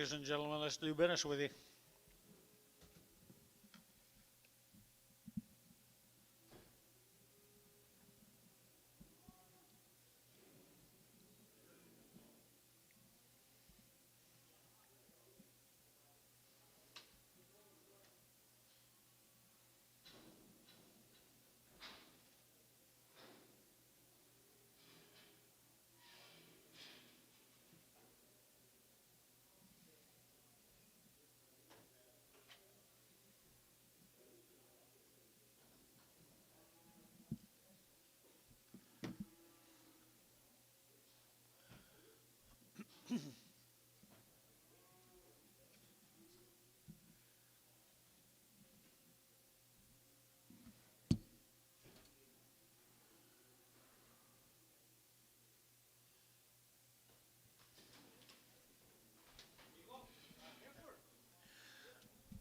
ladies and gentlemen, let's do business with you.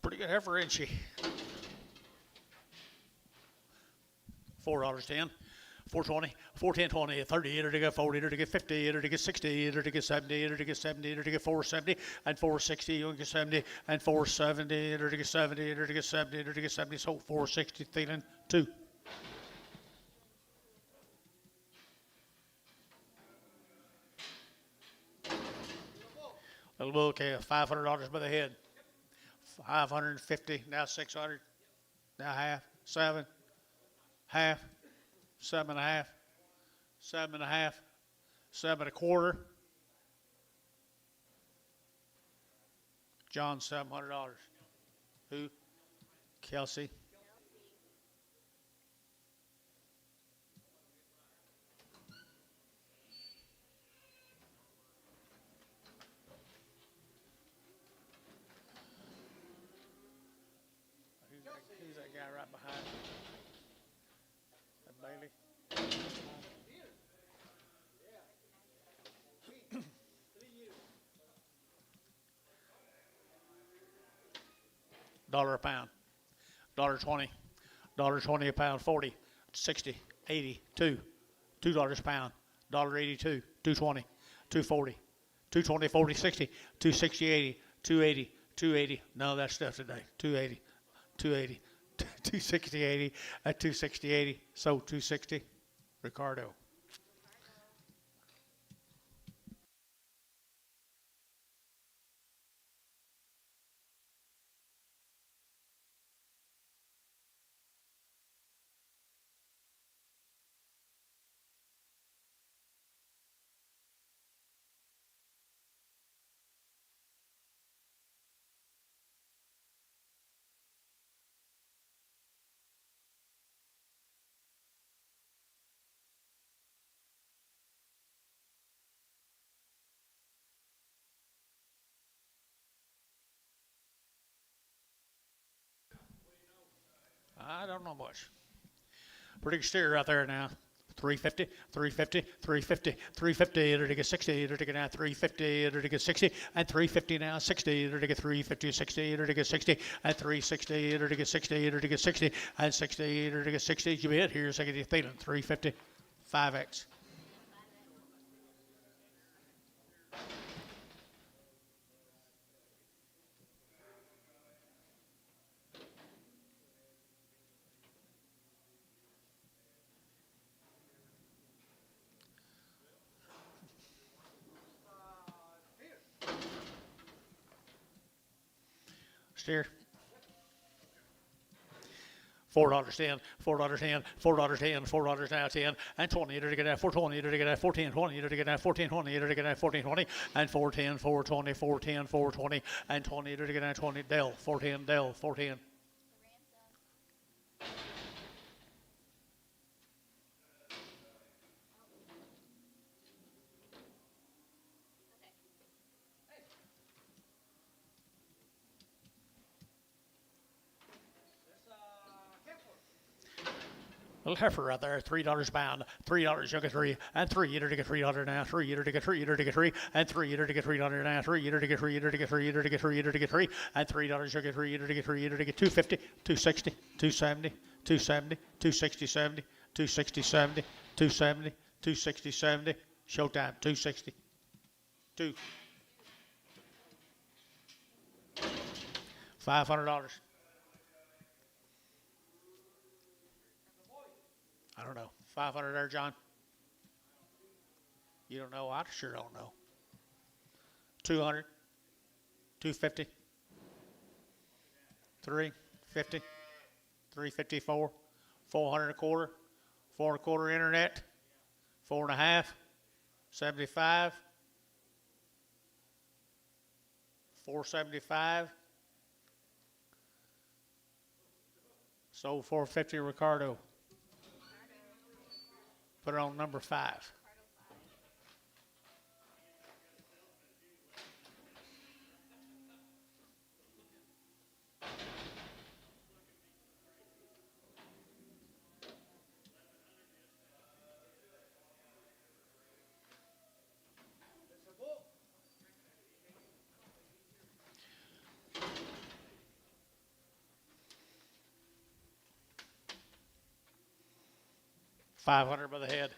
Pretty good heifer, ain't she? $4.10, $4.20, $4.10, $20, $38, or to get 40, or to get 50, or to get 60, or to get 70, or to get 70, or to get 4.70, and 4.60, you get 70, and 4.70, or to get 70, or to get 70, or to get 70, so 4.60, feeling 2. Little book, okay, $500 by the head. 550, now 600, now half, 7, half, 7.5, 7.5, 7.25. John, $700. Who? Kelsey. Who's that guy right behind? That Bailey? $1 a pound. $1.20. $1.20 a pound. 40, 60, 80, 2. $2 a pound. $1.82. 2.20. 2.40. 2.20, 40, 60. 2.60, 80. 2.80. 2.80. None of that stuff today. 2.80. 280, 260, 80, at 260, 80, so 260, Ricardo. I don't know much. Pretty good steer out there now. 350, 350, 350, 350, it'll get 60, it'll get now 350, it'll get 60, and 350 now, 60, it'll get 350, 60, it'll get 60, and 360, it'll get 60, it'll get 60, and 60, it'll get 60. You be it here, second you feeling 350, 5X. Steer. $4.10, $4.10, $4.10, $4 now 10, and 20, it'll get at 420, it'll get at 14.20, it'll get at 14.20, it'll get at 14.20, and 410, 420, 410, 420, and 20, it'll get at 20, Dell, 410, Dell, 410. Little heifer right there, $3 a pound, $3, you'll get 3, and 3, it'll get $3 now, 3, it'll get 3, it'll get 3, and 3, it'll get $3 now, 3, it'll get 3, it'll get 3, it'll get 3, it'll get 3, and $3, you'll get 3, it'll get 3, it'll get 250, 260, 270, 270, 260, 70, 260, 70, 270, 260, 70, showtime, 260, 2. $500. I don't know. 500 there, John. You don't know? I sure don't know. 200, 250, 350, 354, 400 a quarter, 4 and a quarter internet, 4 and a half, 75, 475. Sold 450 Ricardo. Put it on number 5. $500 by the head.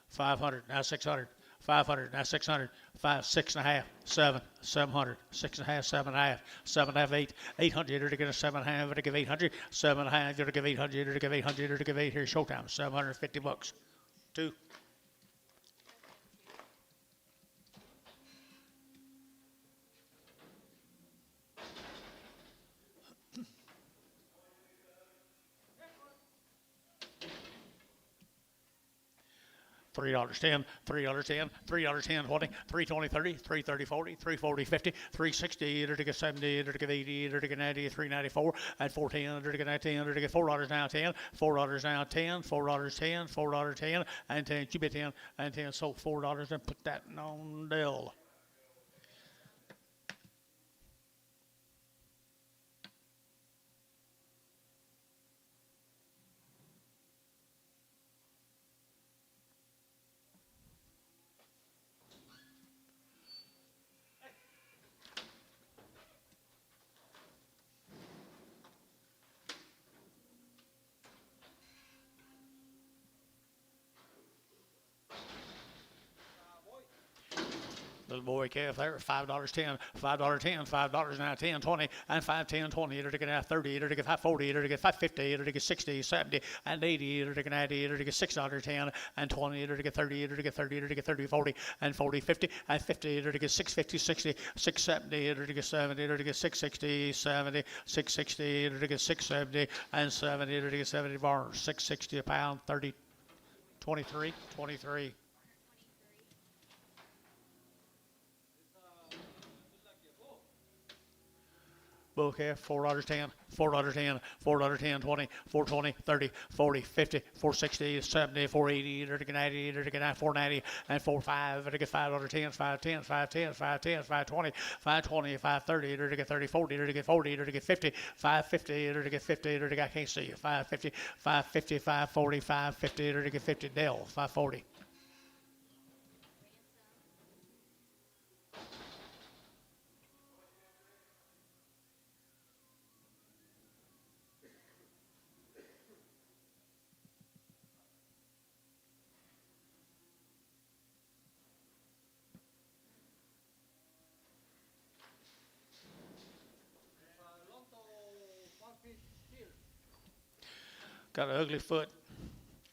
500, now 600. 500, now 600. 5, 6 and a half. 7, 700. 6 and a half, 7 and a half. 7 and a half, 8. 800, you're to get a 7 and a half, you're to give 800. 7 and a half, you're to give 800, you're to give 800, you're to give 8. Here's showtime. $750. 2. $3.10, $3.10, $3.10, 20, 320, 30, 330, 40, 340, 50, 360, either to get 70, either to get 80, either to get 90, 394, at 410, either to get 19, either to get $4 now 10, $4 now 10, $4 10, $4 10, and 10, you bet 10, and 10, so $4 and put that on Dell. Little boy calf there, $5.10, $5.10, $5 now 10, 20, and 5, 10, 20, either to get out 30, either to get 540, either to get 550, either to get 60, 70, and 80, either to get 90, either to get $6.10, and 20, either to get 30, either to get 30, either to get 30, 40, and 40, 50, and 50, either to get 650, 60, 670, either to get 70, either to get 660, 70, 660, either to get 670, and 70, either to get 70 bars, 660 a pound, 30, 23, 23. Bull calf, $4.10, $4.10, $4.10, 20, 420, 30, 40, 50, 460, 70, 480, either to get 90, either to get 490, and 45, either to get $5.10, 510, 510, 510, 520, 520, 530, either to get 30, 40, either to get 40, either to get 50, 550, either to get 50, either to get, I can't see you, 550, 550, 540, 550, either to get 50, Dell, 540. Got an ugly foot.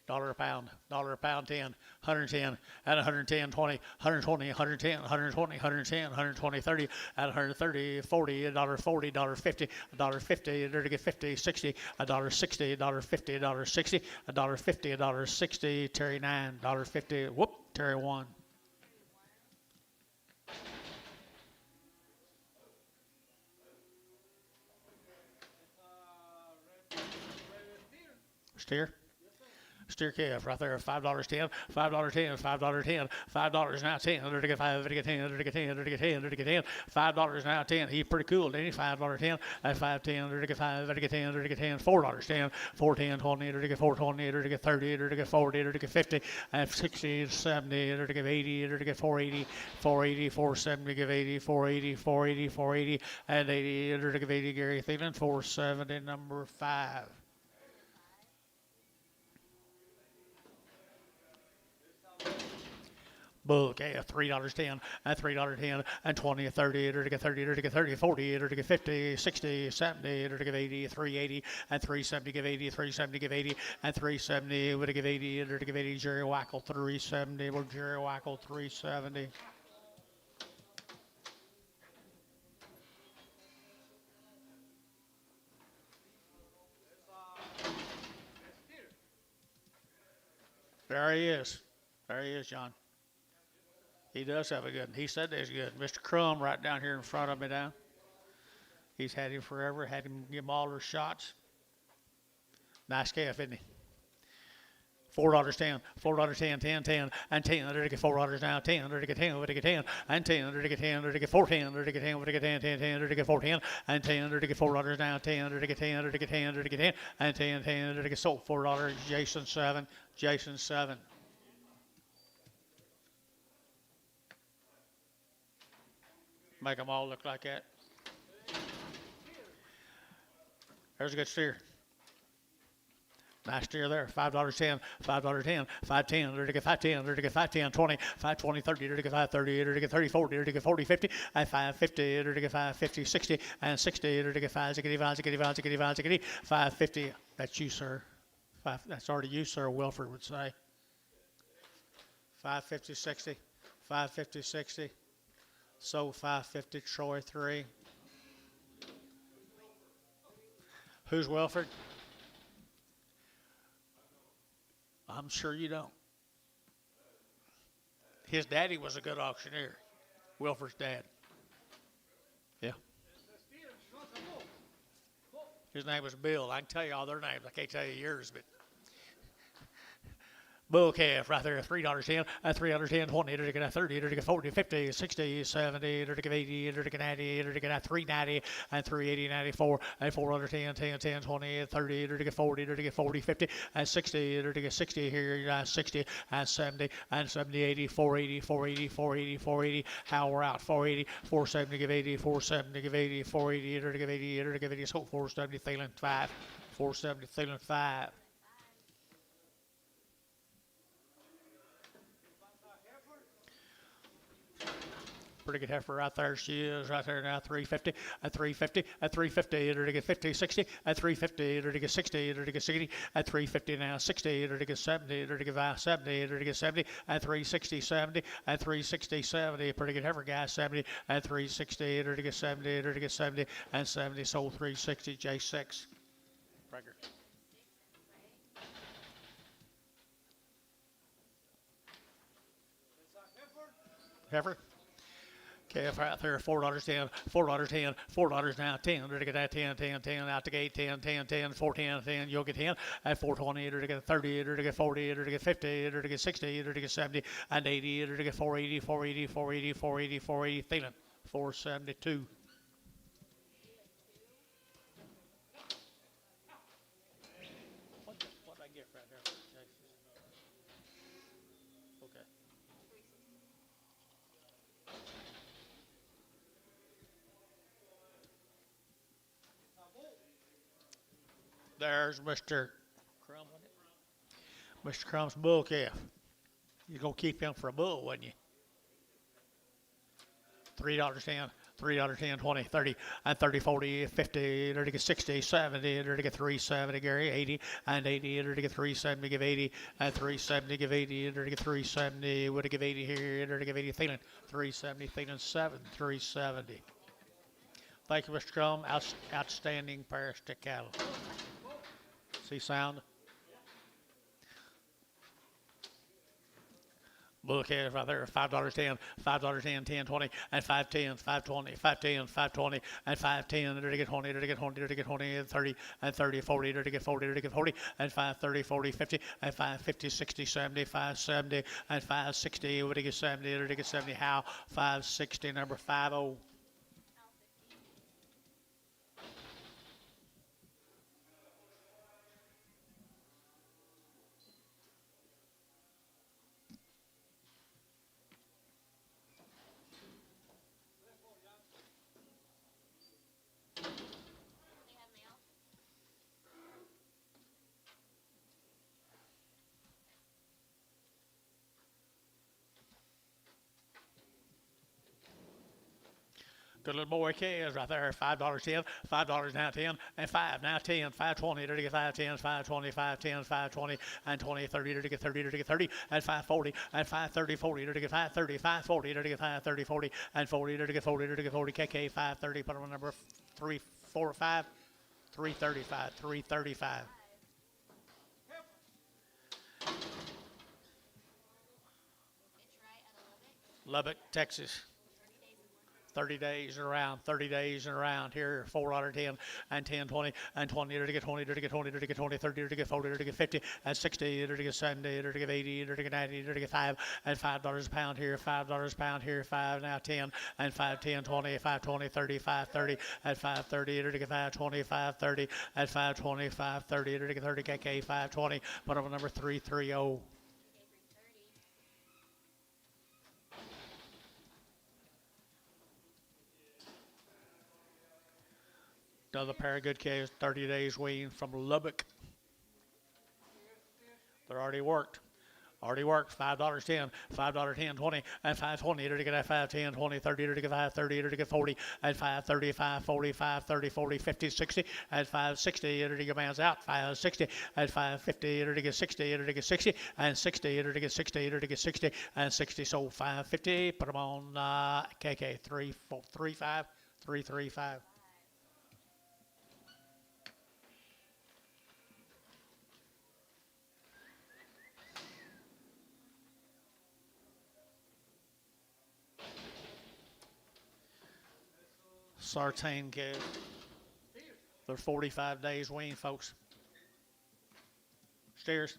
$1 a pound, $1 a pound 10, 110, at 110, 20, 120, 110, 120, 110, 120, 30, at 130, 40, $1.40, $1.50, $1.50, there to get 50, 60, $1.60, $1.50, $1.60, $1.50, $1.60, Terry 9, $1.50, whoop, Terry 1. Steer. Steer calf right there, $5.10, $5.10, $5.10, $5 now 10, under to get 5, under to get 10, under to get 10, under to get 10, under to get 10, $5 now 10. He's pretty cool, didn't he? $5.10, at 5.10, under to get 5, under to get 10, under to get 10, $4.10, 4.10, 20, under to get 4.20, under to get 30, under to get 40, under to get 50, and 60, 70, under to get 80, under to get 480, 480, 470, give 80, 480, 480, 480, and 80, under to give 80, Gary Thielen, 470, number 5. Bull calf, $3.10, and $3.10, and 20, 30, 30, 30, 30, 40, 30, 50, 60, 70, 30, 80, 380, and 370, give 80, 370, give 80, and 370, would give 80, 30, give 80, Jerry Wackel, 370, we're Jerry Wackel, 370. There he is. There he is, John. He does have a good one. He said he's good. Mr. Crum right down here in front of me now. He's had him forever, had him give him all their shots. Nice calf, isn't he? $4.10, $4.10, 10, 10, and 10. There to get $4 now, 10, there to get 10, there to get 10, and 10, there to get 10, there to get 410, there to get 10, there to get 10, 10, 10, there to get 410, and 10, there to get $4 now, 10, there to get 10, there to get 10, there to get 10, and 10, 10, there to get sold $4. Jason 7, Jason 7. Make them all look like that. There's a good steer. Nice steer there. $5.10, $5.10, $5.10, there to get $5.10, there to get $5.10, 20, $5.20, 30, there to get $5.30, there to get 30, 40, there to get 40, 50, and $5.50, there to get $5.50, 60, and 60, there to get $5.50, $5.50. That's you, sir. That's already you, sir, Wilford would say. $5.50, 60, $5.50, 60. So $5.50, Troy 3. Who's Wilford? I'm sure you don't. His daddy was a good auctioneer. Wilford's dad. Yeah. His name was Bill. I can tell you all their names. I can't tell you yours, but bull calf right there, $3.10, $3.10, 20, there to get 30, there to get 40, 50, 60, 70, there to get 80, there to get 90, there to get 390, and 380, 94, and $4.10, 10, 10, 20, 30, there to get 40, there to get 40, 50, and 60, there to get 60 here, 60, and 70, and 70, 80, 480, 480, 480, 480, how we're out, 480, 470, give 80, 470, give 80, 480, there to give 80, there to give 80, so 470, Thielen 5, 470, Thielen 5. Pretty good heifer right there. She is right there now. 350 at 350 at 350. There to get 50, 60 at 350. There to get 60. There to get 60 at 350 now. 60. There to get 70. There to get 70. There to get 70 at 360, 70 at 360, 70. Pretty good heifer, guys. 70 at 360. There to get 70. There to get 70 and 70. Sold 360. J6. Record. Heifer. Calf right there, $4.10, $4.10, $4 now, 10, there to get that 10, 10, 10, out the gate, 10, 10, 10, 410, 10, you'll get 10, at 420, there to get 30, there to get 40, there to get 50, there to get 60, there to get 70, and 80, there to get 480, 480, 480, 480, 480, Thielen, 472. What I get right there? Okay. There's Mr. Crum, Mr. Crum's bull calf. You're going to keep him for a bull, wouldn't you? $3.10, $3.10, 20, 30, and 30, 40, 50, there to get 60, 70, there to get 370, Gary, 80, and 80, there to get 370, give 80, and 370, give 80, there to get 370, would give 80 here, there to give 80, Thielen, 370, Thielen 7, 370. Thank you, Mr. Crum. Outstanding parish to cattle. See sound? Bull calf right there, $5.10, $5.10, 10, 20, and 510, 520, 510, 520, and 510, there to get 20, there to get 20, there to get 20, and 30, and 30, 40, there to get 40, there to get 40, and 530, 40, 50, and 550, 60, 70, 570, and 560, where to get 70, there to get 70, how? 560, number 50. Good little boy calves right there. $5.10. $5 now 10 and 5 now 10. 5.20 to get 5.10. 5.20 5.10 5.20 and 20 30 to get 30 to get 30 and 5.40 and 5.30 40 to get 5.30 5.40 to get 5.30 40 and 40 to get 40 to get 40 KK 5.30. Put on number 3 4 5 3.35 3.35. Lubbock, Texas. 30 days and around, 30 days and around. Here, $4.10 and 10, 20 and 20 to get 20 to get 20 to get 20, 30 to get 40 to get 50 and 60 to get 70 to get 80 to get 90 to get 5 and $5 a pound here, $5 a pound here, 5 now 10 and 5 10 20 5 20 30 5 30 and 5 30 to get 5 20 5 30 and 5 20 5 30 to get 30 KK 5 20. Put up number 330. Another pair of good calves, 30 days weaned from Lubbock. They're already worked. Already worked. $5.10, $5.10, 20, and 5.20 to get 5.10, 20, 30 to get 5.30 to get 40, and 5.30, 5.40, 5.30, 40, 50, 60, and 5.60 to get man's out, 5.60, and 5.50 to get 60 to get 60, and 60 to get 60 to get 60, and 60. So 5.50. Put them on KK 335, 335. Sartain calves. They're 45 days weaned, folks. Steers.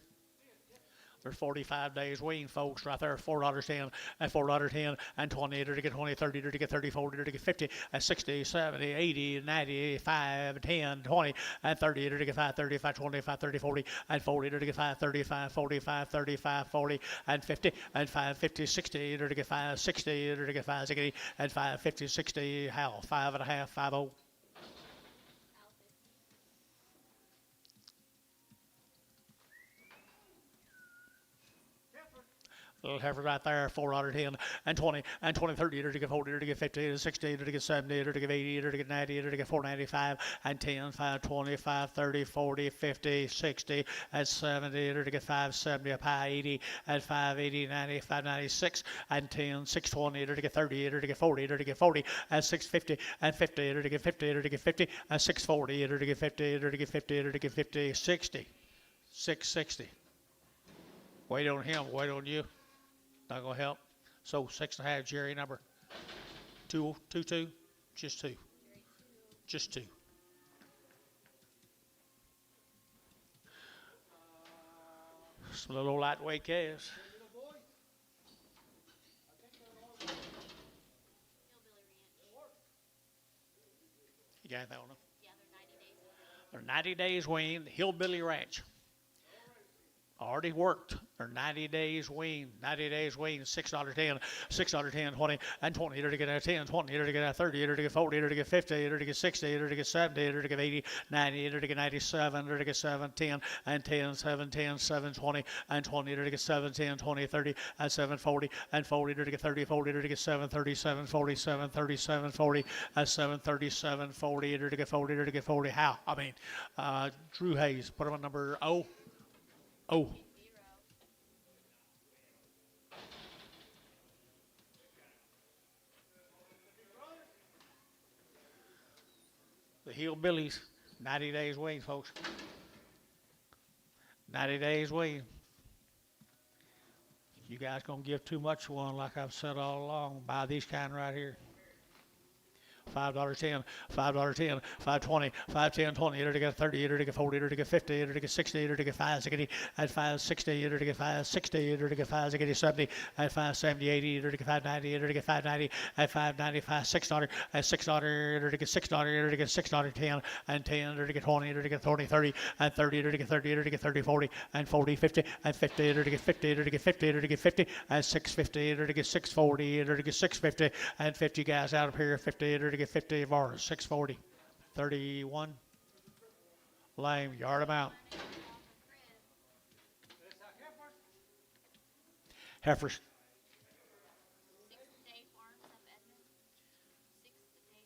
They're 45 days weaned, folks, right there. $4.10 and $4.10 and 20 to get 20, 30 to get 30, 40 to get 50 and 60, 70, 80, 90, 5, 10, 20 and 30 to get 5, 30, 5, 20, 5, 30, 40 and 40 to get 5, 30, 5, 40, 5, 30, 5, 40 and 50 and 5, 50, 60 to get 5, 60 to get 5, 60 and 5, 50, 60. How? 5.5, 5.0. Little heifer right there, $4.10 and 20 and 20, 30 to get 40 to get 50 to 60 to get 70 to get 80 to get 90 to get 4.95 and 10, 5.20, 5.30, 40, 50, 60 and 70 to get 5.70 up high 80 and 5.80, 90, 5.96 and 10, 6.20 to get 30 to get 40 to get 40 and 6.50 and 50 to get 50 to get 50 and 6.40 to get 50 to get 50 to get 50, 60, 6.60. Wait on him, wait on you. Not gonna help. So 6.5, Jerry number 222, just two, just two. Some little lightweight calves. You got that on them? Yeah, They're 90 days weaned. Hillbilly Ranch. Already worked. They're 90 days weaned. 90 days weaned. $6.10, $6.10, 20 and 20 to get 10, 20 to get 30 to get 40 to get 50 to get 60 to get 70 to get 80, 90 to get 97 to get 7, 10 and 10, 7, 10, 7, 20 and 20 to get 7, 10, 20, 30 and 7, 40 and 40 to get 30, 40 to get 7, 37, 47, 37, 40 and 7, 37, 40 to get 40 to get 40. How? I mean, Drew Hayes, put him on number 0. Oh. The Hillbillies, 90 days weaned, folks. 90 days weaned. You guys gonna give too much for one, like I've said all along. Buy these kind right here. $5.10, $5.10, $5.20, $5.10, 20 to get 30 to get 40 to get 50 to get 60 to get 5.60 and 5.60 to get 5.60 to get 5.70 70 and 5.70 80 to get 5.90 to get 5.90 and 5.95 $6 and $6 to get $6 to get $6.10 and 10 to get 20 to get 20 30 and 30 to get 30 to get 30 40 and 40 50 and 50 to get 50 to get 50 to get 50 and 6.50 to get 6.40 to get 6.50 and 50 guys out of here 50 to get 50 bars, 6.40, 31. Lame, yard them out. Heifers. 6 Day Farms of Edmond. 6 Day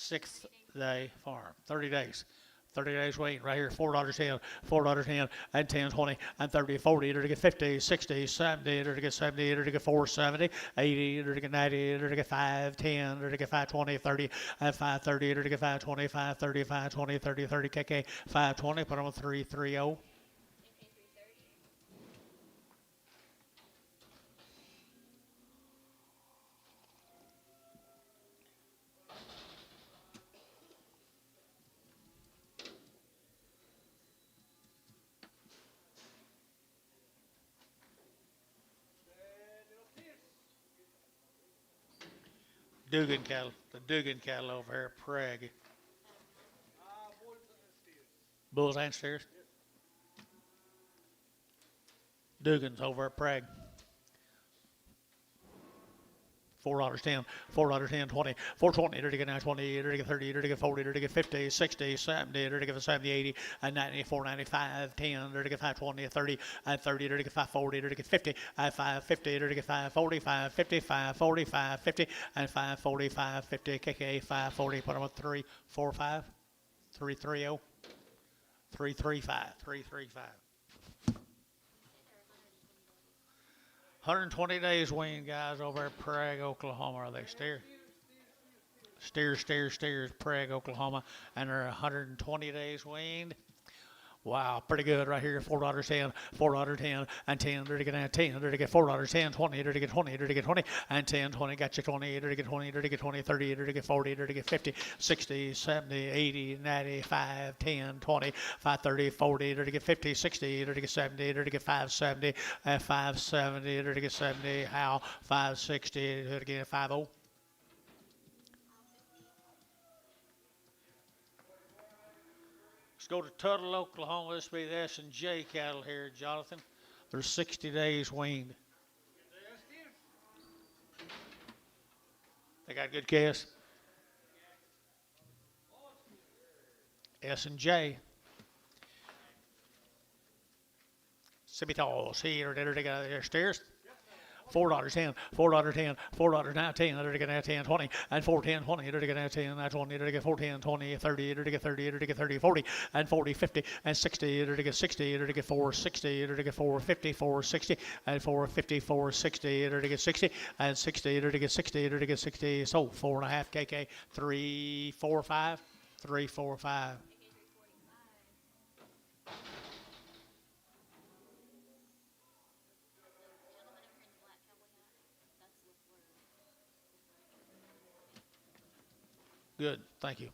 Sixth day farm. 30 days. 30 days waiting right here. $4.10, $4.10, and 10, 20, and 30, 40, to get 50, 60, 70, to get 70, to get 470, 80, to get 90, to get 5, 10, to get 5, 20, 30, and 530, to get 5, 20, 5, 30, 5, 20, 30, 30, KK, 520, put on 330. Dugan cattle, the Dugan cattle over here at Prague. Bulls and steers. Dugan's over at Prague. $4.10, $4.10, 20, 420, to get 20, to get 30, to get 40, to get 50, 60, 70, to get 70, 80, and 90, 495, 10, to get 520, 30, and 30, to get 540, to get 50, and 550, to get 540, 550, 540, 550, and 540, 550, KK, 540, put them at 345, 330, 335, 335. 120 days weaned, guys, over at Prague, Oklahoma. Are they steers? Steers, Prague, Oklahoma. And they're 120 days weaned. Wow, pretty good right here. $4.10, $4.10, and 10, to get 10, to get $4.10, 20, to get 20, to get 20, and 10, 20, got you 20, to get 20, to get 20, 30, to get 40, to get 50, 60, 70, 80, 90, 5, 10, 20, 5, 30, 40, to get 50, 60, to get 70, to get 570, and 570, to get 70, how, 560, to get 50. Let's go to Tuttle, Oklahoma. This will be the S&J cattle here, Jonathan. They're 60 days weaned. They got good calves. S&J. Cibitos here. They got their steers. $4.10, $4.10, $4.10, 10, to get 10, 20, and 410, 20, to get 10, 20, to get 410, 20, 30, to get 30, to get 30, 40, and 40, 50, and 60, to get 60, to get 460, to get 450, 460, and 450, 460, to get 60, and 60, to get 60, to get 60. So 4.5 KK, 345, 345. Good, thank you.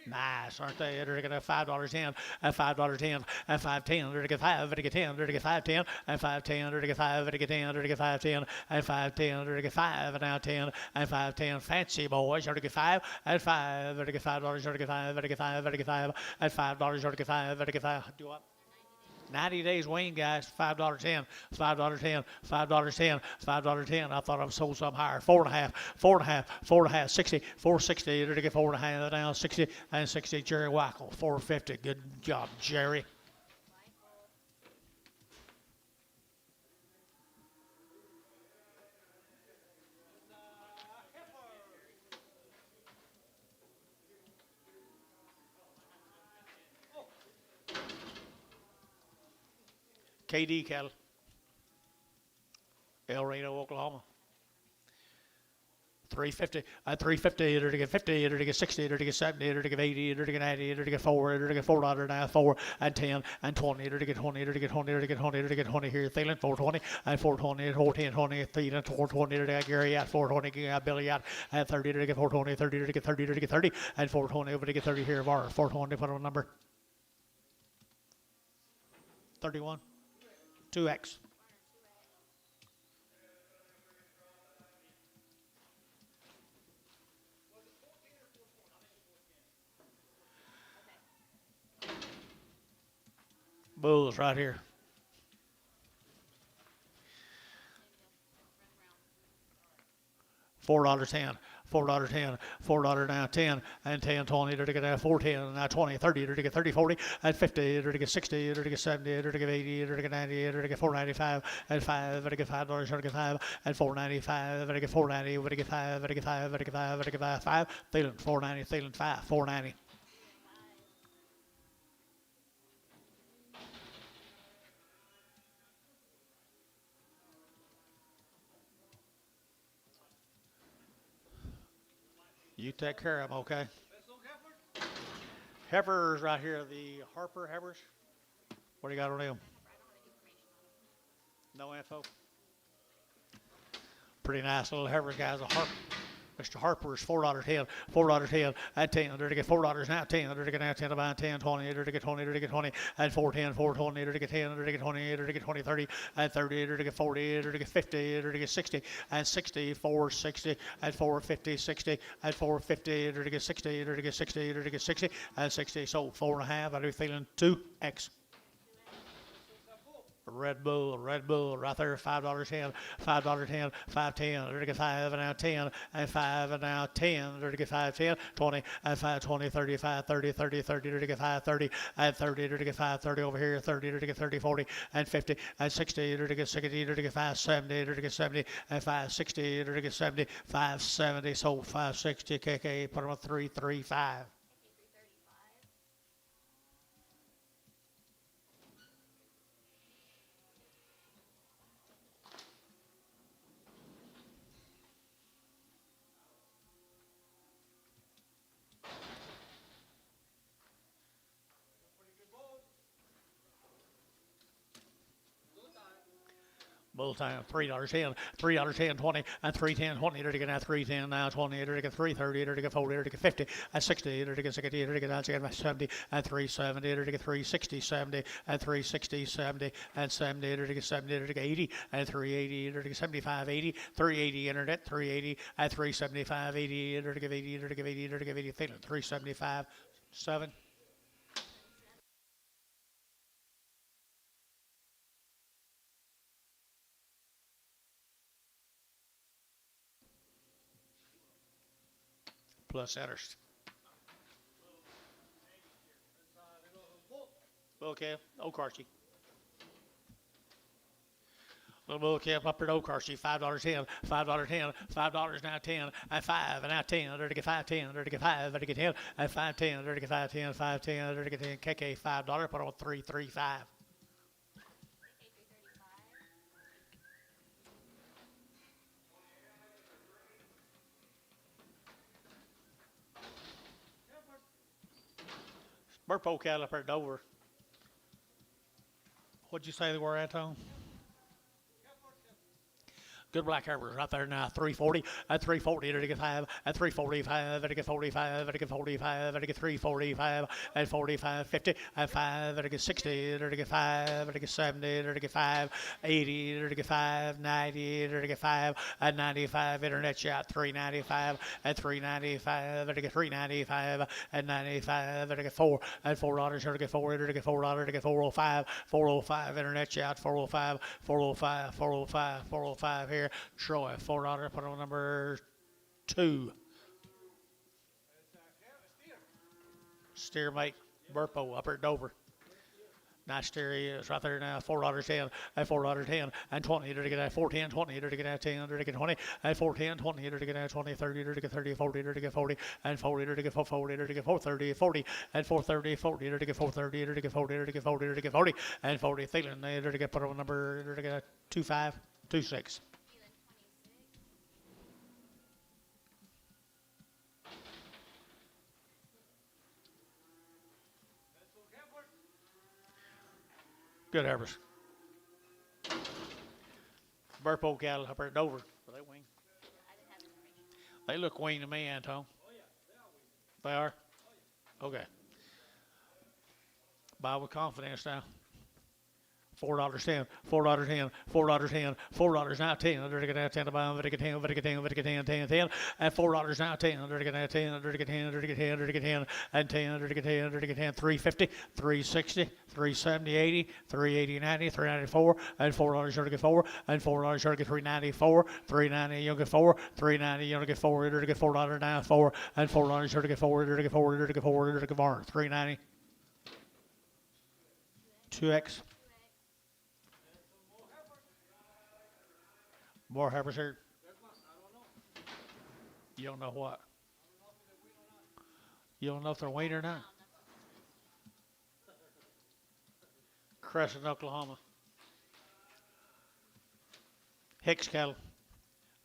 Nice, aren't they? They're going to $5.10, and $5.10, and $5.10. They're going to get 5, to get 10, they're going to get 5.10, and $5.10, they're going to get 5, to get 10, they're going to get 5.10, and $5.10, they're going to get 5, and now 10, and $5.10. Fancy boys, they're going to get 5, and 5, they're going to get $5, they're going to get 5, they're going to get 5, they're going to get 5, and $5, they're going to get 5, they're going to get 5. Do what? 90 days weaned, guys. $5.10, $5.10, $5.10, $5.10. I thought I was sold some higher. 4.5, 4.5, 4.5, 60, 460. To get 4.5 down, 60 and 60. Jerry Wackel, 450. Good job, Jerry. KD cattle. Reno, Oklahoma. 350, 350, to get 50, to get 60, to get 70, to get 80, to get 90, to get 4, to get $4, 4, and 10, and 20, to get 20, to get 20, to get 20, to get 20 here, Thielen, 420, and 420, 410, 20, Thielen, 420, to get Gary out, 420, got Billy out, and 30, to get 420, 30, to get 30, to get 30, and 420, over to get 30 here, VAR, 420, put on number 31. 2X. Bulls right here. $4.10, $4.10, $4 now 10 and 10, 20, to get 410, now 20, 30, to get 30, 40 and 50, to get 60, to get 70, to get 80, to get 90, to get 495 and 5, to get $5, to get 5 and 495, to get 490, to get 5, to get 5, to get 5, to get 5, Thielen 490, Thielen 5, 490. You take care of them, okay? Heifers right here, the Harper heifers. What do you got on them? No info. Pretty nice little heifers, guys. Mr. Harper's $4.10, $4.10 at 10, to get $4 now 10, to get now 10 about 10, 20, to get 20, to get 20 and 410, 420, to get 10, to get 20, to get 20, 30 and 30, to get 40, to get 50, to get 60 and 60, 460 and 450, 60 and 450, to get 60, to get 60, to get 60 and 60. So 4.5. I do feeling 2X. Red Bull, right there, $5.10, $5.10, $5.10, to get 5 and now 10, and 5 and now 10, to get 5.10, 20 and 5.20, 35, 30, 30, 30, to get 5.30, and 30, to get 5.30 over here, 30, to get 30, 40, and 50, and 60, to get 60, to get 5.70, to get 70, and 5.60, to get 70, 5.70, so 5.60, KK, put them at 3.35. Bull time, $3.10, $3.10, 20, and 3.10, 20, to get now 3.10, now 20, to get 3.30, to get 40, to get 50, and 60, to get 60, to get 70, and 3.70, to get 3.60, 70, and 3.60, 70, and 70, to get 70, to get 80, and 3.80, to get 75, 80, 3.80 internet, 3.80, and 3.75, 80, to get 80, to get 80, to get 80, 3.75, 7. Plus interest. Okay, Okarshi. Little bull calf up at Okarshi, $5.10, $5.10, $5 now 10, and 5, and now 10, to get 5.10, to get 5, to get 10, and 5.10, to get 5.10, 5.10, to get 10, KK $5, put on 3.35. Burpo cattle up at Dover. What'd you say they were, Anton? Good black heifers right there now. 340 at 340 to get 5 at 345 to get 45 to get 45 to get 345 at 45 50 at 5 to get 60 to get 5 to get 70 to get 5 80 to get 5 90 to get 5 at 95 internet shot 395 at 395 to get 395 at 95 to get 4 at $4 to get 4 to get $4 to get 405 internet shot 405 here. Troy, $4, put on number 2. Steer mate, Burpo, up at Dover. Nice steer he is right there now, $4.10, at $4.10, and 20 to get at 410, 20 to get at 10, to get 20, at 410, 20 to get at 20, 30 to get 30, 40 to get 40, and 40 to get 40 to get 430, 40, and 430, 40 to get 430 to get 40 to get 40 to get 40, and 40 Thielen to get put on number to get 25, 26. Good heifers. Burpo cattle up at Dover. Are they wing? They look wing to me, Anton. They are? Okay. Buy with confidence now. $4.10, $4.10, $4.10, $4 now 10, under the 10 about under the 10, under the 10, under the 10, 10, 10, and $4 now 10, under the 10, under the 10, under the 10, under the 10, and 10, under the 10, under the 10, 350, 360, 370, 80, 380, 90, 394, and $4 you're to get 4, and $4 you're to get 394, 390 you'll get 4, 390 you'll get 4, you're to get $4 now 4, and $4 you're to get 4, you're to get 4, you're to get 4, you're to get 4, 390. 2X. More heifers here. You don't know what? You don't know if they're weaned or not? Crescent, Oklahoma. Hicks cattle.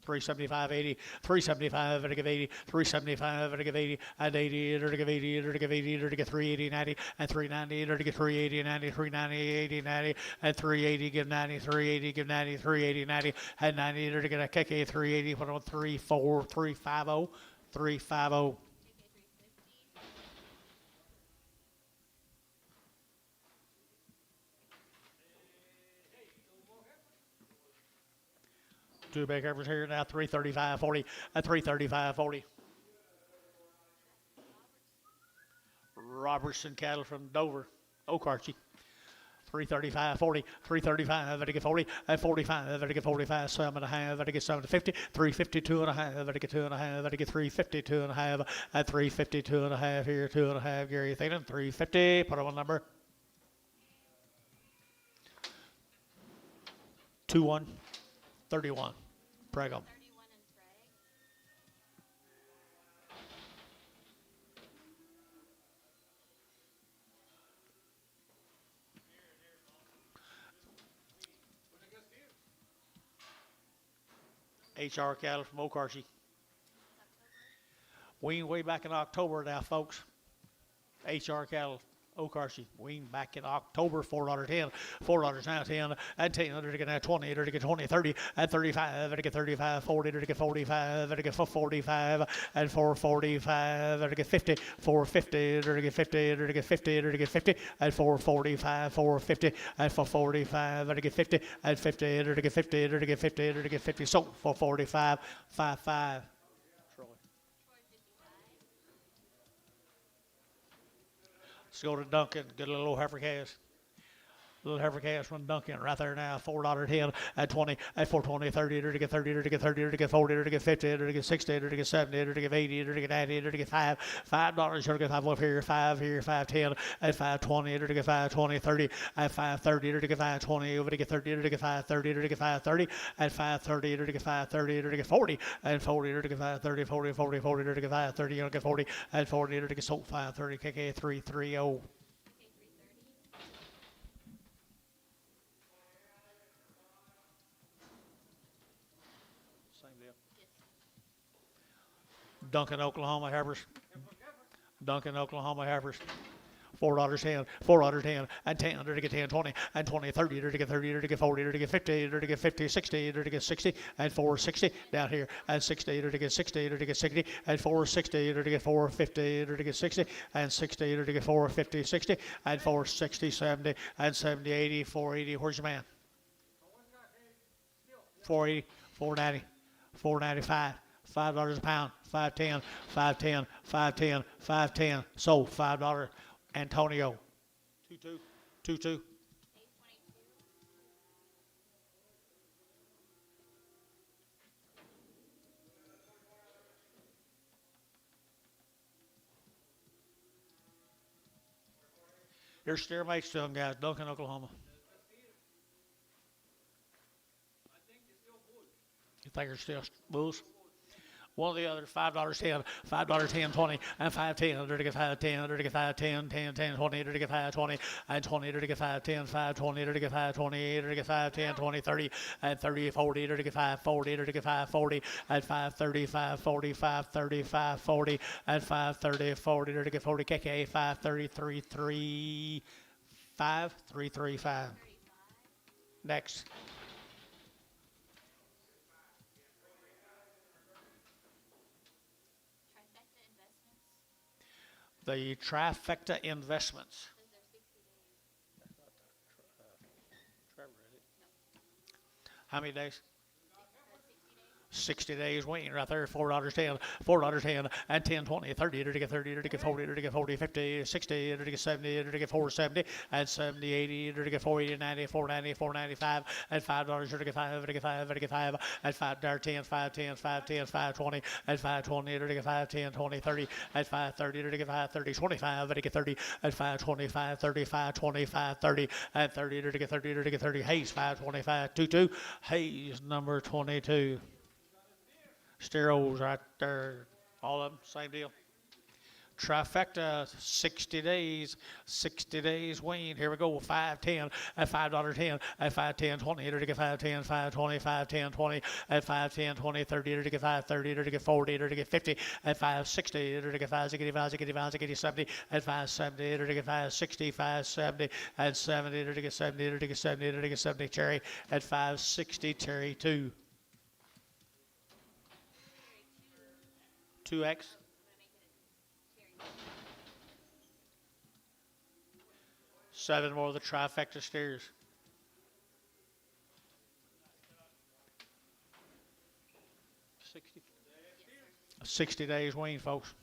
375.80, 375, and I give 80, 375, and I give 80, and 80, and I give 80, and I give 80, and I give 380, 90, and 390, and I give 380, 90, 390, 80, 90, and 380, give 90, 380, give 90, 380, 90, and 90, and I get a KK 380, put on 34, 350, 350. Two big heifers here now, 335.40 and 335.40. Robertson cattle from Dover, OKC. 335.40, 335, I get 40, and 45, I get 45, 7.5, I get 750, 352.5, I get 2.5, I get 352.5, and 352.5 here, 2.5, Gary Thanen, 350, put on one number. 2131. Preg 'em. HR cattle from OKC. Weaned way back in October now, folks. HR cattle. OKC, weaned back in October, $4.10, $4 now 10, and 10, under to get now 20, under to get 20, 30, and 35, under to get 35, 40, under to get 45, under to get 45, and 445, under to get 50, 450, under to get 50, under to get 50, under to get 50, and 445, 450, and 445, under to get 50, and 50, under to get 50, under to get 50, under to get 50, so 445, 55. Let's go to Duncan, get a little heifer cast. Little heifer cast from Duncan right there now, $4.10 at 20, at 420, 30, to get 30, to get 30, to get 40, to get 50, to get 60, to get 70, to get 80, to get 90, to get $5, to get 5 up here, 5 here, 510, at 520, to get 520, 30, at 530, to get 520, over to get 30, to get 530, to get 530, at 530, to get 530, to get 40, and 40, to get 530, 40, 40, 40, to get 530, to get 40, and 40, to get so 530, KK 330. Duncan, Oklahoma heifers. Duncan, Oklahoma heifers. $4.10, $4.10, and 10, to get 10, 20, and 20, 30, to get 30, to get 40, to get 50, to get 50, 60, to get 60, and 460 down here, and 60, to get 60, to get 60, and 460, to get 450, to get 60, and 60, to get 450, 60, and 460, 70, and 70, 80, 480. Where's your man? 480, 490, 495. $5 a pound, 510, 510, 510, 510. Sold $5. Antonio, 22, 22. Here's steer mates to them guys, Duncan, Oklahoma. You think you're still bulls? One of the other, $5.10, $5.10, 20, and 510, under to get 510, under to get 510, 10, 10, 20, under to get 520, and 20, under to get 510, 520, under to get 520, under to get 510, 20, 30, and 30, 40, under to get 540, under to get 540, and 530, 540, 530, 540, and 530, 40, under to get 40, KK, 533, 335, 335. Next. The Trifecta Investments. How many days? 60 days wean right there, $4.10, $4.10, and 10, 20, 30, to get 30, to get 40, to get 40, 50, 60, to get 70, to get 470, and 70, 80, to get 480, 90, 490, 495, and $5, to get 5, to get 5, to get 5, and 5, 10, 5, 10, 5, 10, 5, 20, and 520, to get 5, 10, 20, 30, and 5, 30, to get 5, 30, 25, to get 30, and 5, 25, 35, 25, 30, and 30, to get 30, to get 30, Hayes, 5, 25, 22, Hayes, number 22. Steros right there, all of them, same deal. Trifecta, 60 days wean. Here we go, 5, 10, at $5.10, at 5, 10, 20, to get 5, 10, 5, 20, 5, 10, 20, at 5, 10, 20, 30, to get 5, 30, to get 40, to get 50, at 5, 60, to get 5, 60, 5, 60, 5, 60, 70, at 5, 70, to get 5, 60, 5, 70, at 70, to get 70, to get 70, to get 70, Cherry, at 5, 60, Cherry 2. 2X. 7 more of the trifecta steers. 60 days wean, folks.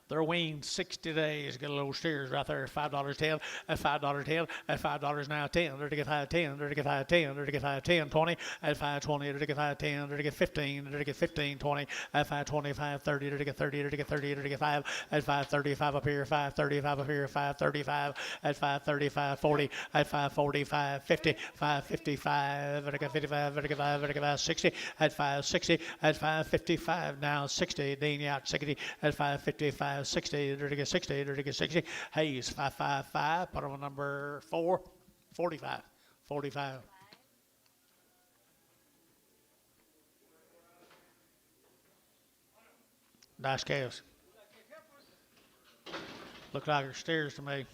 They're weaned 60 days. Get a little steers right there. $5.10, at $5.10, at $5 now 10. They're to get 5, 10. They're to get 5, 10. They're to get 5, 10, 20, at 5.20. They're to get 5, 10. They're to get 15. They're to get 15, 20, at 5.25, 30. They're to get 30. They're to get 30. They're to get 5, at 5.35 up here. 5.35 up here. 5.35 at 5.35, 40, at 5.45, 50, 5.55. They're to get 55. They're to get 5. They're to get 5, 60, at 5.60, at 5.55 now 60. Dean out 60 at 5.55. 60, to get 60, to get 60. Hayes, 555, put on number 4, 45, 45. Nice calves. Look like they're steers to me.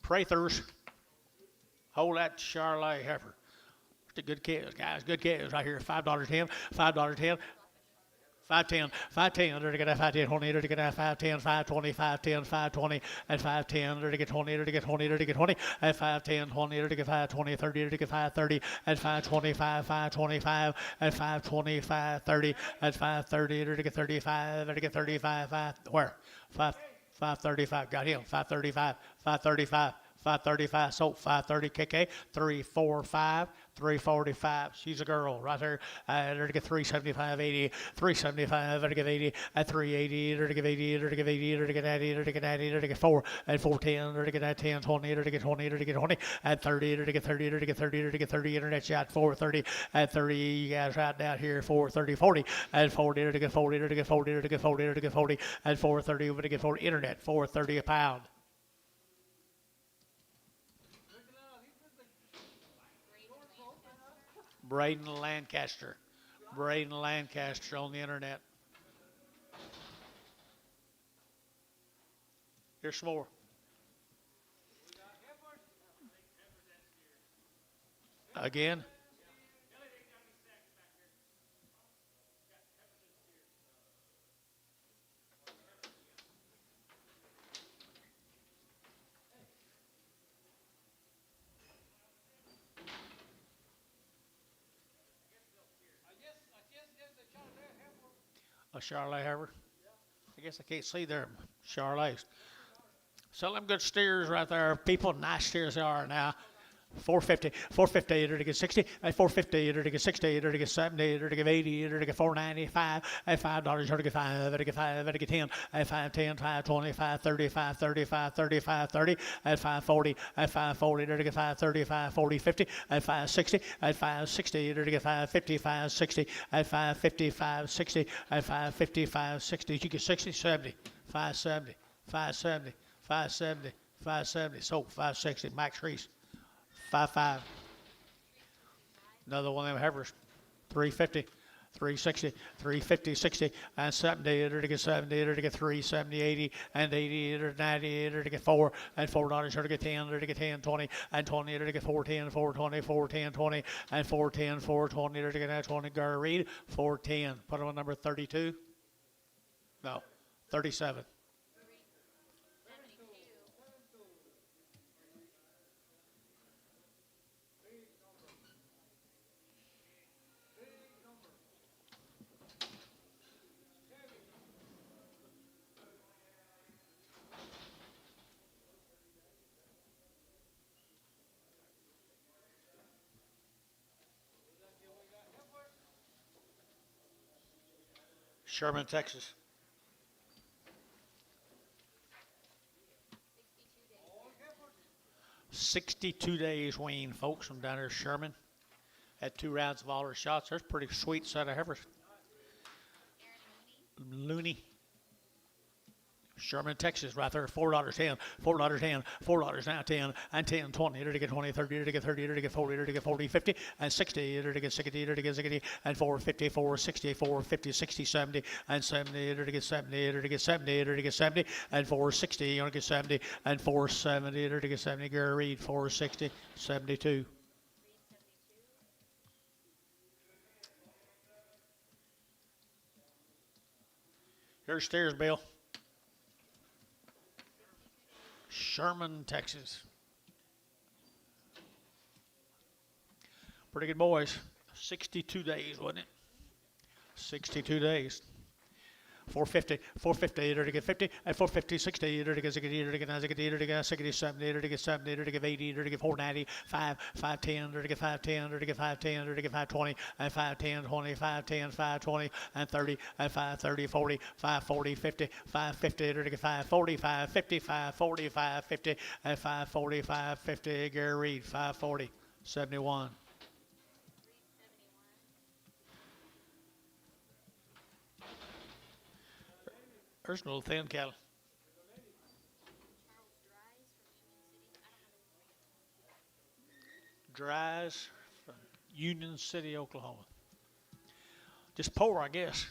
Prathers. Hold that Charlotte heifer. It's a good calves, guys. Good calves right here. $5.10, $5.10. 510, 510, to get a 510, 20, to get a 510, 520, 510, 520, and 510, to get 20, to get 20, to get 20, and 510, 20, to get 520, 30, to get 530, and 525, 525, and 525, 30, and 530, to get 35, to get 35, 5, where? 535, got him, 535, 535. 535, sold 530 KK, 345, 345. She's a girl right there. There to get 375, 80, 375, there to get 80, at 380, there to get 80, there to get 80, there to get 80, there to get 80, there to get 4, at 410, there to get at 10, 20, there to get 20, there to get 20, at 30, there to get 30, there to get 30, there to get 30, internet shot 430, at 30, you guys right down here, 430, 40, at 40, there to get 40, there to get 40, there to get 40, there to get 40, at 430, over to get 40, internet, 430 a pound. Braden Lancaster. Braden Lancaster on the internet. Here's some more. Again. A Charlotte heifer. I guess I can't see there. Charlottes. So them good steers right there. People, nice steers they are now. 450, 450, to get 60, at 450, to get 60, to get 70, to get 80, to get 495, at $5, to get 5, to get 5, to get 10, at 510, 520, 530, 530, 530, 530, at 540, at 540, to get 530, 540, 50, at 560, at 560, to get 550, 560, at 550, 560, at 550, 560, you get 60, 70, 570, 570, 570, 570, so 560, Max Reese. 5.5. Another one of them heifers, 350, 360, 350, 60, and 70, enter to get 70, enter to get 3, 70, 80, and 80, enter to 90, enter to get 4, and $4, enter to get 10, enter to get 10, 20, and 20, enter to get 410, 420, 410, 20, and 410, 420, enter to get 20, Gar Reed, 410. Put him on number 32. No, 37. Sherman, Texas. 62 days wean, folks, from down there, Sherman. Had 2 rounds of all her shots. There's a pretty sweet set of heifers. Looney. Sherman, Texas, right there, $4.10, $4.10, $4 now 10, and 10, 20, enter to get 20, 30, enter to get 30, enter to get 40, enter to get 40, 50, and 60, enter to get 60, enter to get 60, and 450, 460, 450, 60, 70, and 70, enter to get 70, enter to get 70, enter to get 70, and 460, enter to get 70, and 470, enter to get 70, Gary Reed, 460, 72. Here's steers, Bill. Sherman, Texas. Pretty good boys. 62 days, wasn't it? 62 days. 450, 450, enter to get 50, and 450, 60, enter to get 60, enter to get 90, enter to get 60, 70, enter to get 70, enter to get 80, enter to get 490, 5, 510, enter to get 510, enter to get 510, enter to get 520, and 510, 20, 510, 520, and 30, and 530, 40, 540, 50, 550, enter to get 540, 550, 540, 550, and 540, 550, Gary Reed, 540, 71. There's a little thin cattle. Dries from Union City, Oklahoma. Just poor, I guess.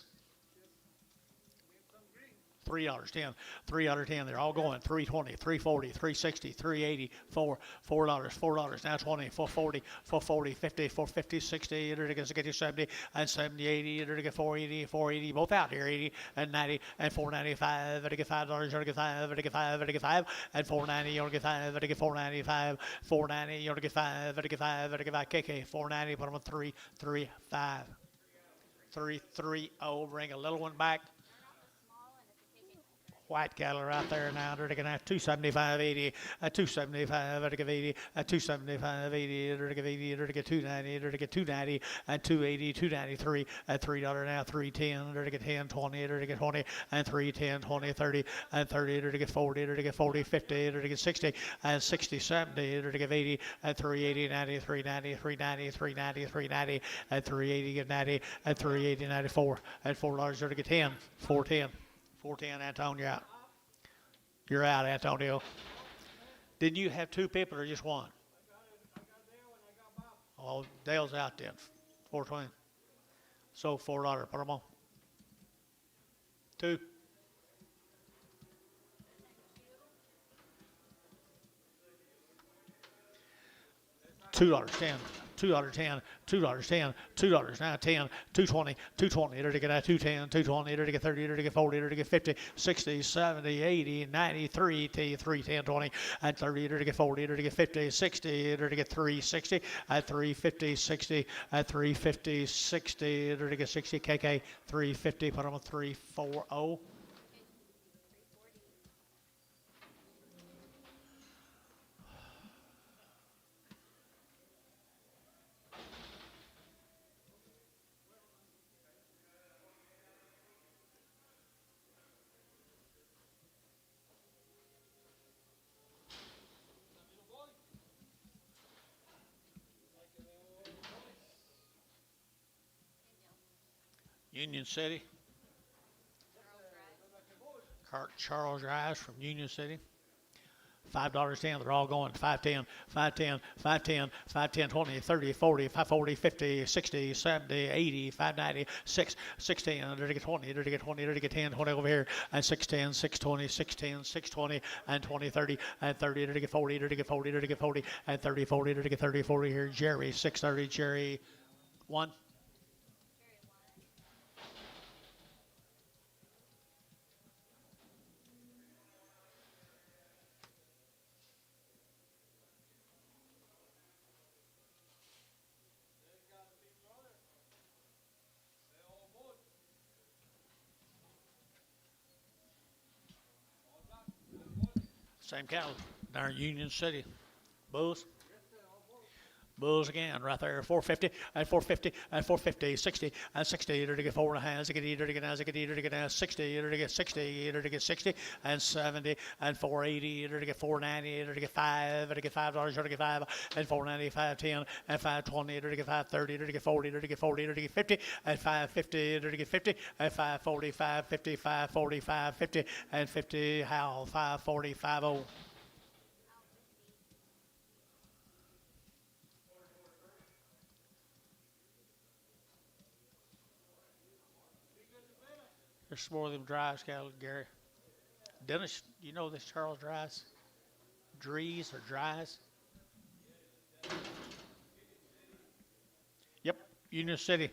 $3.10, $3.10. They're all going. 320, 340, 360, 380, $4, $4, now 20, 440, 440, 50, 450, 60, enter to get 70, and 70, 80, enter to get 480, 480, both out here, 80 and 90, and 495, enter to get $5, enter to get 5, enter to get 5, enter to get 5, and 490, enter to get 5, enter to get 495, 490, enter to get 5, enter to get 5, enter to get 5, KK, 490, put them on 335, 330, bring a little one back. White cattle right there now. They're taking out 275, 80, 275, they're taking 80, 275, 80, they're taking 80, they're taking 290, they're taking 290, and 280, 293, at $3 now, 310, they're taking 10, 20, they're taking 20, and 310, 20, 30, and 30, they're taking 40, they're taking 40, 50, they're taking 60, and 60, 70, they're taking 80, and 380, 90, 390, 390, 390, 390, and 380, get 90, and 380, 94, and $4, they're taking 10, 410. 410, Antonio out. You're out, Antonio. Didn't you have 2 people or just one? Oh, Dale's out then. 420. So $4. Put them on. 2. $2.10. $2.10, $2.10, $2 now 10, 220, 220, enter to get 210, 220, enter to get 30, enter to get 40, enter to get 50, 60, 70, 80, 93, 310, 20, and 30, enter to get 40, enter to get 50, 60, enter to get 360, at 350, 60, at 350, 60, enter to get 60, KK 350, put them on 340. Union City. Charles Rise from Union City. $5.10. They're all going. 5.10, 5.10, 5.10, 5.10, 20, 30, 40, 540, 50, 60, 70, 80, 590, 6, 6.10. They're to get 20. They're to get 20. They're to get 10, 20 over here, and 6.10, 6.20, 6.10, 6.20, and 20, 30, and 30. They're to get 40. They're to get 40. They're to get 40, and 30, 40. They're to get 30, 40 here. Jerry 6.30. Jerry 1. Same cattle down in Union City. Bulls. Bulls again, right there, 450, and 450, and 450, 60, and 60, either to get 4.5, to get either to get as, to get either to get 60, either to get 60, either to get 60, and 70, and 480, either to get 490, either to get 5, or to get $5, or to get 5, and 490, 510, and 520, either to get 530, either to get 40, either to get 40, either to get 50, and 550, either to get 50, and 540, 550, 540, 550, and 50, Howell, 540, 50. There's some more of them dries cattle, Gary. Dennis, you know this Charles Dries? Dries or Dries? Yep, Union City.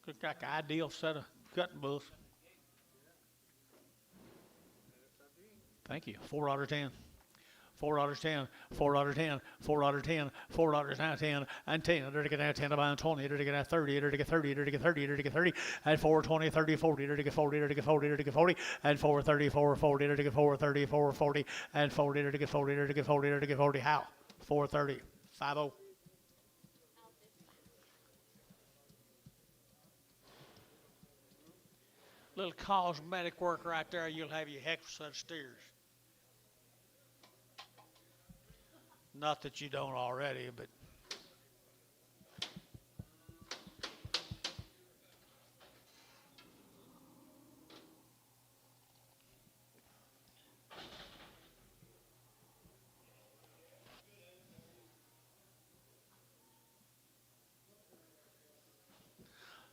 Looked like an ideal set of cutting bulls. Thank you. $4.10. $4.10, $4.10, $4.10, $4 now 10, and 10. They're to get now 10 about 20. They're to get now 30. They're to get 30. They're to get 30. They're to get 30. And 420, 30, 40. They're to get 40. They're to get 40. They're to get 40. And 430, 440. They're to get 430, 440. And 40. They're to get 40. They're to get 40. They're to get 40. How? 430, 50. Little cosmetic work right there. You'll have your heck of such steers. Not that you don't already, but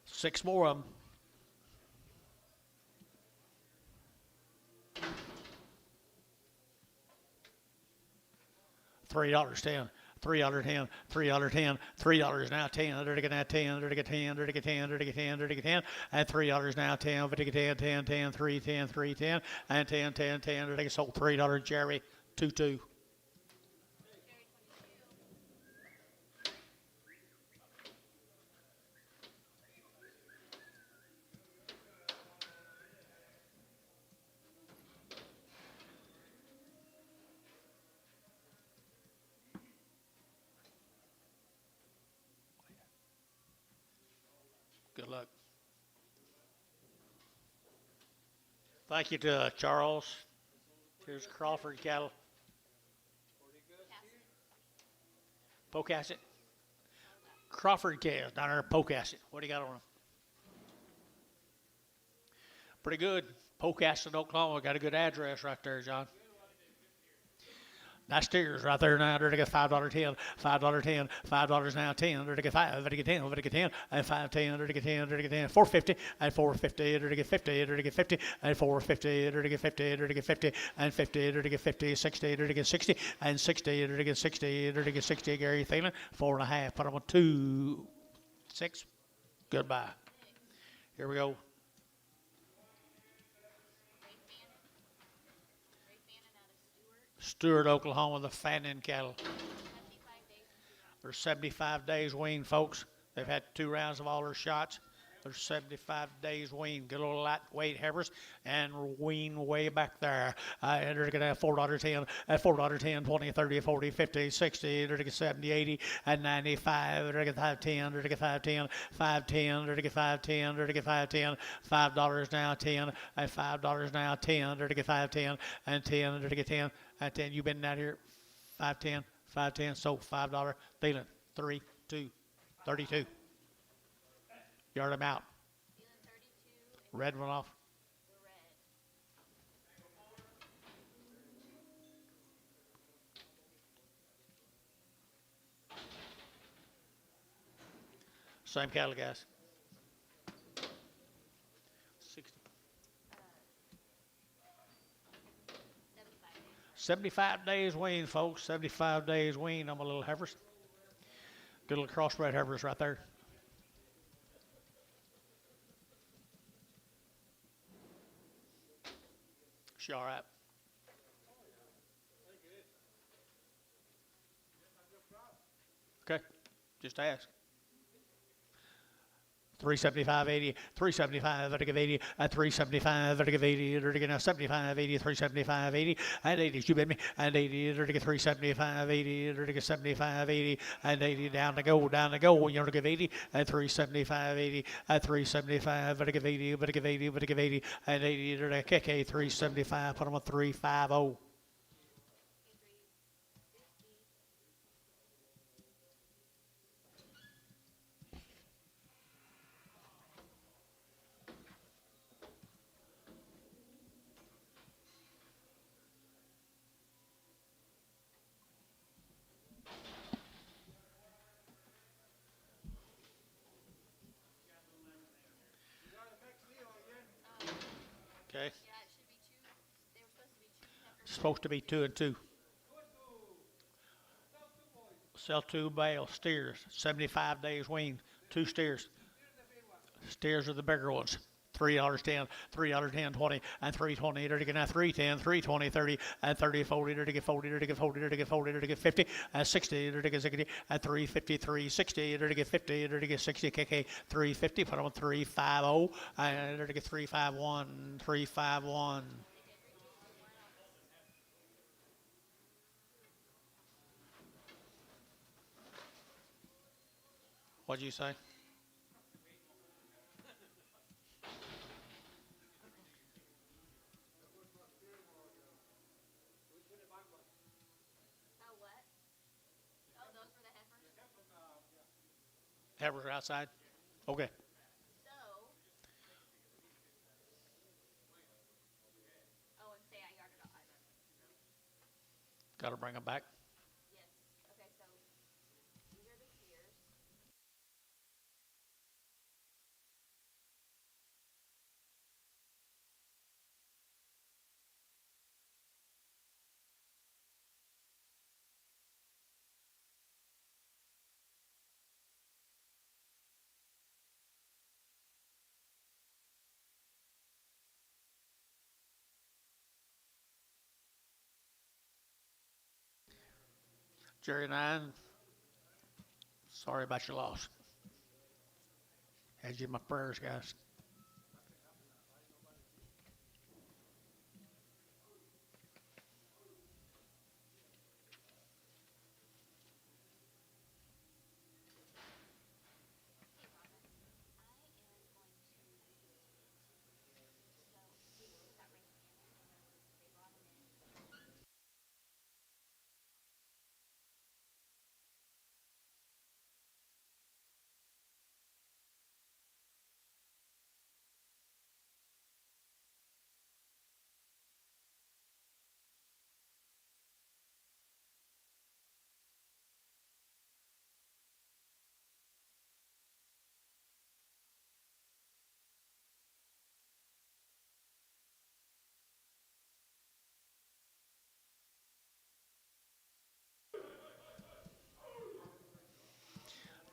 six more of them. $3.10, $3.10, $3.10, $3 now 10. They're to get now 10. They're to get 10. They're to get 10. They're to get 10. They're to get 10. And $3 now 10. They're to get 10, 10, 10, 3, 10, 3, 10, and 10, 10, 10. They're to get sold $3. Jerry 2, 2. Good luck. Thank you to Charles. Here's Crawford cattle. Pocasset. Crawford calves down there, Pocasset. What do you got on them? Pretty good. Pocasset, Oklahoma. Got a good address right there, John. That's steers right there now. They're to get $5.10, $5.10, $5 now 10. They're to get 5. They're to get 10. They're to get 10 and 5.10. They're to get 10. They're to get 10. 450 and 450. They're to get 50. They're to get 50 and 450. They're to get 50. They're to get 50 and 50. They're to get 50, 60. They're to get 60 and 60. They're to get 60. They're to get 60. Gary Thielen 4.5. Put them on 2, 6. Goodbye. Here we go. Stewart, Oklahoma, the fattening cattle. They're 75 days weaned, folks. They've had 2 rounds of all their shots. They're 75 days weaned. Get a little lightweight heifers and wean way back there. They're going to have $4.10, $4.10, 20, 30, 40, 50, 60. They're going to get 70, 80, and 95. They're going to get 5.10. They're going to get 5.10, 5.10. They're going to get 5.10. They're going to get 5.10, $5 now 10, and $5 now 10. They're going to get 5.10 and 10. They're going to get 10 and 10. You've been out here 5.10, 5.10. So $5. Thielen 3, 2, 32. Yard them out. Red one off. Same cattle, guys. 60. 75 days wean, folks. 75 days wean on my little heifers. Good little crossbred heifers right there. She all right? Okay, just ask. 375.80, 375, vertical 80, at 375, vertical 80, vertical 75, 80, 375, 80, and 80, you bid me, and 80, vertical 375, 80, vertical 75, 80, and 80, down to go, you vertical 80, at 375, 80, at 375, vertical 80, vertical 80, vertical 80, and 80, vertical KK 375, put them on 350. Okay. Supposed to be 2 and 2. Sell 2 bale steers, 75 days wean, 2 steers. Steers are the bigger ones. $3.10, $3.10, 20, and 320, to get 310, 320, 30, and 30, 40, to get 40, to get 40, to get 40, to get 50, and 60, to get 60, and 350, 360, to get 50, to get 60, KK 350, put on 350, and to get 351, 351. What'd you say? Heifers are outside? Okay. Got to bring them back. Jerry 9, sorry about your loss. Had you in my prayers, guys.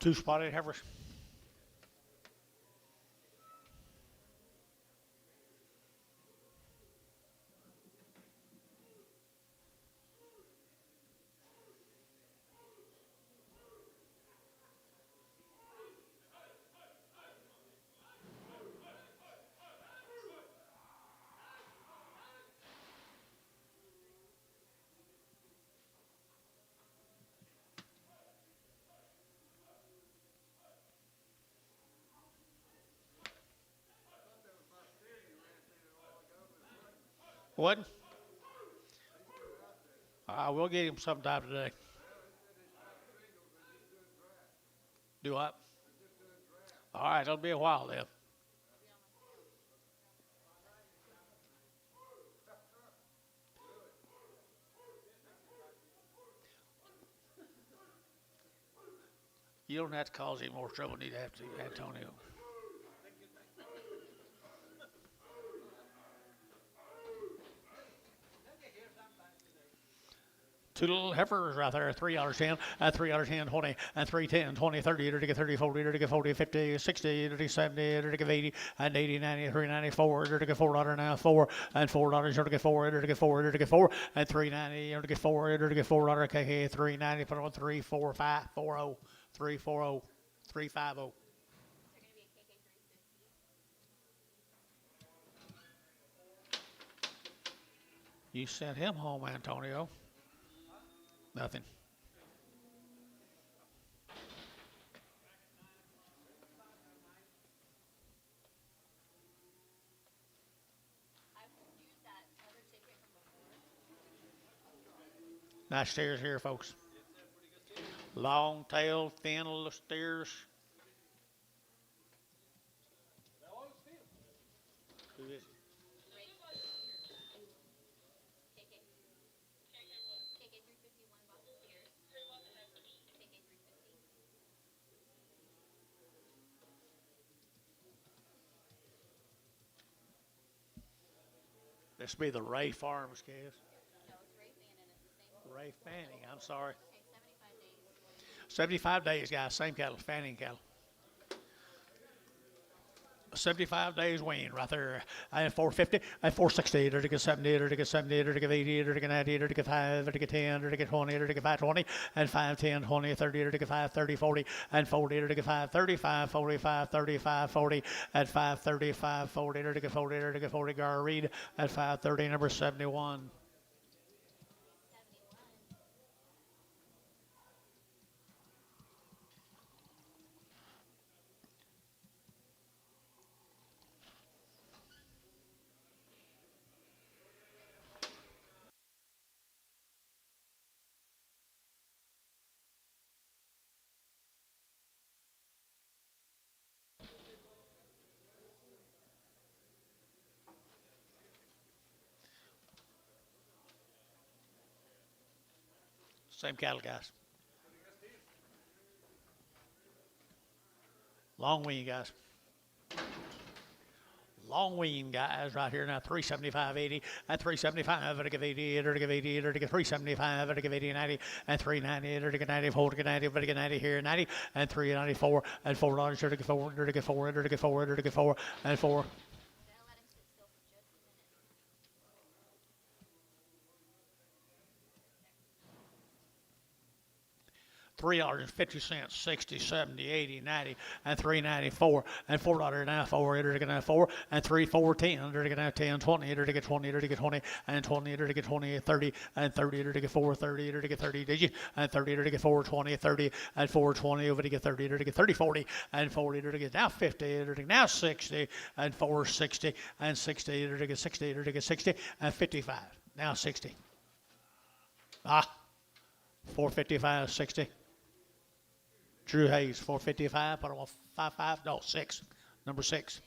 Two spotted heifers. What? We'll get him sometime today. Do what? All right, it'll be a while then. You don't have to cause any more trouble than you have to, Antonio. Two little heifers right there, $3.10, and $3.10, 20, and 3.10, 20, 30, to get 30, 40, to get 40, 50, 60, to get 70, to get 80, and 80, 90, 394, to get $4 now, 4, and $4, to get 4, to get 4, to get 4, and 390, to get 4, to get $4, okay, 390, put on 3, 4, 5, 40, 340, 350. You sent him home, Antonio. Nothing. Nice steers here, folks. Long tail, thin little steers. Who is it? This be the Ray Farms, guys. Ray Fanning, I'm sorry. 75 days, guys. Same cattle, Fanning cattle. 75 days wean right there. I had 450, I had 460, to get 70, to get 70, to get 80, to get 90, to get 5, to get 10, to get 20, to get 520, and 5, 10, 20, 30, to get 5, 30, 40, and 40, to get 5, 35, 45, 35, 40, and 5, 35, 40, to get 40, to get 40, Gar Reed, at 530, number 71. Same cattle, guys. Long wean, guys. Long wean guys right here now, 375.80 and 375 to give 80 to give 80 to give 375 to give 80 90 and 390 to give 94 to give 90 to give 90 here 90 and 394 and $4 to give 4 to give 4 to give 4 to give 4 and 4. $3.50, 60, 70, 80, 90, and 394, and $4 now, 4, to get 4, and 3, 4, 10, to get 10, 20, to get 20, to get 20, and 20, to get 20, 30, and 30, to get 4, 30, to get 30, did you? And 30, to get 4, 20, 30, and 4, 20, over to get 30, to get 30, 40, and 40, to get now 50, to get now 60, and 4, 60, and 60, to get 60, to get 60, and 55, now 60. 455, 60. Drew Hayes, 455, put him on 55, no, 6, number 6.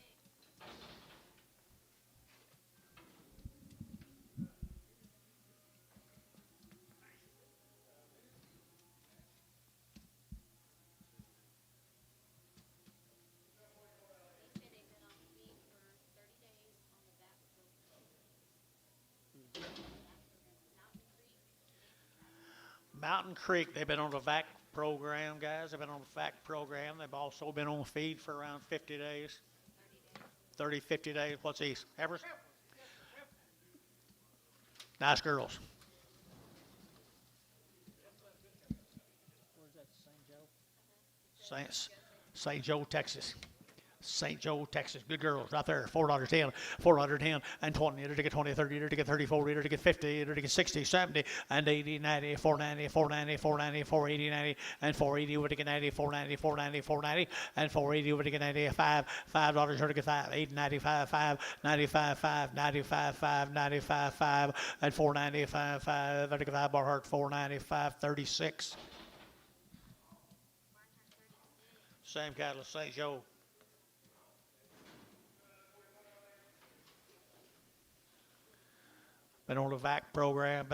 Mountain Creek, they've been on the VAC program, guys. They've been on the VAC program. They've also been on feed for around 50 days. 30, 50 days. What's these? Heifers? Nice girls. Where's that, St. Joe? St. Joe, Texas. St. Joe, Texas. Good girls right there. $4.10, $410, and 20, to get 20, 30, to get 30, 40, to get 50, to get 60, 70, and 80, 90, 490, 490, 490, 480, 90, and 480 would get 90, 490, 490, 490, and 480 would get 95, $5 to get 5, 8, 95, 5, 95, 5, 95, 5, 95, 5, and 495, 5, to get 5 bar heart, 495, 36. Same cattle as St. Joe. Been on the VAC program,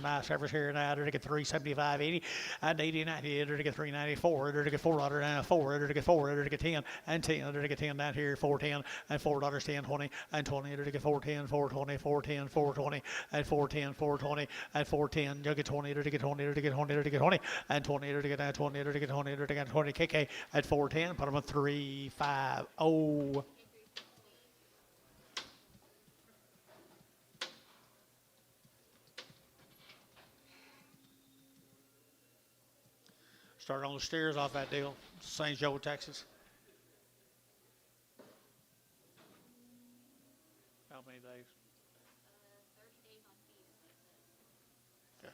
nice service here now. To get 375, 80, and 80, 90, to get 394, to get $4.04, to get 4, to get 10, and 10, to get 10 down here, 410, and $4, 10, 20, and 20, to get 410, 420, 410, 420, and 410, 420, and 410, to get 20, to get 20, to get 20, to get 20, and 20, to get 20, to get 20, to get 20, KK at 410, put them at 350. Started on the steers off that deal. St. Joe, Texas. How many days? 30 days on feed. Okay.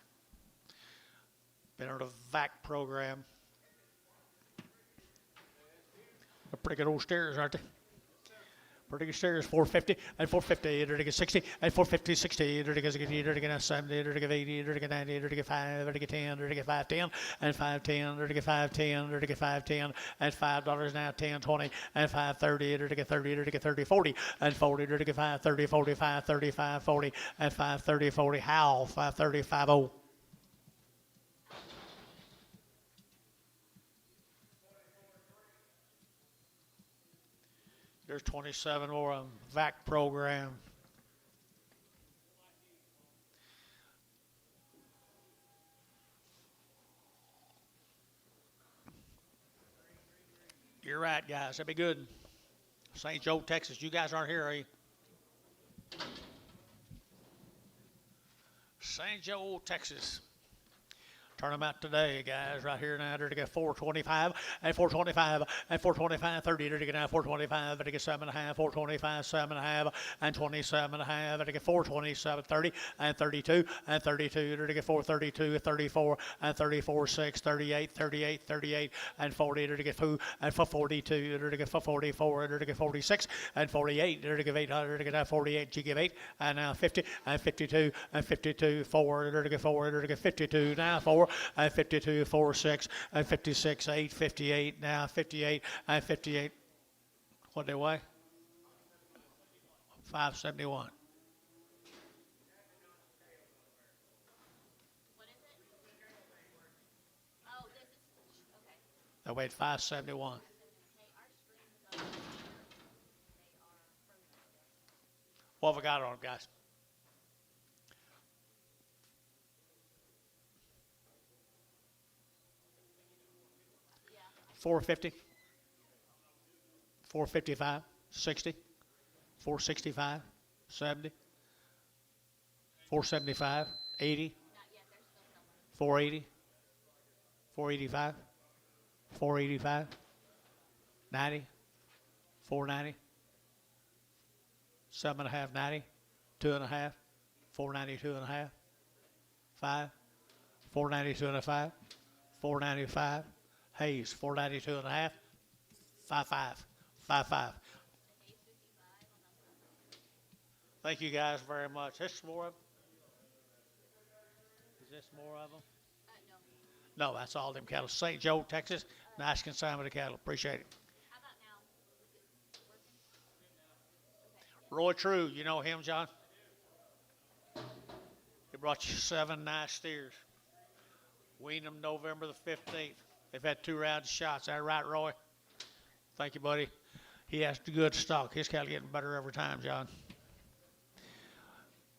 Been on the VAC program. They're pretty good old steers, aren't they? Pretty good steers, 450 and 450, to get 60 and 450, 60, to get 80, to get 70, to get 80, to get 90, to get 5, to get 10, to get 510, and 510, to get 510, to get 510, and $5 now, 10, 20, and 530, to get 30, to get 30, 40, and 40, to get 530, 45, 35, 40, and 530, 40, how, 530, 50. There's 27 more on VAC program. You're right, guys. That'd be good. St. Joe, Texas. You guys aren't here, are you? St. Joe, Texas. Turn them out today, guys, right here now. To get 425 and 425 and 425, 30 to get now 425 to get 7.5, 425, 7.5 and 27.5 to get 427, 30 and 32 and 32 to get 432, 34 and 34, 6, 38, 38, 38 and 40 to get 2 and 42 to get 44 to get 46 and 48 to get 800 to get 48 to give 8 and now 50 and 52 and 52, 4 to get 4 to get 52 now 4 and 52, 4, 6 and 56, 8, 58 now 58 and 58. What they weigh? 571. What is it? Oh, this is, okay. They weighed 571. Hey, our stream is up. They are frozen. What have we got on them, guys? Yeah. 450, 455, 60, 465, 70, 475, 80, Not yet. They're still selling. 480, 485, 485, 90, 490, 7.5, 90, 2.5, 490, 2.5, 5, 492 and a 5, 495, Hayes, 492 and a half, 55, 55. Thank you guys very much. This more of them? Is this more of them? No. No, that's all them cattle. St. Joe, Texas. Nice consignment of cattle. Appreciate it. How about now? Is it working? Roy True, you know him, John? He brought you 7 nice steers. Weaned them November the 15th. They've had 2 rounds of shots. Is that right, Roy? Thank you, buddy. He has good stock. His cattle getting better every time, John.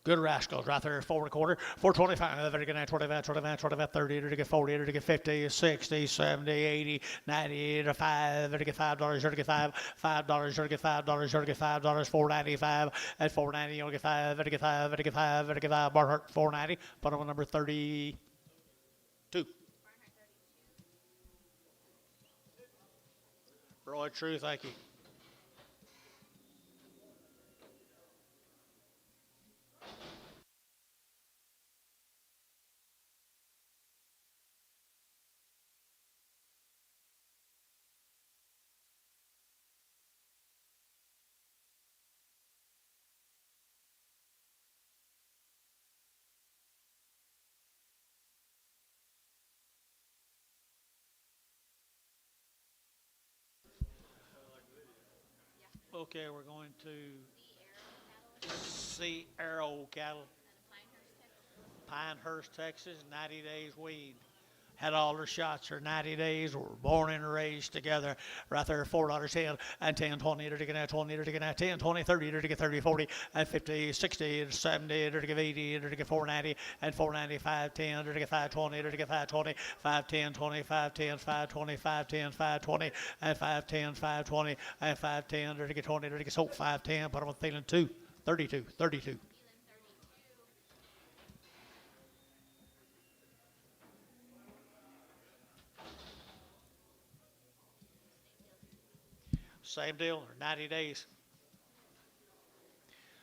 Good rascals right there, 4 1/4, 425, to get 25, 25, 25, 30, to get 40, to get 50, 60, 70, 80, 90, to 5, to get $5, to get $5, $5, to get $5, to get $5, 495, at 490, you'll get 5, to get 5, to get 5, to get 5, Barhart 490, put on number 32. Roy True, thank you. Okay, we're going to Arrow cattle, Pinehurst, Texas. Pinehurst, Texas, 90 days weaned. Had all their shots for 90 days, were born and raised together. Right there, $4.10 and 10, 20, to get 20, to get 10, 20, 30, to get 30, 40, and 50, 60, 70, to get 80, to get 490, and 490, 510, to get 520, to get 520, 510, 20, 510, 520, 510, 520, and 510, 520, and 510, to get 20, to get sold 510, put them on feeling 2, 32, 32. Feeling 32. Same deal, 90 days.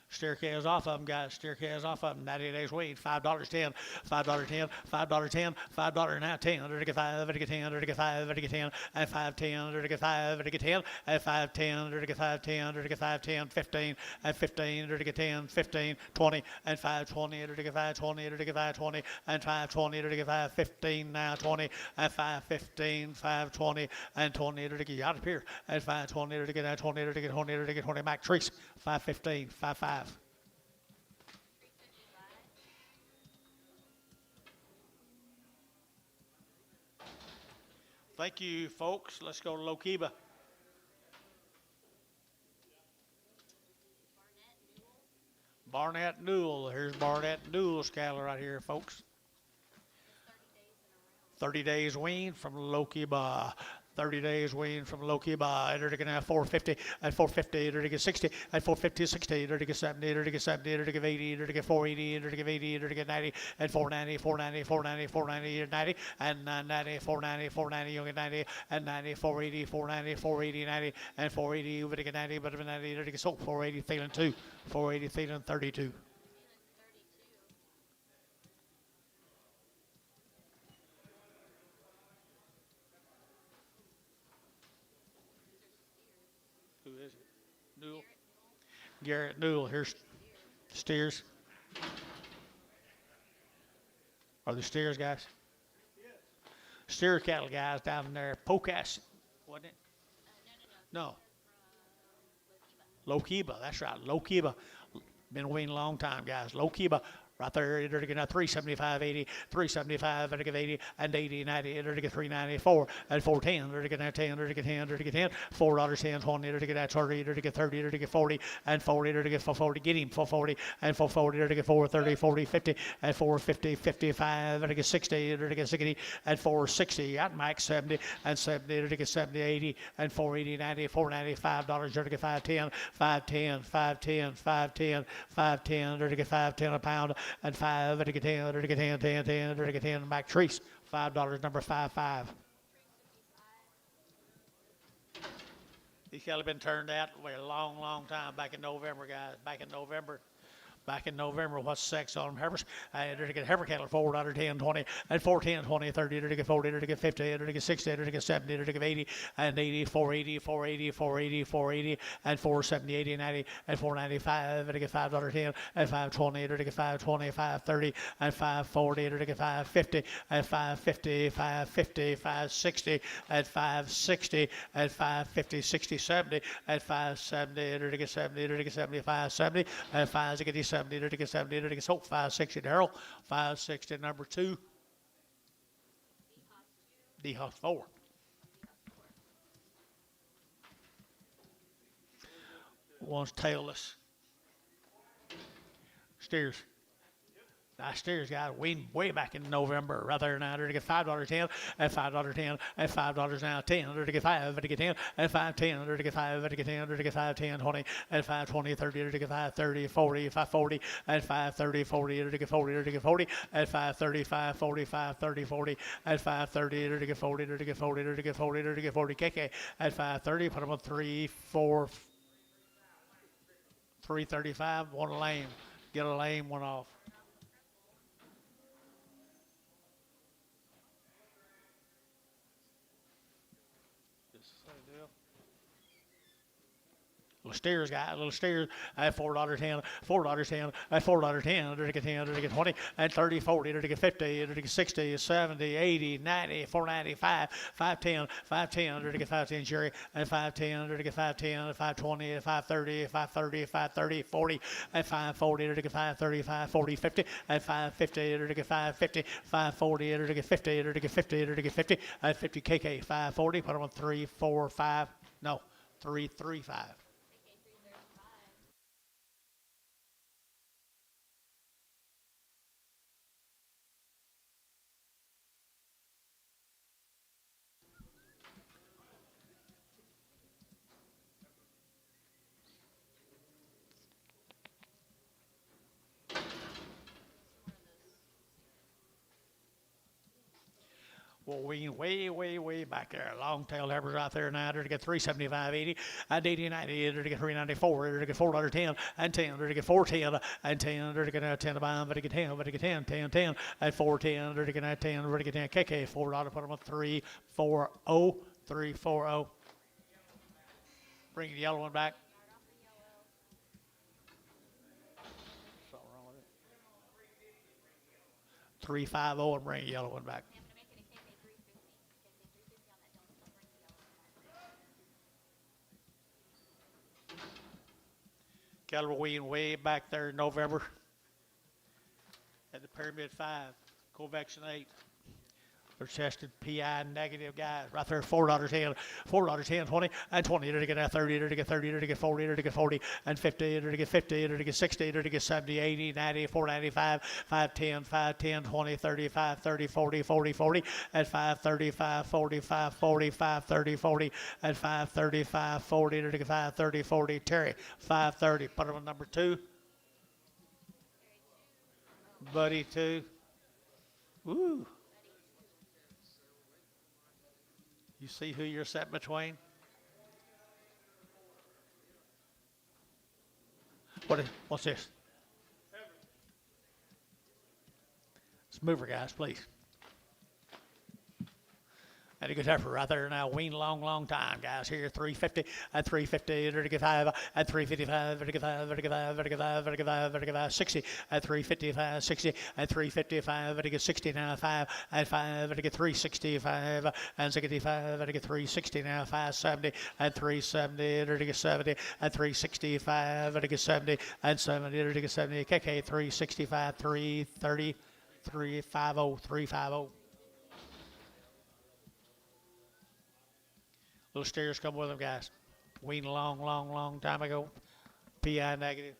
Steer calves off of them, guys. Steer calves off of them. 90 days weaned. $5.10. $5.10. $5.10. $5 now. 10. To get 5. To get 10. To get 5. To get 10. And 5.10. To get 5. To get 10. And 5.10. To get 5.10. To get 5.10. 15. And 15. To get 10. 15. 20. And 5.20. To get 5.20. To get 5.20. And 5.20. To get 5.15. Now 20. And 5.15. 5.20. And 20. To get you out of here. And 5.20. To get 20. To get 20. To get 20. Mac Trees. 5.15. 5.5. 355. Thank you, folks. Let's go to Lokiba. Barnett Newell. Barnett Newell. Here's Barnett Newell's cattle right here, folks. 30 days in a 30 days row. weaned from Lokiba. 30 days weaned from Lokiba. Enter to get 450 and 450. Enter to get 60 and 450, 60. Enter to get 70. Enter to get 70. Enter to get 80. Enter to get 480. Enter to get 80. Enter to get 90 and 490, 490, 490, 490, 90 and 90, 490, 490. You'll get 90 and 90, 480, 490, 480, 90 and 480. You better get 90, but 90. Enter to get sold 480. Feeling 2. 480. Feeling 32. Feeling 32. Who is it? Newell. Garrett Newell. Here's steers. Are the steers, guys? Steer cattle, guys, down there. Pocasset, wasn't it? No. Lokiba. That's right. Lokiba. Been weaned a long time, guys. Lokiba. Right there, enter to get 375, 80, 375, enter to get 80, and 80, 90, enter to get 394, and 410, enter to get 10, enter to get 10, enter to get 10, $4.10, 20, enter to get 30, enter to get 30, enter to get 40, and 40, enter to get 440, get him 440, and 440, enter to get 430, 40, 50, and 450, 55, enter to get 60, enter to get 60, and 460, got Mike 70, and 70, enter to get 70, 80, and 480, 90, $495, enter to get 510, 510, 510, 510, 510, enter to get 510 a pound, and 5, enter to get 10, enter to get 10, 10, 10, enter to get 10, Mac Treese, $5, number 55. These cattle have been turned out a long, long time, back in November, guys, back in November. What's sex on them? Heifers. Enter to get heifer cattle, $4, 10, 20, and 410, 20, 30, enter to get 40, enter to get 50, enter to get 60, enter to get 70, enter to get 80, and 80, 480, 480, 480, 480, and 470, 80, 90, and 495, enter to get $5, 10, and 520, enter to get 520, 530, and 540, enter to get 550, and 550, 550, 560, and 560, and 550, 60, 70, and 570, enter to get 70, enter to get 75, 70, and 5 to get 70, enter to get 70, enter to get sold 560, Darrell, 560, number 2, D-Hawk 4. One's tailless. Steers. Nice steers, guys. Weaned way back in November. Right there now, to get $5, 10, and $5, 10, and $5 now, 10, to get 5, to get 10, and 510, to get 5, to get 10, to get 5, 10, 20, and 520, 30, to get 5, 30, 40, 540, and 530, 40, to get 40, to get 40, and 530, 540, 530, 40, and 530, to get 40, to get 40, to get 40, to get 40, KK, and 530, put them on 3, 4, 335, one lame. Get a lame one off. Little steers, guys, little steers at $4.10, $4.10, at $4.10, to get 10, to get 20, and 30, 40, to get 50, to get 60, 70, 80, 90, 495, 510, 510, to get 510, Jerry, and 510, to get 510, 520, 530, 530, 530, 40, and 540, to get 530, 540, 50, and 550, to get 550, 540, to get 50, to get 50, to get 50, and 50 KK, 540, put them on 3, 4, 5, no, 3, 3, 5. KK 335. Well, we way back there. Long tail heifers out there now. To get 375.80 and 80.90. To get 394. To get $4.10 and 10. To get 410 and 10. To get 10 to buy. To get 10. To get 10, 10, 10 and 410. To get 10. To get 10. KK $4. Put them on 340. 340. Bring the yellow one back. Something wrong with it. 350 and bring the yellow one back. I'm gonna make it a KK 350. KK 350 on that. Don't bring the yellow one. Cattle were weaned way back there in November at the Pyramid 5, Covaxin 8. They're tested PI negative guys right there. $4.10, $4.10, 20 and 20. To get 30, to get 30, to get 40, to get 40 and 50, to get 50, to get 60, to get 70, 80, 90, 495, 510, 510, 20, 35, 30, 40, 40, 40 and 535, 45, 45, 30, 40 and 535, 40 to get 530, 40. Terry 530. Put him on number 2. Buddy 2. Woo. You see who you're set between? What's this? Let's move her, guys, please. And a good heifer right there now. Wean long time, guys. Here, 350 at 350, to get 5 at 355, to get 5, to get 5, to get 5, to get 5, to get 5, 60 at 355, 60 at 355, to get 60 now, 5 at 5, to get 365 and 65, to get 360 now, 570 at 370, to get 70 at 365, to get 70 and 70, to get 70. KK 365, 330, 350, 350. Little steers come with them, guys. Weaned a long time ago. PI negative.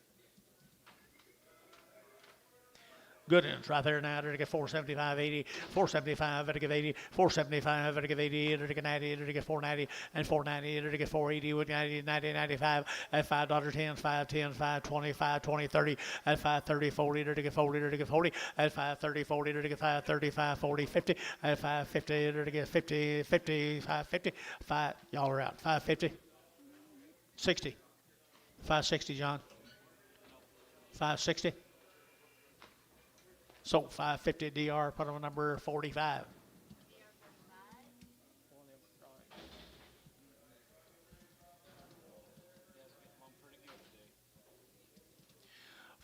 Good ones right there now. To get 475, 80, 475, to get 80, 475, to get 80, to get 90, to get 490, and 490, to get 480, with 90, 90, 95, at $5.10, 510, 520, 520, 30, at 530, 40, to get 40, to get 40, at 530, 40, to get 530, 540, 50, at 550, to get 50, 50, 550, 5, y'all are out, 550, 60, 560, John, 560. So 550 DR, put on number 45.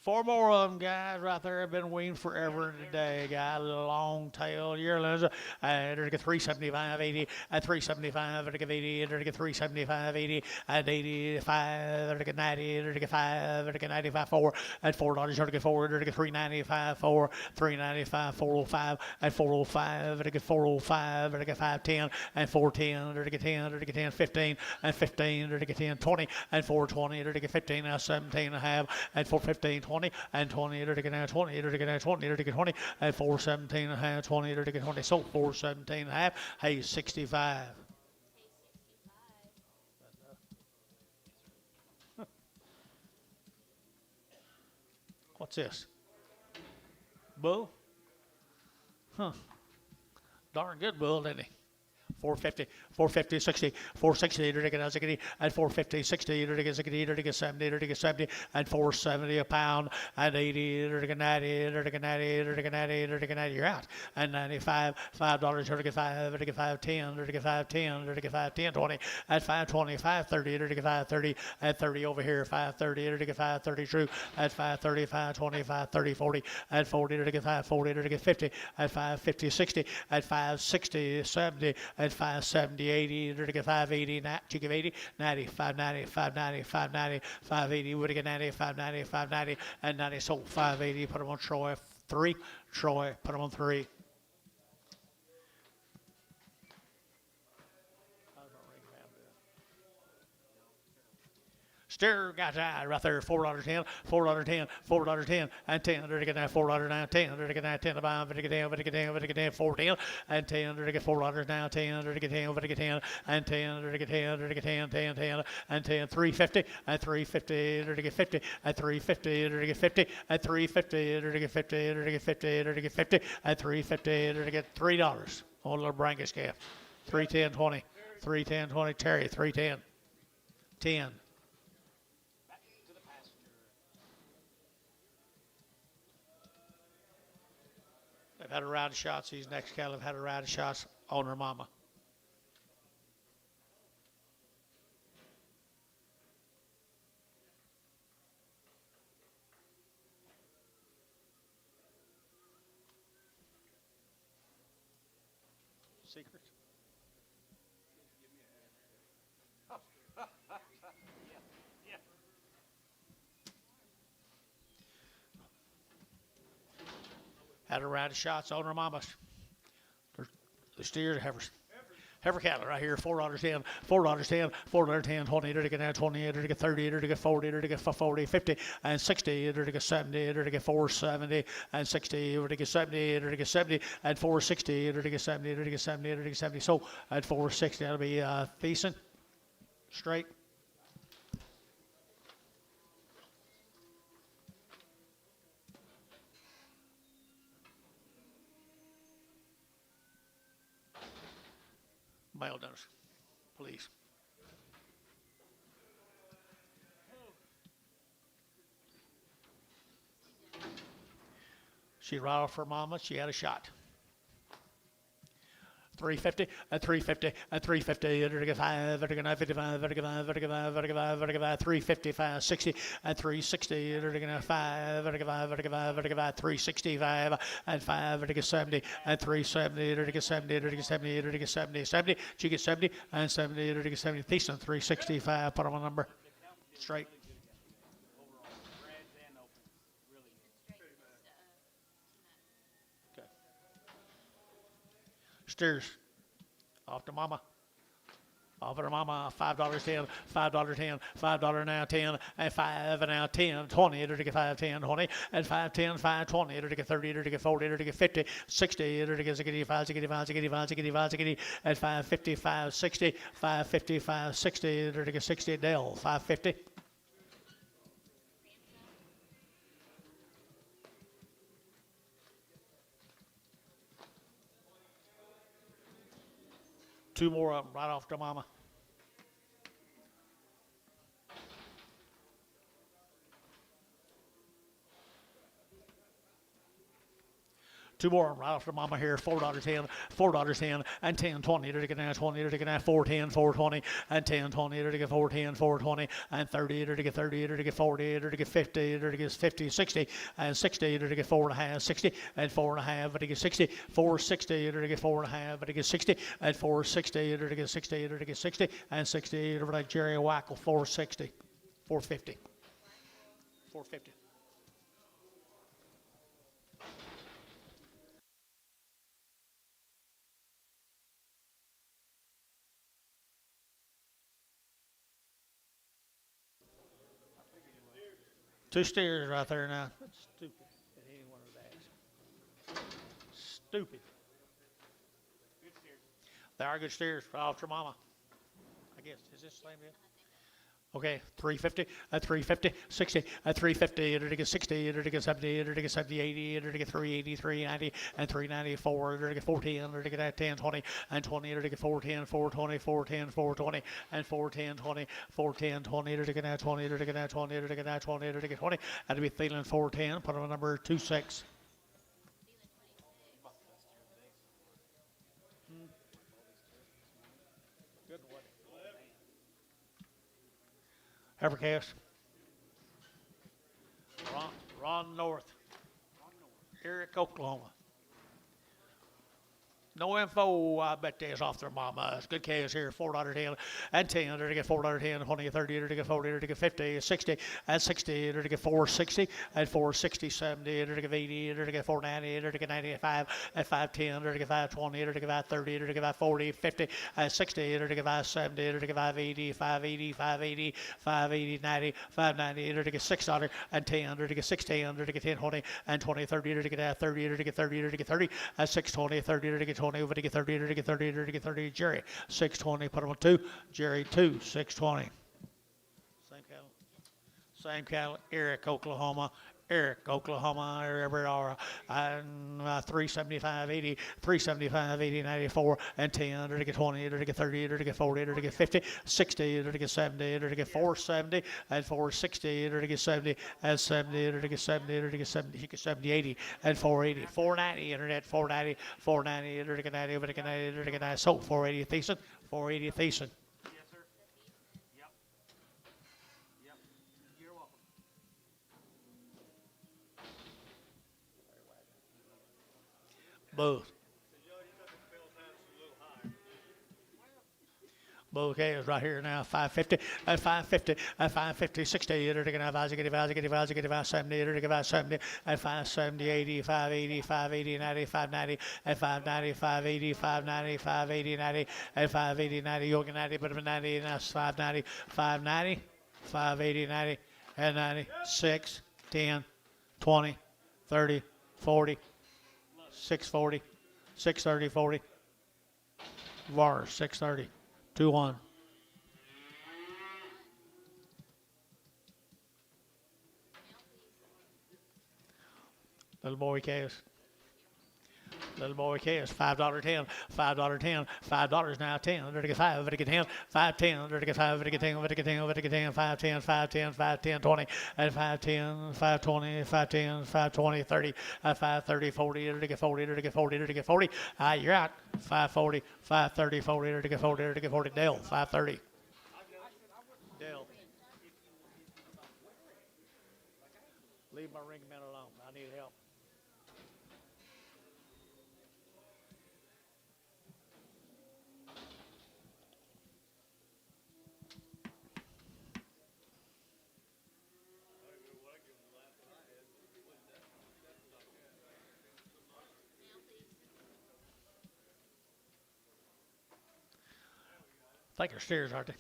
Four more of them, guys, right there have been weaned forever and a day, guys. Long tail yearlings. To get 375, 80, at 375, to get 80, to get 375, 80, at 85, to get 90, to get 5, to get 95, 4, at $4, to get 4, to get 395, 4, 395, 405, at 405, to get 405, to get 510, and 410, to get 10, to get 10, 15, and 15, to get 10, 20, and 420, to get 15, now 17 and a half, and 415, 20, and 20, to get 20, to get 20, to get 20, and 417 and a half, 20, to get 20, so 417 and a half, hey, 65. What's this? Bull? Huh. Darn good bull, didn't he? 450, 450, 60, 460, and 450, 60, 70, 70, and 470 a pound, and 80, 90, 90, 90, you're out. And 95, $5, 5, 10, 5, 10, 5, 10, 20, at 520, 530, 530, at 30 over here, 530, 530 true, at 530, 520, 530, 40, at 40, 540, 50, at 550, 60, at 560, 70, at 570, 80, 580, you give 80, 90, 590, 590, 590, 580, would get 90, 590, 590, and 90, so 580, put them on Troy, 3, Troy, put them on 3. Steer got that right there, $4.10, $4.10, $4.10, and 10, to get that $4 now, 10, to get that 10 to buy, to get down, to get down, to get down, 410, and 10, to get $4 now, 10, to get down, to get 10, and 10, to get 10, to get 10, 10, 10, and 10, 350, and 350, to get 50, and 350, to get 50, and 350, to get 50, to get 50, to get 50, and 350, to get $3 on a little Brangus calf, 310, 20, 310, 20, Terry, 310, 10. They've had a round of shots. These next cattle have had a round of shots on her mama. Secret. Had a round of shots on her mamas. The steers are heifers. Heifer cattle right here, $4.10, $4.10, $4.10, 20, to get 20, to get 30, to get 40, to get 40, 50, and 60, to get 70, to get 470, and 60, to get 70, to get 70, and 460, to get 70, to get 70, to get 70. So at 460, that'll be decent, straight. Male Dennis, please. She right off her mama. She had a shot. 350, at 350, at 350, vertical 5, vertical 55, vertical 5, vertical 5, vertical 5, vertical 5, 355, 60, at 360, vertical 5, vertical 5, vertical 5, vertical 5, 365, and 5, vertical 70, and 370, vertical 70, vertical 70, vertical 70, 70, she gets 70, and 70, vertical 70, decent, 365, put on a number, straight. Steers off to mama. Off to mama, $5.10, $5.10, $5 now 10, and 5 and now 10, 20, to get 5, 10, 20, and 5, 10, 5, 20, to get 30, to get 40, to get 50, 60, to get 65, 65, 65, 65, 60, and 5, 55, 60, 5, 55, 60, to get 60, Dell, 550. Two more of them right off to mama. Two more right off the mama here, $4.10, $4.10, and 10, 20, to get now 20, to get now 410, 420, and 10, 20, to get 410, 420, and 30, to get 30, to get 40, to get 50, to get 50, 60, and 60, to get 4.5, 60, and 4.5, to get 60, 460, to get 4.5, to get 60, and 460, to get 60, to get 60, and 60, to like Jerry Wackel, 460, 450, 450. Two steers right there now. That's stupid. It ain't one of that. Stupid. They are good steers. Right off your mama. I guess. Is this the same deal? Okay, 350, 350, 60, 350, enter to get 60, enter to get 70, enter to get 70, 80, enter to get 380, 390, and 394, enter to get 410, enter to get 10, 20, and 20, enter to get 410, 420, 410, 420, and 410, 20, 410, 20, enter to get 20, enter to get 20, enter to get 20, enter to get 20, and to be feeling 410, put on number 26. Evercast. Ron North. Eric, Oklahoma. No info, I bet there's off their mama. Good case here, $4.10 and 10, to get $4.10, 20, 30, to get 40, to get 50, 60, and 60, to get 460, and 460, 70, to get 80, to get 490, to get 95, and 510, to get 520, to get 530, to get 540, 50, and 60, to get 570, to get 580, 580, 580, 580, 90, 590, to get $6 and 10, to get 610, to get 10, 20, and 20, 30, to get 30, to get 30, to get 30, and 620, 30, to get 20, over to get 30, to get 30, to get 30, Jerry, 620, put him on 2, Jerry, 2, 620. Same cattle, Eric, Oklahoma, and 375, 80, 375, 80, 94, and 10, to get 20, to get 30, to get 40, to get 50, 60, to get 70, to get 470, and 460, to get 70, and 70, to get 70, to get 70, he gets 70, 80, and 480, 490, internet, 490, 490, to get 90, over to get 90, to get 90, so 480, Thiessen, 480, Thiessen. Booth. Okay, is right here now, 550, at 550, at 550, 60, to get 5, 70, to get 70, at 570, 80, 580, 580, 90, 590, at 590, 580, 590, 580, 90, at 580, 90, you'll get 90, but 90, and that's 590, 590, 580, 90, and 90, 6, 10, 20, 30, 40, 640, 630, 40, VAR, 630. 2-1. Little boy case. Little boy case. $5.10. $5.10. $5 now. 10. Under to get 5. Over to get 10. 5.10. Under to get 5. Over to get 10. Over to get 10. Over to get 10. 5.10. 5.10. 5.10. 20. At 5.10. 5.20. 5.10. 5.20. 30. At 5.30. 40. Under to get 40. Under to get 40. Under to get 40. You're out. 5.40. 5.30. 40. Under to get 40. Under to get 40. Dale. 5.30. Dale. Leave my ring man alone. I need help. I think they're steers, aren't they?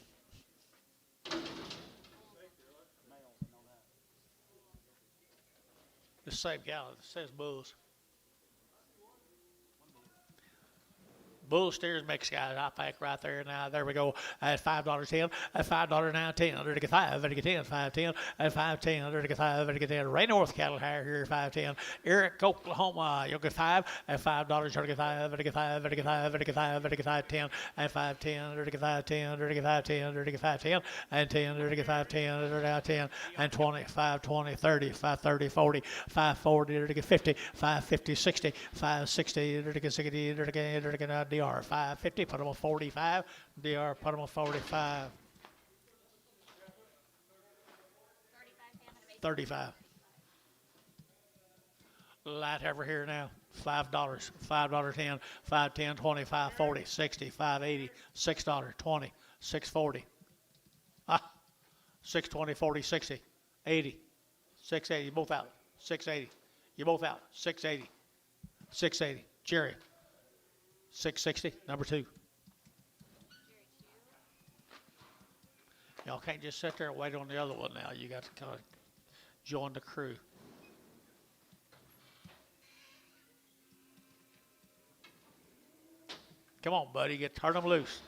The same gallon. It says bulls. Bull steers mix, guys. I think right there now. There we go. At $5.10. At $5 now. 10. Under to get 5. Under to get 10. 5.10. At 5.10. Under to get 5. Under to get 10. Reno North cattle hire here. 5.10. Eric, Oklahoma. You'll get 5. At $5. Under to get 5. Under to get 5. Under to get 5. Under to get 5. Under to get 5.10. At 5.10. Under to get 5.10. Under to get 5.10. Under to get 5.10. And 10. Under to get 5.10. Under to get 10. And 20. 5.20. 30. 5.30. 40. 5.40. Under to get 50. 5.50. 60. 5.60. Under to get 60. Under to get DR 550, put them on 45. DR, put them on 45. 35. Light over here now. $5. $5.10. 5.10. 20. 5.40. 60. 5.80. $6. 20. 6.40. 6.20. 40. 60. 80. 6.80. You both out. 6.80. You both out. 6.80. 6.80. Jerry. 660, number 2. Y'all can't just sit there and wait on the other one now. You got to kind of join the crew. Come on, buddy. Turn them loose.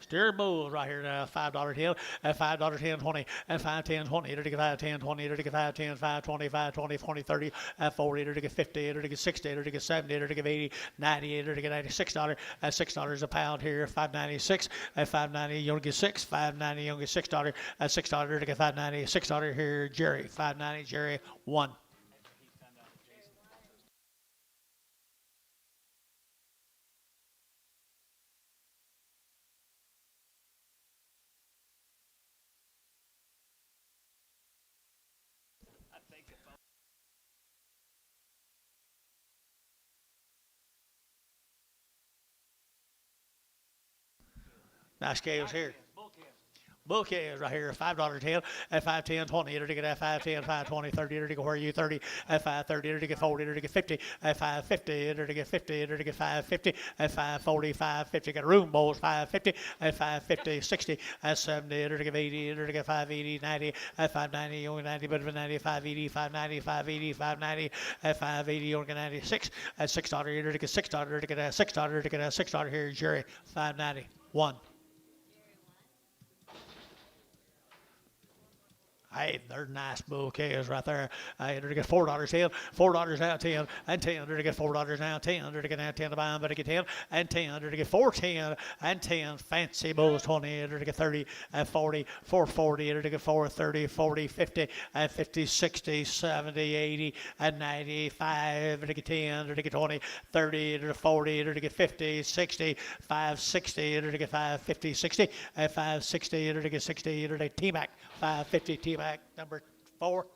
Steer bulls right here now. $5 10, at $5 10 20, at 5 10 20, to get 5 10 20, to get 5 10 5 20 5 20 20 30, at 40, to get 50, to get 60, to get 70, to get 80, 90, to get $96, at $6 a pound here. 5.96, at 5.90 you only get 6, 5.90 you only get $6, at $6 to get 5.90, $6 here. Jerry 5.90, Jerry 1. Nice scales here. Bull calves right here, $5 10, at 5 10 20, to get at 5 10 5 20 30, to get where you 30, at 5 30, to get 40, to get 50, at 5 50, to get 50, to get 5 50, at 5 40 5 50, got room bulls 5 50, at 5 50 60, at 70, to get 80, to get 5 80 90, at 5 90 only 90, but 90 5 80 5 90 5 80 5 90, at 5 80 only 96, at $6 to get $6 to get at $6 to get at $6 here. Jerry 5.90 1. Hey, they're nice bull calves right there. Hey, they're to get $4 10, $4 out 10, and 10. They're to get $4 now 10. They're to get now 10 to buy them, but to get 10 and 10. They're to get 410 and 10. Fancy bulls 20. They're to get 30 and 40, 440. They're to get 430, 40, 50 and 50, 60, 70, 80 and 95. They're to get 10. They're to get 20, 30. They're to 40. They're to get 50, 60, 560. They're to get 550, 60 and 560. They're to get 60. They're to get T-Mac 550 T-Mac. Number 4.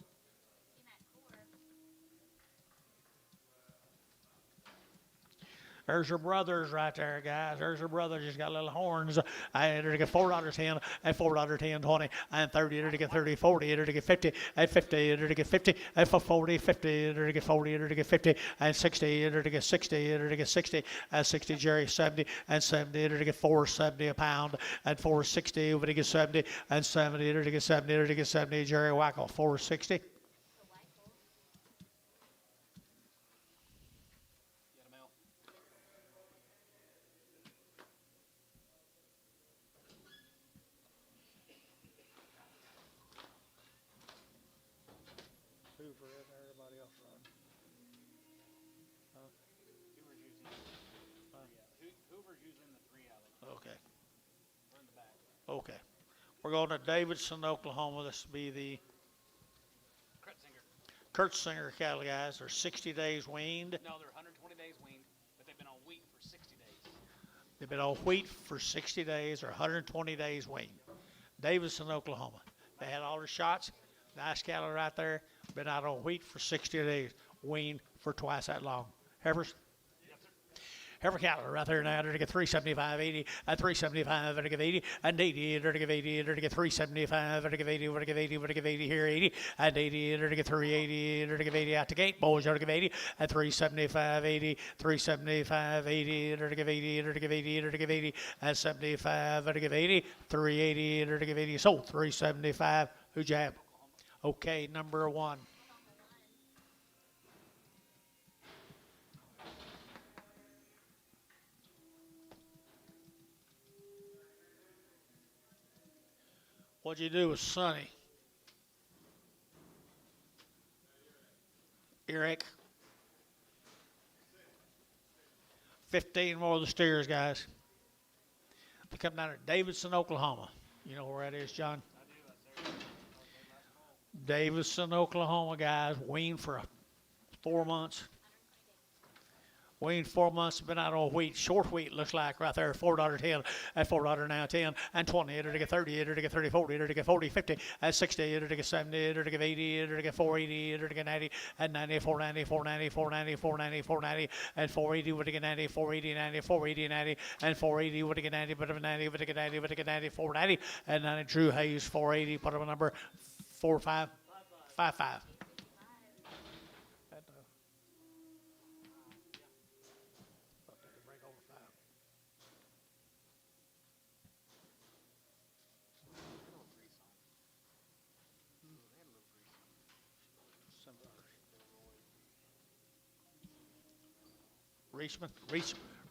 There's your brothers right there, guys. There's your brothers. Just got little horns. And to get $4 10, and $4 10 20, and 30. To get 30 40. To get 50, and 50. To get 50, and for 40 50. To get 40. To get 50, and 60. To get 60. To get 60, and 60. Jerry 70, and 70. To get 470 a pound, and 460. To get 70, and 70. To get 70. To get 70. Jerry Wackel 460. Okay. We're going to Davidson, Oklahoma. This will be the Kurtzinger cattle, guys. They're 60 days weaned. No, they're 120 days weaned, but they've been on wheat for 60 days. They've been on wheat for 60 days or 120 days weaned. Davidson, Oklahoma. They had all their shots. Nice cattle right there. Been out on wheat for 60 days. Weaned for twice that long. Heifers? Heifer cattle right there now. They're to get 375, 80, and 375, they're to give 80, and 80, they're to give 80, they're to get 375, they're to give 80, we're to give 80, we're to give 80 here, 80, and 80, they're to get 380, they're to give 80 out the gate. Boys, they're to give 80, and 375, 80, 375, 80, they're to give 80, they're to give 80, they're to give 80, and 75, they're to give 80, 380, they're to give 80, sold 375. Who'd you have? Okay, number 1. What'd you do with Sonny? Eric. 15 more of the steers, guys. They come down to Davidson, Oklahoma. You know where that is, John? I do, Davidson, Oklahoma, guys. Weaned for 4 months. Weaned 4 months, been out on wheat. Short wheat looks like right there. $4 10, at $4 now 10, and 20, to get 30, to get 30, 40, to get 40, 50, at 60, to get 70, to get 80, to get 480, to get 90, and 90, 490, 490, 490, 490, 490, and 480, to get 90, 480, 90, 480, 90, and 480, to get 90, but 90, to get 90, to get 90, 490, and 90. Drew Hayes 480. Put up a number 4555.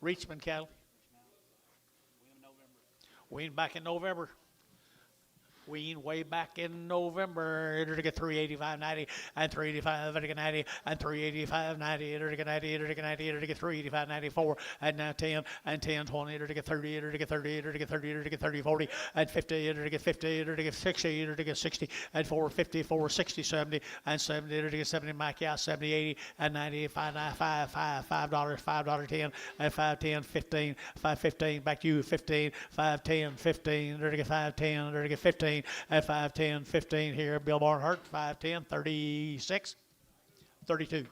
Reachman cattle. Wean back in November. Wean way back in November. Enter to get 385.90 and 385 enter to get 90 and 385.90 enter to get 90 enter to get 90 enter to get 385.94 and now 10 and 10 20 enter to get 30 enter to get 30 enter to get 30 enter to get 30 40 and 50 enter to get 50 enter to get 60 enter to get 60 and 450 460 70 and 70 enter to get 70 Mike out 70 80 and 90 5 dollars $5 and 5 10 15 5 15 back to you 15 5 10 15 enter to get 5 10 enter to get 15 at 5 10 15 here Bill Barnhart 5 10 36 32.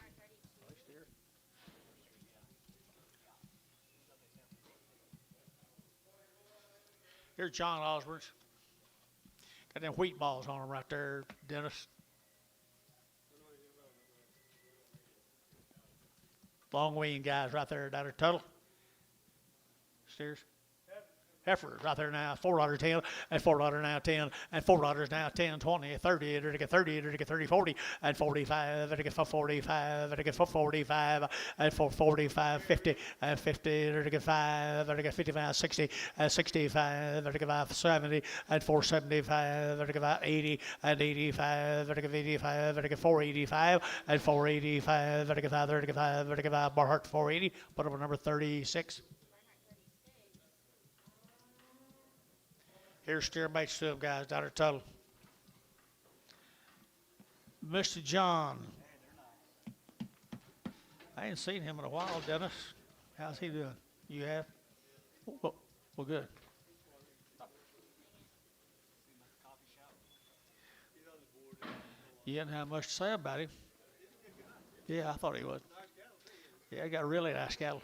Here's John Osborne's. Got them wheat balls on them right there, Dennis. Long wean guys right there, down there, Tuttle. Steers. Heifers right there now, $4.10 and $4 now 10 and $4 now 10 20 30 enter to get 30 enter to get 30 40 and 45 enter to get 45 enter to get 45 and 45 50 and 50 enter to get 5 enter to get 55 60 and 65 enter to get 5 70 and 475 enter to get 80 and 85 enter to get 85 enter to get 485 and 485 enter to get 5 enter to get 5 enter to get 5 Barhart 480 put up a number 36. Here's steer mates to them guys down at Tuttle. Mr. John. I ain't seen him in a while, Dennis. How's he doing? You have? Well, good. You didn't have much to say about him. Yeah, I thought he would. Yeah, he got really nice cattle.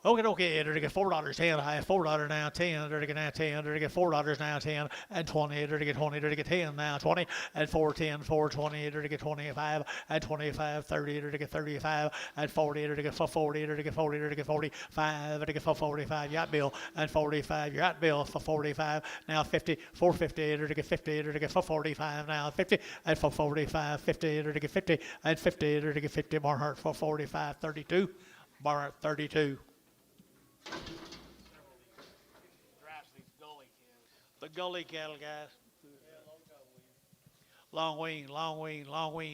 Okay, enter to get $4.10, I have $4 now 10, enter to get now 10, enter to get $4 now 10, and 20, enter to get 20, enter to get 10 now 20, and 410, 420, enter to get 25, and 25, 30, enter to get 35, and 40, enter to get 40, enter to get 40, enter to get 45, enter to get 45, you got Bill, and 45, you're at Bill for 45, now 50, 450, enter to get 50, enter to get 45, now 50, and for 45, 50, enter to get 50, and 50, enter to get 50, Barnhart for 45, 32, Barnhart 32. The gully cattle, guys. Long wean.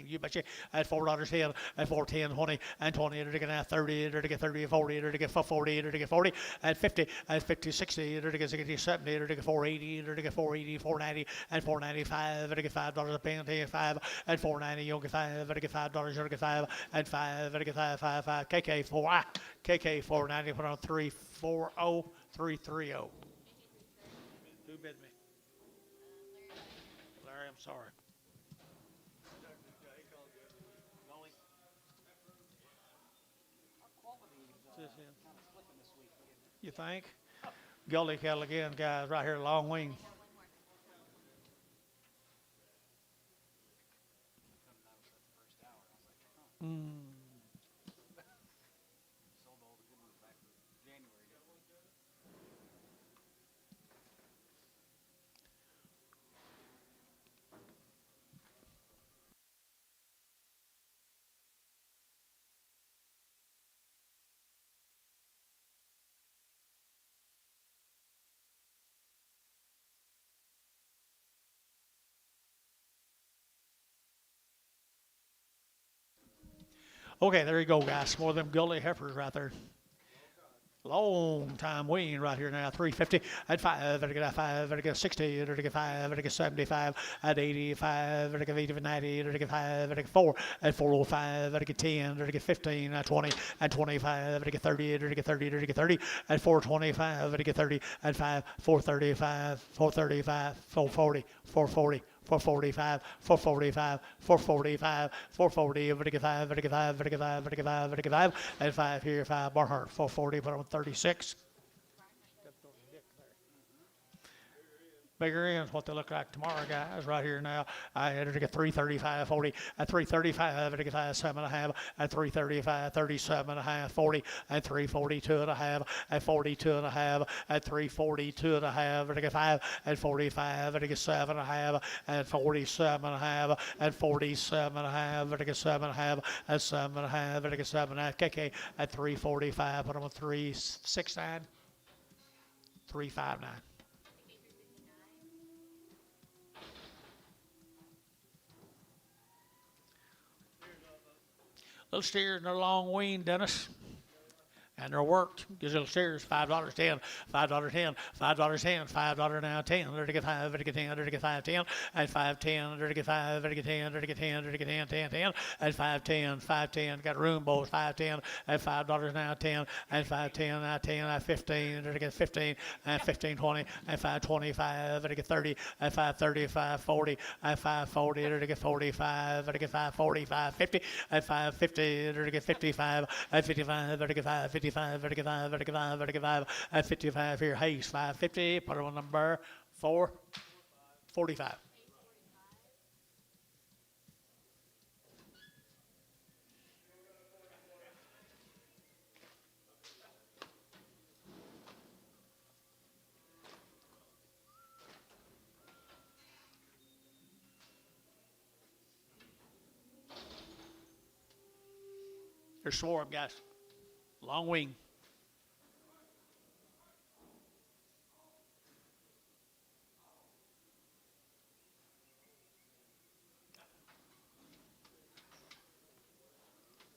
You betcha. At $4.10, at $4.10, 20, and 20, enter to get now 30, enter to get 30, 40, enter to get 40, enter to get 40, at 50, at 50, 60, enter to get 60, 70, enter to get 480, enter to get 480, 490, and 495, enter to get $5 a pound, 5, and 490, you'll get 5, enter to get $5, you'll get 5, and 5, enter to get 5, KK 4, KK 490, put on 340, 330. Who bid me? Larry, I'm sorry. You think? Gully cattle again, guys, right here, long wing. Okay, there you go, guys. More of them gully heifers right there. Long time wean right here now. 350 at 5, at get 5, at get 60, at get 5, at get 75, at 85, at get 80, 90, at get 5, at get 4, at 405, at get 10, at get 15, at 20, at 25, at get 30, at get 30, at get 30, at 425, at get 30, at 5, 435, 435, 440, 440. 445, 445, 445, 440, vertical 5, vertical 5, vertical 5, vertical 5, vertical 5, and 5 here, 5, Barnhart, 440, put on 36. Bigger ends, what they look like tomorrow, guys, right here now. I entered to get 335, 40, at 335, at 5, 7.5, at 335, 37.5, 40, at 342 and a half, at 42 and a half, at 342 and a half, at 5, at 45, at 7.5, at 47 and a half, at 47 and a half, at 7.5, at 7.5, at 7.5, KK at 345, put them on 369. 359. Little steers and they're long weaned, Dennis. And they're worked. Gives little steers $5.10, $5.10, $5.10, $5 now 10, there to get 5, there to get 10, there to get 5.10, and 5.10, there to get 5, there to get 10, there to get 10, there to get 10, 10, 10, and 5.10, 5.10. Got room bowls 5.10, and $5 now 10, and 5.10 now 10, and 15, there to get 15, and 15.20, and 5.25, there to get 30, and 5.30, 5.40, and 5.40, there to get 45, there to get 5.40, 5.50, and 5.50, there to get 55, and 55, there to get 5.50. 55, 55, 55, 55, at 55 here. Hayes, 550. Put on number 445. There's four of them, guys. Long wing.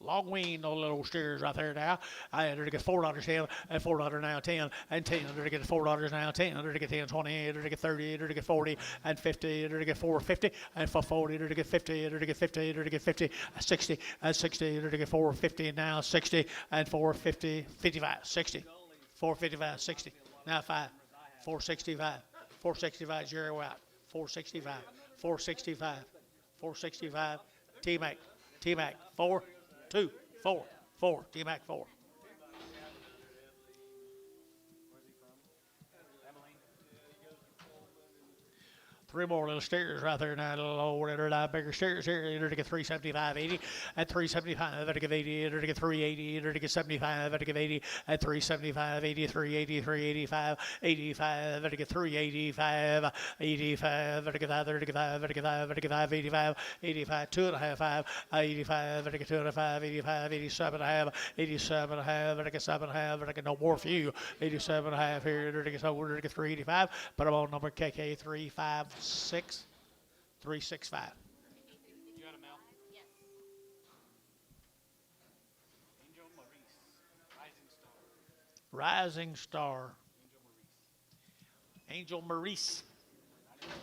Long wing, those little steers right there now. I had her to get $4.10, and $4 now 10, and 10, her to get $4 now 10, her to get 10, 20, her to get 30, her to get 40, and 50, her to get 450, and for 40, her to get 50, her to get 50, her to get 50, 60, and 60, her to get 450 now 60, and 450, 55, 60, 455, 60, now 5, 465, 465, Jerry White, 465, 465, 465, T-Mac, T-Mac, 4, 2, 4, 4, T-Mac 4. Three more little steers right there now, little old bigger steers here. Enter to get 375, 80, at 375, enter to get 80, enter to get 380, enter to get 75, enter to get 80, at 375, 80, 380, 385, 85, enter to get 385, 85, enter to get 5, enter to get 5, enter to get 5, enter to get 5, 85, 85, 2.5, 5, 85, enter to get 2.5, 85, 87.5, 87.5, enter to get 7.5, enter to get no more for you, 87.5 here, enter to get 385, put them on number KK 356, 365. You got a Mel? Yes. Angel Maurice, Rising Star. Rising Star. Angel Maurice. Angel Maurice.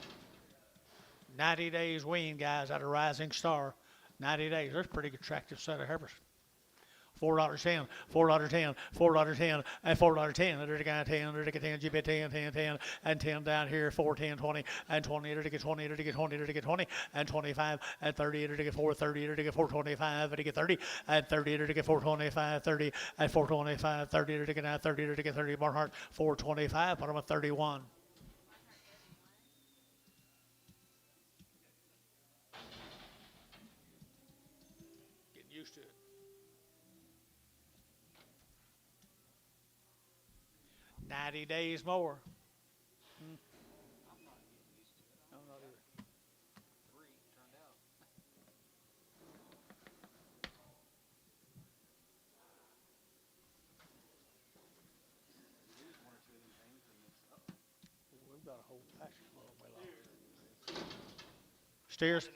90 days wean, guys, out of Rising Star. 90 days. That's a pretty attractive set of heifers. $4.10, $4.10, $4.10, and $4.10. Under the guy 10, under the 10, GB 10, 10, 10, and 10 down here, 4, 10, 20, and 20, under the 20, under the 20, under the 20, and 25, and 30, under the 4, 30, under the 425, under the 30, and 30, under the 425, 30, and 425, 30, under the 30, under the 30, Barnhart, 425, put them at 31. Getting used to it. 90 days more. I'm not getting used to it. No, not either. 3 turned out. Lose 1 or 2 of them things and it's up. We've got a whole pasture full of way long. Steers,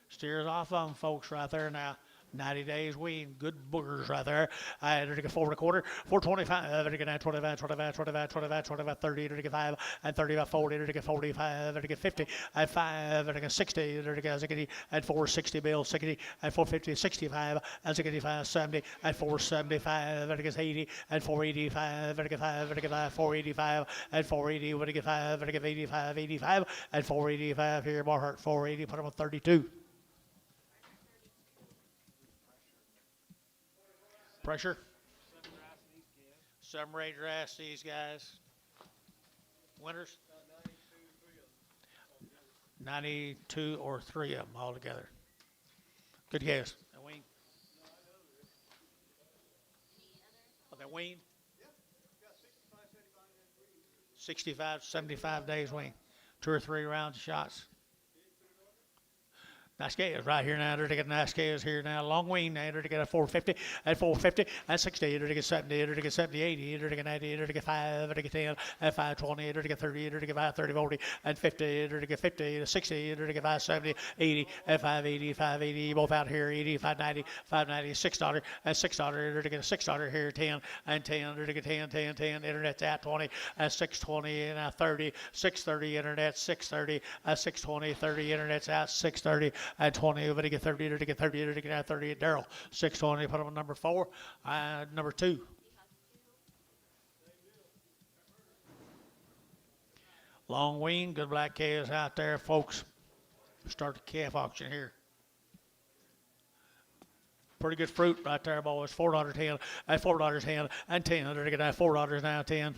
steers off on folks right there now. 90 days wean, good boogers right there. I had to get 4.25, 425, I had to get 25, 25, 25, 25, 25, 30, to get 5, and 35, 40, to get 45, to get 50, and 5, and to get 60, to get 60, and 460 bill, 60, and 450, 65, and 65, 70, and 475, and to get 80, and 485, and to get 5, and to get 5, 485, and 480, and to get 5, and to get 85, 85, and 485 here, Barhart, 480, put them on 32. Pressure. Some rate dress these guys. Winners. 92 or 3 of them all together. Good guess. And Wayne. Are they Wayne? 65, 75 days Wayne. 2 or 3 rounds of shots. Nice scales right here now. They're to get nice scales here now. Long wean now. They're to get a 450 and 450 and 60. They're to get 70. They're to get 70, 80. They're to get 90. They're to get 5. They're to get 10 and 520. They're to get 30. They're to get 5, 30, 40 and 50. They're to get 50 and 60. They're to get 5, 70, 80 and 580, 580. Both out here. 80, 590, 590, $6 and $6. They're to get a $6 here. 10 and 10. They're to get 10, 10, 10. Internet's at 20 and 620 and 30. 630. Internet 630 and 620. 30. Internet's out 630. And 20, over to get 30, to get 30, to get 30 at Darrell. 620, put him on number 4. Number 2. Long wean, good black calves out there, folks. Start the calf auction here. Pretty good fruit right there, boys. $4.10, and $4.10, and 10. They're to get that $4 now, 10.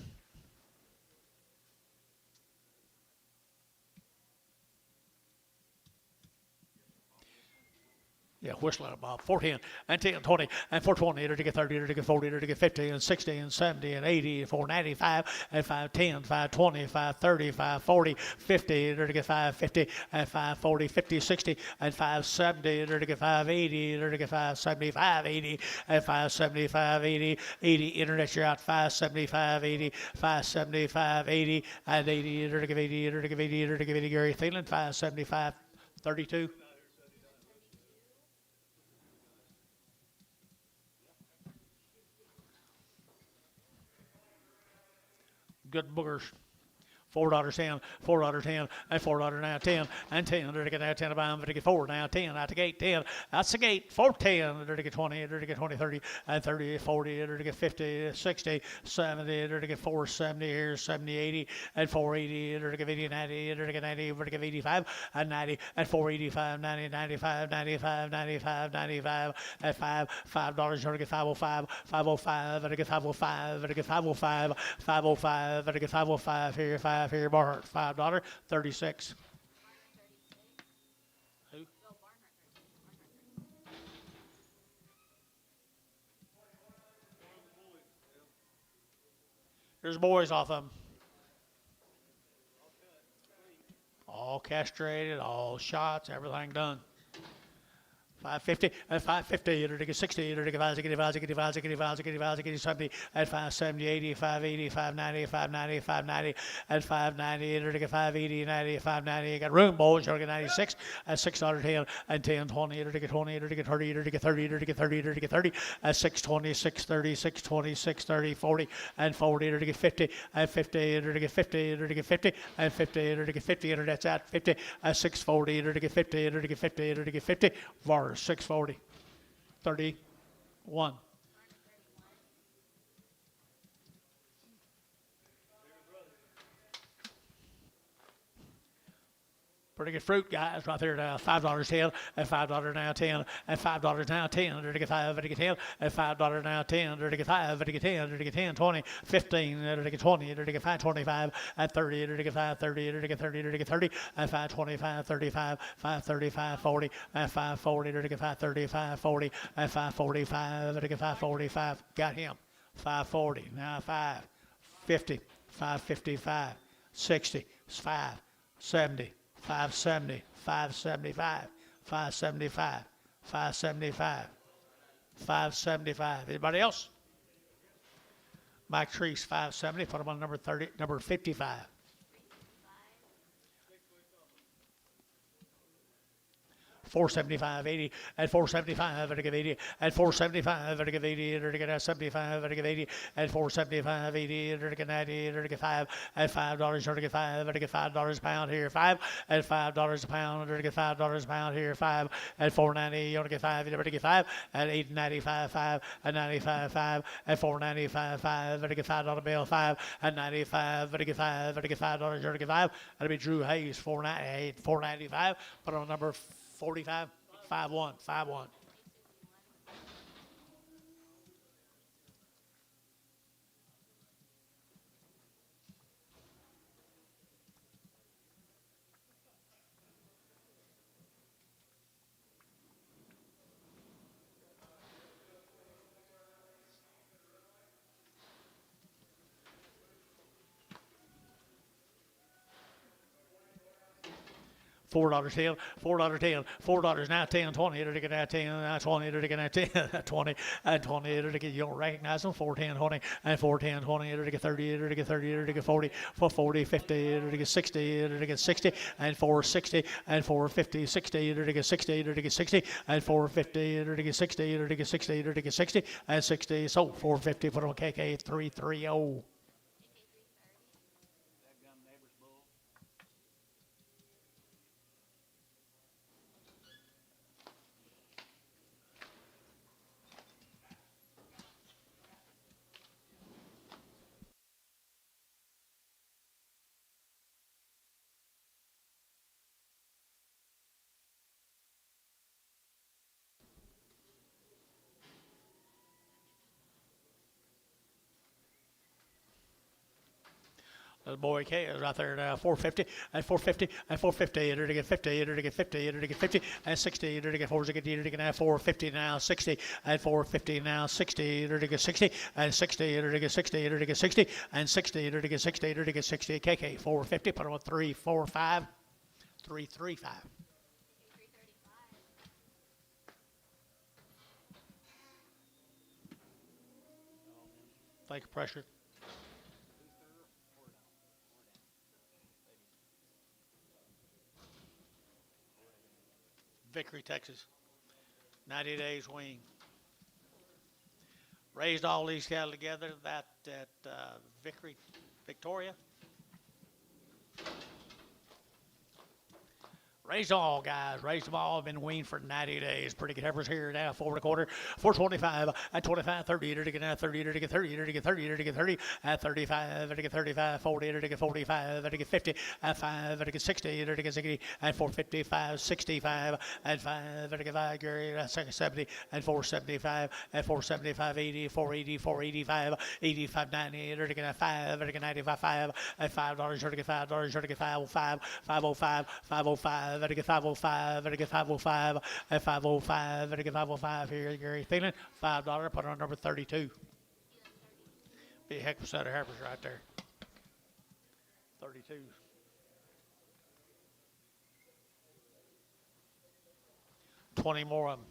Yeah, whistle at Bob. 410 and 10, 20 and 420. They're to get 30. They're to get 40. They're to get 50 and 60 and 70 and 80 and 495 and 510, 520, 530, 540, 50. They're to get 550 and 540, 50, 60 and 570. They're to get 580. They're to get 575, 80 and 575, 80, 80. Internet, you're out 575, 80, 575, 80 and 80. They're to give 80. They're to give 80. They're to give 80. Gary Thielen, 575, 32. Good boogers. $4.10, $4.10, and $4 now 10, and 10. They're to get now 10 a pound. They're to get 4 now 10 out the gate 10. That's the gate 410. They're to get 20. They're to get 20, 30, and 30, 40. They're to get 50, 60, 70. They're to get 470 here, 70, 80, and 480. They're to get 80, 90. They're to get 90. They're to get 85 and 90 and 485, 90, 95, 95, 95, 95, and $5. They're to get 505, 505. They're to get 505. They're to get 505, 505. They're to get 505 here, 5 here, Barhart, $5, 36. Who? There's boys off them. All castrated, all shots, everything done. 550 and 550, to get 60, to get 70, and 570, 80, 580, 590, 590, 590, and 590, to get 580, 90, 590. You got room, boys, you'll get 96, and $6.10, and 10, 20, to get 20, to get 30, to get 30, to get 30, to get 30, and 620, 630, 620, 630, 40, and 40, to get 50, and 50, to get 50, to get 50, and 50, to get 50, and that's at 50, and 640, to get 50, to get 50, to get 50, VAR. 640, 31. Pretty good fruit, guys, right there now. $5.10 and $5 now 10 and $5 now 10. They're to get 5, to get 10 and $5 now 10. They're to get 5, to get 10. They're to get 10, 20, 15. They're to get 20. They're to get 525 and 30. They're to get 530. They're to get 30. They're to get 30 and 525, 35, 535, 40 and 540. They're to get 535, 40 and 545. They're to get 545. Got him. 540. Now 550, 555, 60, 570. 570, 575, 575, 575, 575. Anybody else? Mike Treese, 570. Put him on number 30, number 55. 475, 80, and 475, to give 80, and 475, to give 80, to get 75, to give 80, and 475, 80, to get 90, to get 5, and $5, to get 5, to get $5 a pound here, 5, and $5 a pound, to get $5 a pound here, 5, and 490, you want to get 5, to get 5, and 895, 5, and 95, 5, and 495, 5, to get $5 bill, 5, and 95, to get 5, to get $5, to get 5, that'll be Drew Hayes, 498, 495, put on number 45, 5-1, 5-1. $4.10, $4.10, $4 now 10, 20, it'll get now 10, now 20, it'll get now 10, 20, and 20, it'll get, you don't recognize them, 4, 10, 20, and 4, 10, 20, it'll get 30, it'll get 30, it'll get 40, for 40, 50, it'll get 60, it'll get 60, and 4, 60, and 4, 50, 60, it'll get 60, it'll get 60, and 4, 50, it'll get 60, it'll get 60, it'll get 60, and 60, so 450, put on KK 330. That gun neighbor's bull. The boy K is right there now, 450, and 450, and 450, it'll get 50, it'll get 50, it'll get 50, and 60, it'll get 4, it'll get now 450 now, 60, and 450 now, 60, it'll get 60, and 60, it'll get 60, it'll get 60, and 60, it'll get 60, it'll get 60, KK 450, put on 345, 335. Thank you, pressure. Vickery, Texas. 90 days wean. Raised all these cattle together that at Vickery, Victoria. Raised them all, guys. Raised them all. Been weaned for 90 days. Pretty good heifers here now. 4 1/4, 425, at 25, 30, it'll get now 30, it'll get 30, it'll get 30, it'll get 30, at 35, it'll get 35, 40, it'll get 45, it'll get 50, at 5, it'll get 60, it'll get 60, at 455, 65, at 5, it'll get 5, Gary, at 70, at 475, at 475, 80, 480, 485, 85, 90, it'll get at 5, it'll get 95, 5, at $5, it'll get $5, it'll get 505, 505, 505. It'll get 505, it'll get 505, at 505, it'll get 505 here, Gary Thielen, $5, put on number 32. Be a heck of a set of heifers right there. 32. $20 more of them.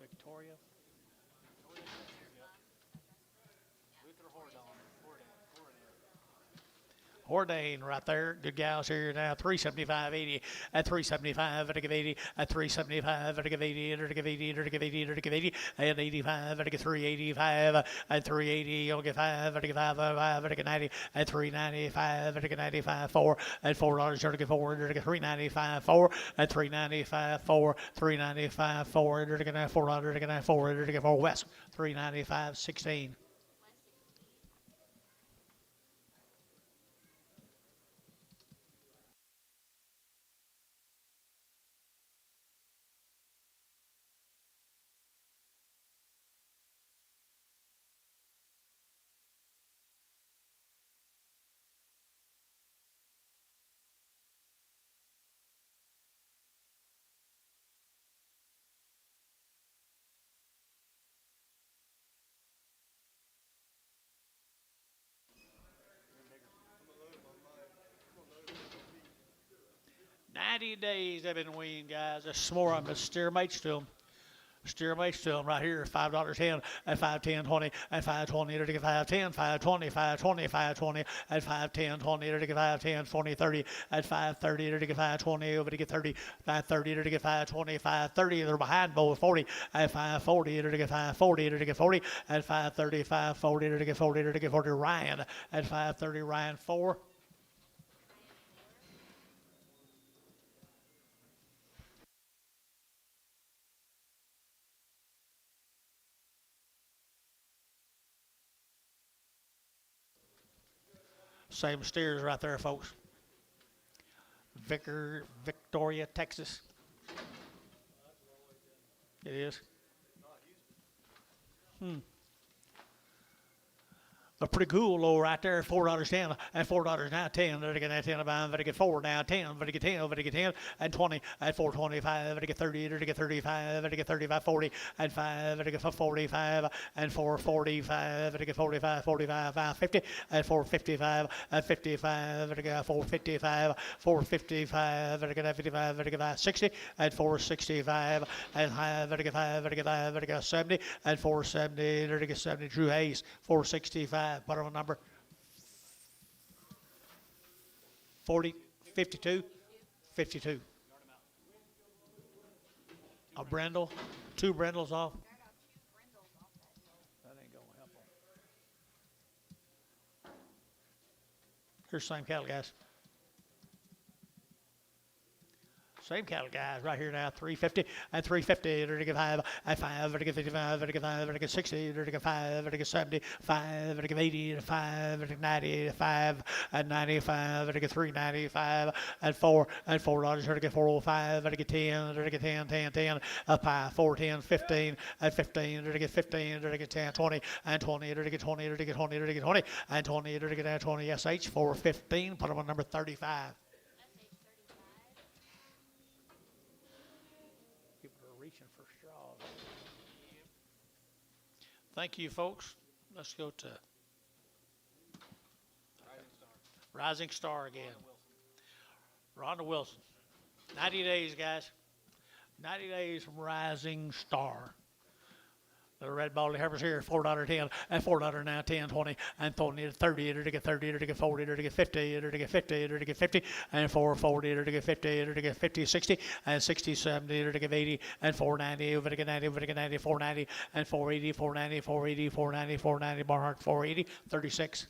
Victoria. Luther Hordon. Ordain right there. Good gals here now. 375.80 at 375. It'll give 80 at 375. It'll give 80. It'll give 80. It'll give 80. It'll give 80 at 85. It'll give 385 at 380. You'll get 5. It'll give 5. It'll get 90 at 395. It'll get 95 4 at $4. It'll get 4. It'll get 395 4 at 395 4 395 4. It'll get 400. It'll get 4. It'll get 4 West 395 16. Days they've been weaned, guys. There's some more of them. Steer mates to them. Steer mates to them right here. $5.10 at 510 20 at 520. It'll get 510 520 520 520 at 510 20. It'll get 510 20 30 at 530. It'll get 520 over to get 30 530. It'll get 520 530. They're behind both 40 at 540. It'll get 540. It'll get 40 at 530 540. It'll get 40. It'll get 40. Ryan at 530. Ryan 4. Same steers right there, folks. Victoria, Texas. It is. They're pretty cool low right there. $4.10 and $4 now 10. They get 10 about. They get 4 now 10. They get 10. They get 10 and 20 and 4.25. They get 30. They get 35. They get 35 40 and 5. They get 45 and 4.45. They get 45 45 5.50 and 4.55 and 55. They get 4.55 4.55. They get 55. They get 5.60 and 4.65 and 5. They get 5. They get 5. They get 70 and 4.70. They get 70. Drew Hayes 4.65. Bottom number 40, 52, 52. A brindle, 2 brindles off. That ain't gonna help them. Here's the same cattle, guys. Same cattle, guys, right here now. 350 and 350. They're to get 5 and 5. They're to get 55. They're to get 5. They're to get 60. They're to get 5. They're to get 70. 5. They're to get 80. 5. They're to get 90. 5 and 95. They're to get 395 and 4 and $4. They're to get 405. They're to get 10. They're to get 10, 10, 10. 5, 4, 10, 15 and 15. They're to get 15. They're to get 10, 20 and 20. They're to get 20. They're to get 20. They're to get 20 and 20. They're to get 20. SH 415. Put them on number 35. Reaching for straws. Thank you, folks. Let's go to Rising Star again. Rhonda Wilson. 90 days, guys. 90 days from Rising Star. The red ball heifers here, $4.10 and $4 now 10, 20 and 30, 30, to get 30, to get 40, to get 50, to get 50, to get 50 and 440, to get 50, to get 50, 60 and 60, 70, to get 80 and 490, over to get 90, over to get 90, 490 and 480, 490, 480, 490, 490, Barnhart 480, 36.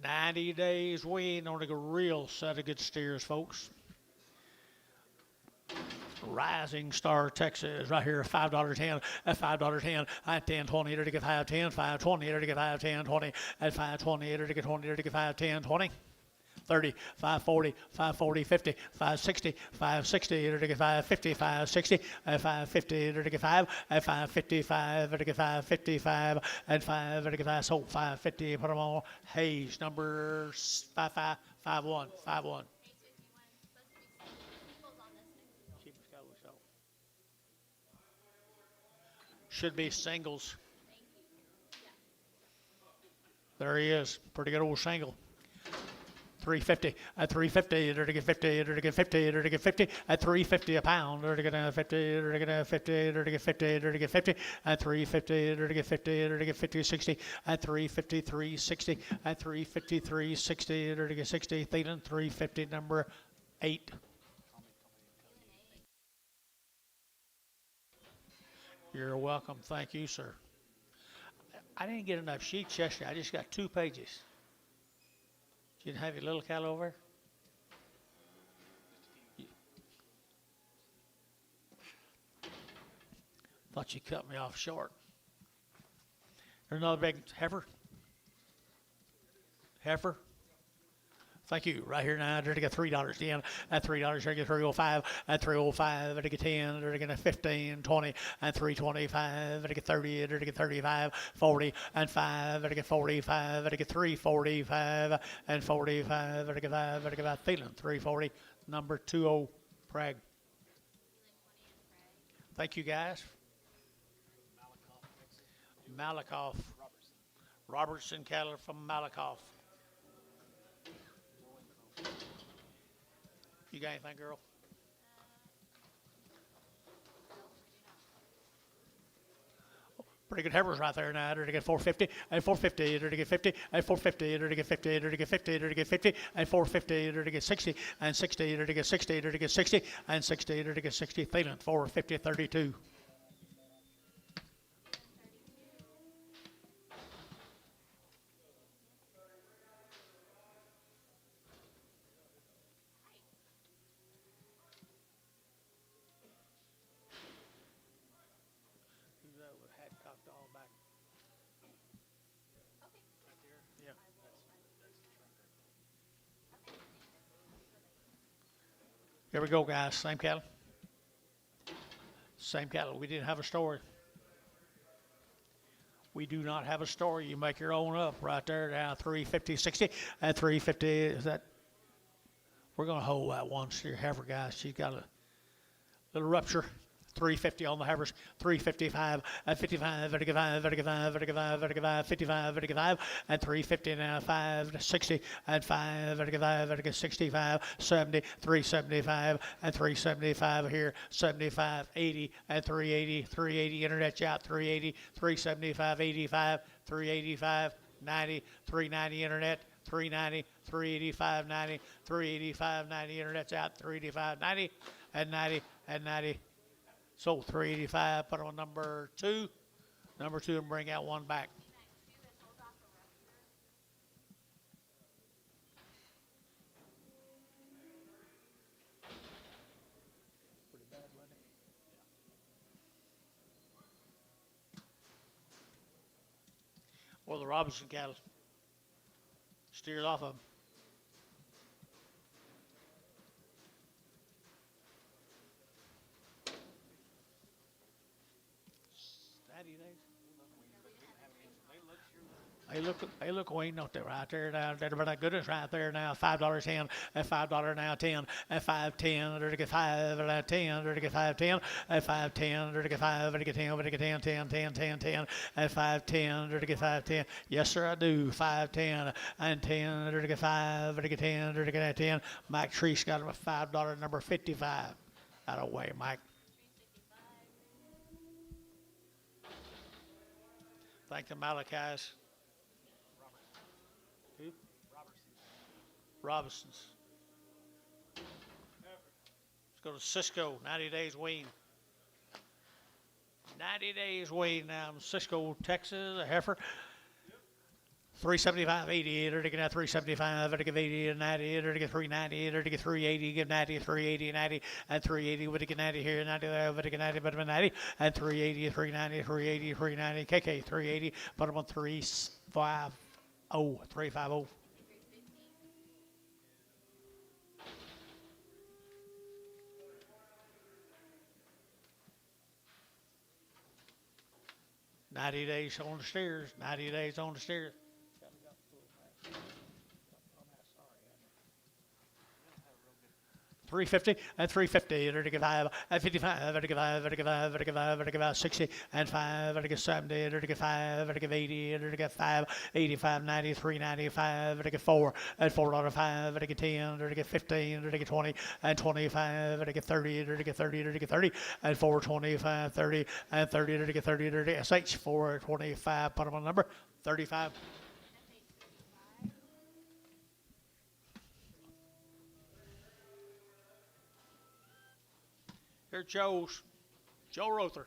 90 days waiting on a real set of good steers, folks. Rising Star, Texas, right here, $5.10 at $5.10 at 10, 20, to get 5, 10, 5, 20, to get 5, 10, 20 at 5, 20, to get 20, to get 5, 10, 20. 30, 540, 540, 50, 560, 560, to get 550, 560, and 550, to get 5, and 555, to get 555, and 5, to get 5, so 550, put them on. Hayes, number 5551, 51. Should be singles. There he is. Pretty good old single. 350 at 350, to get 50, to get 50, to get 50 at 350 a pound, to get 50, to get 50, to get 50, to get 50 at 350, to get 50, to get 50, 60 at 350, 360 at 350, 360, to get 60. Thielen 350, number 8. You're welcome. Thank you, sir. I didn't get enough sheets yesterday. I just got 2 pages. You didn't have your little cattle over? Thought you cut me off short. There's another big heifer. Heifer. Thank you. Right here now, they're to get $3 in. At $3, they're to get 305. At 305, they're to get 10. They're to get 15, 20, and 325. They're to get 30. They're to get 35, 40, and 5. They're to get 45. They're to get 345 and 45. They're to get 5. They're to get 5. Thielen 340. Number 20, Prague. Thank you, guys. Malakoff. Robertson cattle from Malakoff. You got anything, girl? Pretty good heifers right there now. They're to get 450 and 450. They're to get 50 and 450. They're to get 50. They're to get 50. They're to get 50 and 450. They're to get 60 and 60. They're to get 60. They're to get 60 and 60. They're to get 60. Feeling 450 32. Here we go, guys. Same cattle. Same cattle. We didn't have a story. We do not have a story. You make your own up right there now. 350, 60, and 350. Is that? We're going to hold that one steer heifer, guys. She's got a little rupture. 350 on the heifers, 355 and 55, 55, 55, 55, 55, 55, 55, and 350 now, 5, 60 and 5, 55, 65, 70, 375 and 375 here, 75, 80 and 380, 380 internet out, 380, 375, 85, 385, 90, 390 internet. 390, 385, 90, 385, 90 internet's out, 385, 90, and 90, and 90. Sold 385, put on number 2. Number 2 and bring out one back. Or the Robinson cattle. Steered off of them. Hey, look, Wayne, out there, right there now. That goodness right there now. $5.10 and $5 now 10 and 5.10. They're to get 5 and 10. They're to get 5.10 and 5.10. They're to get 5 and get 10. They're to get 10, 10, 10, 10, 10 and 5.10. They're to get 5.10. Yes, sir, I do. 5.10 and 10. They're to get 5 and get 10. They're to get 10. Mike Treese got him a $5 number 55. Out of way, Mike. Thank the Malachi's. Who? Robinsons. Let's go to Cisco, 90 days wean. 90 days wean now in Cisco, Texas, a heifer. 375, 80, they're to get 375, they're to get 80 and 90, they're to get 390, they're to get 380, give 90, 380, 90, and 380, would get 90 here, 90 there, would get 90, but 90, and 380, 390, 380, 390, KK, 380, put them on 350, 350. $90 days on the steers, 90 days on the steers. 350 and 350, they're to get 5 and 55, they're to get 5, they're to get 5, they're to get 5, they're to get 5, 60 and 5, they're to get 70, they're to get 5, they're to get 80, they're to get 5, 85, 90, 395, they're to get 4 and $4.05, they're to get 10, they're to get 15, they're to get 20 and 25, they're to get 30, they're to get 30, they're to get 30 and 425, 30 and 30, they're to get 30, they're to get SH 425, put them on number 35. Here's Joe Rother.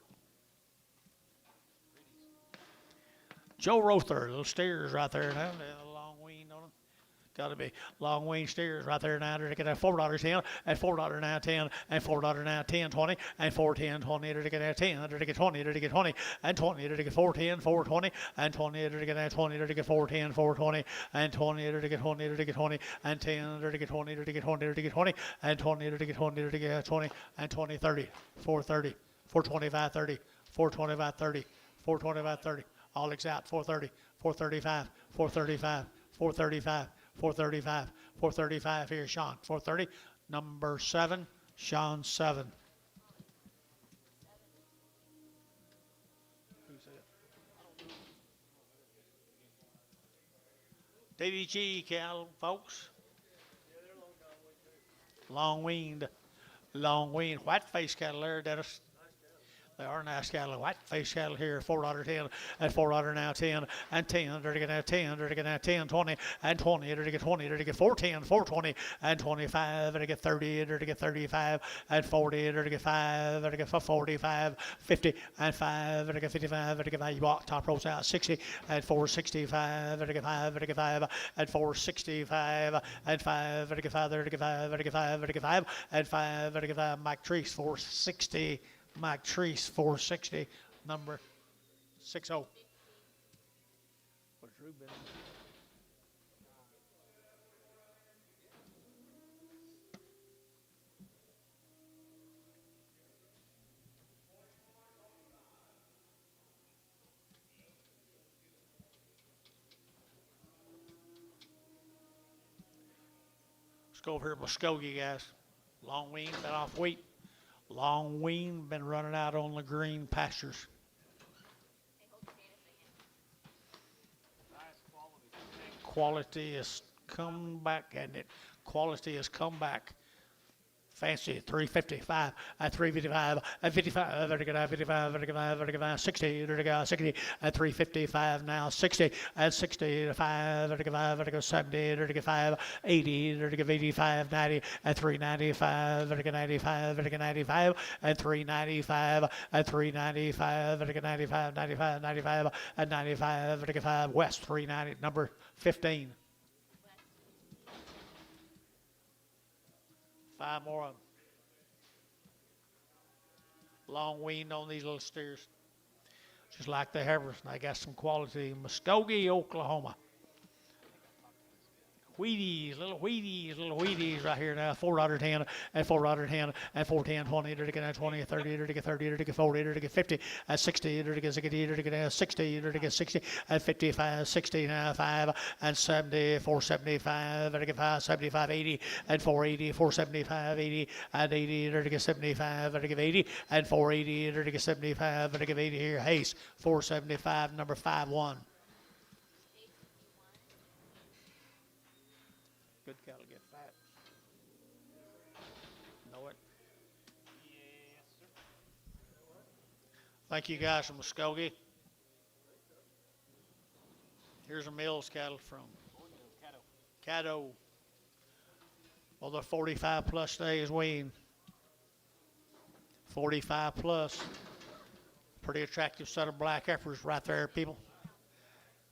Joe Rother, little steers right there now, long wean on them. Got to be long wean steers right there now. They're to get $4.10 and $4 now 10 and $4 now 10, 20 and 4.10, 20. They're to get 10. They're to get 20. They're to get 20 and 20. They're to get 4.10, 4.20 and 20. They're to get 20. They're to get 4.10, 4.20 and 20. They're to get 20. They're to get 20 and 10. They're to get 20. They're to get 20. They're to get 20 and 20. They're to get 20. They're to get 20 and 20, 30, 4.30, 4.25, 30, 4.25, 30, 4.25, 30. All X out 4.30, 4.35, 4.35, 4.35. 435, 435 here, Sean. 430, number 7, Sean 7. Who's that? DDG cattle, folks. Long weaned, white face cattle there, Dennis. They are nice cattle. White face cattle here, $4.10 and $4 now 10 and 10. They're gonna have 10. They're gonna have 10, 20 and 20. They're gonna get 20. They're gonna get 410, 420 and 25. They're gonna get 30. They're gonna get 35 and 40. They're gonna get 5. They're gonna get 45, 50 and 5. They're gonna get 55. They're gonna get 5. You walk top rolls out 60 and 465. They're gonna get 5. They're gonna get 5 and 465 and 5. They're gonna get 5. They're gonna get 5. They're gonna get 5. They're gonna get 5 and 5. They're gonna get 5. Mike Treese 460. Mike Treese, 460, number 60. What's Ruben? Let's go over here, Muskogee, guys. Long wean, been off wheat. Long wean, been running out on the green pastures. Hey, hold your hand a second. Nice quality. Quality has come back, and it quality has come back. Fancy 355 and 355 and 55. They're gonna 55. They're gonna 60. They're gonna 60 and 355 now 60 and 65. They're gonna 70. They're gonna 5 80. They're gonna 85 90 and 395. They're gonna 95. They're gonna 95 and 395 and 395. They're gonna 95 95 95 and 95. They're gonna 5 West 390 number 15. 5 more of them. Long weaned on these little steers. Just like the Heifers. They got some quality. Muskogee, Oklahoma. Little Wheaties right here now. $4.10 and $4.10 and $4.10, 20. They're to get 20, 30, they're to get 30, they're to get 40, they're to get 50 and 60, they're to get 60, they're to get 60, they're to get 60 and 55, 60 now 5 and 70, 475, they're to get 575, 80 and 480, 475, 80 and 80, they're to get 75, they're to get 80 and 480, they're to get 75, they're to get 80 here. Hayes, 475, number 5-1. Good cattle get fat. Know it. Yes, sir. Thank you guys from Muskogee. Here's a Mills cattle from Caddo. Well, they're 45 plus days wean. 45 plus. Pretty attractive set of black heifers right there, people.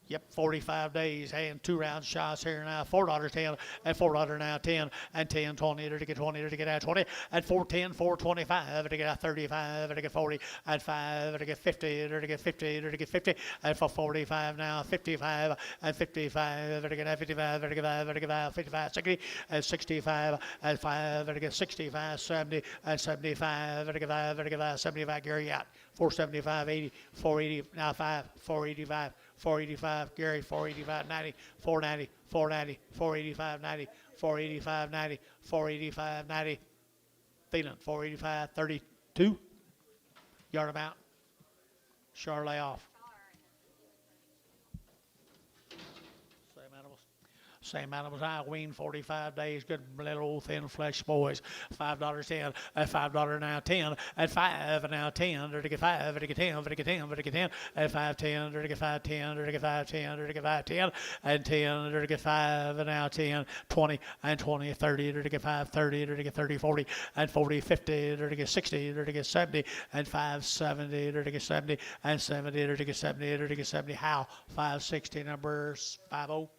Yep, 45 days, and 2 round shots here now. $4.10 and $4 now 10 and 10, 20, to get 20, to get out 20 and 410, 425, to get out 35, to get 40 and 5, to get 50, to get 50, to get 50 and for 45 now 55 and 55, to get out 55, to get 5, to get out 55, 60 and 65 and 5, to get 65, 70 and 75, to get 5, to get 5, 75. Gary out 475, 80, 480 now 5, 485. 485, Gary, 485, 90, 490, 490, 485, 90, 485, 90, 485, 90. Phelan, 485, 32. Yard amount. Charlotte off. Same animals. I wean 45 days. Good little old thin flesh boys. $5.10 and $5 now 10 and 5 and now 10. They're to get 5. They're to get 10. They're to get 10. They're to get 10 and 5.10. They're to get 5.10. They're to get 5.10. They're to get 5.10 and 10. They're to get 5 and now 10, 20 and 20, 30. They're to get 5.30. They're to get 30, 40 and 40, 50. They're to get 60. They're to get 70 and 5.70. They're to get 70 and 70. They're to get 70. They're to get 70. How? 560 numbers 50.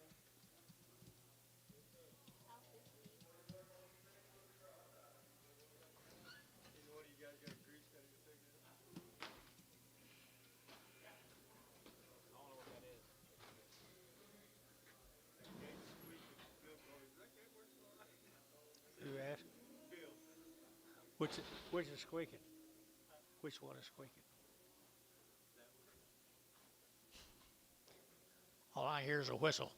Which is squeaking? Which one is squeaking? All I hear is a whistle.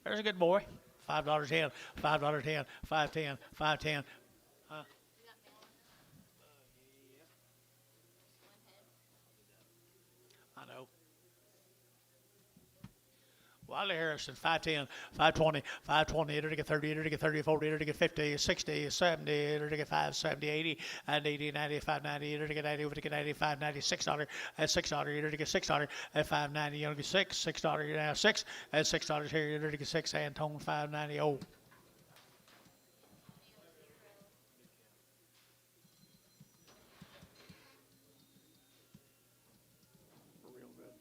There's a good boy. $5.10, $5.10, $5.10, $5.10. Huh? I know. Wiley Harrison, 510, 520, 520, enter to get 30, enter to get 30, 40, enter to get 50, 60, 70, enter to get 5, 70, 80, and 80, 90, 590, enter to get 90, over to get 90, 590, $6, and $6, enter to get $6, and 590, enter to get $6, now 6, and $6 here, enter to get 6, and tone 590, oh. Real good.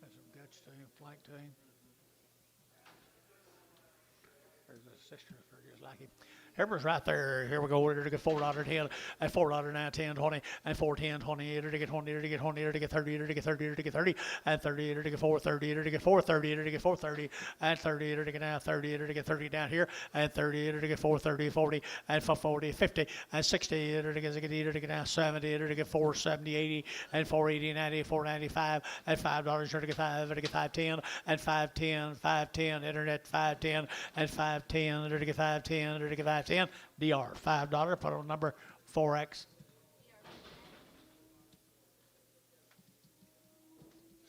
That's some guts to him, flank to him. There's a sister for just like him. Everybody's right there. Here we go. We're to get $4.10 and $4 now 10, 20 and 410, 20, enter to get 20, enter to get 20, enter to get 30, enter to get 30, enter to get 30 and 30, enter to get 430, enter to get 430, enter to get 430 and 30, enter to get now 30, enter to get 30 down here and 30, enter to get 430, 40 and 40, 50 and 60, enter to get now 70, enter to get 470, 80 and 480, 90, 495 and $5, enter to get 5, enter to get 510 and 510, 510, internet 510 and 510, enter to get 510, enter to get 510. DR $5. Put on number 4X.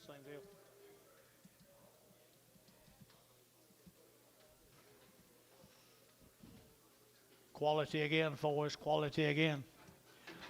Same deal. Quality again, boys. Quality again.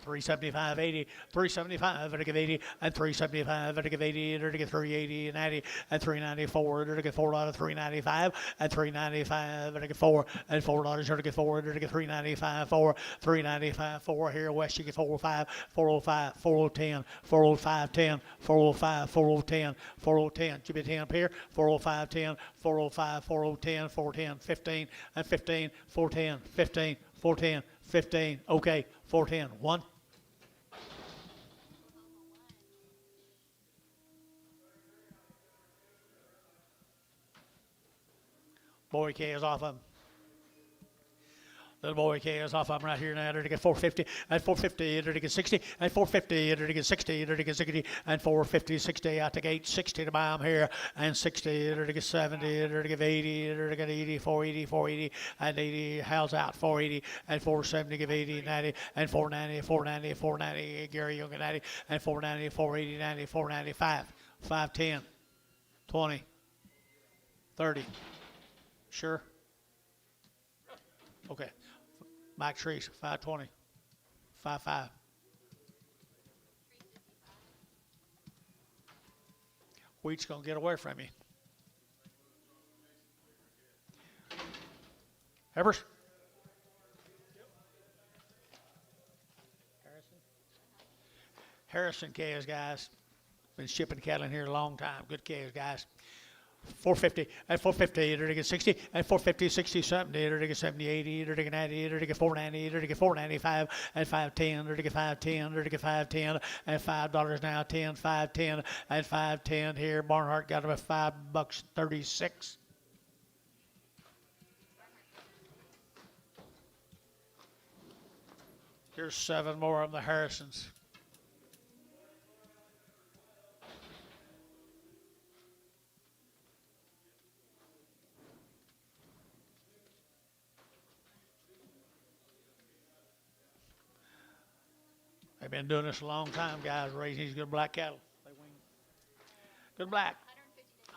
375, 80, 375, enter to get 80, and 375, enter to get 80, enter to get 380, and 90, and 394, enter to get $4, 395, and 395, enter to get 4, and $4, enter to get 4, enter to get 395, 4, 395, 4, here west you get 405, 405, 4010, 405, 10, 405, 4010, 4010, you be 10 up here, 405, 10, 405, 4010, 410, 15, and 15, 410, 15, 410, 15, okay, 410, 1. Boy K is off of him. Little boy K is off of him right here now. Enter to get 450 and 450. Enter to get 60 and 450. Enter to get 60. Enter to get 60 and 450. 60 out to gate. 60 to buy him here and 60. Enter to get 70. Enter to get 80. Enter to get 80. 480. 480 and 80. How's out 480 and 470. Give 80. 90 and 490. 490. 490. Gary Young at 90 and 490. 480. 90. 495. 510. 20. 30. Sure. Okay. Mike Treese, 520, 55. Wheat's going to get away from you. Evers? Harrison calves, guys. Been shipping cattle in here a long time. Good calves, guys. 450 and 450, enter to get 60 and 450, 60, 70, enter to get 70, 80, enter to get 90, enter to get 490, enter to get 495 and 510, enter to get 510, enter to get 510 and $5 now 10, 510 and 510 here. Barnhart got him at $5.36. Here's 7 more of the Harrisons. They've been doing this a long time, guys, raising these good black cattle. They wean. Good black.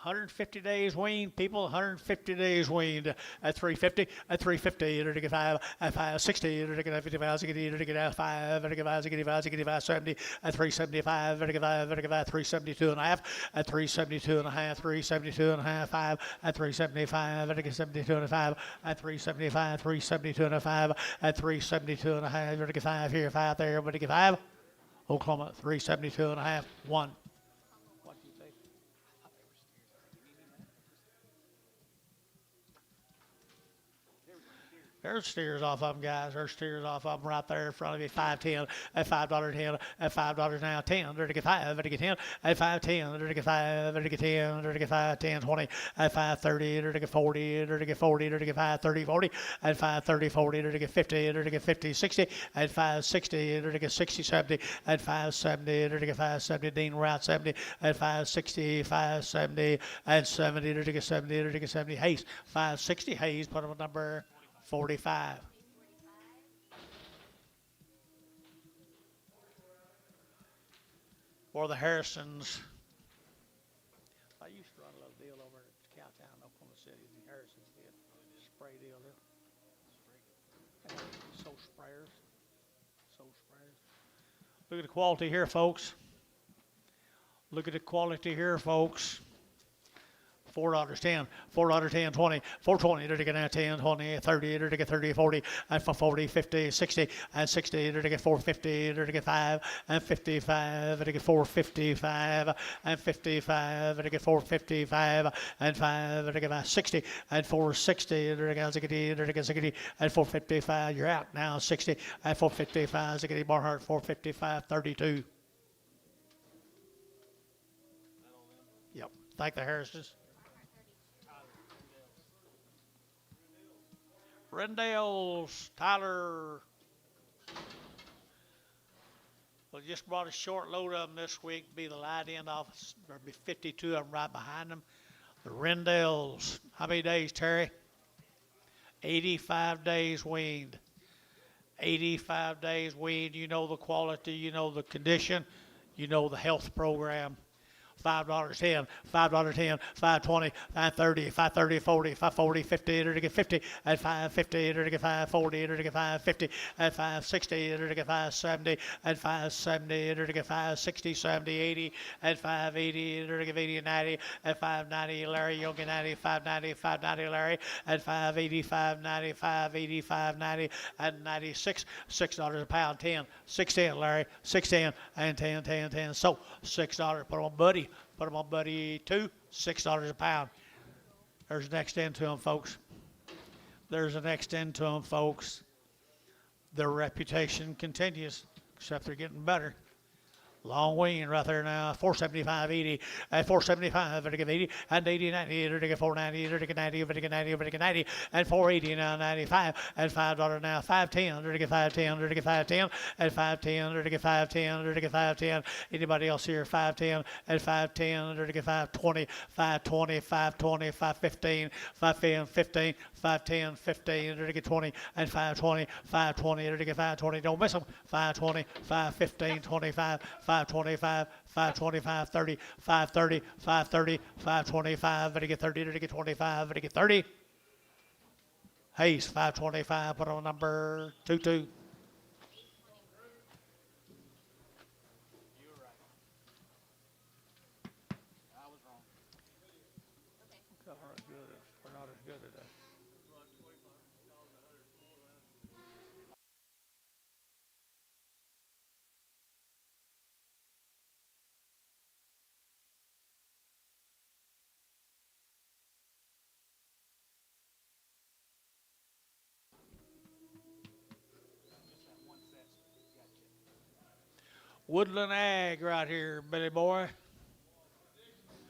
150 days weaned, people, 150 days weaned at 350, at 350, enter to get 5, at 560, enter to get 55, enter to get 5, enter to get 5, enter to get 70, at 375, enter to get 5, enter to get 5, 372 and a half, at 372 and a half, 372 and a half, 5, at 375, enter to get 72 and a 5, at 375, 372 and a 5, at 372 and a half, enter to get 5 here, 5 there, enter to get 5, Oklahoma, 372 and a half, 1. There's steers off of them, guys. There's steers off of them right there in front of you. 510 at $5.10 at $5 now 10. They're to get 5. They're to get 10 at 510. They're to get 5. They're to get 10. They're to get 5, 10, 20 at 530. They're to get 40. They're to get 40. They're to get 5, 30, 40 at 530, 40. They're to get 50. They're to get 50, 60 at 560. They're to get 60, 70 at 570. They're to get 570. Dean Route 70 at 560, 570 and 70. They're to get 70. They're to get 70. Hayes 560. Hayes put them at number 45. For the Harrisons, I used spray deal there. And so sprayers. So sprayers. Look at the quality here, folks. Look at the quality here, folks. $4.10, $4.10, 20, 420, to get 10, 20, 30, to get 30, 40, and for 40, 50, 60, and 60, to get 450, to get 5, and 55, to get 455, and 55, to get 455, and 5, to get 60, and 460, to get 60, to get 60, and 455. You're out now, 60, and 455, 60, Barnhart, 455, 32. Yep, thank the Harrises. Rendell's, Tyler. Well, just brought a short load of them this week. Be the light end office. There'll be 52 of them right behind them. The Rendell's. How many days, Terry? 85 days weaned. 85 days weaned. You know the quality. You know the condition. You know the health program. $5.10, $5.10, $5.20, $5.30, $5.30, $40, $5.40, $50, to get 50, at $5.50, to get $5.40, to get $5.50, at $5.60, to get $5.70, at $5.70, to get $5.60, $70, $80, at $5.80, to get $80, $90, at $5.90, Larry, you'll get $90, $5.90, $5.90, Larry, at $5.80, $5.90, $5.80, $5.90, at $96, $6 a pound, 10, $6.10, Larry, $6.10, and 10, 10, 10. So $6, put on Buddy. Put them on Buddy 2, $6 a pound. There's the next end to them, folks. There's the next end to them, folks. Their reputation continues, except they're getting better. Long wean right there now, 475, 80, and 475, to get 80, and 80, 90, to get 490, to get 90, to get 90, to get 90, and 480 now, 95, and $5 now, 510, to get 510, to get 510, and 510, to get 510, to get 510. Anybody else here? 510, and 510, to get 520, 520, 520, 515, 515, 15, 510, 15, to get 20, and 520, 520, to get 520. Don't miss them. 520, 515, 25, 525, 525, 30, 530, 530, 525, to get 30, to get 25, to get 30. Hayes, 525, put on number 22. You were right. I was wrong. We're not as good today. Just that one set. Gotcha. Woodland Ag right here, Billy boy. It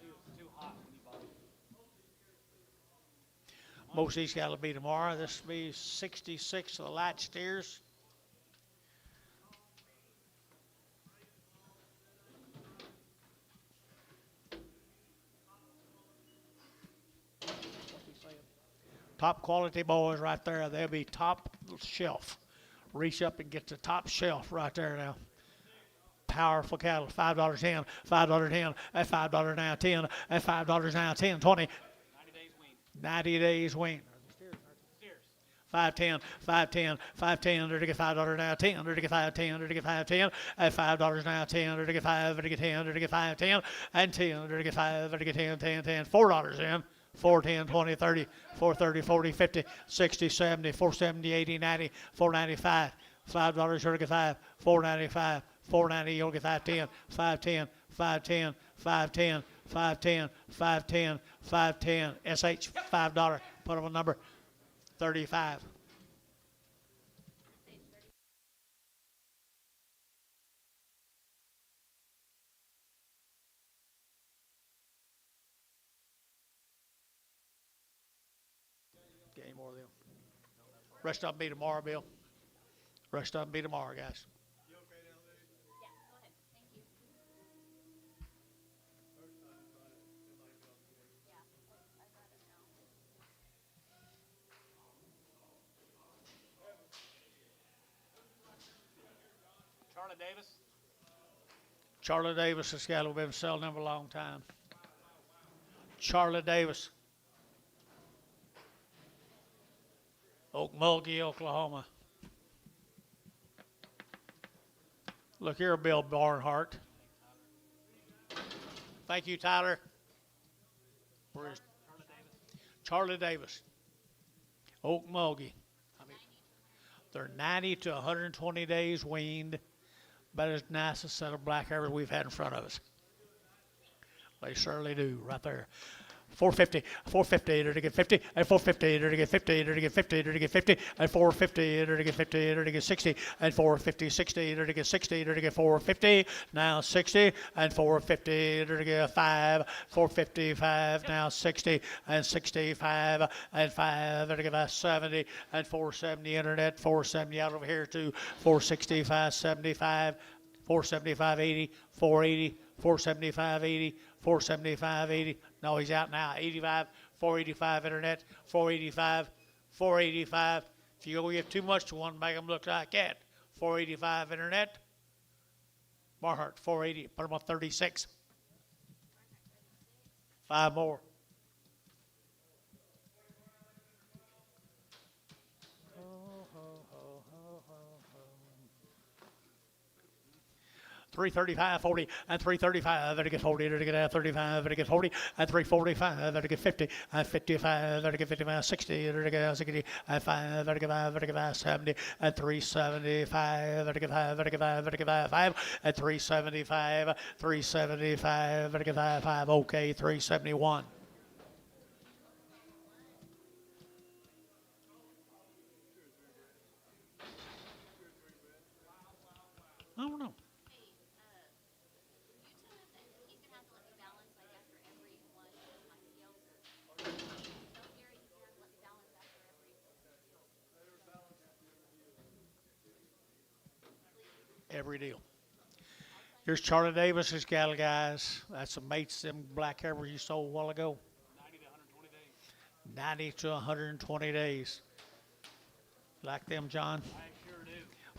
was too hot when you bought it. Most of these got to be tomorrow. This will be 66 of the light steers. Top quality boys right there. They'll be top shelf. Reach up and get the top shelf right there now. Powerful cattle. $5.10, $5.10, at $5 now, 10, at $5 now, 10, 20. 90 days wean. 90 days wean. Steers. 510, 510, 510, to get $5 now, 10, to get 510, to get 510, at $5 now, 10, to get 5, to get 10, to get 510, and 10, to get 5, to get 10, 10, 10, $4 in. 410, 20, 30, 430, 40, 50, 60, 70, 470, 80, 90, 495, $5, you'll get 5, 495, 490, you'll get 510, 510, 510, 510, 510, 510, 510, SH, $5, put on a number, 35. Get any more of them? Rest of them be tomorrow, Bill. Rest of them be tomorrow, guys. Yeah, go ahead. Thank you. Yeah, I got it now. Charlie Davis. Charlie Davis, this guy we've been selling him for a long time. Charlie Davis. Okmulgee, Oklahoma. Look here, Bill Barnhart. Thank you, Tyler. Where's Charlie Davis? Okmulgee. They're 90 to 120 days weaned. About as nice a set of black hair we've had in front of us. They certainly do, right there. 450, 450 to get 50, and 450 to get 50 to get 50 to get 50, and 450 to get 50 to get 60, and 450, 60 to get 60 to get 450, now 60, and 450 to get 5, 455, now 60, and 65, and 5 to get 70, and 470 internet, 470 out over here to 465, 75, 475, 80, 480, 475, 80, 475, 80. No, he's out now. 85, 485 internet, 485, 485. If you go give too much to one, make them look like that. 485 internet. Barnhart, 480. Put him on 36. 5 more. 335, 40, and 335, to get 40, to get 35, to get 40, and 345, to get 50, and 55, to get 55, 60, to get 60, and 5, to get 5, to get 5, 70, and 375, to get 5, to get 5, to get 5, and 375, 375, to get 5, okay, 371. I don't know. Every deal. Here's Charlie Davis's cattle, guys. That's the mates, them black hair you sold a while ago. 90 to 120 days. 90 to 120 days. Like them, John? I sure do.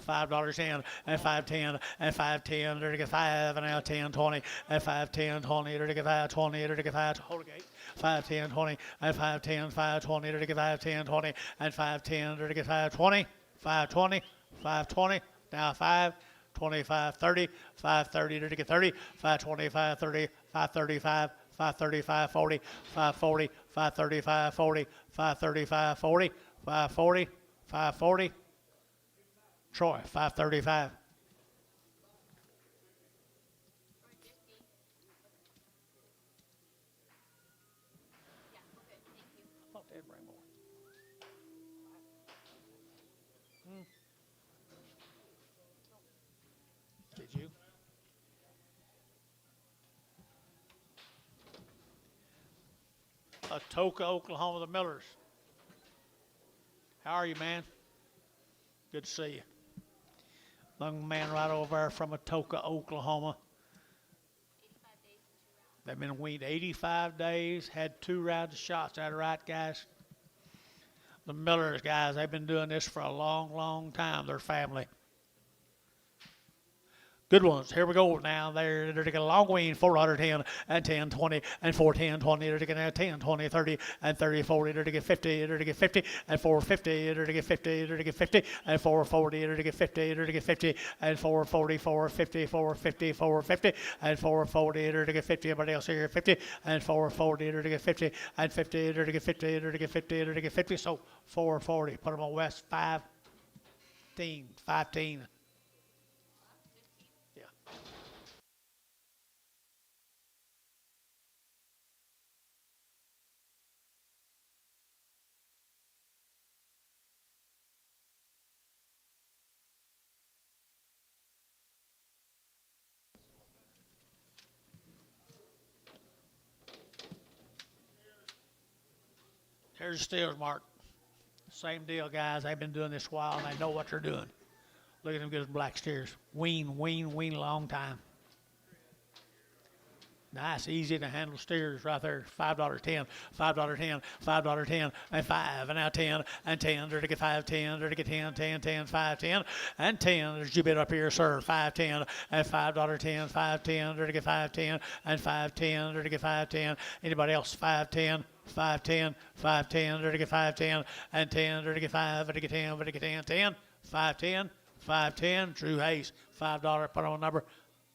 $5 in, and 5.10, and 5.10, to get 5, and now 10, 20, and 5.10, 20, to get 5, 20, to get 5, hold it, 5.10, 20, and 5.10, 5.20, to get 5.10, 20, and 5.10, to get 5.20, 5.20, 5.20, now 5. 25, 30, 530 to get 30, 525, 30, 535, 535, 40, 540, 535, 40, 535, 40, 540, 540. Troy, 535. I thought they'd bring more. Did you? Atoka, Oklahoma, the Millers. How are you, man? Good to see you. Young man right over there from Atoka, Oklahoma. 85 days and 2 rounds. They've been weaned 85 days, had 2 rounds of shots. Is that right, guys? The Millers, guys, they've been doing this for a long, long time, their family. Good ones. Here we go now. They're to get a long wean, 410, and 10, 20, and 410, 20, to get 10, 20, 30, and 30, 40, to get 50, to get 50, and 450, to get 50, to get 50, and 440, to get 50, to get 50, and 440, 450, 450, 450, and 440, to get 50. Everybody else here, 50, and 440, to get 50, and 50, to get 50, to get 50, to get 50. So 440. Put them on West 15, 15. Here's the steers, Mark. Same deal, guys. They've been doing this a while, and they know what they're doing. Look at them good black steers. Wean a long time. Nice, easy to handle steers right there. $5.10, $5.10, $5.10, and 5, and now 10, and 10, to get 5, 10, to get 10, 10, 10, 5, 10, and 10. There's you bit up here, sir. 5, 10, and $5.10, 5, 10, to get 5, 10, and 5, 10, to get 5, 10. Anybody else? 5, 10, 510, 510, there to get 510, and 10, there to get 5, there to get 10, there to get 10, 10, 510, 510, Drew Hayes, $5, put on number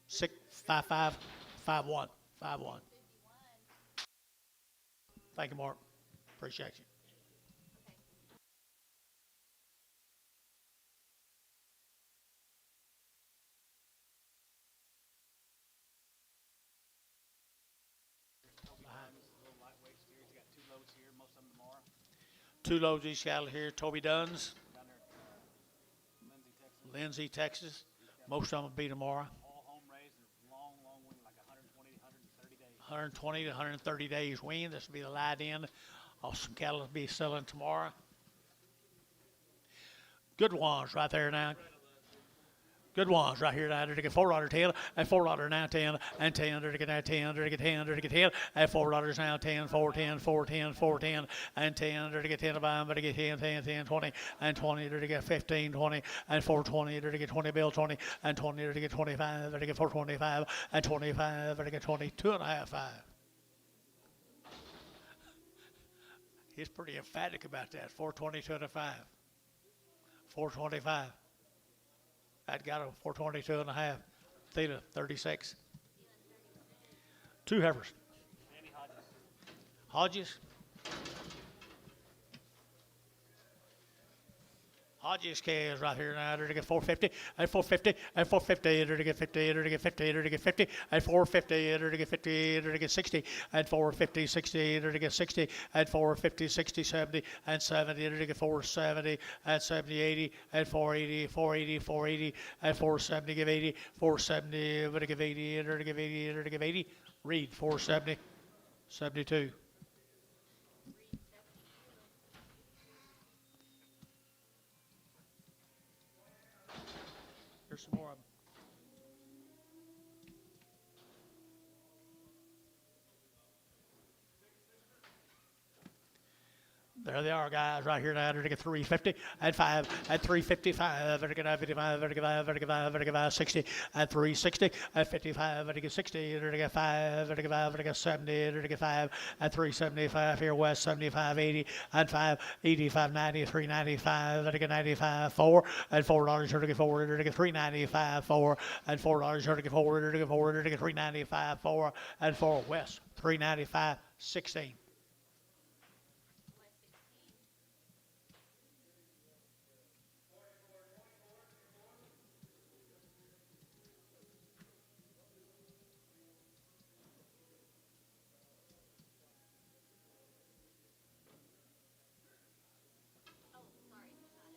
65551, 51. Thank you, Mark. Appreciate you. Little lightweight steers. You got 2 loads here, most of them tomorrow. 2 loads each cattle here. Toby Dunn's, Down there at Lindsay, Lindsay, Texas. Texas. Most of them will be tomorrow. All home raised and long weaned, like 120 to 130 days. 120 to 130 days weaned. This will be the light end of some cattle to be selling tomorrow. Good ones right there now. Good ones right here now. They're to get $4.10 and $4 now 10 and 10. They're to get now 10. They're to get 10. They're to get 10 and $4 now 10, 410, 410, 410 and 10. They're to get 10 of them. They're to get 10, 10, 10, 20 and 20. They're to get 15, 20 and 420. They're to get 20 bill 20 and 20. They're to get 25. They're to get 425 and 25. They're to get 22 and a half 5. He's pretty emphatic about that. 422 and a 5. 425. That got a 422 and a half. Theta 36. 2 heifers. Danny Hodges. Hodges. Hodges calves right here now. They're to get 450 and 450 and 450. They're to get 50. They're to get 50. They're to get 50 and 450. They're to get 50. They're to get 60 and 450, 60. They're to get 60 and 450, 60, 70 and 70. They're to get 470 and 70, 80 and 480, 480, 480 and 470. Give 80, 470. They're to give 80. They're to give 80. They're to give 80. Read 470, 72. Here's some more of them. There they are, guys, right here now. They're to get 350 and 5 and 355. They're to get 55. They're to get 5. They're to get 5. They're to get 5. 60 and 360 and 55. They're to get 60. They're to get 5. They're to get 5. They're to get 70. They're to get 5 and 375 here west. 75, 80 and 5. 85, 90, 395. They're to get 95. 4 and $4. They're to get 4. They're to get 395. 4 and $4. They're to get 4. They're to get 4. They're to get 395. 4 and 4 west. 395. 16. Oh, sorry, got it.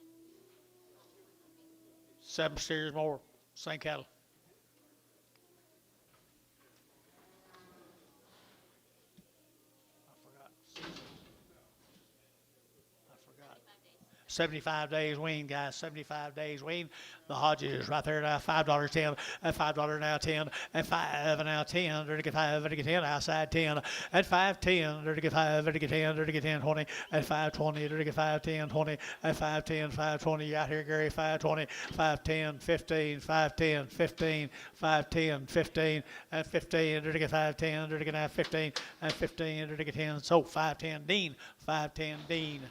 7 steers more. Same cattle. I forgot. 75 days wean, guys. 75 days wean. The Hodges right there now. $5.10 and $5 now 10 and 5 and now 10. They're to get 5. They're to get 10 outside 10 and 510. They're to get 5. They're to get 10. They're to get 10 20 and 520. They're to get 5 10 20 and 510 520. You out here, Gary? 520 510 15 510 15 510 15 and 15. They're to get 510. They're to get now 15 and 15. They're to get 10. So 510 Dean. 510 Dean.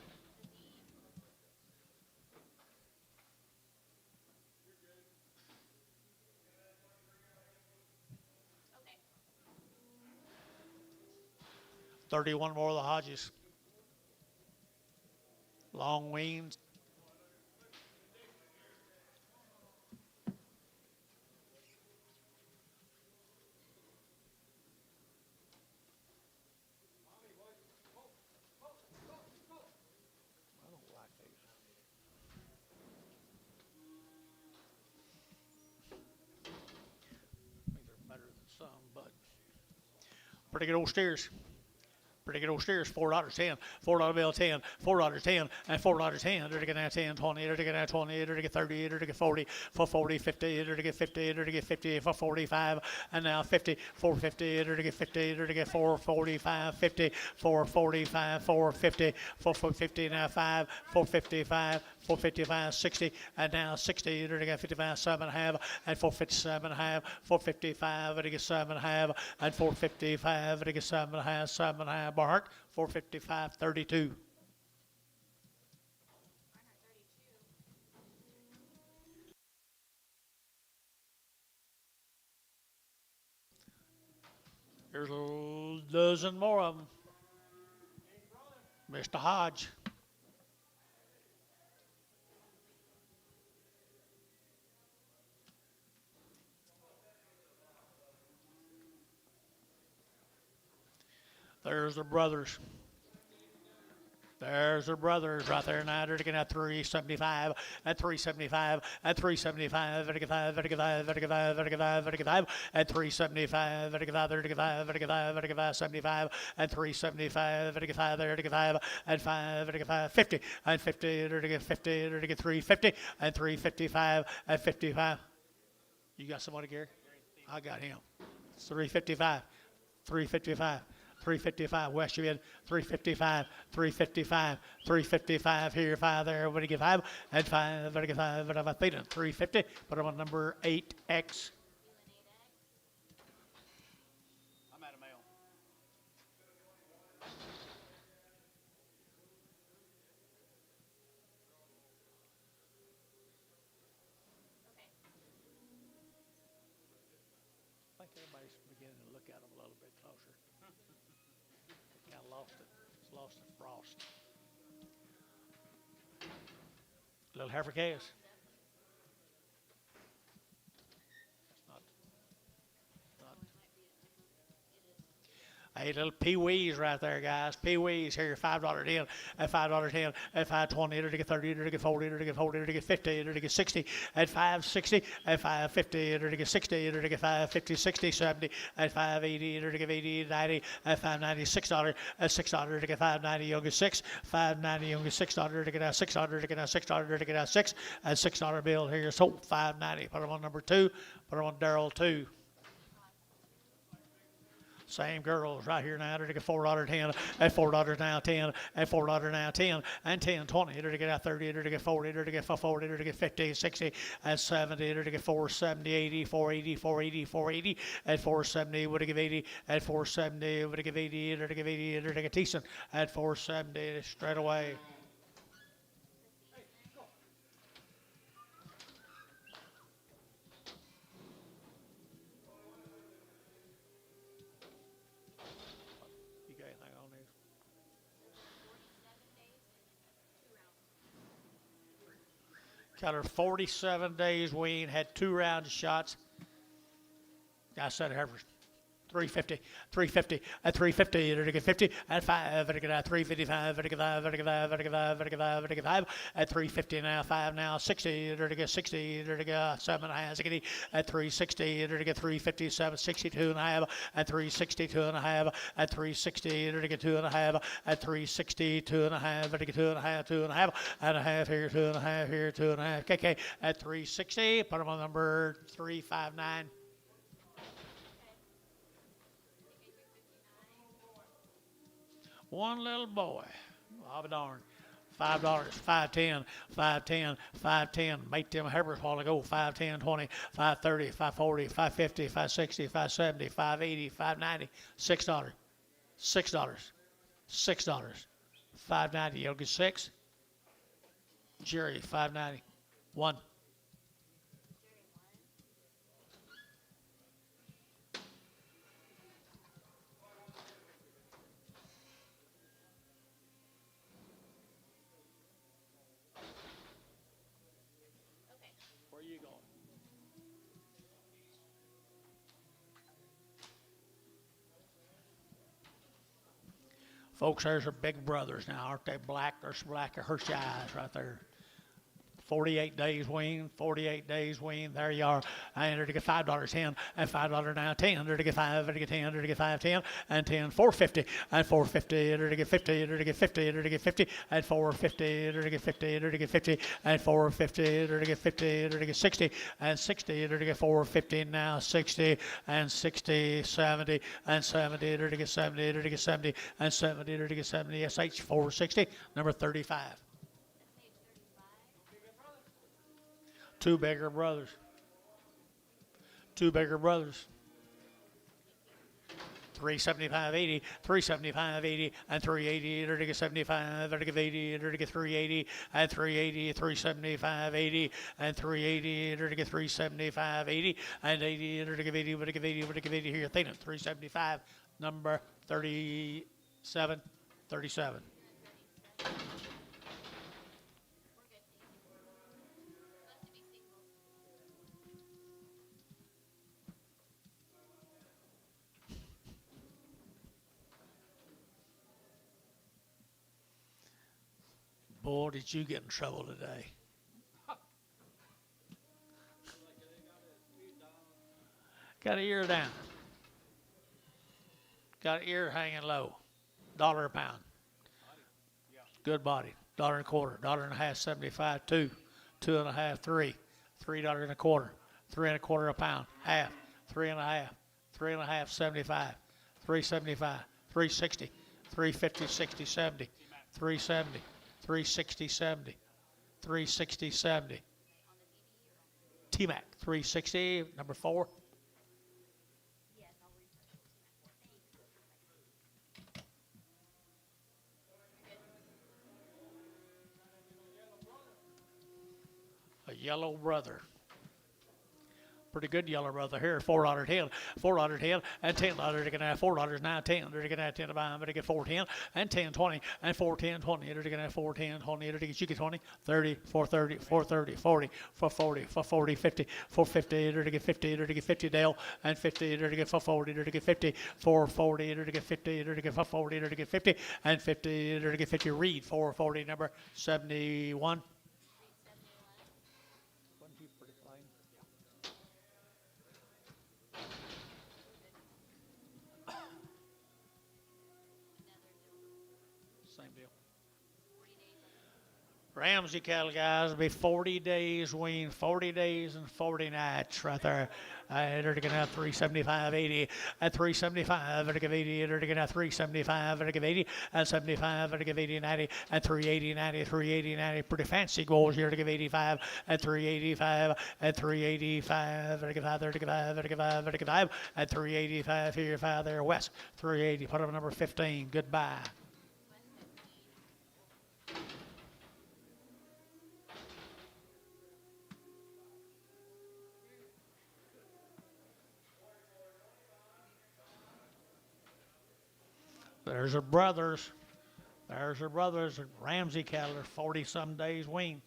Okay. 31 more of the Hodges. Long weans. I don't like these. I think they're better than some, but pretty good old steers. Pretty good old steers. $4.10. $4 bill 10. $4.10 and $4.10. They're to get now 10, 20. They're to get now 20. They're to get 30. They're to get 40. For 40, 50. They're to get 50. They're to get 50 for 45. And now 50. 450. They're to get 50. They're to get 445. 50. 445. 450. 450. Now 5. 455. 455, 60, and now 60. They're to get 55, 7.5, and 457.5, 455, and to get 7.5, and 455, and to get 7.5, 7.5. Barhart, 455, 32. There's a dozen more of them. Mr. Hodge. There's the brothers. There's their brothers right there now. They're looking at 375, at 375, at 375, 35, 35, 35, 35, 35, at 375, 35, 35, 35, 35, 75, at 375, 35, 35, at 5, 35, 50, at 50, they're to get 50, they're to get 350, at 355, at 55. You got somebody, Gary? I got him. It's 355, 355. 355 west you in 355 355 355 here 5 there what do you get 5 and 5 what do you get 5 but I'm feeding 350 put them on number 8x. I'm at a male. I think everybody's beginning to look at them a little bit closer. Kind of lost it. It's lost the frost. Little heifer calves. Hey, little pee-wees right there, guys. Pee-wees here, $5 at $5 at $5.20, to get 30, to get 40, to get 40, to get 50, to get 60, at $5.60, at $5.50, to get 60, to get 5.50, 60, 70, at $5.80, to get 80, 90, at $5.90, $6, at $6 to get $5.90, you'll get 6, $5.90, you'll get $6 to get out 600, to get out $6 to get out 6, at $6 bill here, sold $5.90. Put them on number 2, put them on Darrell 2. Same girls right here now. They're to get $4.10 at $4 now 10 at $4 now 10 and 10 20. They're to get out 30. They're to get 40. They're to get 40. They're to get 50 60 and 70. They're to get 470 80 480 480 480 at 470. Would to give 80 at 470. Would to give 80. They're to give 80. They're to get decent at 470 straight away. Got her 47 days wean, had 2 round shots. I said her 350 at 350 to get 50 at 5 to get out 355 to get 5 to get 5 to get 5 to get 5 to get 5 at 350 now 5 now 60 to get 60 to get 7 and a half at 360 to get 357 62 and a half at 362 and a half at 360 to get 2 and a half at 360 2 and a half to get 2 and a half 2 and a half and a half here 2 and a half here 2 and a half KK at 360 put them on number 359. One little boy, I'll be darned. $5, $5.10, $5.10, $5.10. Made them heifers a while ago. $5.10, $20, $5.30, $5.40, $5.50, $5.60, $5.70, $5.80, $5.90, $6, $6, $6, $5.90. You'll get 6. Jerry, $5.90. 1. Folks, there's her big brothers now. Aren't they black? There's black Hershey eyes right there. 48 days wean, 48 days wean. There you are. I entered to get $5 10 and $5 now 10. There to get 5, to get 10, to get 5 10 and 10 450 and 450. There to get 50, there to get 50, there to get 50 and 450. There to get 50, there to get 50 and 450. There to get 50, there to get 60 and 60. There to get 450 now 60 and 60 70 and 70. There to get 70, there to get 70 and 70. There to get 70 SH 460 number 35. 2 bigger brothers. 2 bigger brothers. 375.80, 375.80, and 380, to get 75, to get 80, to get 380, and 380, 375.80, and 380, to get 375.80, and 80, to get 80, to get 80, to get 80 here. Thinking 375, number 37, 37. We're good. Left to be single. Boy, did you get in trouble today. Got an ear down. Got an ear hanging low. $1 a pound. Good body. $1 and a quarter. $1 and a half, 75. 2. 2 and a half, 3. $3 and a quarter. 3 and a quarter a pound. Half. 3 and a half. 3 and a half, 75. 375. 360. 350, 60, 70. 370. 360, 70. 360, 70. T-Mac, 360, number 4. Yes, I'll refresh it. Thanks. A yellow brother. Pretty good yellow brother here. $4.10, $4.10, and $10. They can have $4 now. 10. They can have 10 to buy. But they get 4.10 and 10.20 and 4.10, 20. They can have 4.10, 20. They get you get 20, 30, 4.30, 4.30, 40, 4.40, 4.40, 50, 4.50. They get 50. They get 50 Dale and 50. They get 4.40. They get 50, 4.40. They get 50. They get 4.40. They get 50 and 50. They get 50 Reed. 4.40 number 71. Same deal. Ramsey cattle guys will be 40 days wean, 40 days and 40 nights right there. They're going to have 375.80 at 375. They're going to give 80. They're going to have 375. They're going to give 80 and 75. They're going to give 80, 90 and 380, 90, 380, 90. Pretty fancy goals here to give 85 and 385 and 385. They're going to give 5. They're going to give 5. They're going to give 5. They're going to give 5 and 385 here, 5 there. West 380. Put up number 15. Goodbye. There's her brothers. There's her brothers. Ramsey cattle are 40-some days wean.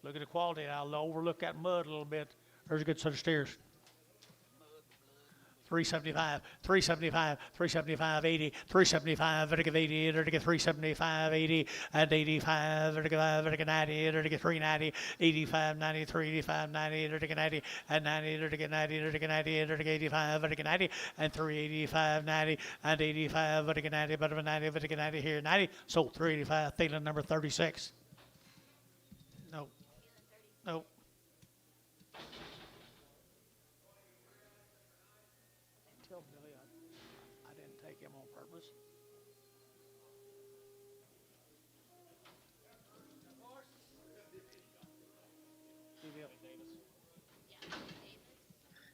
Look at the quality. I'll overlook that mud a little bit. There's a good set of steers. 375, 375, 375, 80, 375, vertical 80, vertical 375, 80, and 85, vertical 5, vertical 90, vertical 390, 85, 90, 385, 90, vertical 90, and 90, vertical 90, vertical 90, vertical 85, vertical 90, and 385, 90, and 85, vertical 90, vertical 90, vertical 90 here, 90, so 385, Thielen number 36. No. No. Tell Billy I didn't take him on purpose.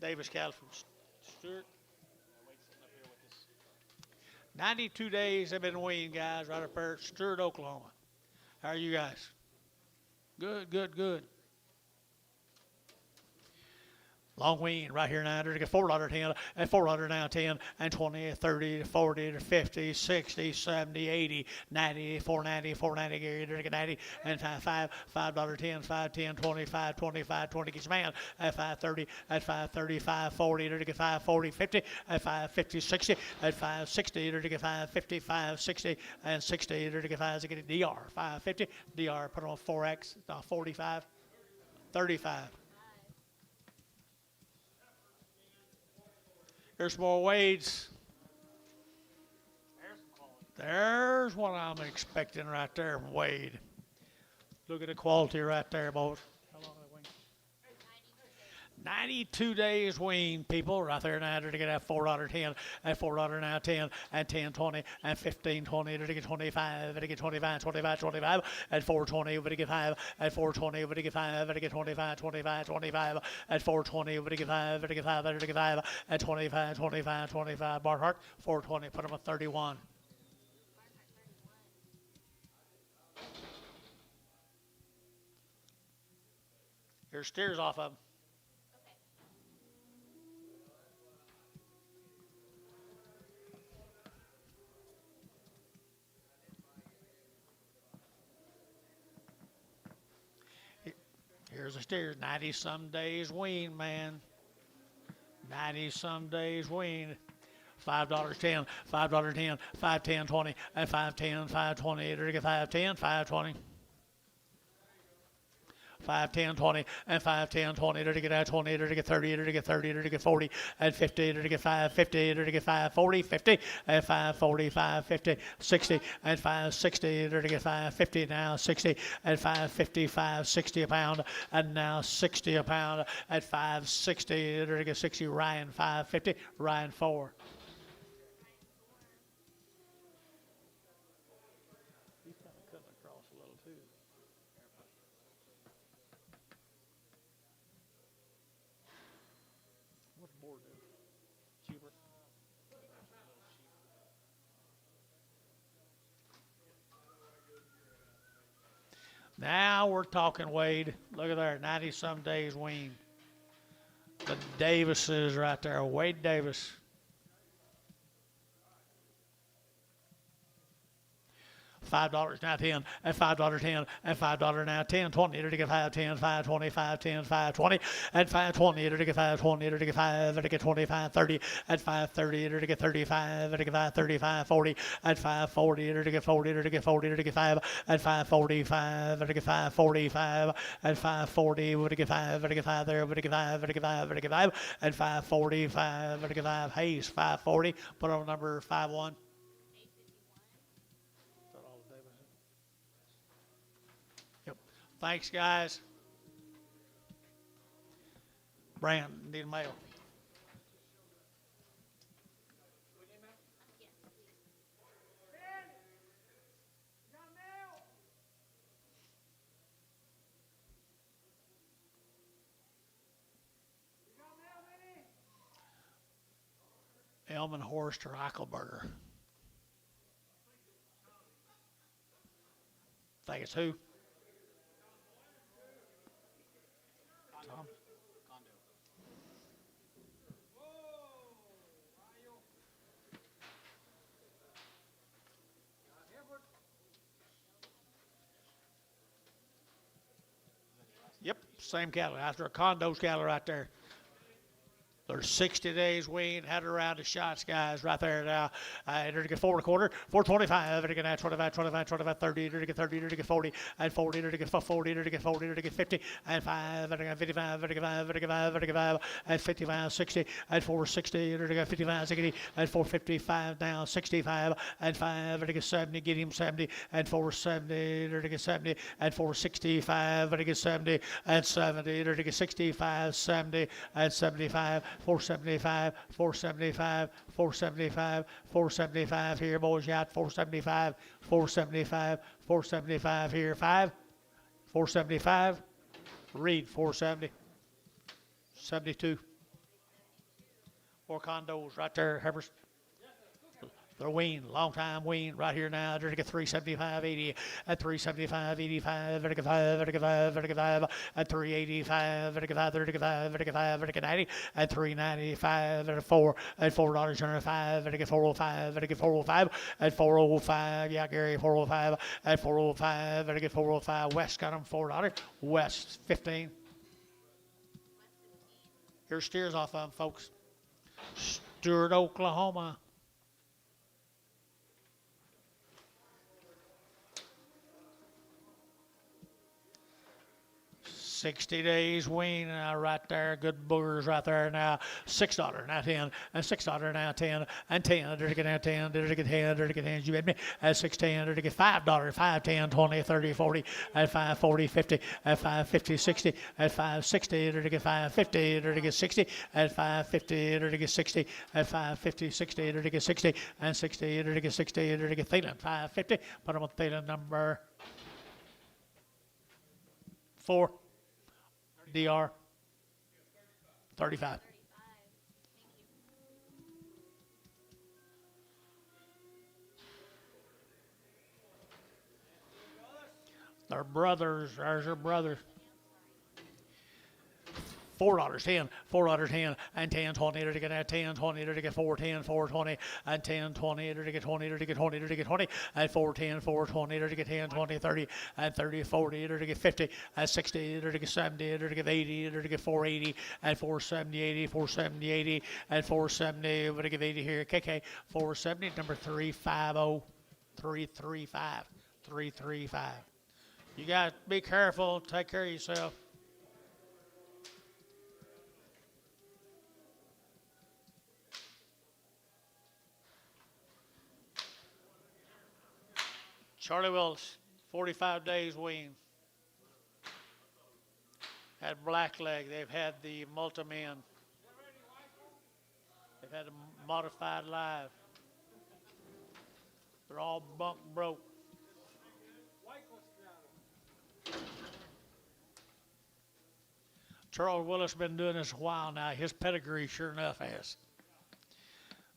Davis cattle from Stewart. 92 days they've been weaned, guys, right up there at Stewart, Oklahoma. How are you guys? Good, good, good. Long wean right here now. They're going to get $4.10 and $4 now 10 and 20, 30, 40, 50, 60, 70, 80, 90, 490, 490, Gary. They're going to get 90 and $5.10, 510, 25, 25, 20 gets man at 530, at 530, 540. They're going to get 540, 50 at 550, 60 at 560. They're going to get 550, 560 and 60. They're going to get 5 to get a DR 550. DR put on 4X 45, 35. Here's more Wades. There's what I'm expecting right there from Wade. Look at the quality right there, boys. How long are they weighing? 92 days wean, people, right there now. They're going to get $4.10 and $4 now 10 and 10.20 and 15.20. They're going to get 25. They're get 25, 25, 25 and 4.20. They're going to get 5 and 4.20. They're going to get 5. They're going to get 25, 25, 25 and 4.20. They're going to get 5. They're going to get 5. They're going to get 5 and 25, 25, 25. Barnhart 4.20. Put them at 31. Here's steers off of them. Here's the steers, 90 some days wean, man. 90 some days wean. $5.10, $5.10, 5.10, 20, and 5.10, 5.20. They're get 5.10, 5.20. 5, 10, 20, and 5, 10, 20, to get out 20, to get 30, to get 30, to get 40, and 50, to get 5, 50, to get 5, 40, 50, and 5, 45, 50, 60, and 5, 60, to get 5, 50, now 60, and 5, 55, 60 a pound, and now 60 a pound, at 5, 60, to get 60, Ryan 5, 50, Ryan 4. He's kind of cutting across a little too. What's board do? Cheaper. Now we're talking, Wade. Look at there, 90 some days wean. The Davises right there, Wade Davis. $5 now 10 and $5.10 and $5 now 10 20 to get 5 10 5 20 5 10 5 20 and 5 20 to get 5 20 to get 5 to get 25 30 and 5 30 to get 35 to get 5 35 40 and 5 40 to get 40 to get 40 to get 5 and 5 45 to get 5 45 and 5 40 to get 5 to get 5 there to get 5 to get 5 to get 5 and 5 45 to get 5 Hayes 540 put on number 5-1. Thanks, guys. Brand, need a mail. Elman Horst or Eichelberger. Think it's who? Yep, same cattle. After a condo's cattle right there. There's 60 days wean, had around the shots, guys, right there now. They're to get 4 1/4, 425, they're to get 25, 25, 25, 30, they're to get 30, they're to get 40, and 40, they're to get 40, they're to get 40, they're to get 50, and 5, they're to get 55, they're to get 5, they're to get 5, they're to get 5, and 55, 60, and 460, they're to get 55, 60, and 455 now, 65, and 5, they're to get 70, get him 70, and 470, they're to get 70, and 465, they're to get 70, and 70, they're to get 65, 70, and 75, 475, 475, 475, 475 here, boys, out 475, 475, 475 here, 5, 475, Reed 470, 72. 4 condos right there, Herbers. They're wean, long time wean, right here now. They're to get 375, 80, at 375, 85, they're to get 5, they're to get 5, they're to get 5, at 385, they're to get 5, they're to get 5, they're to get 5, they're to get 90, at 395, they're to 4, at $4.05, they're to get 405, they're to get 405, at 405, yeah, Gary, 405, at 405, they're to get 405, West got them $4, West 15. Here's steers off of them, folks. Stewart, Oklahoma. 60 days wean right there. Good boogers right there now. $6 now 10 and $6 now 10 and 10. Did it get now 10? Did it get 10? Did it get 10? You bet me. At 6.10. Did it get $5? 5, 10, 20, 30, 40. At 5, 40, 50. At 5, 50, 60. At 5, 60. Did it get 5, 50? Did it get 60? At 5, 50. Did it get 60? At 5, 50, 60. Did it get 60? And 60. Did it get 60? Did it get Thielen? 5, 50. Put them on Thielen number 4. DR 35. 35. Thank you. They're brothers. There's your brothers. $4, 10, $4, 10, and 10, 20, to get 10, 20, to get 4, 10, 4, 20, and 10, 20, to get 20, to get 20, to get 20, and 4, 10, 4, 20, to get 10, 20, 30, and 30, 40, to get 50, and 60, to get 70, to get 80, to get 480, and 470, 80, 470, 80, and 470, to get 80 here, KK, 470, number 350, 335, 335. You guys be careful, take care of yourself. Charlie Willis, 45 days wean. Had black leg. They've had the multi-man. They've had a modified live. They're all bunk broke. Charles Willis been doing this a while now. His pedigree sure enough has.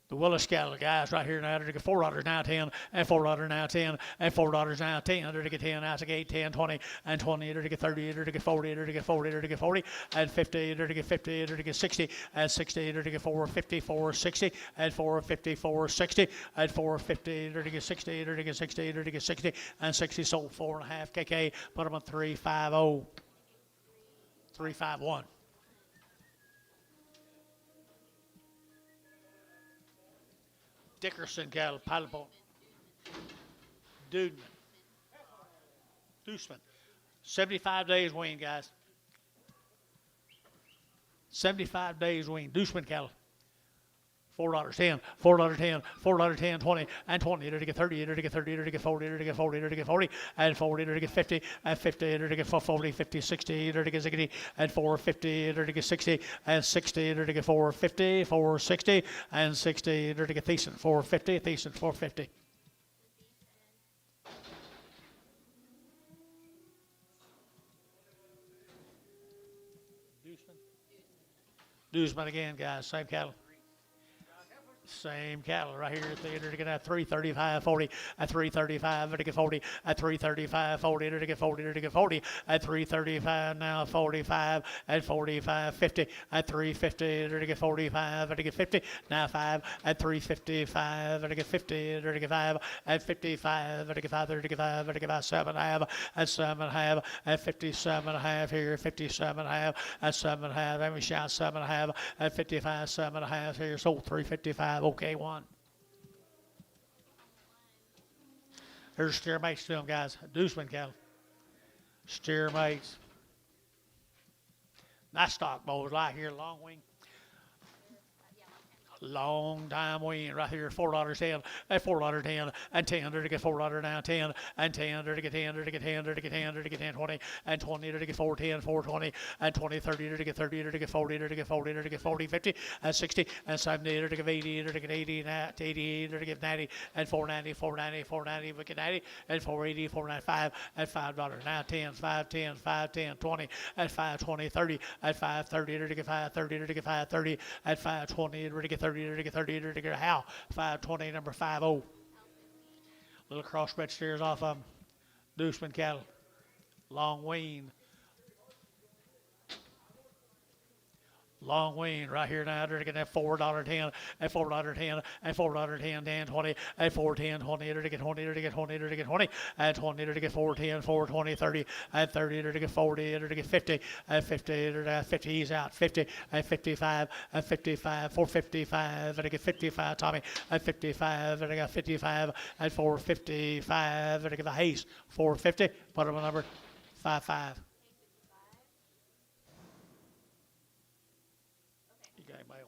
The Willis cattle guys right here now, to get $4 now 10, and $4 now 10, and $4 now 10, to get 10, out to get 10, 20, and 20, to get 30, to get 40, to get 40, to get 40, and 50, to get 50, to get 60, and 60, to get 450, 460, and 450, 460, and 450, to get 60, to get 60, to get 60, and 60 sold 4.5 KK. Put them on 350, 351. Dickerson cattle, Pilot Dudeman. 75 days wean, guys. 75 days wean. Deuceman cattle. $4, 10, $4, 10, $4, 10, 20, and 20, to get 30, to get 30, to get 40, to get 40, to get 40, and 40, to get 50, and 50, to get 40, 50, 60, to get 60, and 450, to get 60, and 60, to get 450, 460, and 60, to get Thiessen, 450, Thiessen, 450. Deuceman again, guys, same cattle. Same cattle right here at the end to get at 335, 40, at 335, to get 40, at 335, 40, to get 40, to get 40, at 335, now 45, at 45, 50, at 350, to get 45, to get 50, now 5, at 355, to get 50, to get 5, at 55, to get 5, to get 5, to get 5, 7.5, at 7.5, at 57.5 here, 57.5, at 7.5, let me shout 7.5, at 55, 7.5 here, sold 355. Okay, one. There's steer mates to them, guys. Deuceman cattle. Steer mates. Nice stock boys right here, long wing. Long time wean right here, $4 10, at $4 10, and 10 to get $4 now 10, and 10 to get 10 to get 10 to get 10 to get 10 20, and 20 to get 4 10 4 20, and 20 30 to get 30 to get 40 to get 40 to get 40 50, and 60, and 70 to get 80 to get 80 80 to get 90, and 490 490 490 we get 90, and 480 495, and $5 now 10 5 10 5 10 20, and 5 20 30, and 5 30 to get 5 30 to get 5 30, and 5 20 to get 30 to get 30 to get a how 520 number 50. Little crossbred steers off of them. Deuceman cattle. Long wean. Long wean right here now. They're getting that $4 10, and $4 10, and $4 10, 10 20, and 4 10 20 to get 20 to get 20 to get 20, and 20 to get 4 10 4 20 30, and 30 to get 40 to get 50, and 50 to get 50. He's out 50, and 55, and 55 455 to get 55. Tommy, and 55 and I got 55, and 455 to get the Hayes 450. Put him a number 55. Gang mail.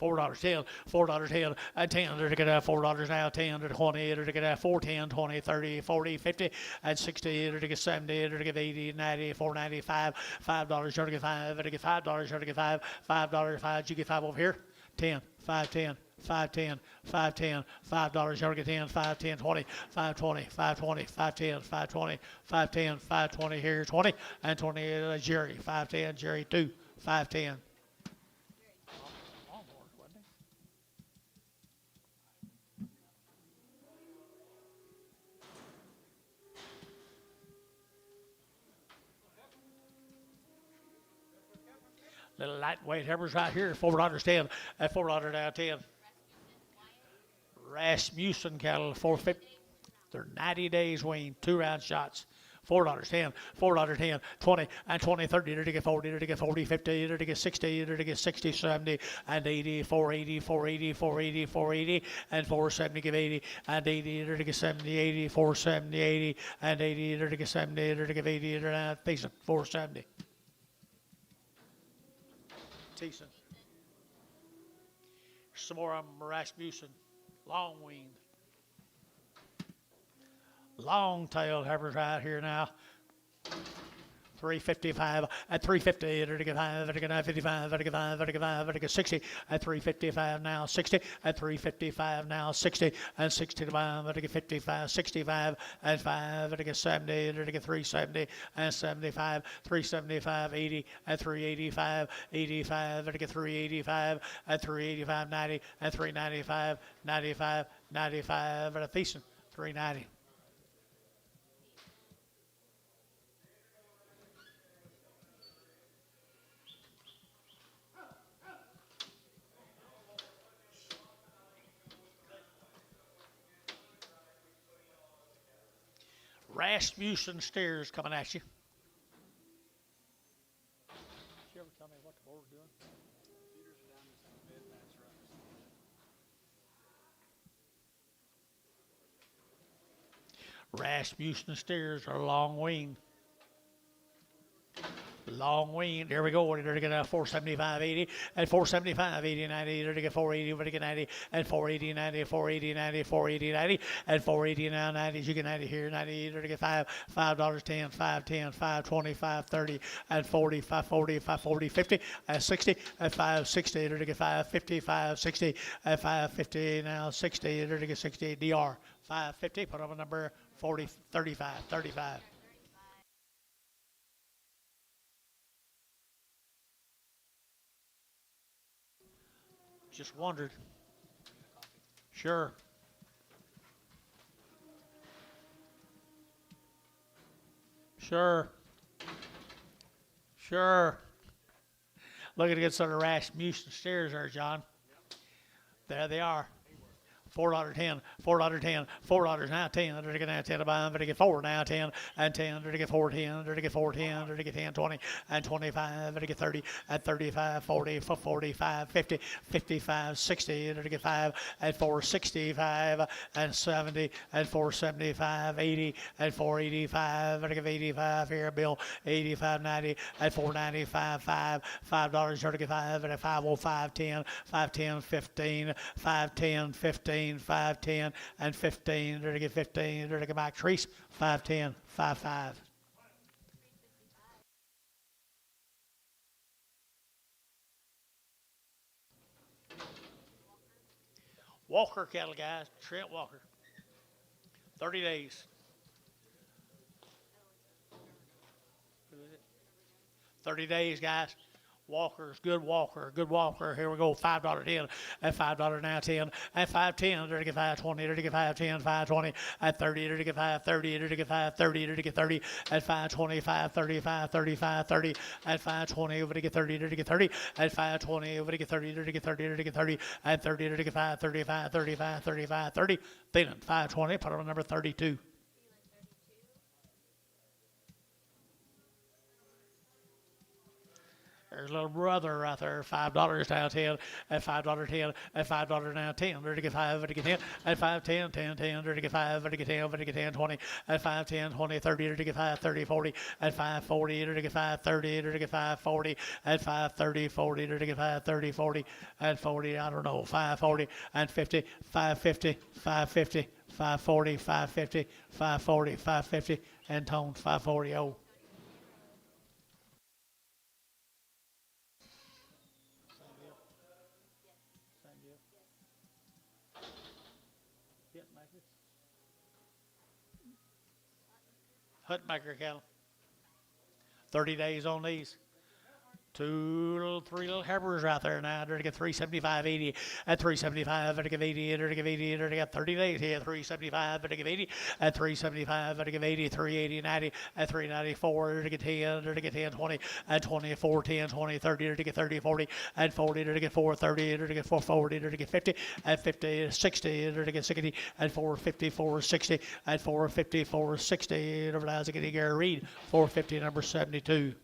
$4.10, $4.10, and 10 to get $4 now, 10 to 20 to get 4, 10, 20, 30, 40, 50, and 60 to get 70 to get 80, 90, 4.95, $5 to get 5 to get $5 to get 5, $5, 5, you get 5 over here, 10, 5, 10. 510, 510, $5 to get 10, 510, 20, 520, 520, 510, 520, 510, 520 here, 20, and 20 Jerry, 510, Jerry 2, 510. Little lightweight heifers right here, $4.10, at $4 down 10. Rasmussen cattle, 450. They're 90 days weaned, 2 round shots. $4.10, $4.10, 20, and 20, 30, to get 40, to get 40, 50, to get 60, to get 60, 70, and 80, 480, 480, 480, 480, and 470, give 80, and 80, to get 70, 80, 470, 80, and 80, to get 70, to get 80, decent, 470. Decent. Some more of them, Rasmussen, long weaned. Long-tailed heifers right here now. 355 at 350 to get 5 to get 55 to get 5 to get 5 to get 60 at 355 now 60 at 355 now 60 and 60 to 5 to get 55 65 and 5 to get 70 to get 370 and 75 375 80 at 385 85 to get 385 at 385 90 at 395 95 95 at a decent 390. Rasmussen steers coming at you. Did you ever tell me what the board's doing? Feeders are down this bed, that's right. Rasmussen steers are long weaned. Long weaned. There we go. They're going to 475, 80, and 475, 80, 90. They're going to get 480, we're going to get 90, and 480, 90, 480, 90, 480, 90, and 480 now, 90. You get 90 here, 90. They're going to get $5, 10, 5, 10, 5, 20, 5, 30, and 40, 5, 40, 5, 40, 50, and 60, and 5, 60. They're going to get 5, 50, 5, 60, and 5, 50 now, 60. They're going to get 60. DR 550. Put up a number 40, 35, 35. Just wondered. Sure. Sure. Sure. Looking to get some of the Rasmussen steers there, John. There they are. $4.10, $4.10, $4 now, 10, to get now 10 to buy them, to get 4 now, 10, and 10, to get 4, 10, to get 4, 10, to get 10, 20, and 25, to get 30, and 35, 40, 45, 50, 55, 60, to get 5, and 465, and 70, and 475, 80, and 485, to get 85 here, Bill, 85, 90, and 495, $5 to get 5, and 505, 10, 510, 15, 510, 15, 510, and 15, to get 15, to get back, Treese, 510, 55. Walker cattle, guys. Trent Walker. 30 days. 30 days, guys. Walker's good walker. Here we go. $5 10, and $5 now 10, and 510. To get 520, to get 510, 520, and 30, to get 530, to get 530, to get 30, and 525, 35, 35, 30, and 520 over to get 30, to get 30, and 520 over to get 30, to get 30, to get 30, and 30 to get 5, 35, 35, 35, 30. Then 520. Put on number 32. There's little brother right there, $5 now 10, at $5 10, at $5 now 10, there to get 5, to get 10, at 5 10 10 10, there to get 5, to get 10, to get 10 20, at 5 10 20 30, there to get 5 30 40, at 5 40, there to get 5 30, there to get 5 40, at 5 30 40, there to get 5 30 40, at 40 I don't know 5 40 and 50 5 50 5 50 5 40 5 50 5 40 5 50 and tone 5 40 oh. Hutmaker cattle. 30 days on these. Three little heifers right there now. They're to get 375.80 at 375. They're to give 80. They're to give 80. They're to get 30 days here. 375. They're to give 80 at 375. They're to give 80. 380. 90 at 394. They're to get 10. They're to get 10. 20 at 24. 10. 20. 30. They're to get 30. 40 at 40. They're to get 430. They're to get 440. They're to get 50 at 50. 60. They're to get 60 at 450. 460 at 450. 460. Over there, getting Gary Reed. 450. Number 72.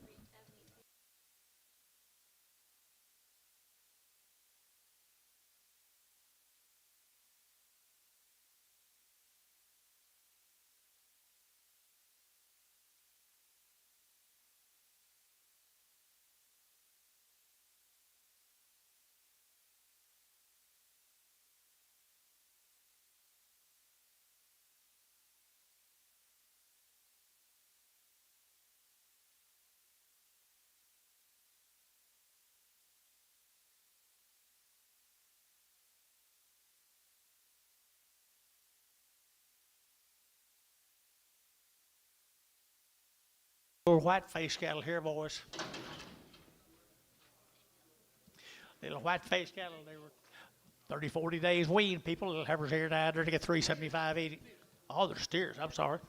Little white face cattle here, boys. Little white face cattle, they were 30, 40 days weaned. People, little heifers here now, they're to get 375.80. Oh, they're steers, I'm sorry.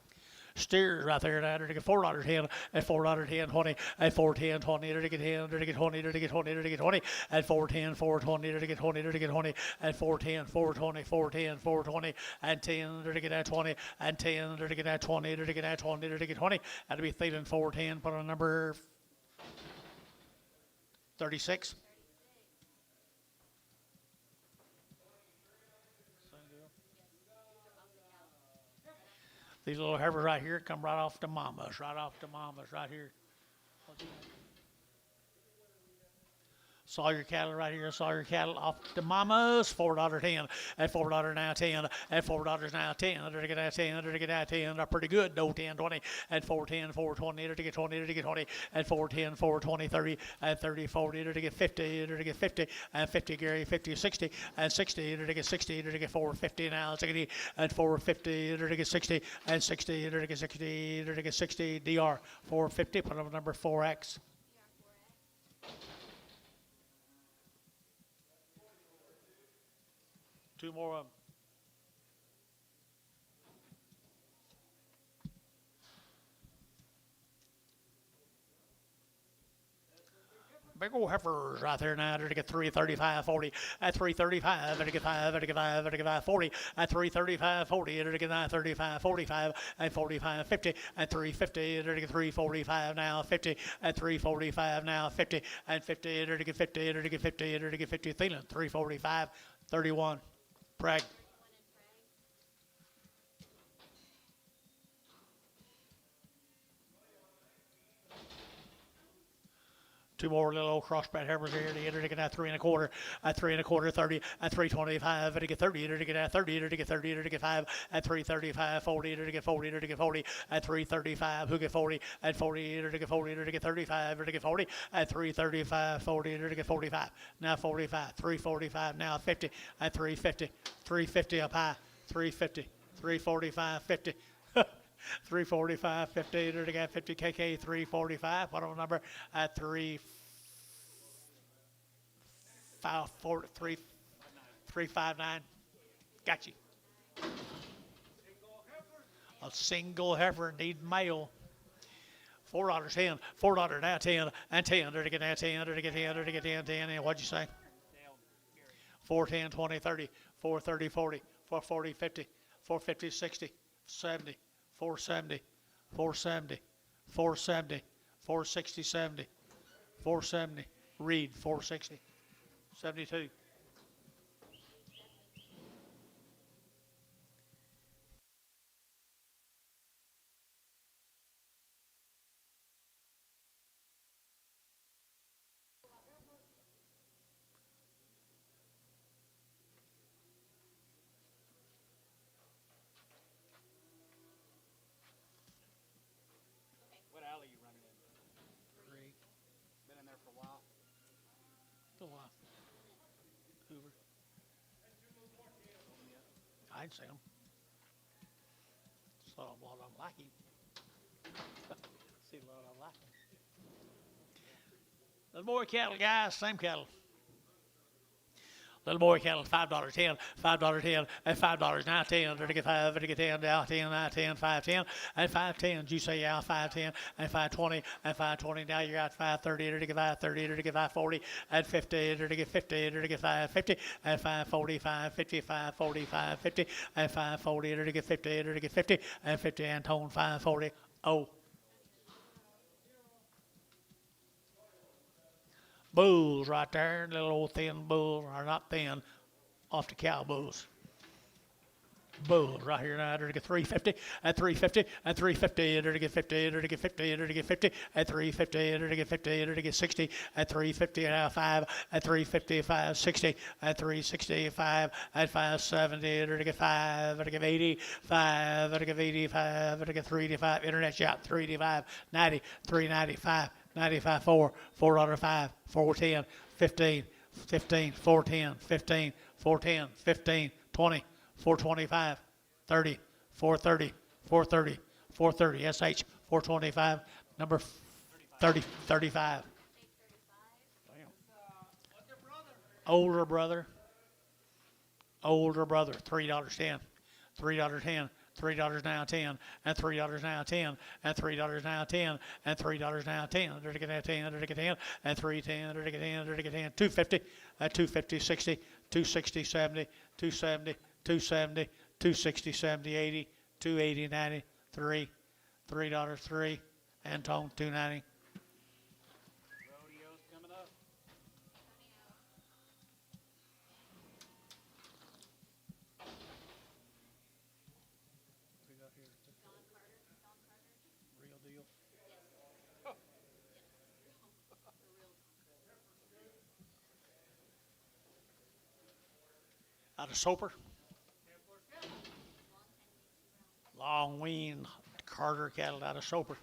Steers right there now, they're to get $4 10, at $4 10, 20, at 410, 20, they're to get 10, they're to get 20, they're to get 20, they're to get 20, at 410, 420, they're to get 20, they're to get 20, at 410, 420, 410, 420, and 10, they're to get at 20, and 10, they're to get at 20, they're to get at 20, they're to get 20. That'll be Thielen 410, put on number 36. These little heifers right here come right off the mamas, right here. Sawyer cattle right here, Sawyer cattle off the mamas, $4 10, at $4 now 10, at $4 now 10, they're to get at 10, they're to get at 10, they're pretty good though, 10, 20, at 410, 420, they're to get 20, they're to get 20, at 410, 420, 30, at 30, 40, they're to get 50, they're to get 50, at 50, Gary, 50, 60, at 60, they're to get 60, they're to get 450 now, 60, at 450, they're to get 60, and 60, they're to get 60, they're to get 60, DR, 450, put on number 4X. Two more of them. Big old heifers right there now. They're to get 335, 40 at 335. They're to get 5. They're to get 5. They're to get 5, 40 at 335, 40. They're to get 935, 45 at 45, 50 at 350. They're to get 345 now, 50 at 345 now, 50 at 50. They're to get 50. They're to get 50. They're to get 50. Thielen 345, 31. Prague. Two more little old crossbred heifers here. They're to get at 3 1/4, at 3 1/4, 30, at 325, they're to get 30, they're to get at 30, they're to get 30, they're to get 5, at 335, 40, they're to get 40, they're to get 40, at 335, who get 40, at 40, they're to get 40, they're to get 35, they're to get 40, at 335, 40, they're to get 45, now 45, 345, now 50, at 350, 350 up high, 350, 345, 50. 345, 50, they're to get 50 KK, 345, what number at 359. Got you. A single heifer need male. $4 10, $4 now 10, and 10, they're to get now 10, they're to get 10, they're to get 10, 10, and what'd you say? 410, 20, 30, 430, 40, 440, 50, 450, 60, 70. 470, 470, 470, 460, 70, 470. Reed, 460. 72. What alley you running in? Three. Been in there for a while. Still alive. Hoover. I didn't see him. Saw a lot of them like him. See a lot of them like him. Little boy cattle, guys, same cattle. Little boy cattle, $5.10, $5.10, and $5 now 10, to get 5, to get 10, now 10, now 10, 5.10, and 5.10. Did you say yeah, 5.10, and 5.20, and 5.20. Now you're at 5.30, to get 5.30, to get 5.40, and 50, to get 50, to get 5.50, and 5.40, 5.50, 5.40, 5.50, and 5.40, to get 50, to get 50, and 50, and tone 5.40. Oh. Bulls right there, little old thin bulls, or not thin, off the cow bulls. Bulls right here now, to get 350, and 350, and 350, to get 50, to get 50, to get 50, and 350, to get 50, to get 60, and 350, and 5, and 350, 560, and 365, and 570, to get 5, to get 80, 5, to get 85, to get 385, internet shot, 385, 90, 395. 95, 4, $4.05, 410, 15, 15, 410, 15, 410, 15, 20, 425, 30, 430, 430, 430, SH, 425, number 30, 35. Damn. Older brother, $3.10, $3.10. $3 now 10, and $3 now 10, and $3 now 10, and $3 now 10, to get 10, to get 10, and 310, to get 10, to get 10, 250, at 250, 60, 260, 70, 270, 270, 260, 70, 80, 280, 90, 3, $3, 3, and tone 290. Rodeo's coming up. Real deal. Out of Soper. Long weaned Carter cattle out of Soper.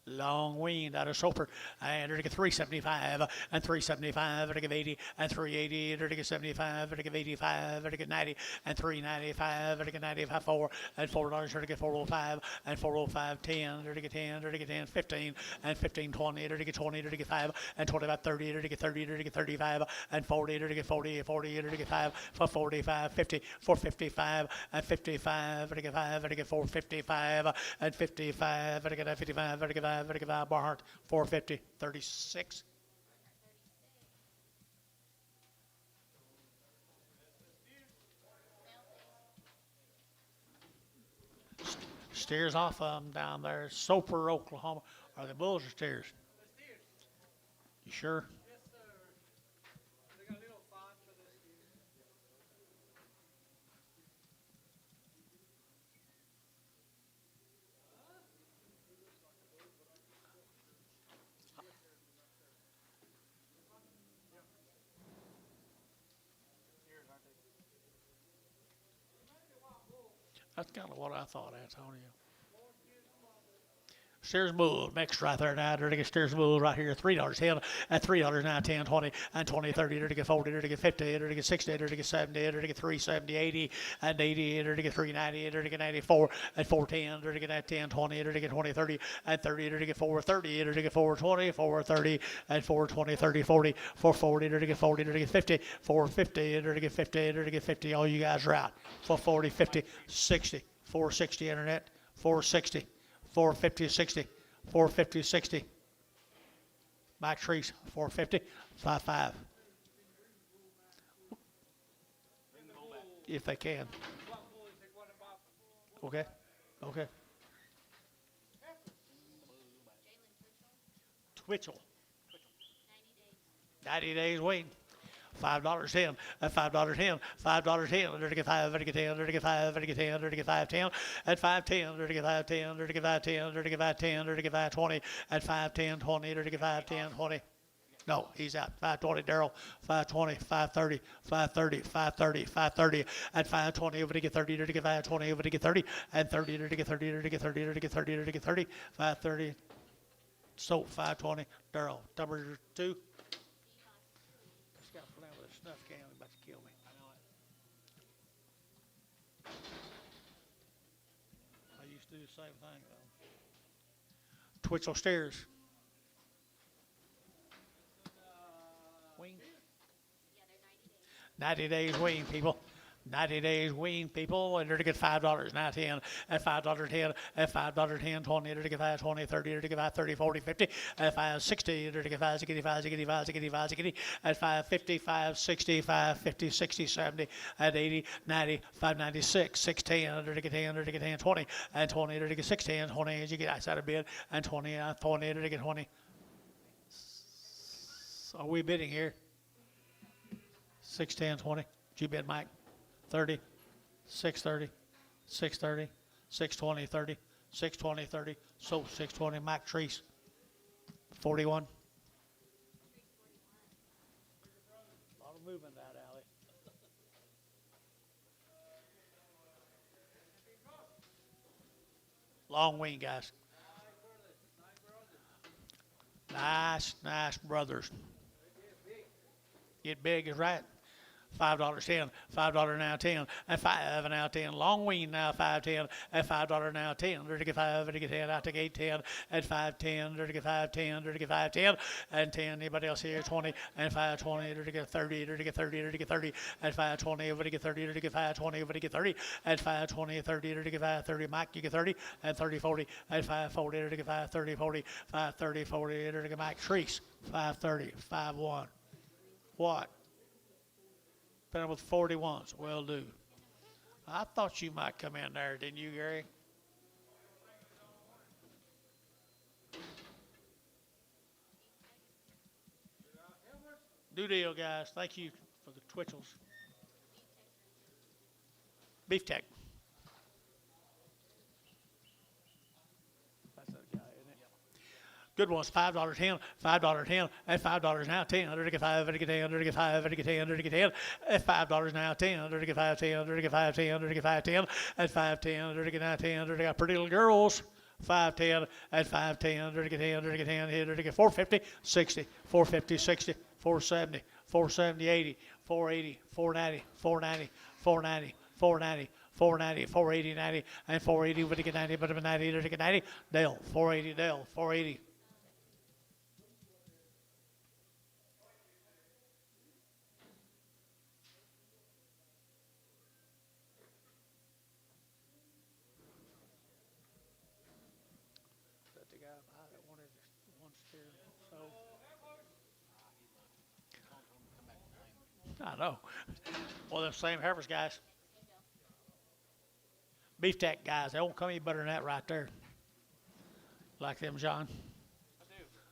Long weaned out of Soper, and to get 375, and 375, to get 80, and 380, to get 75, to get 85, to get 90, and 395, to get 95, 4, and $4 to get 405, and 405, 10, to get 10, to get 10, 15, and 15, 20, to get 20, to get 5, and 25, 30, to get 30, to get 35, and 40, to get 40, 40, to get 5, for 45, 50, 455, and 55, to get 5, to get 455, and 55, to get 55, to get 5, to get 5, Barhart, 450, 36. Steers off of them down there, Soper, Oklahoma. Are they bulls or steers? You sure? Yes, sir. They got a little fine for this year. That's kind of what I thought, Antonio. Steers bulls mixed right there now. To get steers bulls right here, $3.10, at $3 now, 10, 20, and 20, 30, to get 40, to get 50, to get 60, to get 70, to get 370, 80, and 80, to get 390, to get 94, and 410, to get that 10, 20, to get 20, 30, and 30, to get 430, to get 420, 430, and 420, 30, 40, 440, to get 40, to get 50, 450, to get 50, to get 50. All you guys are out. 440, 50, 60, 460 internet, 460. 450, 60, 450, 60. Back trees, 450, 55. If they can. Okay, okay. Twitchell. 90 days wean. $5.10, at $5.10, $5.10, dirty get 5, dirty get 10, dirty get 5, dirty get 10, dirty get 5.10, at 5.10, dirty get 5.10, dirty get 5.10, dirty get 5.10, dirty get 5.20, at 5.10, 20, dirty get 5.10, 20. No, he's out. 5.20, Daryl. 5.20, 5.30, 5.30, 5.30, 5.30, at 5.20, over to get 30, dirty get 5.20, over to get 30, and 30, dirty get 30, dirty get 30, dirty get 30, dirty get 30, 5.30. So 5.20, Daryl. Number 2. This guy's playing with a snuff can, he's about to kill me. I know it. I used to do the same thing though. Twitchell Stairs. Wean. Yeah, they're 90 days. 90 days wean, people. 90 days wean, people. And they're to get $5, now 10, at $5.10, at $5.10, 20, they're to get 5.20, 30, they're to get 5.30, 40, 50, at 5.60, they're to get 5.60, 5.60, 5.60, 5.60, at 5.50, 5.60, 5.50, 60, 70, at 80, 90, 5.96, 6.10, they're to get 10, they're to get 10, 20, and 20, they're to get 6.10, 20, as you get outside of bid, and 20, 20, they're to get 20. Are we bidding here? 6.10, 20. Did you bid, Mike? 30, 6.30, 6.30, 6.20, 30, 6.20, 30, so 6.20, Mike Treese, 41. A lot of movement in that alley. Long wing, guys. Nice brothers. Get big is right. $5.10, $5 now 10, and 5 now 10. Long wean now 5.10, and $5 now 10. Dirty get 5, dirty get 10, I take 8.10, and 5.10, dirty get 5.10, dirty get 5.10, and 10. Anybody else here? 20, and 5.20, dirty get 30, dirty get 30, dirty get 30, and 5.20, over to get 30, dirty get 5.20, over to get 30, and 5.20, 30, dirty get 5.30. Mike, you get 30, and 30, 40, and 5.40, dirty get 5.30, 40, 5.30, 40, dirty get Mike Treese, 5.30, 5.1. What? Been with 41s. Well, do. I thought you might come in there, didn't you, Gary? Do deal, guys. Thank you for the Twitchels. Beef Tech. That's that guy, isn't it? Good ones, $5.10, $5.10, and $5 now 10. Under to get 5, under to get 10, under to get 5, under to get 10, under to get 10, at $5 now 10, under to get 5.10, under to get 5.10, under to get 5.10, at 5.10, under to get 9.10, under to get pretty little girls. 5.10 at 5.10, under to get 10, under to get 10, under to get 450, 60, 450, 60, 470, 470, 80, 480, 490, 490, 490, 490. 490, 480, 90, and 480, but to get 90, but 90, to get 90, Dale, 480, Dale, 480. That the guy behind that wanted one steer, so. I know. Well, them same heifers, guys. Beef Tech guys, they won't come any better than that right there. Like them, John?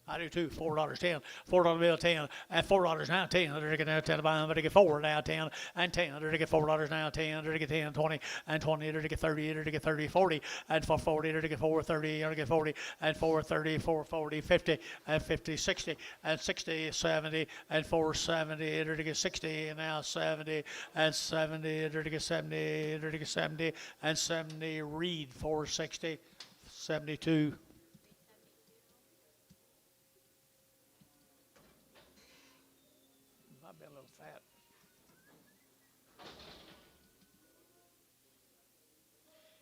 I do too. $4.10, $4 bill 10, and $4 now 10. Under to get now 10 buy, under to get 4 now 10, and 10. Under to get $4 now 10, under to get 10, 20, and 20. Under to get 30, under to get 30, 40, and for 40, under to get 430, under to get 40, and 430, 440, 50, and 50, 60, and 60, 70, and 470, under to get 60, and now 70, and 70, under to get 70, under to get 70, and 70. Reed 460, 72. I've been a little fat.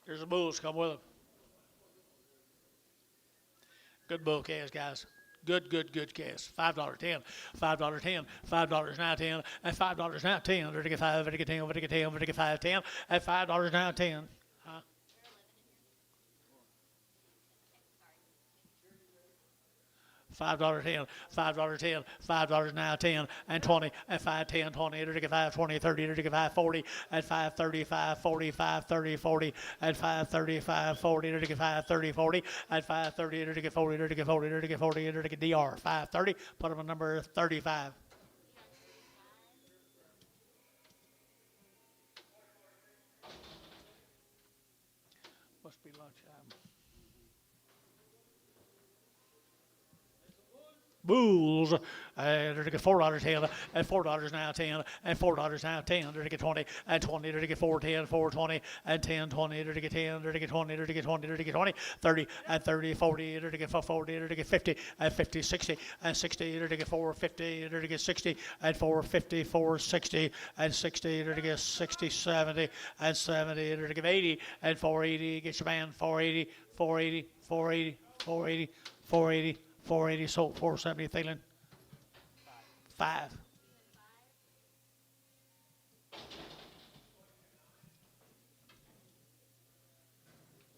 Here's the bulls come with them. Good bull calves, guys. Good calves. $5.10, $5.10, $5 now 10, and $5 now 10. Under to get 5, under to get 10, over to get 10, over to get 5, 10, and $5 now 10. Huh? $5.10, $5.10, $5 now 10, and 20, and 5.10, 20, to get 5.20, 30, to get 5.40, and 5.30, 5.40, 5.30, 40, and 5.30, 5.40, to get 5.30, 40, and 5.30, to get 40, to get 40, to get 40, to get DR, 5.30, put them on number 35. bunch of 'em. Bulls, they're to get $4.10, and $4 now 10, and $4 now 10, they're to get 20, and 20, they're to get 4.10, 4.20, and 10.20, they're to get 10, they're to get 20, they're to get 20, they're to get 20, 30, and 30, 40, they're to get 40, they're to get 50, and 50, 60, and 60, they're to get 4.50, they're to get 60, and 4.50, 4.60, and 60, they're to get 60, 70, and 70, they're to get 80, and 4.80, get your man, 4.80, 4.80, 4.80, 4.80, 4.80. 480 sold, 470 Thielen. 5.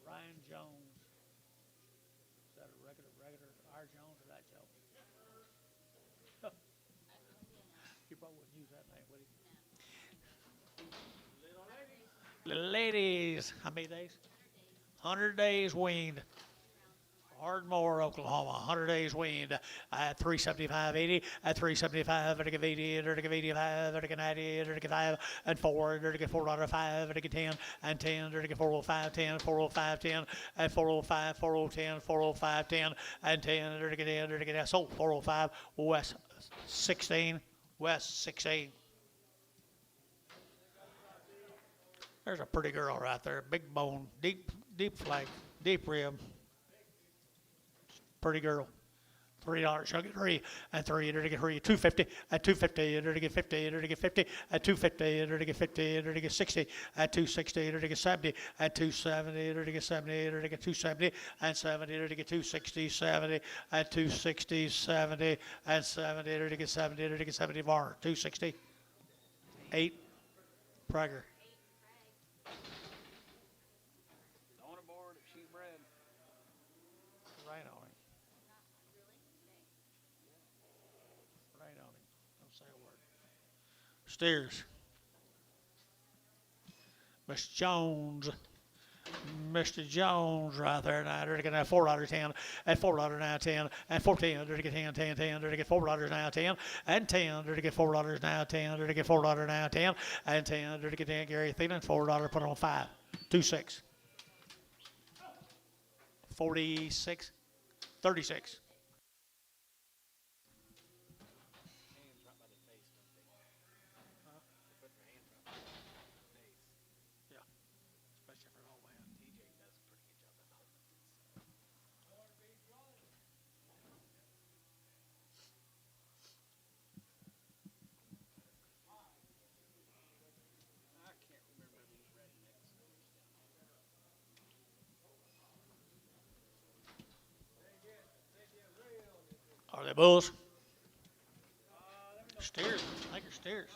Ryan Jones. Is that a regular R Jones or that Jones? You probably wouldn't use that name, would he? Little ladies. How many days? 100 days weaned. Ardmore, Oklahoma, 100 days weaned at 375.80, at 375, at 80, at 85, at 90, at 5, and 4, at $4.05, at 10, and 10, at 405, 10, 405, 10, and 405, 4010, 405, 10, and 10, at sold 405, West 16, West 16. There's a pretty girl right there, big bone, deep flank, deep rib. Pretty girl. $3. She'll get 3 and 3. It'll get 3. 250 at 250. It'll get 50. It'll get 50 at 250. It'll get 50. It'll get 60 at 260. It'll get 70 at 270. It'll get 70. It'll get 270 and 70. It'll get 260. 70 at 260. 70 and 70. It'll get 70. It'll get 70 bar. 260. 8. Prager. On a board if she's bred. Right on him. Right on him. Don't say a word. Steers. Mr. Jones. Mr. Jones right there now. They're going to have $4.10 and $4 now 10 and 14. They're to get 10, 10, 10. They're to get $4 now 10 and 10. They're to get $4 now 10. They're to get $4 now 10 and 10. They're to get 10. Gary Thielen $4. Put on 5. 2.6. 46. 36. Hands right by the face, don't they? They put their hands right by the face. Yeah. Especially for an old man. TJ does a pretty good job of holding it. I can't remember these rednecks' names down here. Are they bulls? Steers. I think they're steers.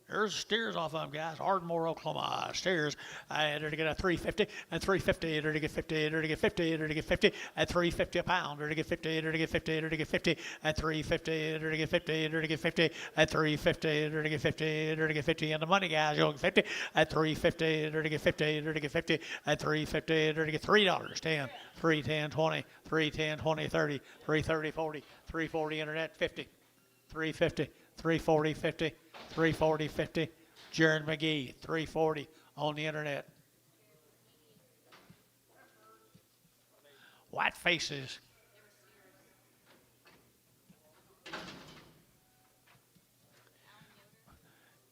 There's steers off of them, guys. Ardmore, Oklahoma. Steers. They're to get a 350 and 350. They're to get 50. They're to get 50. They're to get 50 at 350 a pound. They're to get 50. They're to get 50. They're to get 50 at 350. They're to get 50. They're to get 50 at 350. They're to get 50. They're to get 50. And the money, guys, you'll get 50 at 350. They're to get 50. They're to get 50 at 350. They're to get $3. 10, 3, 10, 20, 3, 10, 20, 30, 3, 30, 40, 340 internet 50, 350, 340, 50. 340, 50. Jaron McGee, 340 on the internet. White faces.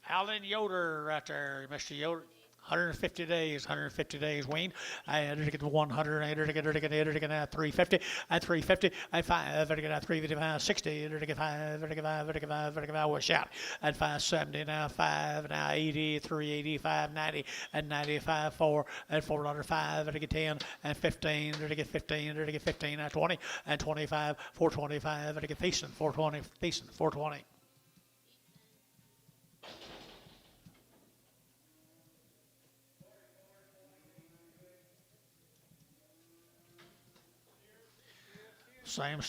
Alan Yoder right there, Mr. Yoder. 150 days weaned. They're to get 100, they're to get 350, and 350, and 5, they're to get 355, 60, they're to get 5, they're to get 5, they're to get 5, they're to get 5, we'll shout. And 570, now 5, now 80, 385, 90, and 95, 4, and $4.05, they're to get 10, and 15, they're to get 15, they're to get 15, now 20, and 25, 425, they're to get Thiessen, 420, Thiessen, 420. Same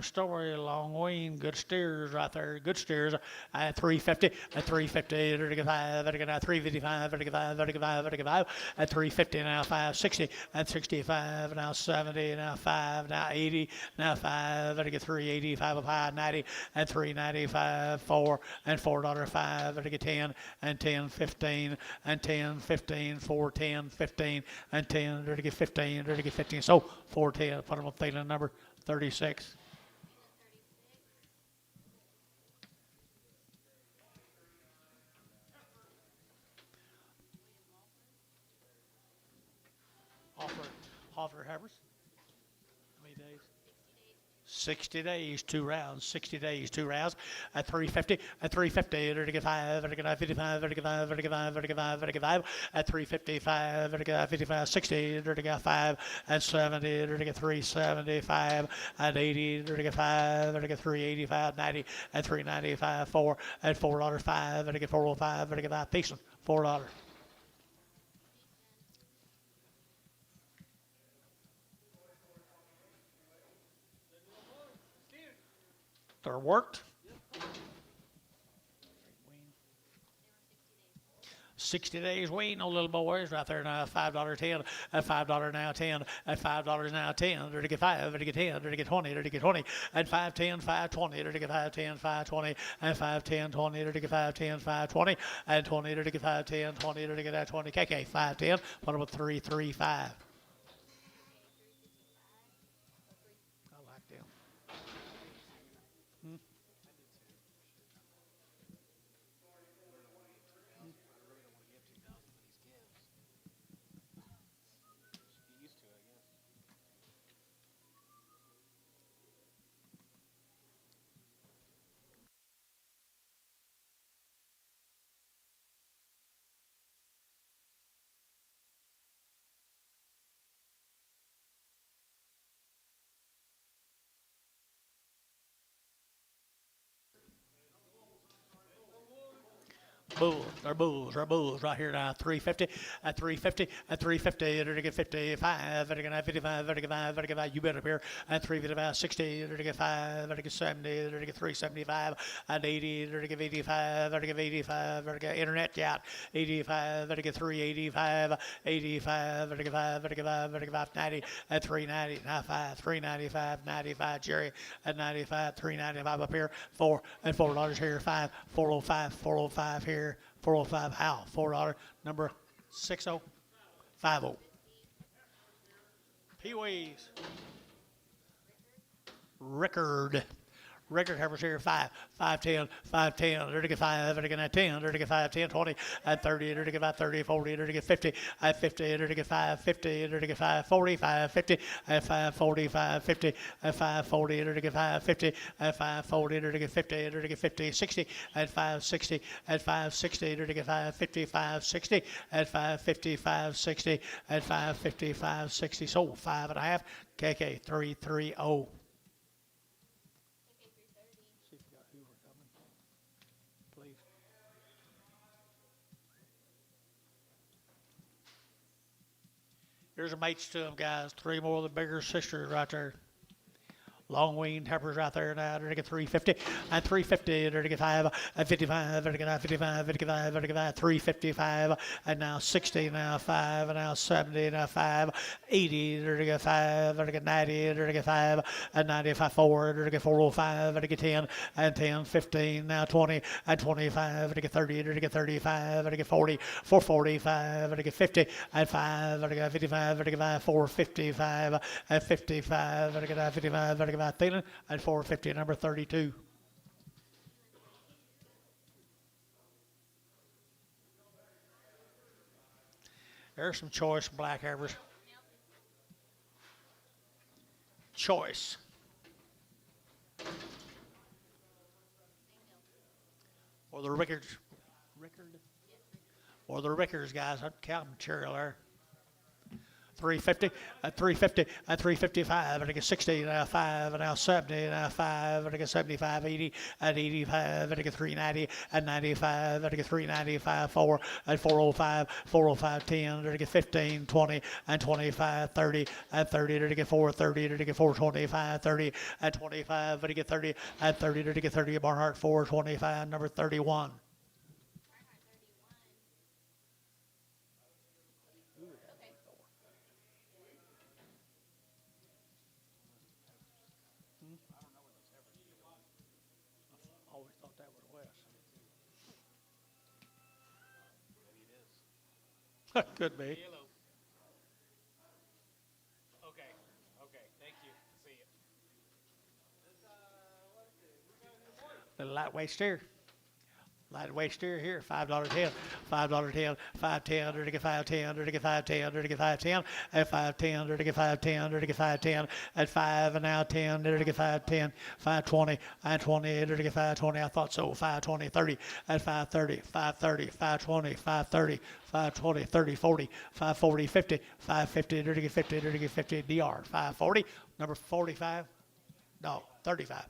story, long wean, good steers right there, good steers at 350, at 350, 35, at 355, 35, 35, 35, at 350, now 560, at 65, now 70, now 5, now 80, now 5, at 385 up high, 90, and 395, 4, and $4.05, at 10, and 10, 15, and 10, 15, 4, 10, 15, and 10, 15, 15, so 410, put them on feeling number 36. Offer Havers. How many days? 60 days, 2 rounds. 60 days, 2 rounds. At 350, at 350, 35, 55, 35, 35, 35, 35, at 355, 55, 60, 35, and 70, 375, and 80, 35, 385, 90, and 395, 4, and $4.05, 405, 35, decent, $4. They're worked. 60 days waiting on little boys right there now. $5.10, at $5 now 10, at $5 now 10. They're to get 5, they're to get 10, they're to get 20, they're to get 20, at 5.10, 5.20, they're to get 5.10, 5.20, and 5.10, 20, they're to get 5.10, 5.20, and 20, they're to get 5.10, 20, they're to get that 20. KK 5.10, put them with 3.35. I like them. Get used to it, I guess. Bulls right here now. 350, at 350, at 350, they're to get 55, they're to get 55, they're to get 5, they're to get 5, you bet up here, at 355, 60, they're to get 5, they're to get 70, they're to get 375, at 80, they're to get 85, they're to get 85, they're to get internet out, 85, they're to get 385, 85, they're to get 5, they're to get 5, they're to get 5, 90, at 390, 95, 395, 95, Jerry, at 95, 395 up here, 4, and $4 here, 5, 405, 405 here, 405 Hal, $4, number 6050. Pee-wees. Record Havers here, 5, 510, 510, they're to get 5, they're to get 10, they're to get 5, 10, 20, at 30, they're to get 5, 30, 40, they're to get 50, at 50, they're to get 5, 50, they're to get 5, 40, 5, 50, at 5, 40, 5, 50, at 5, 40, they're to get 5, 50, at 5, 40, they're to get 50, they're to get 50, 60, at 5, 60, at 5, 60, they're to get 5, 50, 5, 60, at 5, 50, 5, 60, at 5, 50, 5, 60, sold 5.5, KK 330. Here's a mates to them, guys. 3 more of the bigger sisters right there. Long weaned heifers right there now. They're to get 350, and 350, they're to get 5, and 55, they're to get 55, 55, they're to get 5, 355, and now 60, now 5, and now 70, now 5, 80, they're to get 5, they're to get 90, they're to get 5, and 95, 4, they're to get 405, they're to get 10, and 10, 15, now 20, and 25, they're to get 30, they're to get 35, they're to get 40, 445, they're to get 50, and 5, they're to get 55, they're to get 5, 455, and 55, they're to get 55, they're to get about Thielen at 450, number 32. There's some choice black heifers. Choice. Or the Rickards. Or the Rickards, guys. I'd count them material there. 350, at 350, at 355, and I get 60, now 5, and now 70, now 5, and I get 75, 80, at 85, and I get 390, at 95, and I get 395, 4, at 405, 405, 10, and I get 15, 20, and 25, 30, at 30, and I get 430, and I get 425, 30, at 25, and I get 30, at 30, and I get 30, Barnhart 425, number 31. Always thought that was West. Could be. Yellow. Okay. Okay. Thank you. See you. The lightweight steer. Lightweight steer here, $5.10, $5.10, $5.10, under to get $5.10, under to get $5.10, under to get $5.10, at $5.10, under to get $5.10, under to get $5.10, at 5 and now 10, under to get $5.10, $5.20, and 20, under to get $5.20. I thought so. $5.20, 30, at $5.30, $5.30, $5.20, $5.30, $5.20, 30, 40, $5.40, 50, $5.50, under to get $50, under to get $50, DR, $5.40, number 45, no, 35.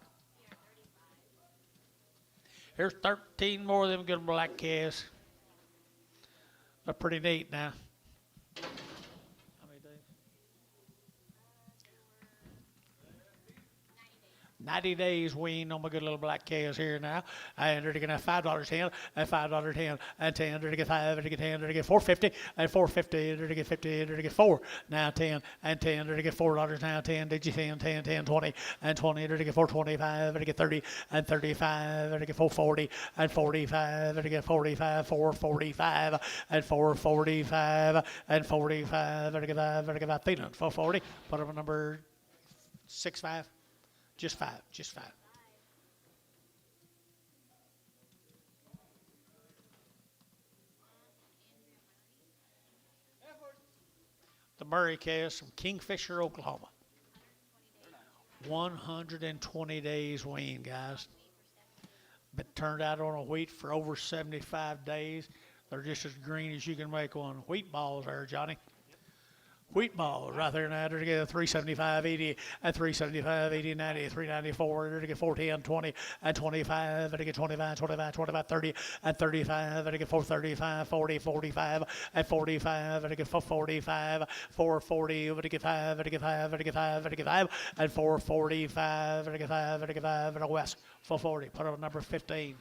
Here's 13 more of them good black calves. They're pretty neat now. How many days? 90 days weaned on my good little black calves here now. And they're going to have $5.10, and $5.10, and 10, they're to get 5, and to get 10, they're to get 4.50, and 4.50, they're to get 50, they're to get 4, now 10, and 10, they're to get $4, now 10, did you 10, 10, 10, 20, and 20, they're to get 4.25, and to get 30, and 35, and to get 4.40, and 45, and to get 45, 4.45, and 4.45, and 45, and to get 5, and to get 5, 4.40, put them number 6.5. Just 5, just 5. The Murray calves from Kingfisher, Oklahoma. 120 days weaned, guys. Been turned out on a wheat for over 75 days. They're just as green as you can make one. Wheat balls there, Johnny. Wheat balls right there now. They're to get 375, 80, and 375, 80, 90, 394. They're to get 410, 20, and 25. And to get 25, 25, 25, 30, and 35. And to get 435, 40, 45, and 45. And to get 445, 440. And to get 5, and to get 5, and to get 5, and to get 5, and 445, and to get 5, and to get 5, and a West 440. Put on number 15.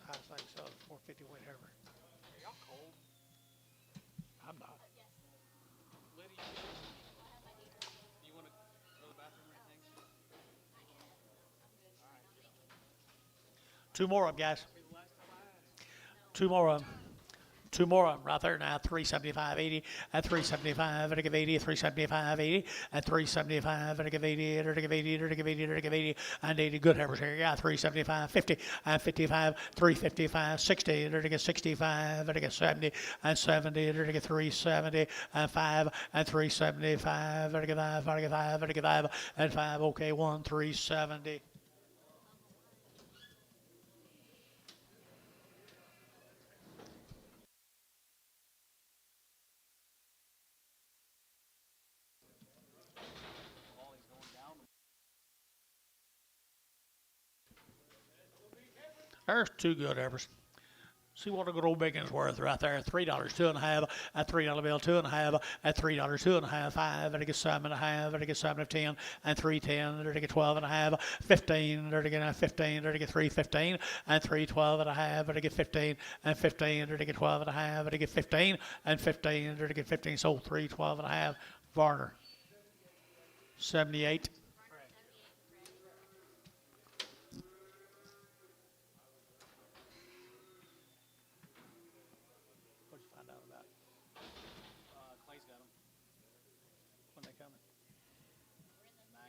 I think so. 450 whatever. Are y'all cold? I'm not. Lydia, you want to go to the bathroom or anything? Two more of them, guys. Be the last time I asked. Two more of them. Two more of them right there now. 375, 80, and 375, and I give 80, 375, 80, and 375, and I give 80, and I give 80, and I give 80, and I give 80, and 80 good numbers here. Yeah, 375, 50, and 55, 355, 60, and I get 65, and I get 70, and 70, and I get 370, and 5, and 375, and I get 5, and I get 5, and I get 5, and 5. Okay, 1, 370. There's two good efforts. See what a good old bacon's worth right there. $3, 2.5, at $3 bill, 2.5, at $3, 2.5, 5, and I get 7.5, and I get 7 of 10, and 3.10, and I get 12.5, 15, and I get 15, and I get 3.15, and 3.12.5, and I get 15, and 15, and I get 12.5, and I get 15, and 15, and I get 15. So 3.12.5. Varner. 78. Clay's got them. When they coming? 9.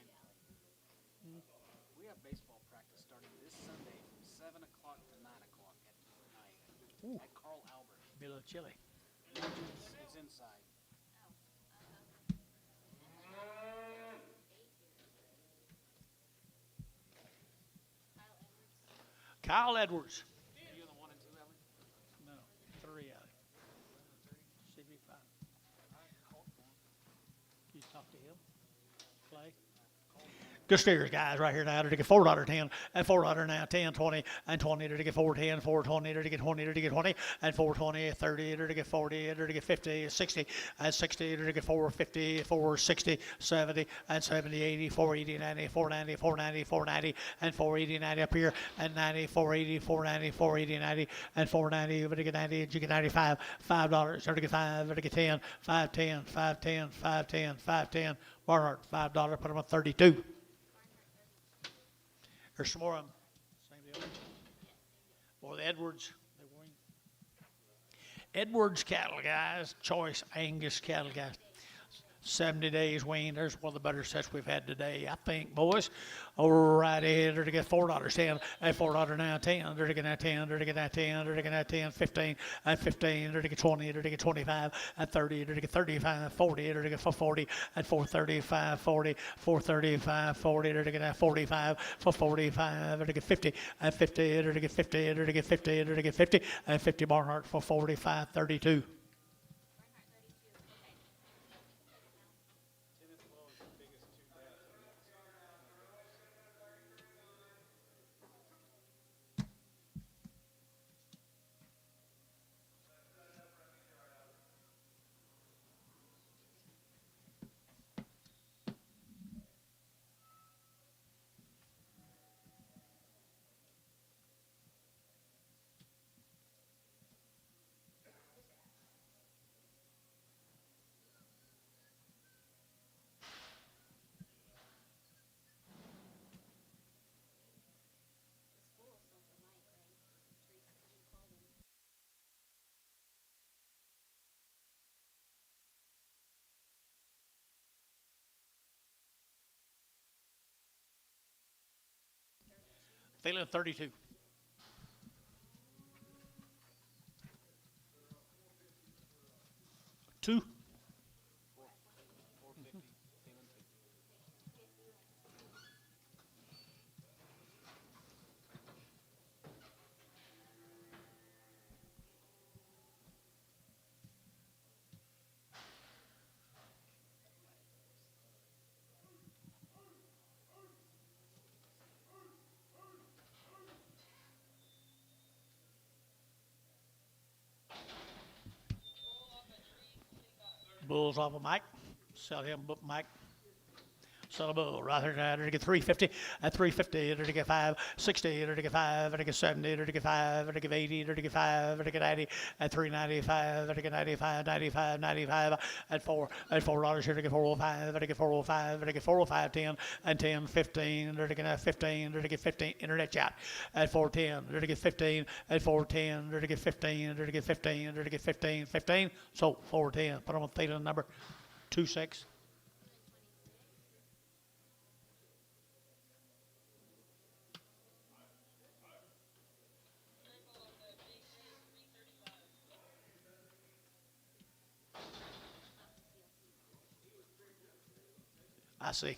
We have baseball practice starting this Sunday from 7 o'clock to 9 o'clock at night at Carl Albert. Be a little chilly. It's inside. Kyle Edwards. Are you in the 1 and 2, Ellie? No, 3 out. See if you Talk to him. Clay. Good steers, guys, right here now. To get $4.10 and $4 now, 10, 20, and 20 to get 4.10, 4.20 to get 20 to get 20, and 4.20, 30 to get 40 to get 50, 60, and 60 to get 4.50, 4.60, 70, and 70, 80, 4.80, 90, 4.90, 4.90, 4.90, and 4.80, 90 up here, and 90, 4.80, 4.90, 4.80, 90, and 4.90 to get 90, you get 95, $5 to get 5 to get 10, 5.10, 5.10, 5.10, 5.10, Barnhart, $5, put them on 32. There's some more of them. Same deal. Or the Edwards. Edwards cattle, guys. Choice Angus cattle, guys. 70 days weaned. There's one of the better sets we've had today, I think, boys. Right ahead, they're to get $4.10, and $4 now 10, they're to get now 10, they're to get now 10, they're to get now 10, 15, and 15, they're to get 20, they're to get 25, and 30, they're to get 35, 40, they're to get 40, and 435, 40, 435, 40, they're to get now 45, for 45, they're to get 50, and 50, they're to get 50, they're to get 50, they're to get 50, and 50 Barnhart for 45, 32. Feeling 32. Two. Bulls off of Mike. Sell him Mike. Sell a bull right here now. To get 350 at 350. To get 5, 60. To get 5. To get 70. To get 5. To get 80. To get 5. To get 90 at 395. To get 95, 95, 95 at 4 at $4 here. To get 405. To get 405. To get 405, 10 and 10, 15. To get 15. To get 15. Internet chat at 410. To get 15 at 410. To get 15. To get 15. To get 15, 15. So 410. Put them on theta number 26. I see.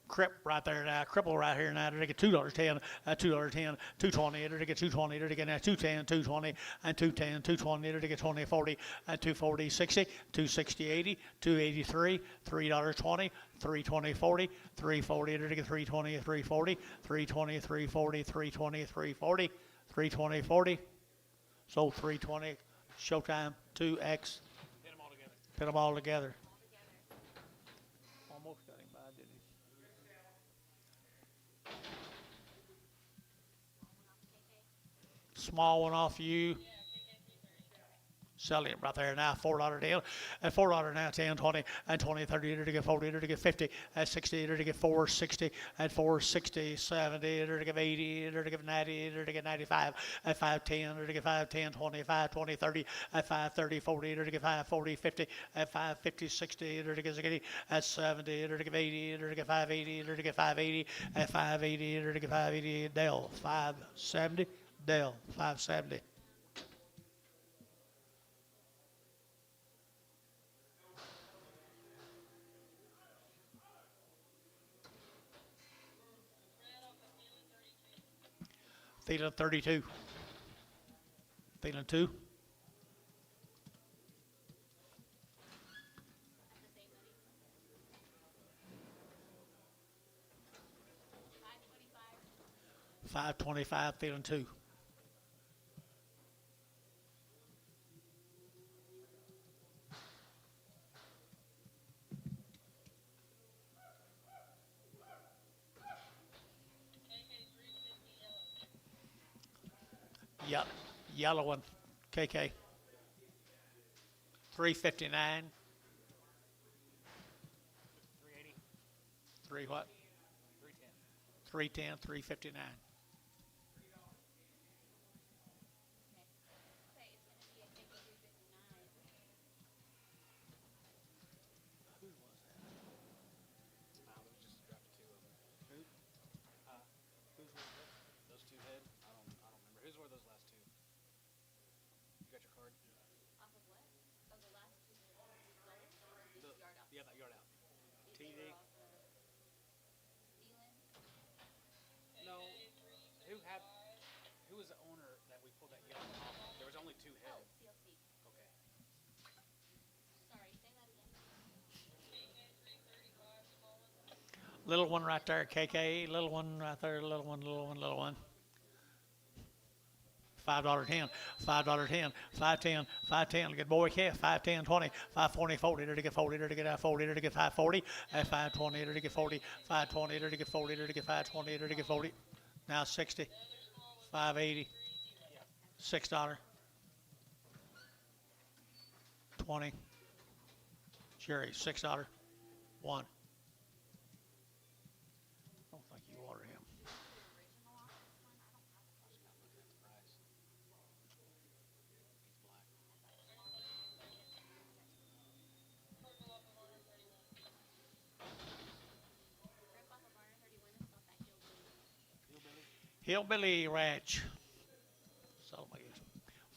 Crip right there now, cripple right here now. To get $2.10, $2.10, 220. To get 220. To get now 210, 220, and 210, 220. To get 20, 40, and 240, 60, 260, 80, 283, $3.20, 320, 40, 340. To get 320, 340, 320, 340, 320, 340, 320, 40. So 320. Showtime 2X. Hit them all together. Put them all together. Almost got him by, didn't he? Small one off you. Sell him right there now, $4 deal, and $4 now, 10, 20, and 20, 30, to get 40, to get 50, and 60, to get 460, and 460, 70, to get 80, to get 90, to get 95, and 510, to get 510, 25, 20, 30, and 530, 40, to get 540, 50, and 550, 60, to get 80, and 70, to get 80, to get 580, to get 580, and 580, to get 580, Dell, 570, Dell, 570. Feeling 32. Feeling 2. 525, feeling 2. Yep, yellow one, KK. 359. 380, 3 what? 310. 310, 359. Okay. Okay, it's gonna be a KK 359. Those just dropped two of them. Who? Who's with that? Those two head. I don't remember. Whose were those last two? You got your card? Off of what? Oh, the last two sold? Or the yard out? Yeah, that yard out. These TD. are off of Thielen. No. Who was the owner that we pulled that yellow off of? There was only two head. Oh, CLC. Okay. Sorry, say that again. Little one right there, KK. Little one right there, little one, little one, little one. $5.10, $5.10, $5.10, $5.10. Good boy, calf. 5.10, 20, 5.40, 40. There to get 40. There to get 40. There to get 5.40. At 5.20. There to get 40. 5.20. There to get 40. There to get 5.20. There to get 40. Now 60. 5.80. $6. 20. Cherry. $6. 1. I don't think you ordered him. Original off this one? I don't have a I was not looking at the price. He's black. rip off of Barner 31 and stuff that hillbilly. Hillbilly Ranch. So my goodness.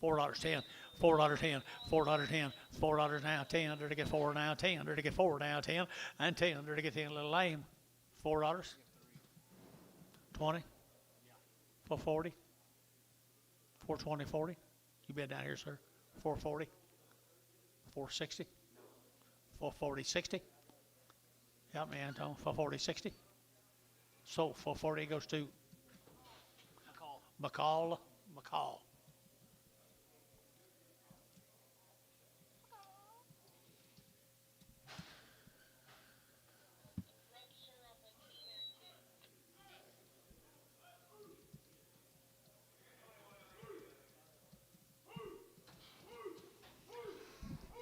$4.10, $4.10, $4.10, $4 now, 10, under to get 4 now, 10, under to get 4 now, 10, and 10, under to get 10, a little lame. $4, 20, 440, 420, 40. You been down here, sir? 440, 460, 440, 60. Help me, Anton. 440, 60. So 440 goes to McCall.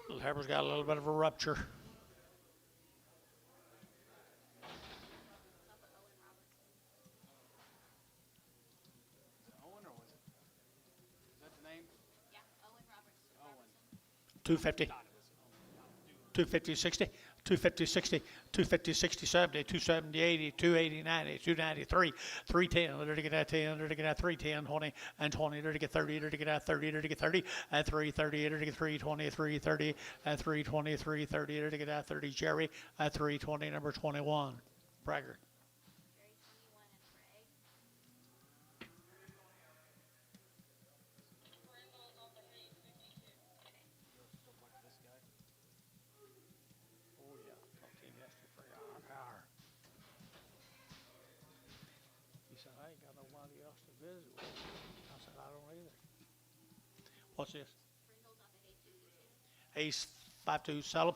Little Harper's got a little bit of a rupture. Off of Owen Robertson. Is it Owen or was it? Is that the name? Yeah, Owen Robertson. Owen. 250, 250, 60, 250, 60, 250, 60, 70, 270, 80, 280, 90, 293, 310, there to get that 10, there to get that 310, 20, and 20, there to get 30, there to get that 30, there to get 30, and 330, there to get 320, 330, and 320, 330, there to get that 30, Jerry, at 320, number 21, Bragger. Jerry 21 and Craig. Still talk to this guy? Oh, yeah. Talked to him yesterday for an hour. He said, I ain't got nobody else to visit with. I said, I don't either. What's this? Brindle's off of A2. Ace 5-2, sell them.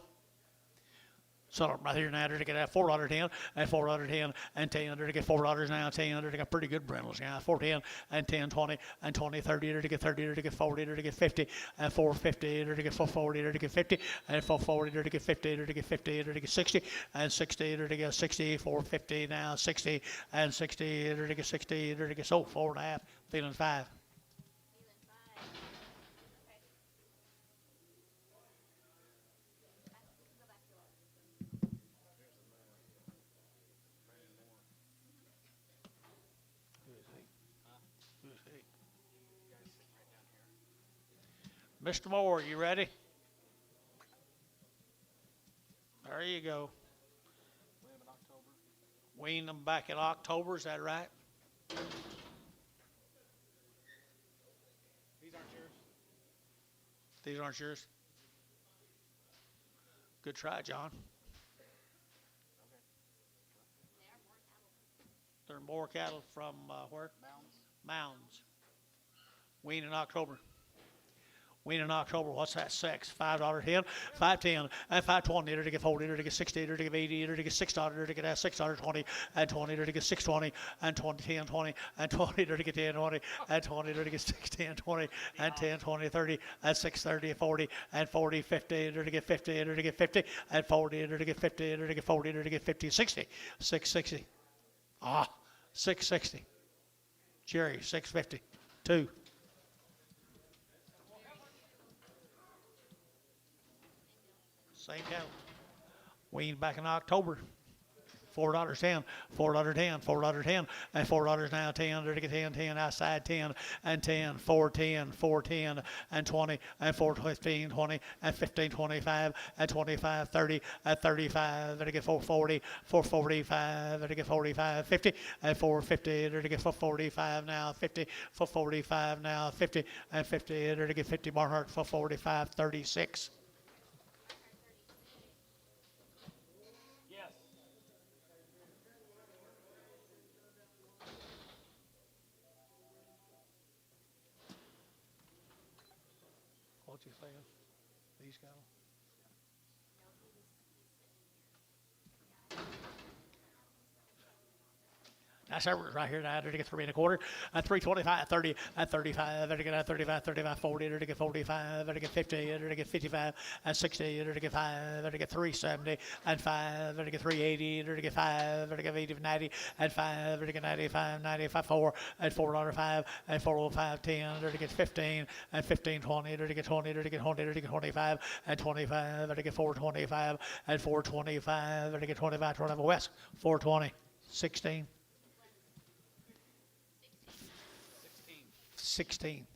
Sell them right here now to get that $4.10 and $4.10 and 10 to get $4 now, 10 to get pretty good brindles now, 4.10 and 10, 20 and 20, 30 to get 30 to get 40 to get 50 and 4.50 to get 4.40 to get 50 and 4.40 to get 50 to get 50 to get 60 and 60 to get 60, 4.50 now, 60 and 60 to get 60 to get 4.5, feeling 5. Thielen 5. Okay. We can go back to it. Who's he? Mr. Moore, you ready? There you go. Live in October. Wean them back in October, is that right? These aren't yours? These aren't yours? Good try, John. Okay. They are more cattle. They're and more cattle from where? Mounds. Mounds. Wean in October. Wean in October, what's that? Sex. $5 hen, $5.10, and $5.20 to get 40, to get 60, to get 80, to get $6, to get $6.20, and 20 to get 6.20, and 20, 10, 20, and 20 to get 10, 20, and 20 to get 6, 10, 20, and 10, 20, 30, and 6, 30, 40, and 40, 50 to get 50, to get 50, and 40 to get 50, to get 40, to get 50, 60, 660. 660. Jerry, 650. 2. Same cattle. Wean back in October. $4.10, $4.10, $4.10, and $4 now 10, to get 10, 10 outside 10, and 10, 4.10, 4.10, and 20, and 4.15, 20, and 15, 25, and 25, 30, and 35, to get 4.40, 4.45, to get 45, 50, and 4.50, to get 4.45 now 50, 4.45 now 50, and 50, to get 50 Barnhart, 4.45, 36. What you saying? These cattle? That's average right here now. To get 3.25, and 3.25, 30, and 35, to get 35, 35, 40, to get 45, to get 50, to get 55, and 60, to get 5, to get 370, and 5, to get 380, to get 5, to get 80, 90, and 5, to get 95, 95, 4, and $4.05, and 405, 10, to get 15, and 15, 20, to get 20, to get 20, to get 25, and 25, to get 425, and 425, to get 25, 25 west, 420, 16. 16.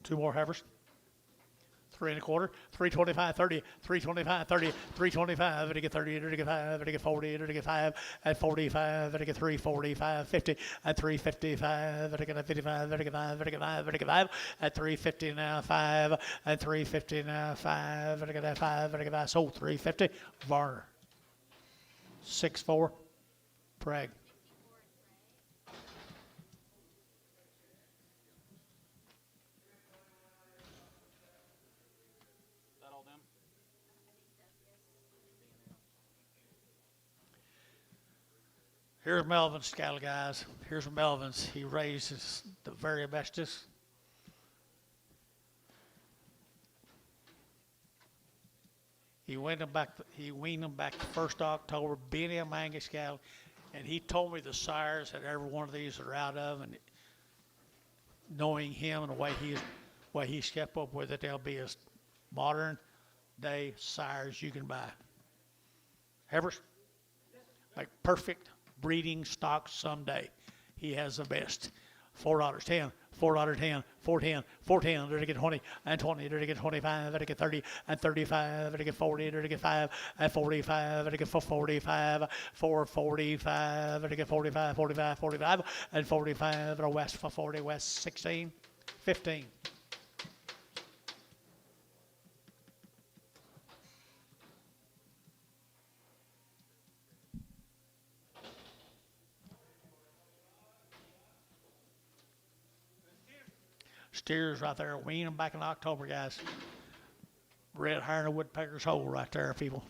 Two more heifers. 3.25, 3.25, 30, 3.25, 30, 3.25, to get 30, to get 5, to get 40, to get 5, and 45, to get 3.45, 50, and 3.55, to get 55, to get 5, to get 5, to get 5, and 3.50 now 5, and 3.50 now 5, to get 5, to get 5, sold 3.50, Varner. 6.4, Prague. That all them? Here's Melvin's cattle, guys. Here's Melvin's. He raises the very bestest. He weaned them back the 1st October, Benny and Angus cattle, and he told me the sires that every one of these are out of, and knowing him and the way he's kept up with it, they'll be as modern day sires you can buy. Heifers, like perfect breeding stock someday. He has the best. $4.10, $4.10, $4.10, $4.10, to get 20, and 20, to get 25, to get 30, and 35, to get 40, to get 5, and 45, to get 445, 445, to get 45, 45, 45, and 45, to west for 40, west 16, 15. Steers right there, wean them back in October, guys. Red hiring a woodpecker's hole right there, people.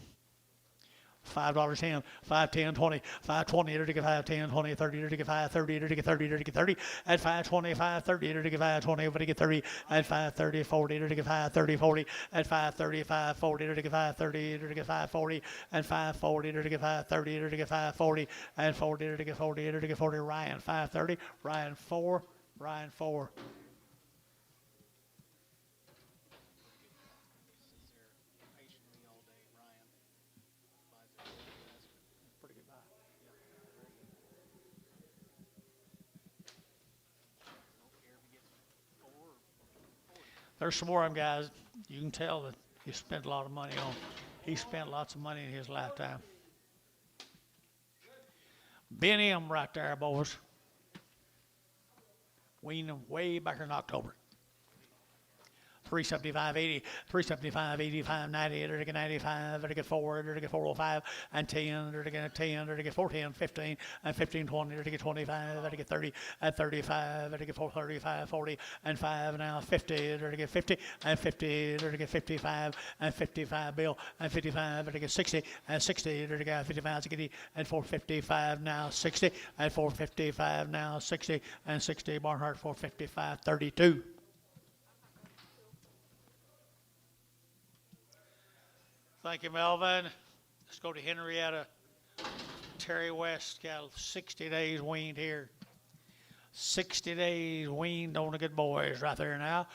$5.10, $5.10, 20, $5.20, to get 5.10, 20, 30, to get 5.30, to get 30, to get 30, and $5.20, $5.30, to get 5.20, to get 30, and $5.30, 40, to get 5.30, 40, and $5.30, $5.40, to get 5.30, to get 5.40, and $5.40, to get 5.30, to get 5.40, and 40, to get 40, to get 40. Ryan, 5.30, Ryan 4, Ryan 4. There's some more of them, guys. You can tell that he spent a lot of money on. He spent lots of money in his lifetime. Ben M right there, boys. Weaned them way back in October. 375.80, 375.80, 590, or to get 95, or to get 4, or to get 405, and 10, or to get 10, or to get 410, 15, and 15, 20, or to get 25, or to get 30, and 35, or to get 435, 40, and 5, now 50, or to get 50, and 50, or to get 55, and 55, Bill, and 55, or to get 60, and 60, or to get 55, 60, and 455, now 60, and 455, now 60, and 60, Barnhart, 455, 32. Thank you, Melvin. Let's go to Henrietta. Terry West got 60 days weaned here. 60 days weaned on the good boys right there now.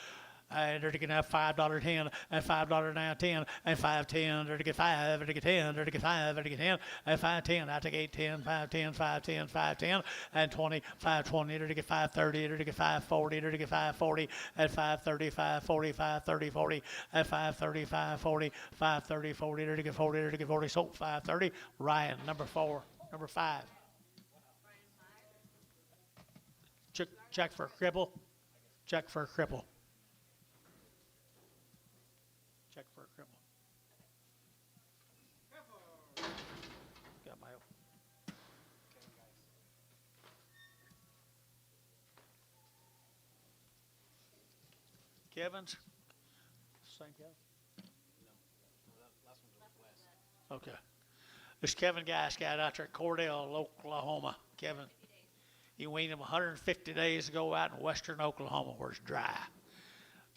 And they're to get $5.10, and $5 now 10, and 5.10, they're to get 5, they're to get 10, they're to get 5, they're to get 10, and 5.10, I take 8.10, 5.10, 5.10, 5.10, and 20, 5.20, they're to get 5.30, they're to get 5.40, they're to get 5.40, and 5.30, 5.40, 5.30, 40, and 5.30, 5.40, 5.30, 40, they're to get 40, they're to get 40, so 5.30, Ryan, number 4, number 5. Check for a cripple, check for a cripple. Check for a cripple. Got my own. Kevin's? Same Kevin? Okay. This Kevin Gass got out there at Cordell, Oklahoma. Kevin, he weaned him 150 days ago out in western Oklahoma where it's dry.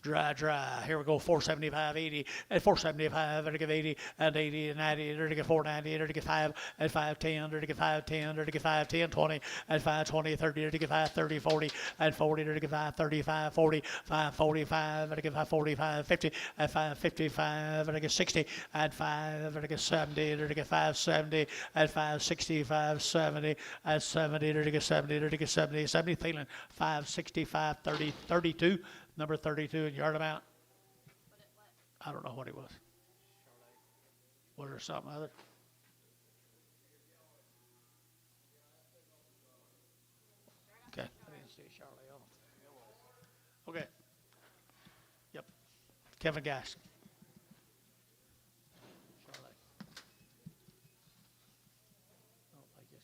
Dry. Here we go, 475.80, and 475, and to give 80, and 80, and 90, and to get 490, and to get 5, and 510, and to get 510, and to get 510, 20, and 520, 30, and to get 530, 40, and 40, and to get 535, 40, 545, and to get 545, 50, and 555, and to get 60, and 5, and to get 70, and to get 570, and 560, 570, and 70, and to get 70, and to get 70, 70, Thielen, 565, 30, 32. Number 32 in yard amount. I don't know what he was. Was there something other? Okay. I didn't see Charlie on him. Okay. Yep. Kevin Gass. Charlie. Oh, I guess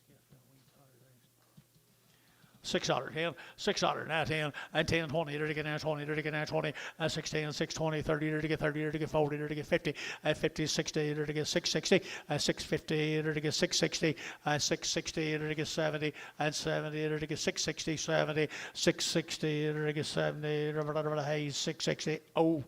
$6, 10, $6, now 10, and 10, 20, to get now 20, to get now 20, and 16, 620, 30, to get 30, to get 40, to get 50, and 50, 60, to get 660, and 650, to get 660, and 660, to get 70, and 70, to get 660, 70, 660, to get 70, Hayes, 660, oh.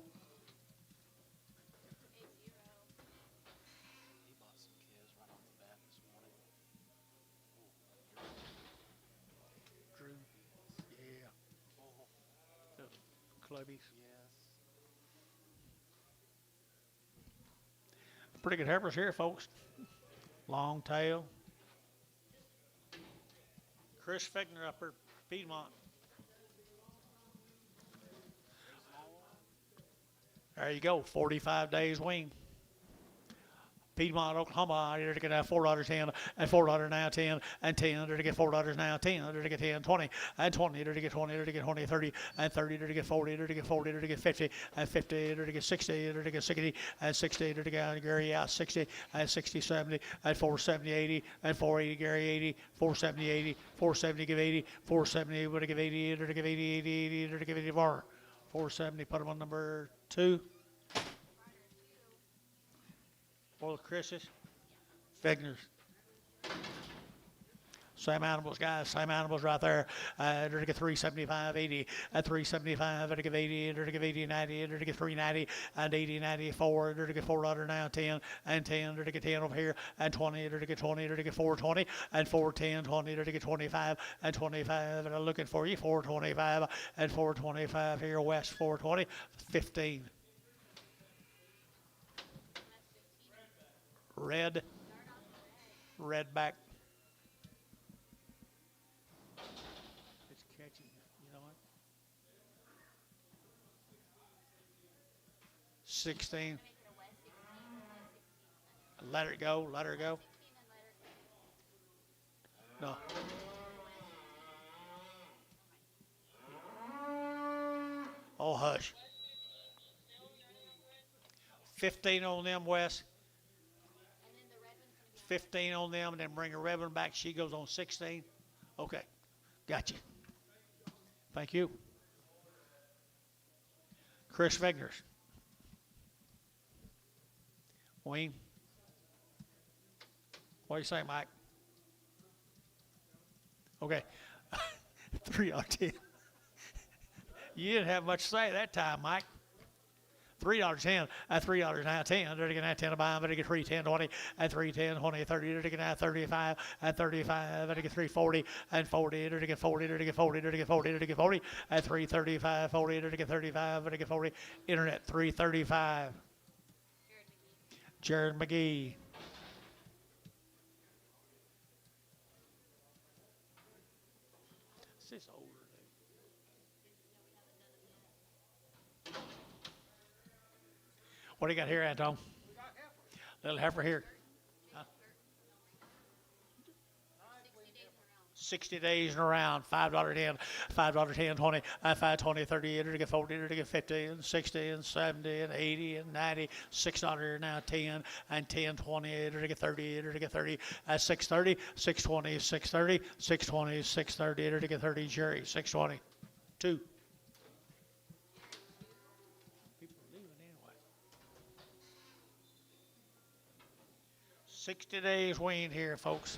Clubbies. Yes. Pretty good heifers here, folks. Long tail. Chris Figner up here, Piedmont. There you go, 45 days wean. Piedmont, Oklahoma, here to get $4.10, and $4 now 10, and 10, to get $4 now 10, to get 10, 20, and 20, to get 20, to get 20, 30, and 30, to get 40, to get 40, to get 50, and 50, to get 60, to get 60, and 60, to get Gary out 60, and 60, 70, and 470, 80, and 480, Gary 80, 470, 80, 470, give 80, 470, would give 80, to give 80, 80, 80, to give 80 bar. 470, put them on number 2. For the Chris's, Figners. Same animals, guys. Same animals right there. To get 375, 80, and 375, to give 80, to give 80, 90, to get 390, and 80, 94, to get $4 now 10, and 10, to get 10 over here, and 20, to get 20, to get 420, and 410, 20, to get 25, and 25, and I'm looking for you, 425, and 425 here, west 420, 15. Red back. It's catching, you know what? 16. Let her go, let her go. No. Oh, hush. 15 on them, Wes. And then the red one's gonna be 15 on them, and then bring a red one back. She goes on 16. Okay, got you. Thank you. Chris Vigners. Wayne. What do you say, Mike? Okay. 3 on 10. You didn't have much to say that time, Mike. $3.10, $3 now 10, they're getting 10 to buy, but they get 3, 10, 20, and 3, 10, 20, 30, they're getting 35, and 35, and they get 3, 40, and 40, they're getting 40, they're getting 40, they're getting 40, they're getting 40, and 3, 35, 40, they're getting 35, and they get 40. Internet 335. Jared McGee. This is older. What do you got here, Anton? Little heifer here. Huh? 60 days and around. $5.10, $5.10, 20, 5, 20, 30, to get 40, to get 50, and 60, and 70, and 80, and 90, $6 now 10, and 10, 20, to get 30, to get 30, at 630, 620, 630, 620, 630, to get 30, Jerry, 620, 2. 60 days weaned here, folks.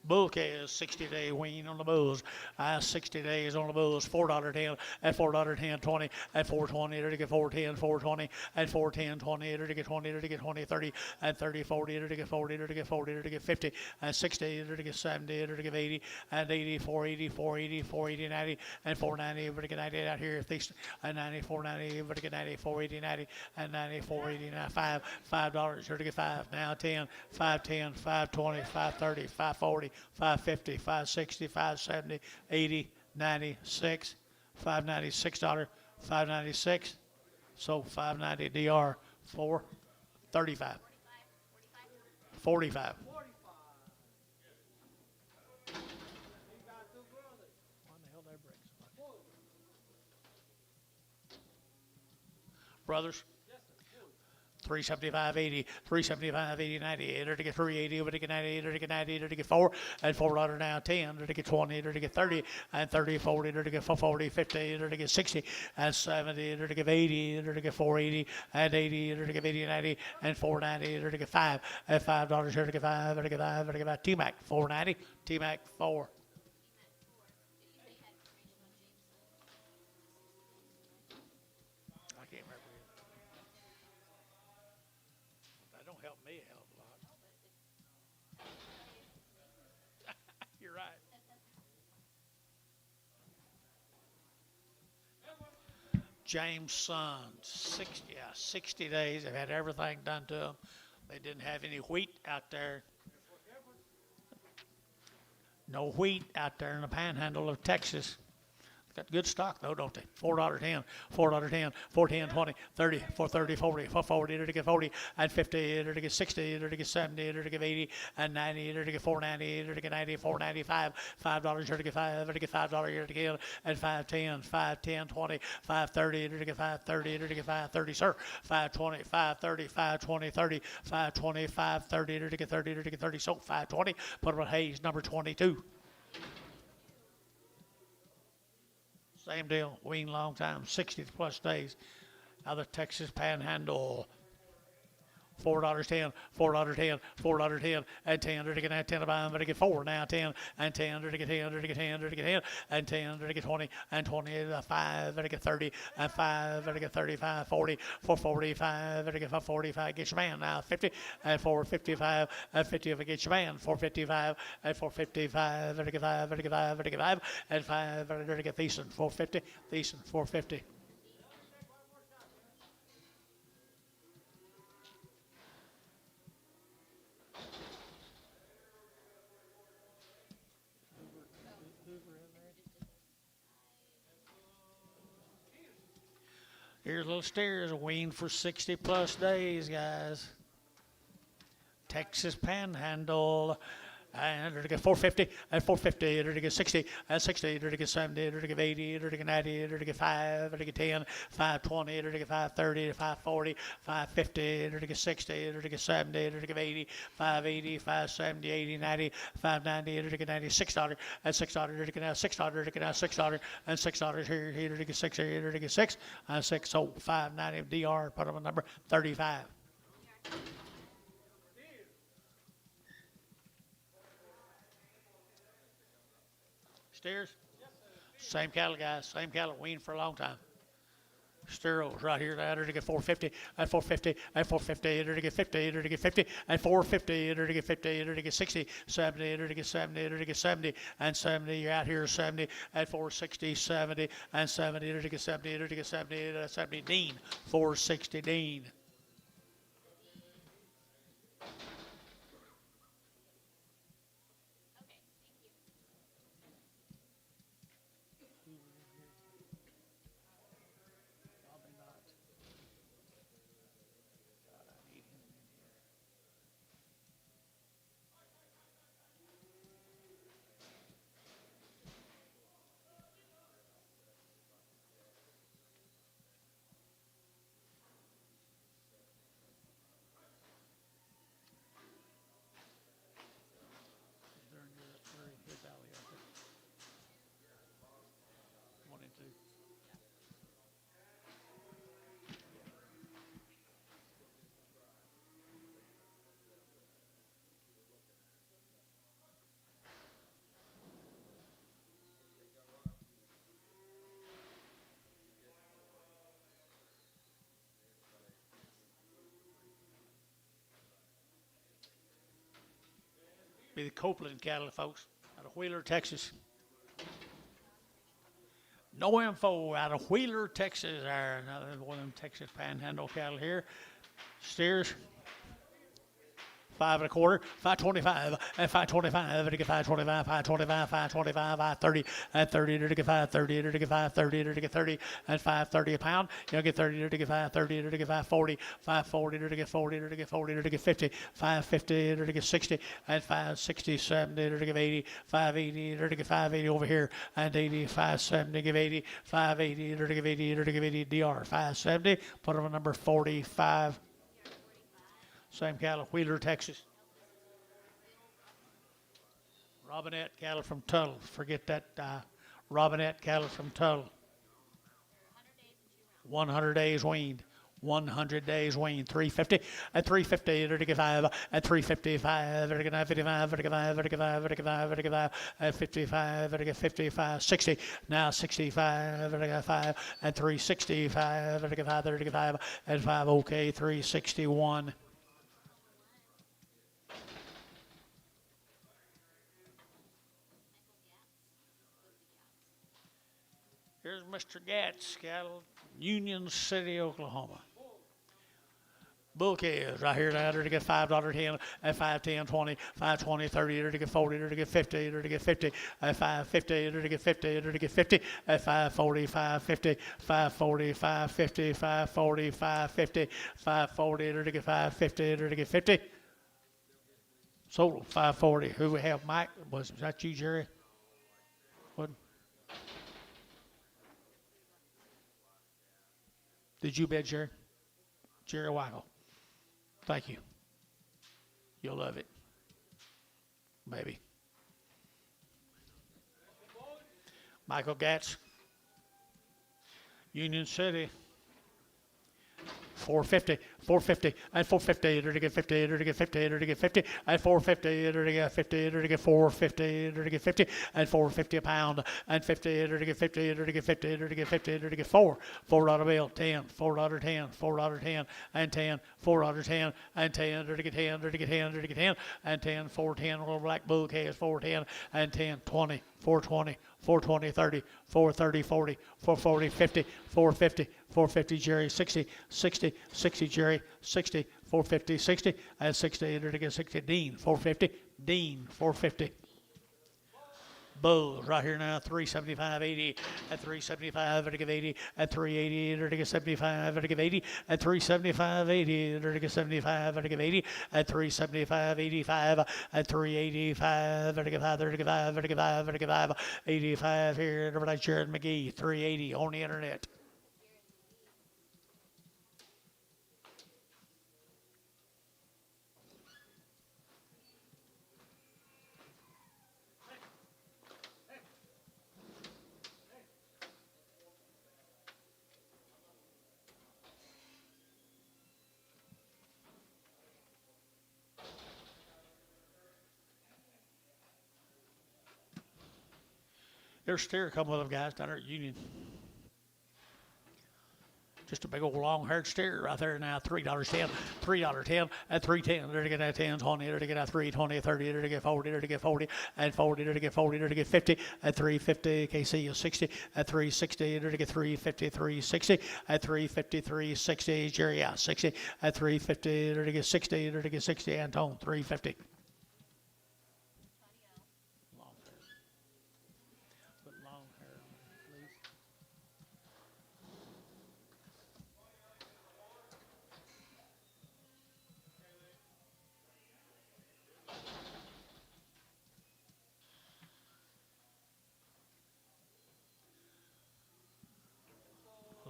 Bull calves, 60-day wean on the bulls. 60 days on the bulls, $4.10, at $4.10, 20, at $4.20, to get $4.10, $4.20, at $4.10, 20, to get 20, to get 20, 30, at 30, 40, to get 40, to get 40, to get 50, at 60, to get 70, to get 80, and 80, 480, 480, 480, 90, and 490, to get 90 out here, and 90, 490, to get 90, 480, 90, and 90, 480, $5, to get 5, now 10, 510, 520, 530, 540, 550, 560, 570, 80, 96, $596, 596. So 590 DR 435. 45. Why the hell they break so much? Brothers. 375, 80, 375, 80, 90, to get 380, to get 90, to get 90, to get 4, and $4 now 10, to get 20, to get 30, and 30, 40, to get 40, 50, to get 60, and 70, to get 80, to get 480, and 80, to get 80, 90, and 490, to get 5, and $5 here to get 5, to get 5, to get 5, T-Mac 490, T-Mac 4. I can't remember. That don't help me a hell of a lot. You're right. James' son, 60 days. They've had everything done to them. They didn't have any wheat out there. No wheat out there in the panhandle of Texas. Got good stock though, don't they? $4.10, $4.10, $4.10, 20, 30, 430, 40, 440, to get 40, and 50, to get 60, to get 70, to get 80, and 90, to get 490, to get 90, 495, $5 to get 5, to get $5 to get, and 510, 510, 20, 530, to get 530, to get 530, sir, 520, 530, 520, 30, 520, 530, to get 30, to get 30, so 520, put them on Hayes, number 22. Same deal, wean long time, 60 plus days. Out of the Texas Panhandle. $4.10, $4.10, $4.10, and 10, to get 10 to buy them, to get 4, now 10, and 10, to get 10, to get 10, to get 10, and 10, to get 20, and 20, to 5, to get 30, and 5, to get 35, 40, 445, to get 445, get your man now, 50, and 455, and 50 if it gets your man, 455, and 455, to get 5, to get 5, to get 5, and 5, to get Thiessen, 450, Thiessen, 450. Here's little steers weaned for 60 plus days, guys. Texas Panhandle. and to get 450, and 450, to get 60, and 60, to get 70, to get 80, to get 90, to get 5, to get 10, 520, to get 530, 540, 550, to get 60, to get 70, to get 80, 580, 570, 80, 90, 590, to get 90, $6, and $6, to get now $6, to get now $6, and $6 here, to get 6, here, to get 6, and 6, so 590 DR, put on a number 35. Steers? Same cattle, guys. Same cattle. Weaned for a long time. Steros right here. To get 450, and 450, and 450, to get 50, to get 50, and 450, to get 50, to get 60, 70, to get 70, to get 70, and 70. You're out here 70, and 460, 70, and 70, to get 70, to get 70, 70. Dean, 460, Dean. Okay, thank you. Be the Copeland cattle, folks, out of Wheeler, Texas. No info out of Wheeler, Texas. There, another one of them Texas Panhandle cattle here. Steers. 5 1/4, 525, and 525, to get 525, 525, 525, 530, and 30, to get 530, to get 530, to get 30, and 530 a pound. You'll get 30, to get 530, to get 540, 540, to get 40, to get 40, to get 50, 550, to get 60, and 560, 70, to get 80, 580, to get 580 over here, and 80, 570, to give 80, 580, to give 80, to give 80, DR, 570, put on number 45. Same cattle, Wheeler, Texas. Robinette cattle from Tuttle. Forget that. Robinette cattle from Tuttle. 100 days weaned. 100 days weaned. 350 and 350 to get 5 and 355 to get 55 to get 5 to get 5 to get 5 to get 5 and 55 to get 55 60 now 65 to get 5 and 365 to get 5 to get 5 and 5 OK 361. Here's Mr. Gatz, cattle, Union City, Oklahoma. Bull calves right here now to get $5.10 and 5.10, 20, 5.20, 30 to get 40 to get 50 to get 50 and 5.50 to get 50 to get 50 and 5.40, 5.50, 5.40, 5.50, 5.40, 5.50, 5.40 to get 5.50 to get 50. Sold 5.40. Who we have? Mike? Was that you, Jerry? What? Did you bet, Jerry? Jerry Weigel. Thank you. You'll love it. Maybe. Michael Gatz. Union City. 450, 450, and 450 to get 50 to get 50 to get 50, and 450 to get 50 to get 450 to get 50, and 450 a pound, and 50 to get 50 to get 50 to get 50 to get $4 bill, 10, $4.10, $4.10, and 10, $4.10, and 10 to get 10 to get 10 to get 10, and 10, 410 little black bull calves, 410, and 10, 20, 420, 420, 30, 430, 40, 440, 50, 450, 450 Jerry, 60, 60, 60 Jerry, 60, 450, 60, and 60 to get 60 Dean, 450, Dean, 450. Bulls right here now, 375.80 at 375 to give 80 at 380 to give 75 to give 80 at 375.80 to give 75 to give 80 at 375.85 at 385 to give 5 to give 5 to give 5 to give 5 85 here over by Jared McGee, 380 on the internet. There's steer coming with them guys down there at Union. Just a big old long-haired steer right there now. $3.10, $3.10 at 3.10. There to get that 10, 20. There to get that 3, 20, 30. There to get 40. There to get 40 and 40. There to get 40. There to get 50 at 3.50. KC is 60 at 3.60. There to get 3.50, 3.60 at 3.50, 3.60. Jerry out 60 at 3.50. There to get 60. There to get 60. Antone 3.50.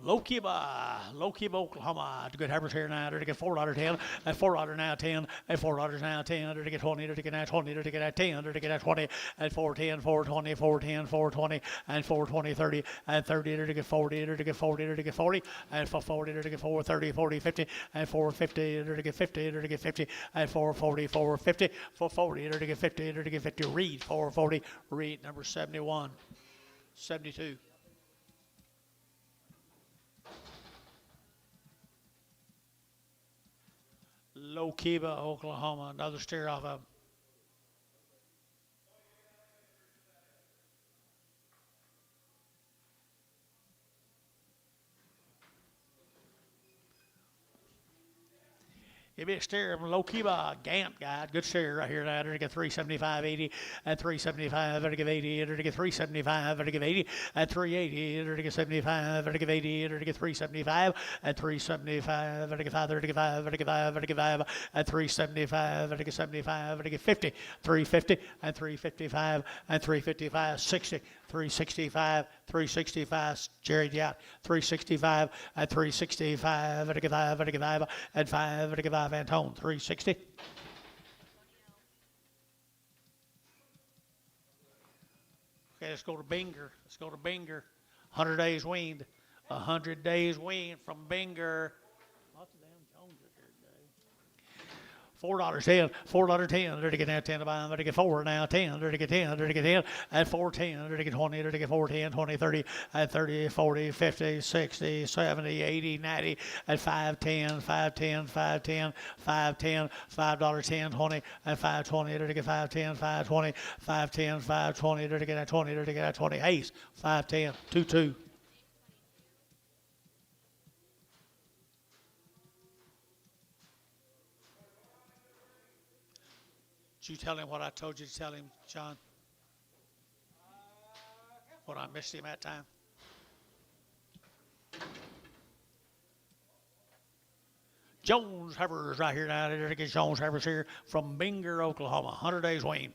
Low Kiba, Oklahoma. Good Harvest here now. They're to get $4.10 at $4 now 10 at $4 now 10. They're to get 20. They're to get that 20. They're to get that 10. They're to get that 20 at 4.10, 4.20, 4.10, 4.20 and 4.20, 30 at 30. They're to get 40. They're to get 40. They're to get 40 and for 40. They're to get 4.30, 40, 50 and 4.50. They're to get 50. They're to get 50 at 4.40, 4.50, 4.40. They're to get 50. They're to get 50. Reed 4.40. Reed number 71, 72. Low Kiba, Oklahoma. Another steer off of. It'd be a steer from Low Kiba, Gant guy. Good steer right here. Now to get 375.80 at 375. To give 80. To get 375. To give 80 at 380. To get 75. To give 80. To get 375 at 375. To get 5. To get 5. To get 5. To get 5 at 375. To get 75. To get 50. 350 and 355 and 355. 60. 365, 365, Jerry Yacht, 365 at 365, at 5, at 5, at 5, at 5, Antone, 360. Okay, let's go to Binger. 100 days weaned. 100 days weaned from Binger. Lots of damn Joneses here today. $4.10, $4.10. They're to get now 10 to buy. They're to get 4 now 10. They're to get 10. They're to get 10 at 4.10. They're to get 20. They're to get 4.10, 20, 30 at 30, 40, 50, 60, 70, 80, 90 at 5.10, 5.10, 5.10, 5.10, $5.10, 20 at 5.20. They're to get 5.10, 5.20, 5.10, 5.20. They're to get at 20. They're to get at 20. Ace 5.10, 2.2. Did you tell him what I told you to tell him, John? When I missed him that time? Jones Havers right here now. There to get Jones Havers here from Binger, Oklahoma. 100 days wean.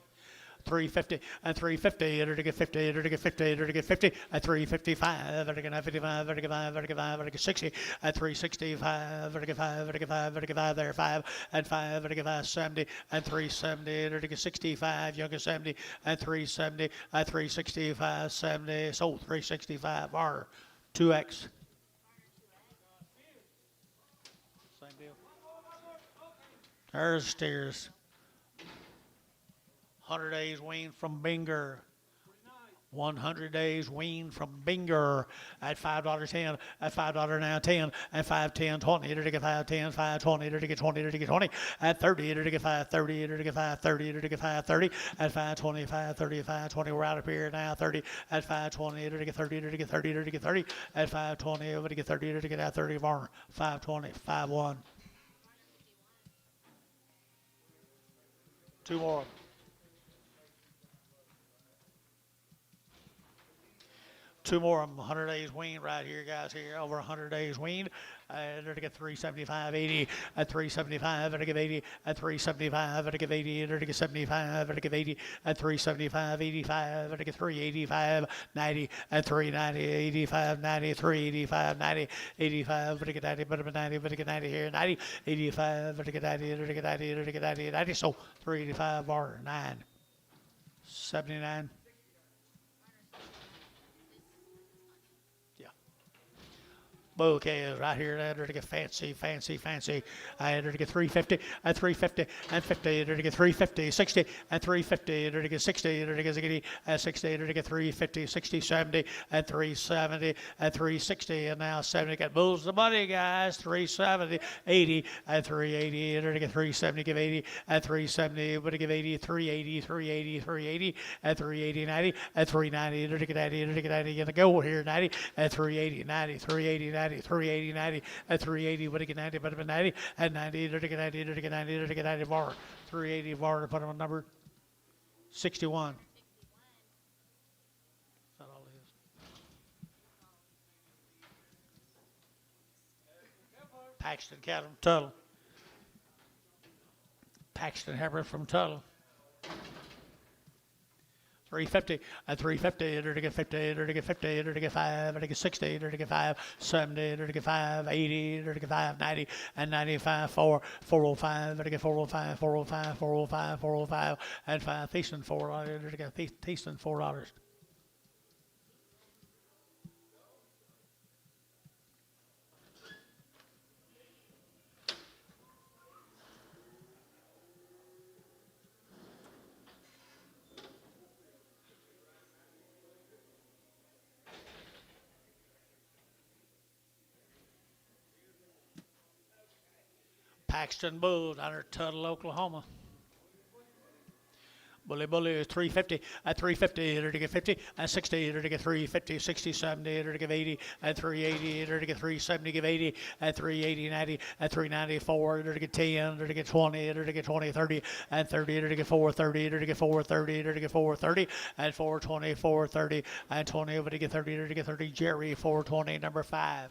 350 and 350. They're to get 50. They're to get 50. They're to get 50 at 355. They're to get 55. They're to get 5. They're to get 5. They're to get 60 at 365. They're to get 5. They're to get 5. They're to get 5 there. 5 and 5. They're to get 570 and 370. They're to get 65. Youngest 70 and 370 at 365. 70. Sold 365. R 2X. Same deal. There's steers. 100 days weaned from Binger. 100 days weaned from Binger at $5.10, at $5 now 10, at 5.10, 20, to get 5.10, 5.20, to get 20, to get 20, at 30, to get 5.30, to get 5.30, to get 5.30, at 5.20, 5.30, 5.20, we're out of here now, 30, at 5.20, to get 30, to get 30, to get 30, at 5.20, over to get 30, to get out 30, Varner, 5.20, 5.1. Two more. two more of them, 100 days weaned right here, guys. Here, over 100 days weaned. They're to get 375.80 at 375. And to give 80 at 375. And to give 80. And to get 75. And to give 80 at 375. 85. And to get 385. 90 at 390. 85. 90. 385. 90. 85. But to get 90. But to get 90. But to get 90 here. 90. 85. But to get 90. But to get 90. But to get 90. 90. So 385 bar 9. 79. Okay, right here, they're to get fancy. They're to get 350 and 350 and 50. They're to get 350, 60 and 350. They're to get 60. They're to get 60 and 60. They're to get 350, 60, 70 and 370 and 360 and now 70. Got bulls the money, guys. 370, 80 and 380. They're to get 370, give 80 and 370. But to give 80, 380, 380, 380 and 380, 90 and 390. They're to get 90. They're to get 90. Gonna go here, 90 and 380, 90, 380, 90. 380, 90, at 380, would it get 90, but 90, at 90, to get 90, to get 90, to get 90 bar, 380 bar to put on number 61. Is that all it is? Paxton Cattle from Tuttle. Paxton Hebron from Tuttle. 350 at 350, to get 50, to get 50, to get 5, to get 60, to get 5, 70, to get 5, 80, to get 5, 90, and 95, 405, to get 405, 405, 405, 405, and 5, Thiessen, $4, to get Thiessen, $4. Paxton Bull down there, Tuttle, Oklahoma. Bully is 350 at 350, to get 50 and 60, to get 350, 60, 70, to give 80 at 380, to get 370, give 80 at 380, 90 at 394, to get 10, to get 20, to get 20, 30 and 30, to get 430, to get 430, to get 430 and 420, 430 and 20, to get 30, to get 30. Jerry 420, number 5.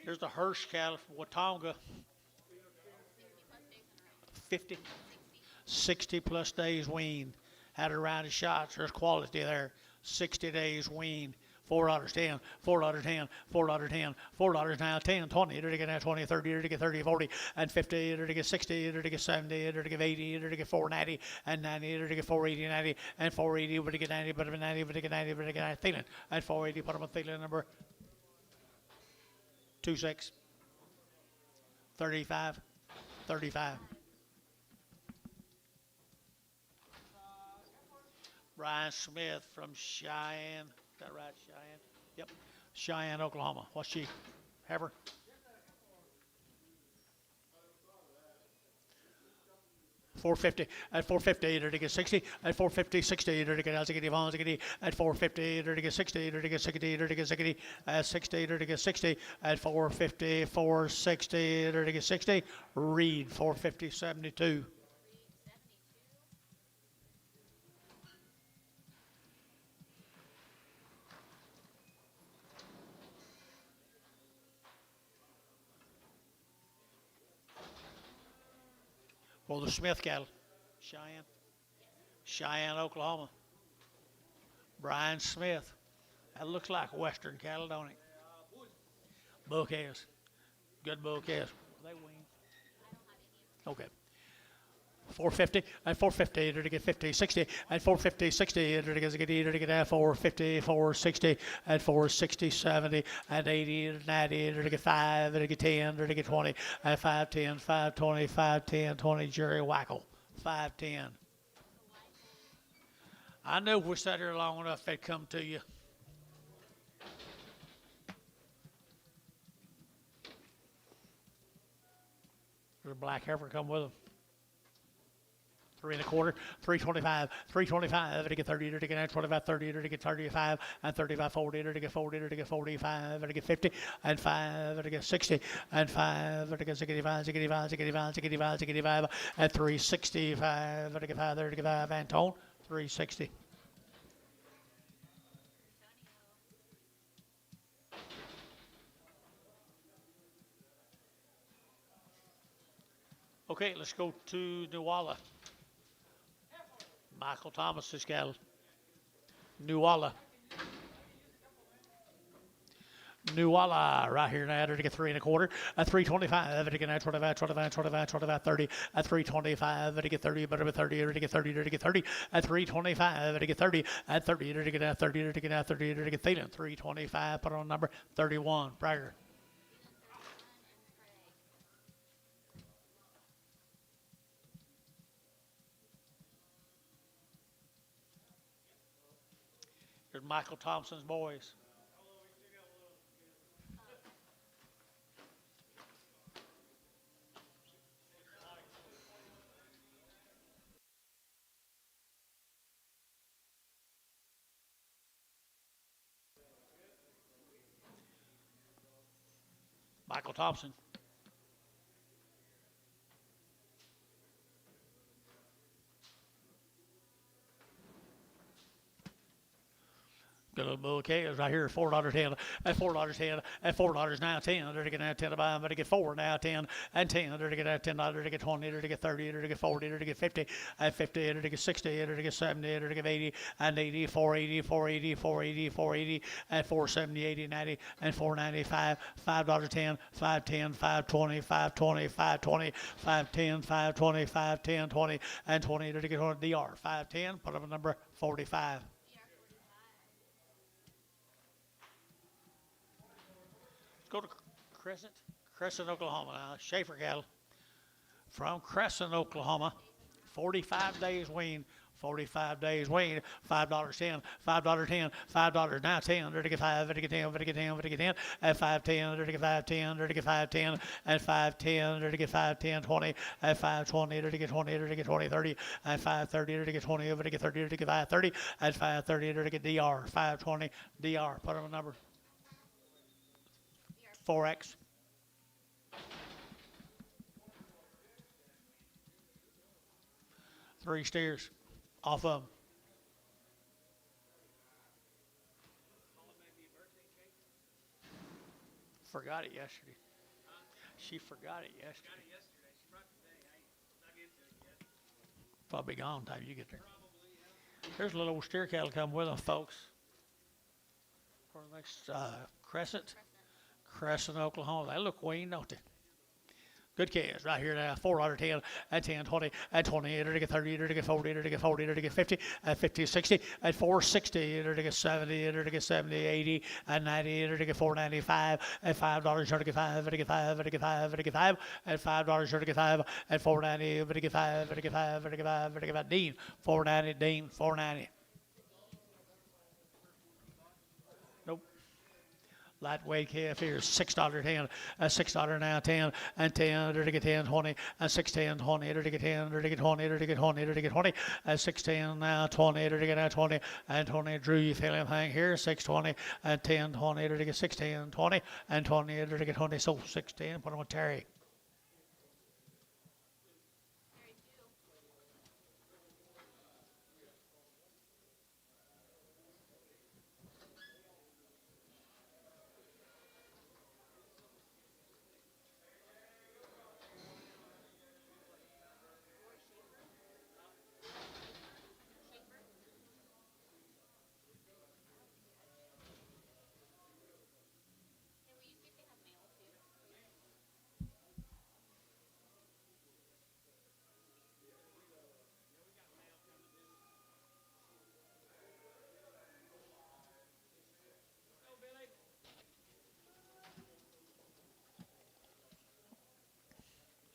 Here's the Hirsch cattle from Watonga. 50, 60 plus days weaned. Had a round of shots. There's quality there. 60 days weaned. $4.10, $4.10, $4.10, $4 now, 10, 20, to get 20, 30, to get 30, 40, and 50, to get 60, to get 70, to get 80, to get 490, and 90, to get 480, 90, and 480, but to get 90, but to get 90, but to get 90, but to get 90, Thielen, and 480, put them on Thielen number 26, 35, 35. Brian Smith from Cheyenne. Is that right, Cheyenne? Yep. Cheyenne, Oklahoma. What's she? Heber? $450 at $450 to get 60 at $450 60 to get Yvonne at $450 to get 60 to get 60 to get 60 at 60 to get 60 at $450 $460 to get 60. Reed $450 72. For the Smith cattle. Cheyenne, Oklahoma. Brian Smith. That looks like Western cattle, don't it? Bull calves. Good bull calves. Are they weaned? Okay. 450 and 450 to get 50, 60 and 450, 60 to get 80 to get 450, 460 and 460, 70 and 80 and 90 to get 5 to get 10 to get 20 and 510, 520, 510, 20. Jerry Wackel, 510. I knew if we sat here long enough, they'd come to you. There's a black heifer come with them. 3 and a quarter, 325, 325, to get 30, to get 25, 30, to get 35, and 35, 40, to get 40, to get 45, to get 50, and 5, to get 60, and 5, to get 65, 65, 65, 65, 65, and 365, to get 5, to get 5, and tone, 360. Okay, let's go to Nuwala. Michael Thomas's cattle. Nuwala. Nuwala right here now to get 3 and a quarter, at 325, to get 25, 25, 25, 25, 30, at 325, to get 30, but at 30, to get 30, to get 30, at 325, to get 30, at 30, to get 30, to get 30, to get 30, 325, put on number 31, Bragger. Here's Michael Thompson's boys. Michael Thompson. Good little bull calves right here, $4.10, at $4.10, at $4 now 10, to get now 10 to buy them, to get 4 now 10, and 10, to get $10, to get 20, to get 30, to get 40, to get 50, at 50, to get 60, to get 70, to get 80, and 80, 480, 480, 480, 480, and 470, 80, 90, and 495, $5.10, 510, 520, 520, 520, 510, 520, 510, 20, and 20, to get on DR, 510, put up a number 45. Go to Crescent, Oklahoma now. Schaefer cattle from Crescent, Oklahoma. 45 days wean. 45 days wean. $5.10, $5.10, $5 now 10, to get 5, to get 10, to get 10, to get 10, at 5.10, to get 5.10, to get 5.10, at 5.10, to get 5.10, 20, at 5.20, to get 20, to get 20, 30, at 5.30, to get 20, to get 30, to get 5.30, at 5.30, to get DR, 5.20, DR. Put on a number. 4X. Three steers off of them. Forgot it yesterday. She forgot it yesterday. Probably gone time you get there. There's a little old steer cattle come with them, folks. For the next Crescent, Oklahoma. They look weaned, don't they? Good calves right here now. 410, at 10, 20, at 20, to get 30, to get 40, to get 40, to get 50, at 50, 60, at 460, to get 70, to get 70, 80, at 90, to get 495, at $5, to get 5, to get 5, to get 5, to get 5, at $5, to get 5, at 490, to get 5, to get 5, to get 5, to get 5, Dean, 490, Dean, 490. Lightweight calf here, $6.10, $6 now 10, and 10, to get 10, 20, and 610, 20, to get 10, to get 20, to get 20, to get 20, and 610 now 20, to get now 20, and 20. Drew, you feel anything here? 620, and 10, 20, to get 610, 20, and 20, to get 20. So 610, put them on Terry.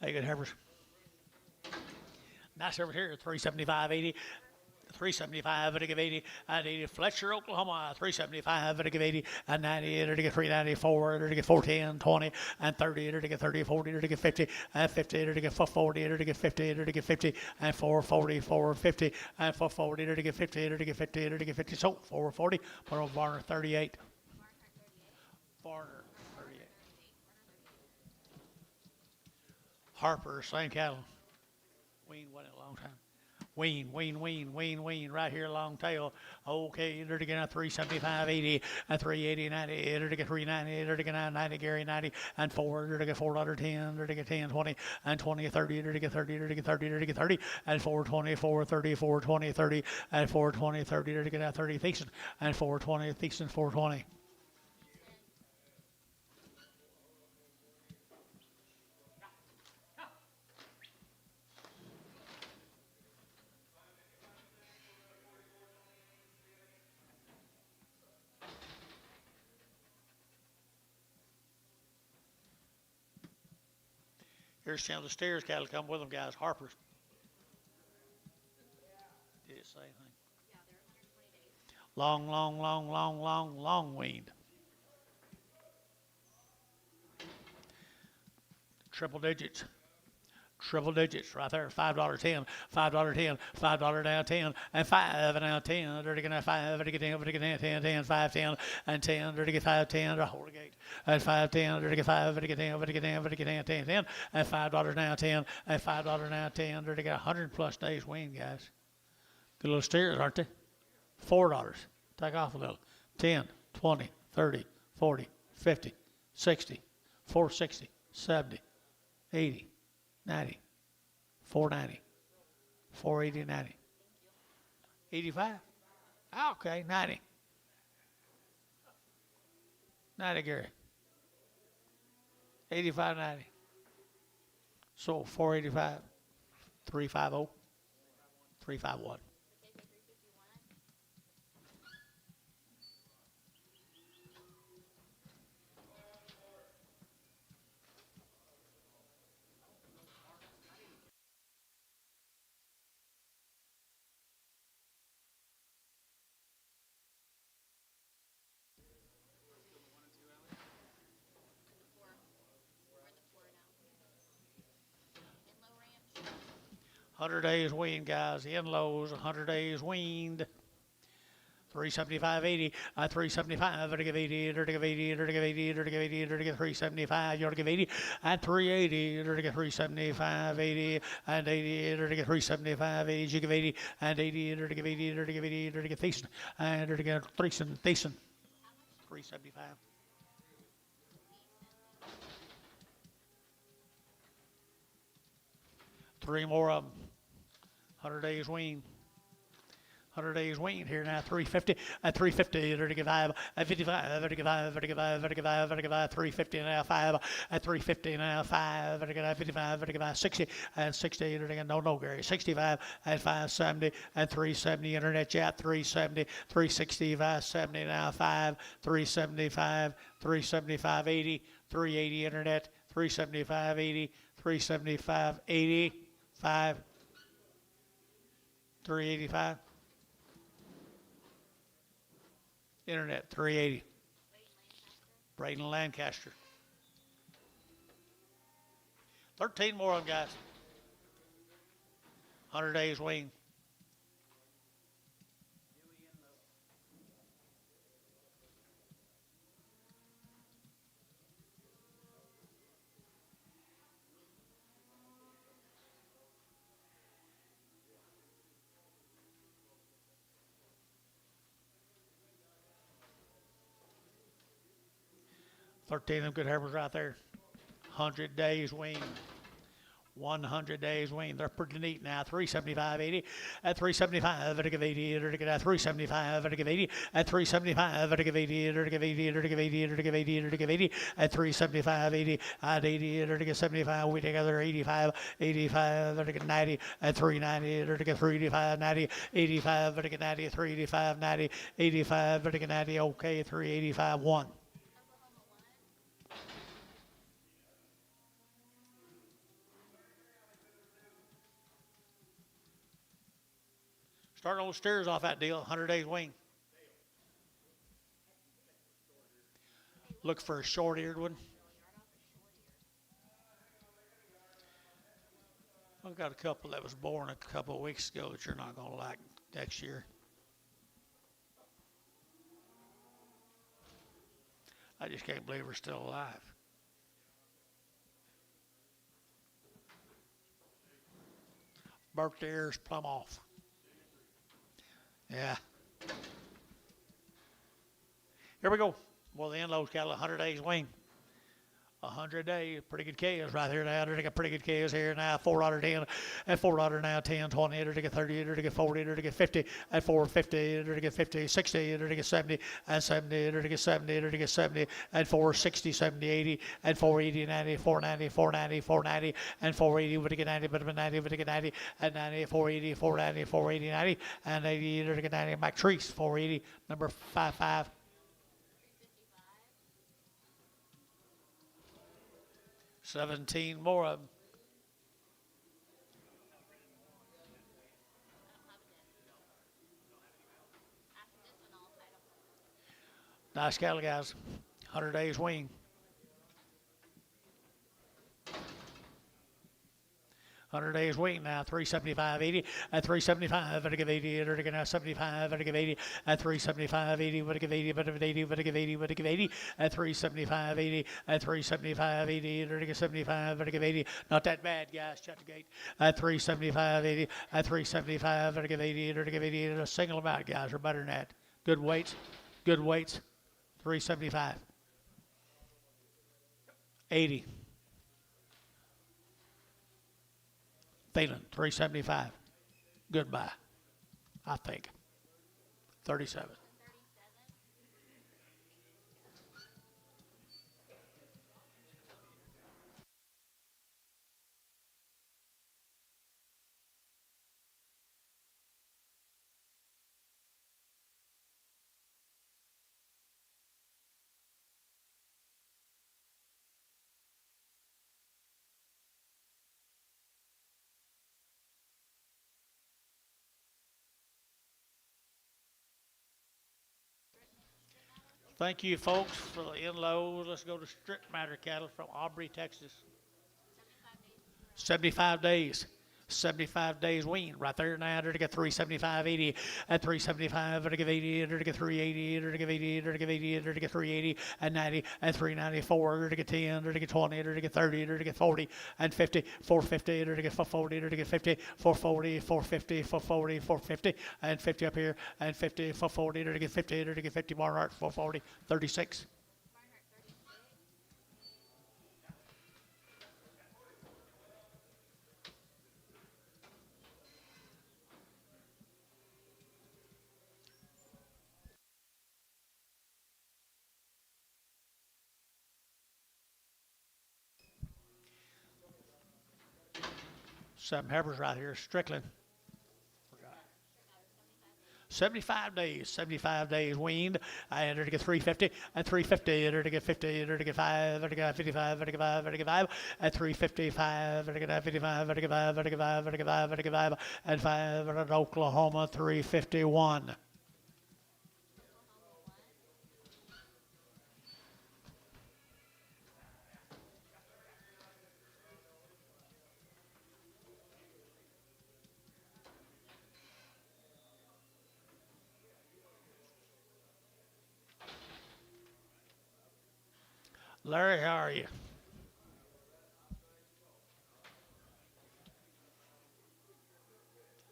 Hey, good heifers. Nice heifers here, 375.80. 375, and to give 80, and 80. Fletcher, Oklahoma, 375, and to give 80, and 90, and to get 394, and to get 410, 20, and 30, and to get 30, 40, and to get 50, and 50, and to get 440, and to get 50, and to get 50, and 440, 450, and 440, and to get 50, and to get 50, and to get 50. So 440, put on Varner 38. Varner 38. Harper, same cattle. Ween won it a long time. Ween, right here, long tail. Okay, they're to get a 375, 80, and 380, 90, they're to get 390, they're to get 90, Gary 90, and 4, they're to get $4.10, they're to get 10, 20, and 20, 30, they're to get 30, they're to get 30, they're to get 30, and 420, 430, 420, 30, and 420, 30, they're to get 30, Thiessen, and 420, Thiessen, 420. Here's some of the Steers cattle come with them, guys. Harper's. Did it say anything? Yeah, they're 120 days. Long weaned. Triple digits right there. $5.10, $5.10, $5 down 10, and 5 and now 10. They're to get 5, to get 10, to get 10, 10, 5, 10, and 10. They're to get 5, 10, to hold the gate. And 5, 10, they're to get 5, to get 10, to get 10, to get 10, 10, 10, and $5 now 10, and $5 now 10. They're to get 100 plus days weaned, guys. Good little steers, aren't they? $4. Take off a little. 10, 20, 30, 40, 50, 60, 460, 70, 80. 90, 490, 480, 90, 85. Okay, 90. 90, Gary. 85, 90. So 485, 350, 351. The kids are 351. We're in the 4 now. In-low ranch. 100 days weaned, guys. In-lows, 100 days weaned. 375, 80, 375, to give 80, to give 80, to give 80, to give 80, to give 375, you're to give 80, and 380, to give 375, 80, and 80, to give 375, 80, you give 80, and 80, to give 80, to give 80, to give Thiessen, and to give Thiessen, 375. Three more of them. 100 days weaned. 100 days weaned here now. 350 and 350 to give 5 and 55 to give 5 to give 5 to give 5 to give 5 350 now 5 and 350 now 5 to give 55 to give 60 and 60 to give no Gary 65 and 570 and 370 internet chat 370 365 70 now 5 375 375 80 380 internet 375 80 375 80 5 385 internet 380 Braden Lancaster 13 more of them, guys. 100 days weaned. Thirteen of them good heifers right there. 100 days weaned. 100 days weaned. They're pretty neat now. 375, 80, at 375, to give 80, to give 375, to give 80, at 375, to give 80, to give 80, to give 80, to give 80, to give 80, at 375, 80, at 80, to give 75. We together 85, 85, to get 90, at 390, to get 385, 90, 85, to get 90, 385, 90, 85, to get 90. Okay, 385, 1. Starting those steers off that deal, 100 days wean. Look for a short-eared one. I've got a couple that was born a couple of weeks ago that you're not going to like next year. I just can't believe we're still alive. Burnt their ears plumb off. Yeah. Here we go. Well, the in-low's cattle, 100 days wean. 100 days, pretty good calves right here now. They're pretty good calves here now. 4 out of 10, and 4 out of now 10, 20, they're get 30, they're get 40, they're get 50, and 450, they're get 50, 60, they're get 70, and 70, they're get 70, they're get 70, and 460, 70, 80, and 480, 90, 490, 490, 490, and 480 would get 90, but 90 would get 90, and 90, 480, 490, 480, 90, and 80, they're get 90. McTreese, 480, number 55. 17 more of them. Nice cattle, guys. 100 days wean. 100 days wean now, 375.80 at 375, but I give 80, or to give 75, but I give 80 at 375.80, but I give 80, but I give 80, but I give 80, but I give 80 at 375.80 at 375.80, or to give 75, but I give 80. Not that bad, guys. Shut the gate at 375.80 at 375, but I give 80, or to give 80. A single them out, guys. Are better than that. Good weights, good weights. 375. 80. Thielen, 375. Goodbye, I think. 37. Thank you, folks, for the in-lows. Let's go to Strip Matter cattle from Aubrey, Texas. 75 days. 75 days wean right there now. They're to get 375.80 at 375. They're to give 80. They're to get 380. They're to give 80. They're to give 80. They're to get 380 and 90 and 394. They're to get 10. They're to get 20. They're to get 30. They're to get 40 and 50. 450. They're to get 440. They're to get 50. 440. 450. 440. 450 and 50 up here and 50. 440. They're to get 50. They're to get 50. Barnhart 440. 36. Some heifers right here, Strickland. 75 days weaned, and they're to get 350, and 350, they're to get 50, they're to get 5, they're to get 55, they're to get 5, they're to get 5, and 355, they're to get 55, they're to get 5, they're to get 5, they're to get 5, they're to get 5, and 5 at Oklahoma, 351. Larry, how are you?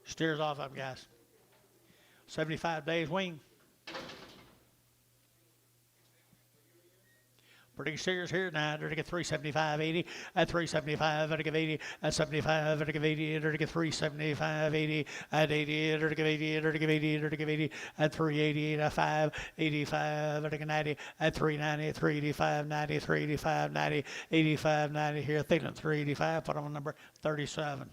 Steers off of them, guys. 75 days wean. Pretty serious here now. They're to get 375.80 at 375. They're to give 80 at 75. They're to give 80. They're to get 375.80 at 80. They're to give 80. They're to give 80. They're to give 80 at 380 at 5. 85. They're to get 90 at 390. 385. 90. 385. 90. 85. 90 here. Thielen 385. Put on number 37.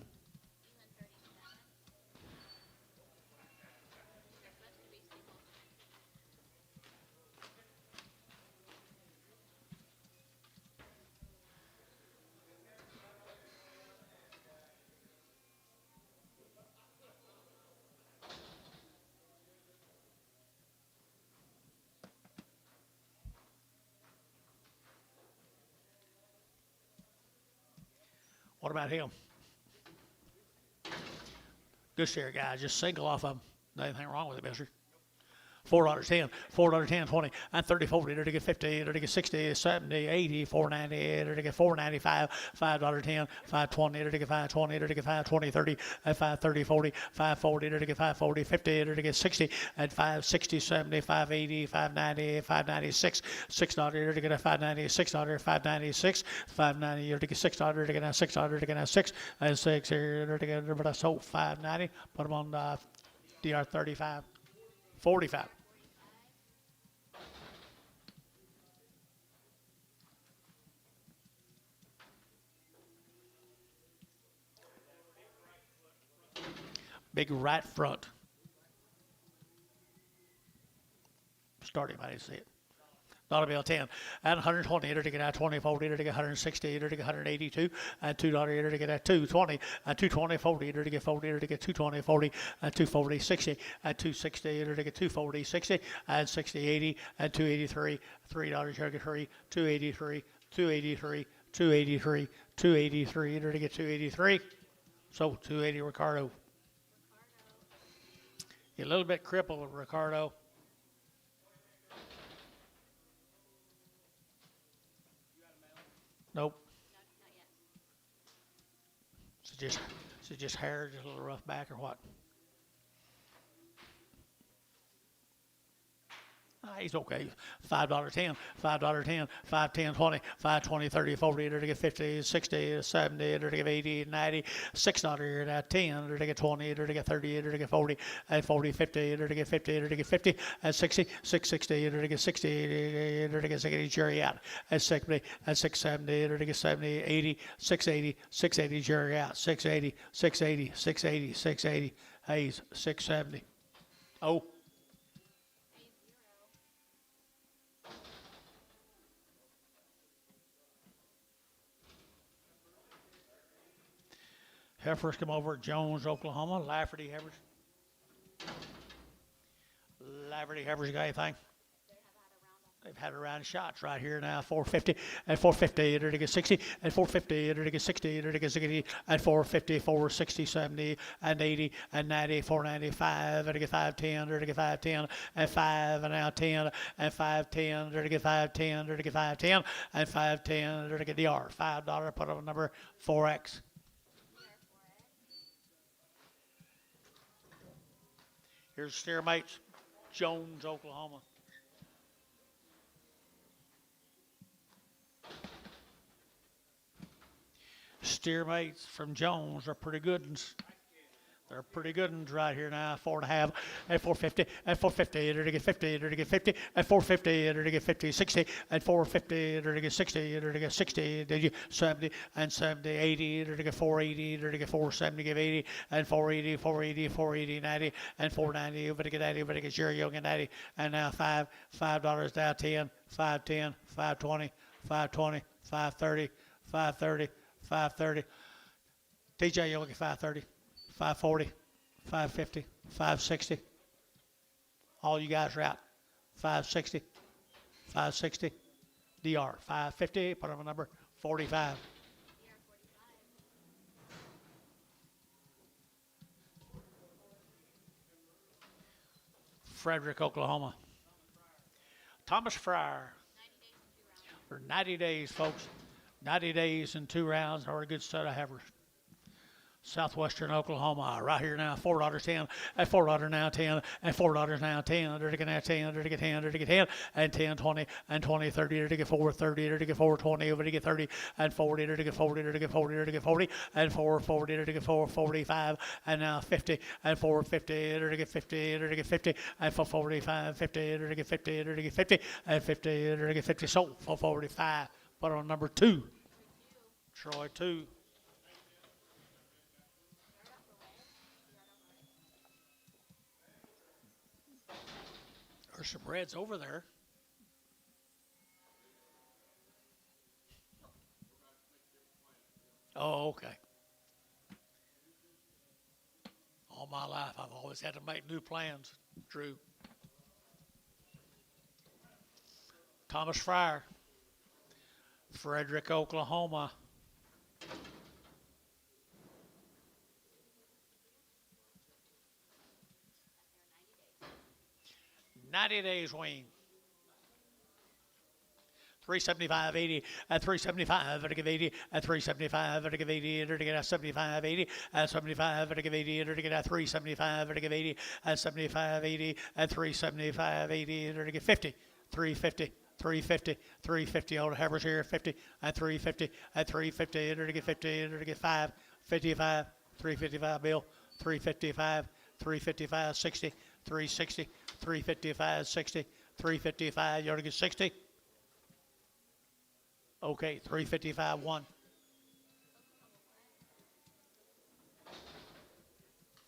What about him? Good share, guys. Just single off of him. Not anything wrong with it, mister. $4.10, $4.10, 20, and 30, 40, to get 50, to get 60, 70, 80, 4.90, to get 4.95, $5.10, 5.20, to get 5.20, to get 5.20, 30, at 5.30, 40, 5.40, to get 5.40, 50, to get 60, at 5.60, 70, 5.80, 5.90, 5.96, $6 to get a 5.90, $6, 5.96, 5.90, to get $6, to get a $6, to get a 6, and 6 here to get, but I sold 5.90. Put them on DR 35. 45. Big right front. Start him, I didn't see it. Dollar bill 10 and 120 to get out 20 40 to get 160 to get 182 and $2 to get at 220 and 220 40 to get 40 to get 220 40 and 240 60 and 260 to get 240 60 and 60 80 and 283 $3 to get 3 283 283 283 283 to get 283. So 280 Ricardo. You're a little bit crippled, Ricardo. Nope. No, not yet. Is it just hair, just a little rough back, or what? He's okay. $5.10, $5.10, 5.10, 20, 5.20, 30, 40, to get 50, 60, 70, to get 80, 90, $6 at 10, to get 20, to get 30, to get 40, and 40, 50, to get 50, to get 50, and 60, 660, to get 60, to get 60, jury out, and 60, and 670, to get 70, 80, 680, 680, jury out, 680, 680, 680, 680, Hayes, 670. Oh. Heifers come over at Jones, Oklahoma. Lafferty heifers. Lafferty heifers, you got anything? They've had a round of shots right here now. 450 and 450 to get 60 and 450 to get 60 to get 60 and 450, 460, 70 and 80 and 90, 495 to get 510 to get 510 and 5 and now 10 and 510 to get 510 to get 510 and 510 to get DR. $5. Put on number 4X. Here's steer mates, Jones, Oklahoma. Steer mates from Jones are pretty good ones. They're pretty good ones right here now. 4.5 and 450 and 450 to get 50 to get 50 and 450 to get 50, 60 and 450 to get 60 to get 60. Did you 70 and 70, 80 to get 480 to get 470 give 80 and 480, 480, 480, 90 and 490. But to get 90, but to get Jerry Young and 90 and now $5 down 10, 510, 520, 520, 530, 530, 530. TJ Young at 530. 540, 550, 560. All you guys are out. 560, 560. DR 550. Put on a number 45. Frederick, Oklahoma. Thomas Fryer. 90 days, folks. 90 days and 2 rounds. Are a good set of heifers. Southwestern Oklahoma, right here now, $4.10, at $4 now 10, and $4 now 10, to get now 10, to get 10, to get 10, and 10, 20, and 20, 30, to get 4, 30, to get 4, 20, over to get 30, and 40, to get 40, to get 40, to get 40, and 4, 40, to get 4, 45, and now 50, and 4, 50, to get 50, to get 50, and 4, 45, 50, to get 50, to get 50, and 50, to get 50, sold for 45. Put on number 2. Troy 2. There's some reds over there. Oh, okay. All my life, I've always had to make new plans, Drew. Thomas Fryer, Frederick, Oklahoma. 90 days wean. 375.80 at 375 at give 80 at 375 at give 80 at get 75 80 at 75 at give 80 at get 375 at give 80 at 75 80 at 375 80 at get 50 350 350 350 old Havers here 50 at 350 at 350 at get 50 at get 5 55 355 bill 355 355 60 360 355 60 355 you ought to get 60. Okay, 355 1.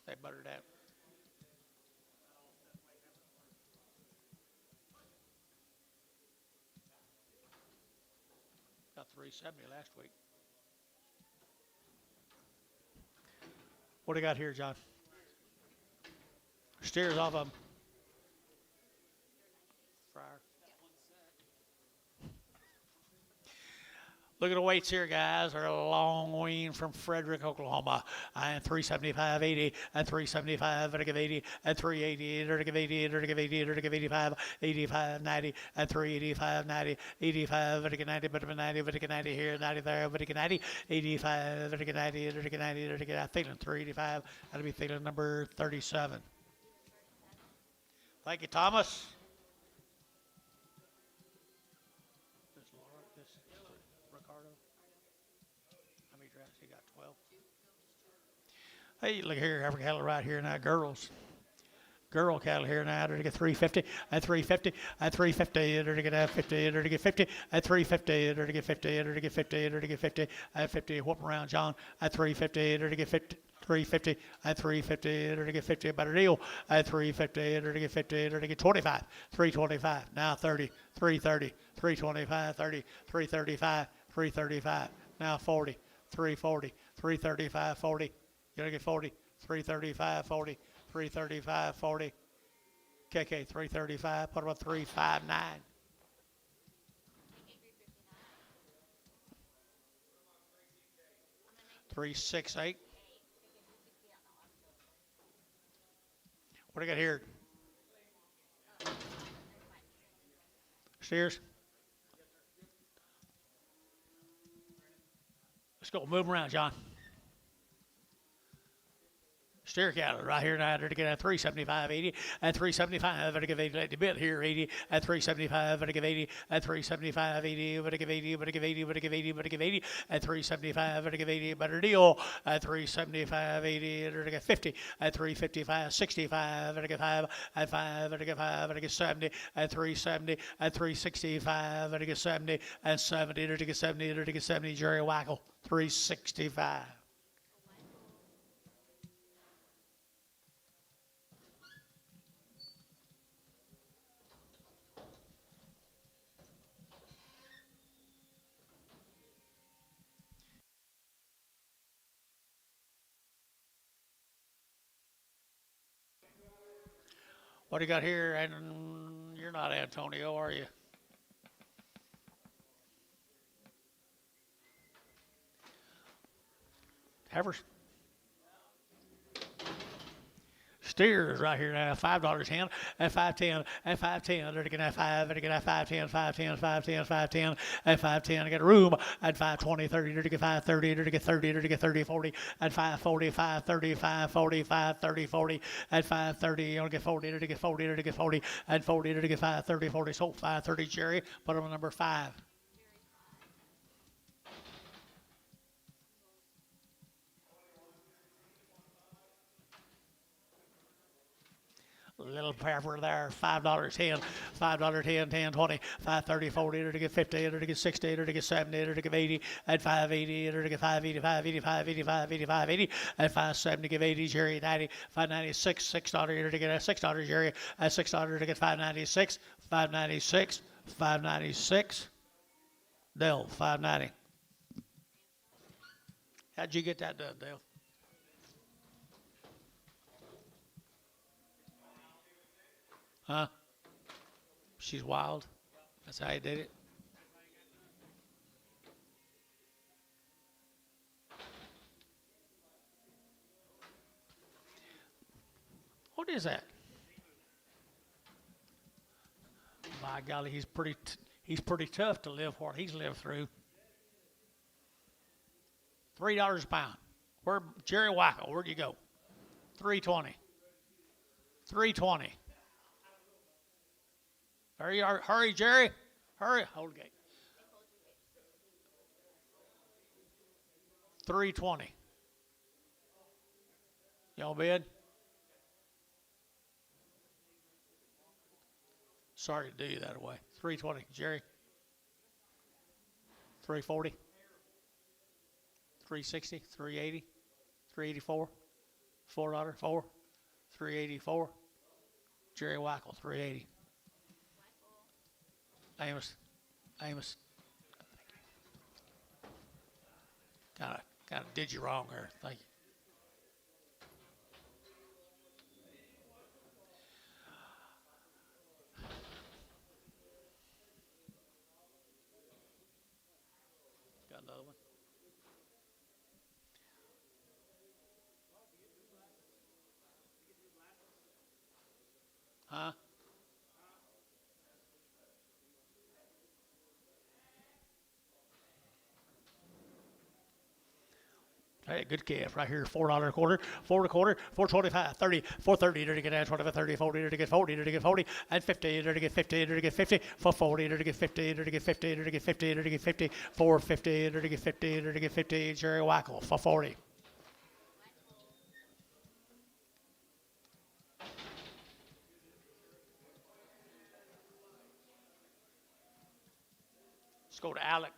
They buttered out. Got 370 last week. What do you got here, John? Steers off of them. Fryer. Look at the weights here, guys. They're a long wean from Frederick, Oklahoma. And 375.80 and 375 at a give 80 and 380 at a give 80 at a give 80 at a give 85 85.90 and 385.90 85 at a give 90 but a 90 but a 90 here 90 there but a 90 85 at a give 90 at a give 90 at a give feeling 385 that'll be feeling number 37. Thank you, Thomas. He got 12. Hey, look here, African cattle right here now, girls. Girl cattle here now, they're to get 350 at 350 at 350, they're to get 50, they're to get 50 at 350, they're to get 50, they're to get 50, they're to get 50 at 50. Whoop around, John, at 350, they're to get 50. 350 at 350, they're to get 50, better deal at 350, they're to get 50, they're to get 25, 325, now 30, 330, 325, 30, 335, 335, now 40, 340, 335, 40, you're going to get 40, 335, 40, 335, 40, KK 335, put about 359. 368. What do you got here? Steers? Let's go. Move around, John. Steer cattle right here now to get at 375.80 at 375 at give 80 let the bit here 80 at 375 at give 80 at 375.80 but give 80 but give 80 but give 80 but give 80 at 375 at give 80 better deal at 375.80 at give 50 at 355 65 at give 5 at 5 at give 5 at give 70 at 370 at 365 at give 70 at 70 at give 70 at give 70 Jerry Wackel 365. What do you got here? And you're not Antonio, are you? Havers. Steers right here now, $5.10 at 5.10 at 5.10. They're getting at 5, they're getting at 5.10, 5.10, 5.10, 5.10 at 5.10. I got room at 5.20, 30, they're to get 5.30, they're to get 30, they're to get 30, 40 at 5.40, 5.30, 5.40, 5.30, 40 at 5.30. You want to get 40, they're to get 40, they're to get 40 at 40, they're to get 5.30, 40. So 5.30, Jerry. Put on number 5. Little pepper there, $5.10, $5.10, 10, 20, 5.30, 40, to get 50, to get 60, to get 70, to get 80, at 5.80, to get 5.85, 85, 85, 85, 80, at 5.70, give 80, Jerry, 90, 5.96, $6 to get $6, Jerry, at $6 to get 5.96, 5.96, 5.96, Dale, 5.90. How'd you get that done, Dale? Huh? She's wild. That's how you did it. What is that? By golly, he's pretty tough to live what he's lived through. $3 a pound. Where Jerry Wackel? Where'd you go? 320. 320. There you are. Hurry, Jerry. Hurry. Hold the gate. 320. Y'all bid? Sorry to do you that way. 320, Jerry. 340. 360, 380, 384, $4, 384. Jerry Wackel, 380. Amos. Kind of did you wrong there. Thank you. Got another one? Huh? Hey, good calf right here, $4 a quarter, 4 a quarter, 425, 30, 430, to get at 25, 30, 40, to get 40, to get 40, and 50, to get 50, to get 50, 440, to get 50, to get 50, to get 50, to get 50, 450, to get 50, to get 50, Jerry Wackel, 440. Let's go to Alec.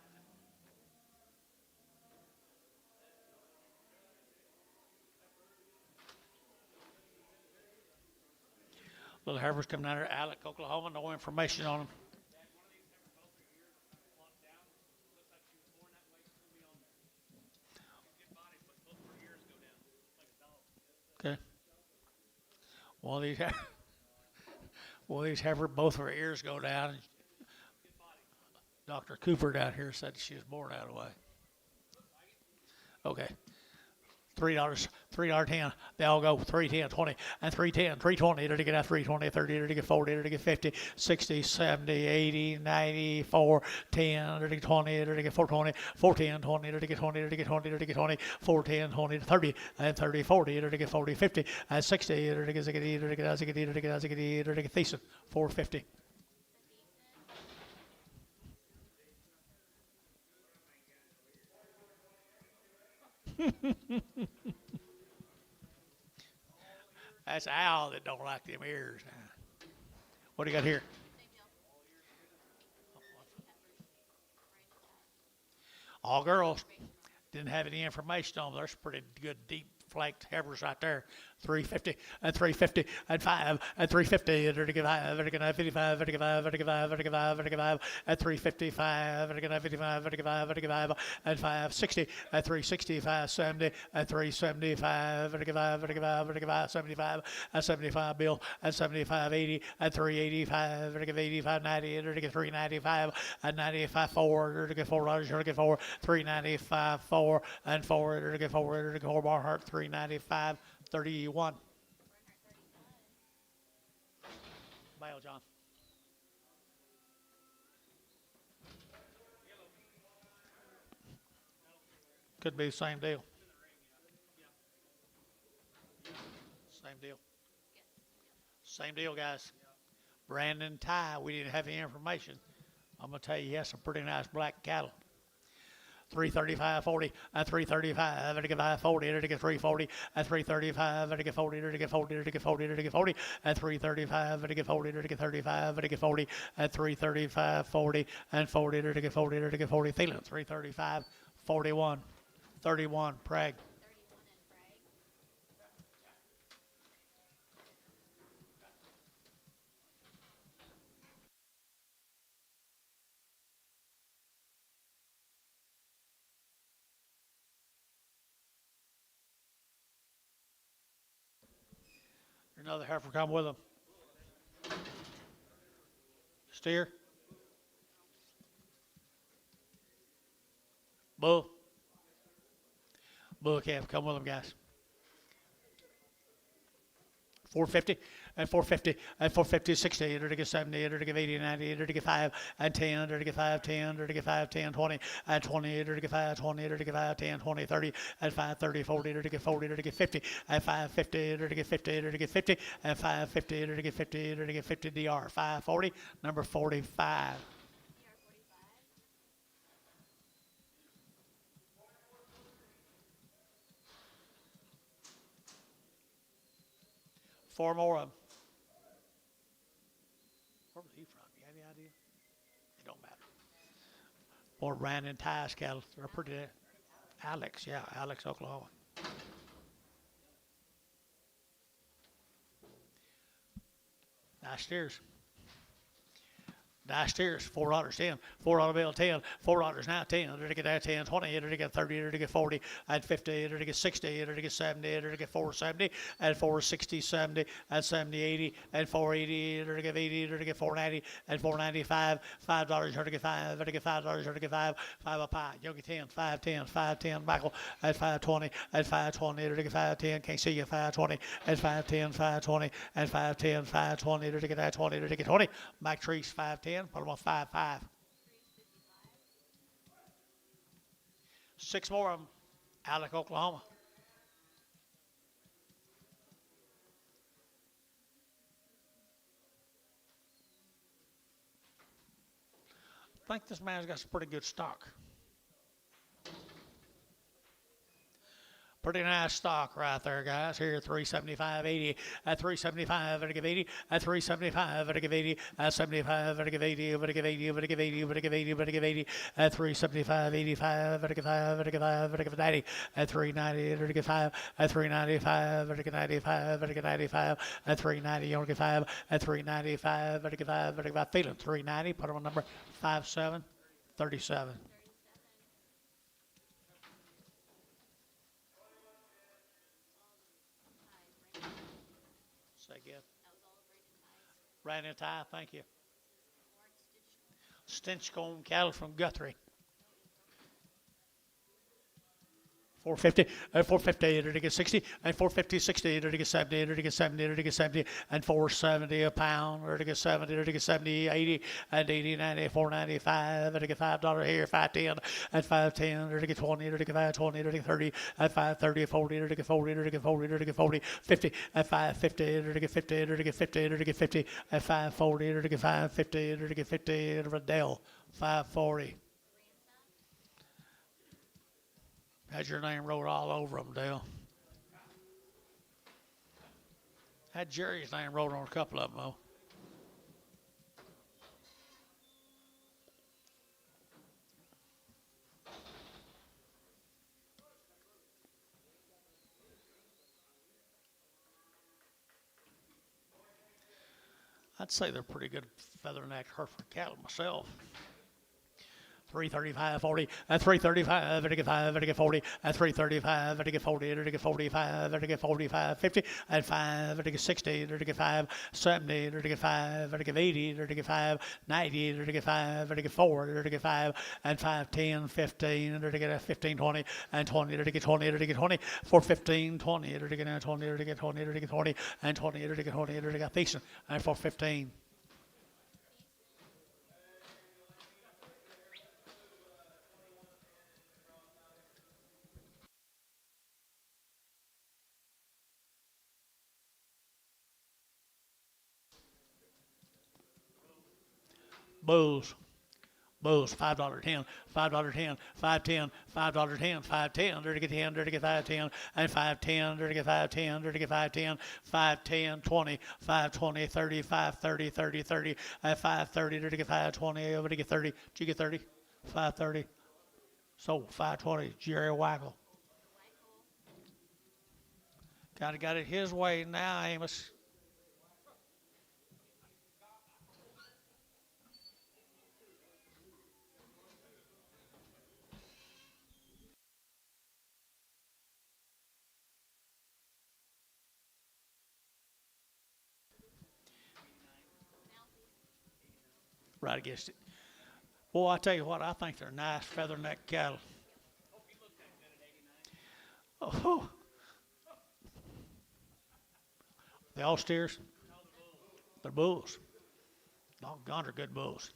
Little heifers coming out of Alec, Oklahoma. No information on them. Okay. One of these, heifers, both her ears go down. Dr. Cooper down here said she was born out of the way. Okay. $3.10. They all go 310, 20, and 310, 320 to get out 320, 30 to get 40 to get 50, 60, 70, 80, 90, 4, 10 to get 20 to get 420, 410, 20 to get 20 to get 20 to get 20, 410, 20 to 30, and 30, 40 to get 40, 50, and 60 to get 60 to get 60 to get 60 to get Thiessen, 450. That's Al that don't like them ears. What do you got here? All girls. Didn't have any information on them. There's pretty good deep flanked heifers right there. 350 and 350 and 5 and 350 and 55 and 55 and 55 and 55 and 55 and 55 and 355 and 55 and 55 and 55 and 560 and 365 70 and 375 and 55 and 55 and 55 75 and 75 bill and 75 80 and 385 and 85 90 and 395 and 95 4 and $4 and 4 395 4 and 4 and 4 and 4 Barnhart 395 31. Bale, John. Could be the same deal. Same deal. Same deal, guys. Brandon Ty, we didn't have any information. I'm going to tell you, he has some pretty nice black cattle. 335 40 and 335 and to get 540 and to get 340 and 335 and to get 40 and to get 40 and to get 40 and to get 40 and 335 and to get 40 and to get 35 and to get 40 and 335 40 and 40 and to get 40 and to get 40 Thielen 335 41 31 Prague. Another heifer come with them. Steer. Bull. Bull calf come with them, guys. 450 and 450 and 450, 60, or to get 70, or to get 80, 90, or to get 5 and 10, or to get 5, 10, or to get 5, 10, 20, and 20, or to get 5, 20, or to get 5, 10, 20, 30, and 5, 30, 40, or to get 40, or to get 50, and 5, 50, or to get 50, or to get 50, and 5, 50, or to get 50, or to get 50, DR, 5, 40, number 45. DR 45. 4 more of them. Where was he from? You have any idea? It don't matter. More Brandon Tice cattle. They're pretty. Alex, yeah, Alex, Oklahoma. Nice steers. Nice steers, $4, 10, $4 bill, 10, $4 now, 10, or to get that 10, 20, or to get 30, or to get 40, and 50, or to get 60, or to get 70, or to get 470, and 460, 70, and 70, 80, and 480, or to get 80, or to get 490, and 495, $5, or to get 5, or to get $5, or to get 5, 5 up high, you'll get 10, 5, 10, 5, 10, Michael, at 520, and 520, or to get 5, 10, can't see you, 520, and 5, 10, 520, and 5, 10, 520, or to get that 20, or to get 20, Mike Treese, 5, 10. Put them on 5, 5. 6 more of them. Alec, Oklahoma. I think this man's got some pretty good stock. Pretty nice stock right there, guys. Here, 375, 80, at 375, at give 80, at 375, at give 80, at 75, at give 80, at give 80, at give 80, at give 80, at give 80, at 375, 85, at give 5, at give 5, at give 90, at 390, at give 5, at 395, at give 95, at give 95, at 390, you only get 5, at 395, at give 5, at give 5, feeling 390, put them on number 57, 37. Brandon Ty, thank you. Stinchcombe cattle from Guthrie. 450, 450, or to get 60, and 450, 60, or to get 70, or to get 70, or to get 70, and 470 a pound, or to get 70, or to get 70, 80, and 80, 90, 495, or to get $5 here, 510, and 510, or to get 20, or to get 520, or to get 30, and 530, 40, or to get 40, or to get 40, or to get 40, 50, and 550, or to get 50, or to get 50, or to get 50, and 540, or to get 550, or to get 50, and Riddell, 540. Had your name wrote all over them, Dale. Had Jerry's name wrote on a couple of them, though. I'd say they're pretty good feather-neck Hereford cattle myself. 335, 40, at 335, at 5, at 40, at 335, at 40, at 45, at 45, 50, at 5, at 60, at 5, 70, at 5, at 80, at 5, 90, at 5, at 4, at 5, and 5, 10, 15, at 15, 20, and 20, at 20, at 20, 4, 15, 20, at 20, at 20, at 20, and 20, at 20, at Thiessen, and 4, 15. Bulls, $5 10, $5 10, $5.10, $5 10, $5.10, dirty get 10, dirty get 5.10, and 5.10, dirty get 5.10, dirty get 5.10, 5.10, 20, 5.20, 30, 5.30, 30, 30, at 5.30, dirty get 5.20, over to get 30. Did you get 30? 5.30. So 5.20, Jerry Wackel. Got it his way now, Amos. Right against it. Boy, I tell you what, I think they're nice feather-neck cattle. Oh, They all steers? They're bulls. Doggone, they're good bulls.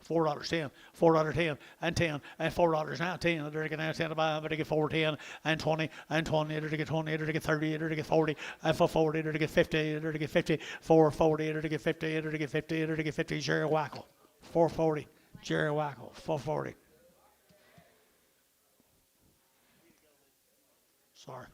$4.10, $4.10, and 10, and $4 now, 10, they're going to 10 to buy, but they get 4, 10, and 20, and 20, they're to get 20, they're to get 30, they're to get 40, and for 40, they're to get 50, they're to get 50, 440, they're to get 50, they're to get 50, they're to get 50, Jerry Wackle, 440, Jerry Wackle, 440. Sorry.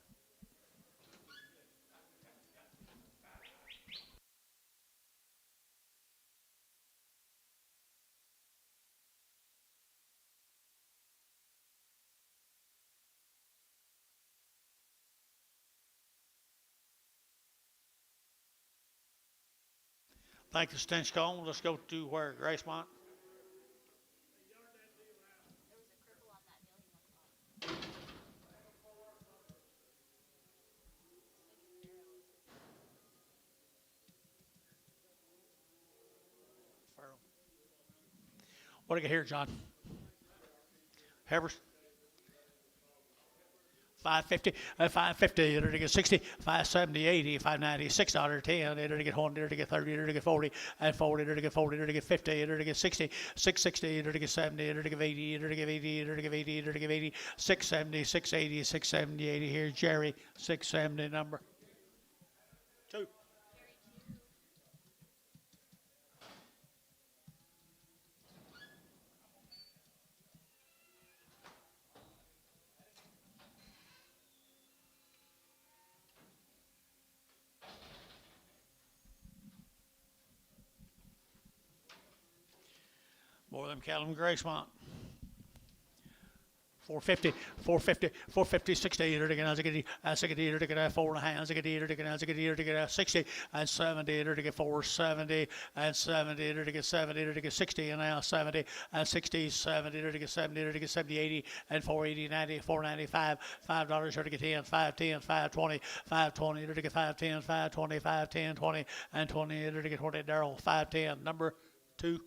Thank you, Stinchcombe. Let's go to where? Gracemont? There was a cripple on that hill you went on. What do you got here, John? Havers? 550, 550, they're to get 60, 570, 80, 590, $6.10, they're to get 100, they're to get 30, they're to get 40, and 40, they're to get 40, they're to get 50, they're to get 60, 660, they're to get 70, they're to get 80, they're to get 80, they're to get 80, they're to get 80, 670, 680, 670, 80. Here's Jerry, 670 number. 2. More of them cattle in Gracemont. 450, 450, 450, 60, they're to get 60, they're to get 4.5, 60, they're to get 60, and 70, they're to get 470, and 70, they're to get 70, they're to get 60, and now 70, and 60, 70, they're to get 70, they're to get 70, 80, and 480, 90, 495, $5, they're to get 10, 510, 520, 520, they're to get 510, 520, 510, 20, and 20, they're to get 20, Darrell, 510, number 2.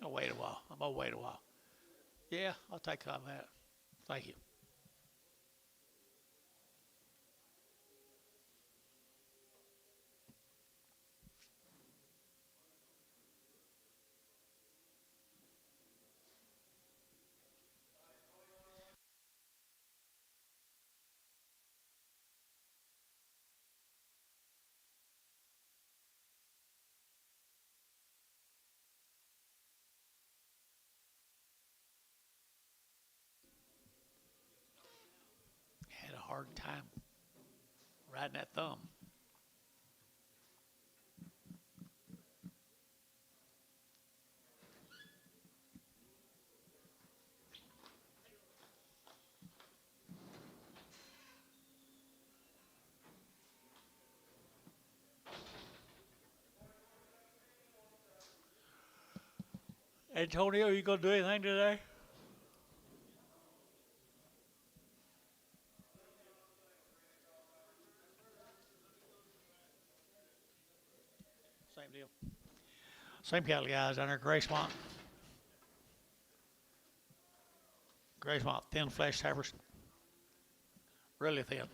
I'll wait a while. I'm going to wait a while. Yeah, I'll take on that. Thank you. Had a hard time riding that thumb. Antonio, you going to do anything today? Same deal. Same cattle guys down there, Gracemont. Gracemont, thin flesh havers. Really thin.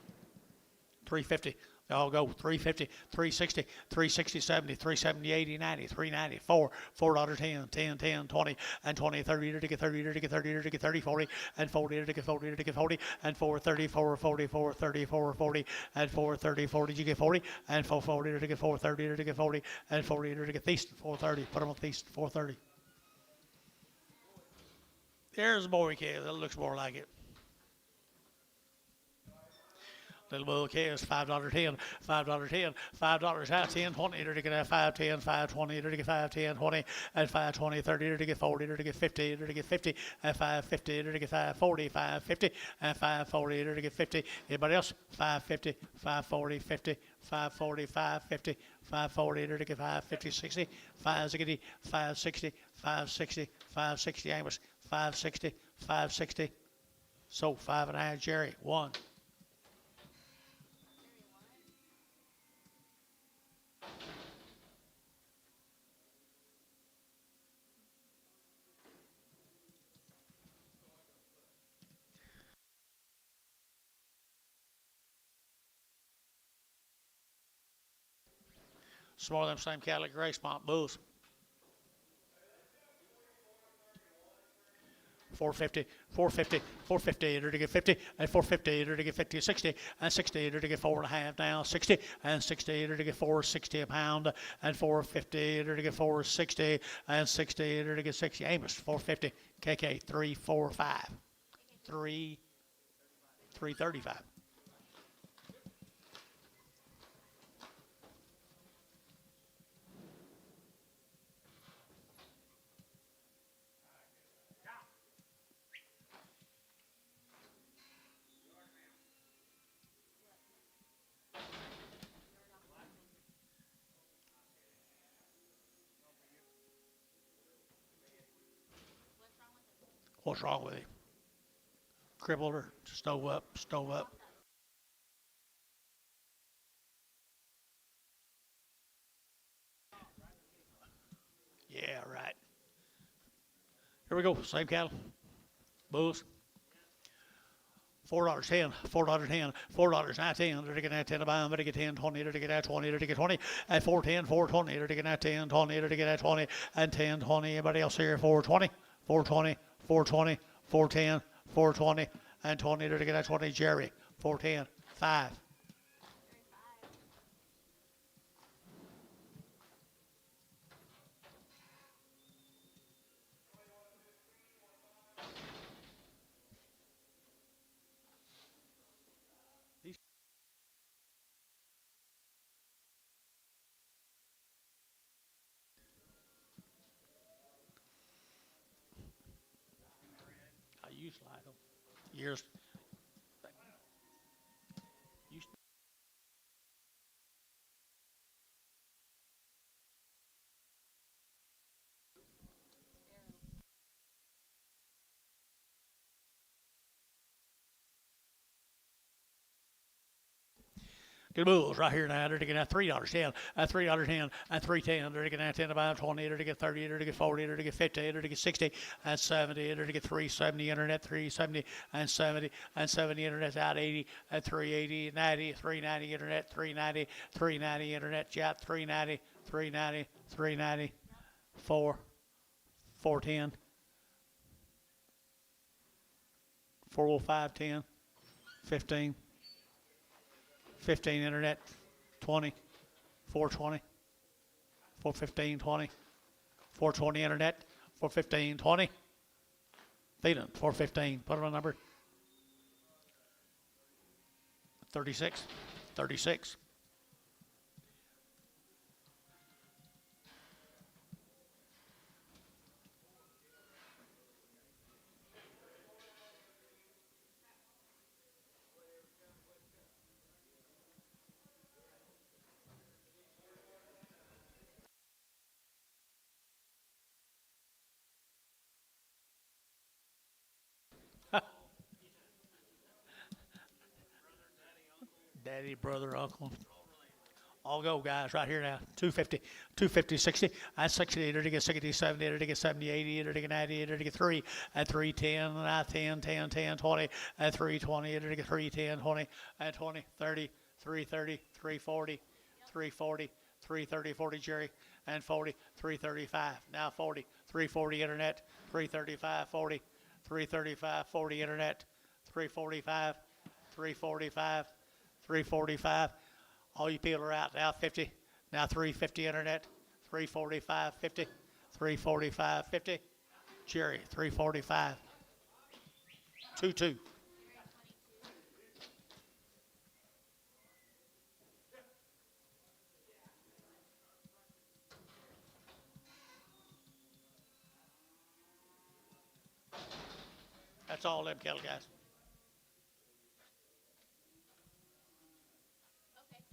350. They all go 350, 360, 360, 70, 370, 80, 90, 390, 4, $4.10, 10, 10, 20, and 20, 30, to get 30, to get 30, to get 30, 40, and 40, to get 40, to get 40, and 430, 440, 430, 440, and 430, 40, you get 40, and 440, to get 430, to get 40, and 40, to get Thiest, 430. Put them on Thiest, 430. There's a boy kid. That looks more like it. Little bull calves, $5.10, $5.10, $5 out, 10, 20, to get 5, 10, 5, 20, to get 5, 10, 20, and 5, 20, 30, to get 40, to get 50, to get 50, and 5, 50, to get 5, 40, 5, 50, and 5, 40, to get 50. Anybody else? 5, 50, 5, 40, 50, 5, 40, 5, 50, 5, 40, to get 5, 50, 60, 5, 60, 5, 60, 5, 60, 5, 60, Amos, 5, 60, 5, 60. So 5.5, Jerry, 1. Some more of them same cattle at Grace Pump bulls. 450, 450, 450, to get 50, and 450, to get 50, 60, and 60, to get 4.5 now, 60, and 60, to get 460 a pound, and 450, to get 460, and 60, to get 60. Amos, 450, KK, 345, 335. What's wrong with him? Crippled or stove up, stove up. Yeah, right. Here we go. Same cattle. Bulls. $4.10, $4.10, $4.19, to get 10 a pound, to get 10, 20, to get 20, to get 20, and 410, 420, to get 10, 20, to get 20, and 10, 20. Anybody else here? 420, 420, 420, 410, 420, and 20, to get 20. Jerry, 410, 5. I used to like them. Years. Used to. Good bulls right here now. They're to get $3.10, $3.10, and $3.10. They're to get 10 about 20. They're to get 30. They're to get 40. They're to get 50. They're to get 60 and 70. They're to get 370 internet, 370 and 70 and 70 internet out 80 and 380 90, 390 internet, 390, 390 internet chat, 390, 390, 390, 4, 410, 405, 10, 15. 15 internet, 20, 420, 415, 20, 420 internet, 415, 20. Feeding, 415. Put on a number. 36, 36. Daddy, brother, uncle. All go, guys, right here now. 250, 250, 60, and 60, to get 60, 70, to get 70, 80, to get 90, to get 3, and 310, and 10, 10, 10, 20, and 320, to get 310, 20, and 20, 30, 330, 340, 340, 330, 40, Jerry, and 40, 335. Now 40, 340 internet, 335, 40, 335, 40 internet, 345, 345, 345. All you people are out now. 50. Now 350 internet. 345, 50. 345, 50. Jerry, 345. 2-2. That's all them cattle, guys. Okay.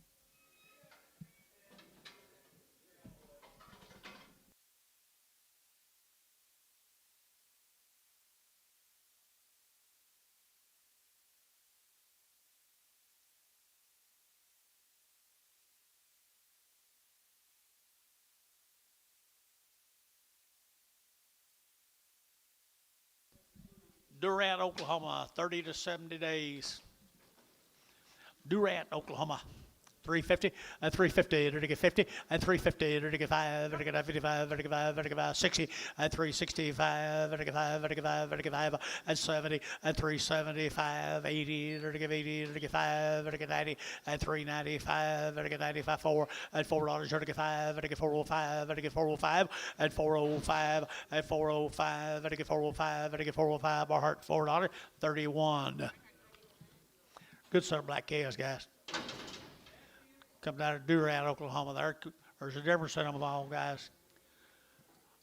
Durant, Oklahoma, 30 to 70 days. Durant, Oklahoma. 350 and 350 to get 50 and 350 to get 5 to get 55 to get 5 to get 60 and 365 to get 5 to get 5 to get 5 and 70 and 375 80 to get 80 to get 5 to get 90 and 395 to get 95 4 and $4 to get 5 to get 405 to get 405 and 405 and 405 to get 405 to get 405 our heart $4 31. Good set of black calves, guys. Come down to Durant, Oklahoma. There's a difference in them all, guys.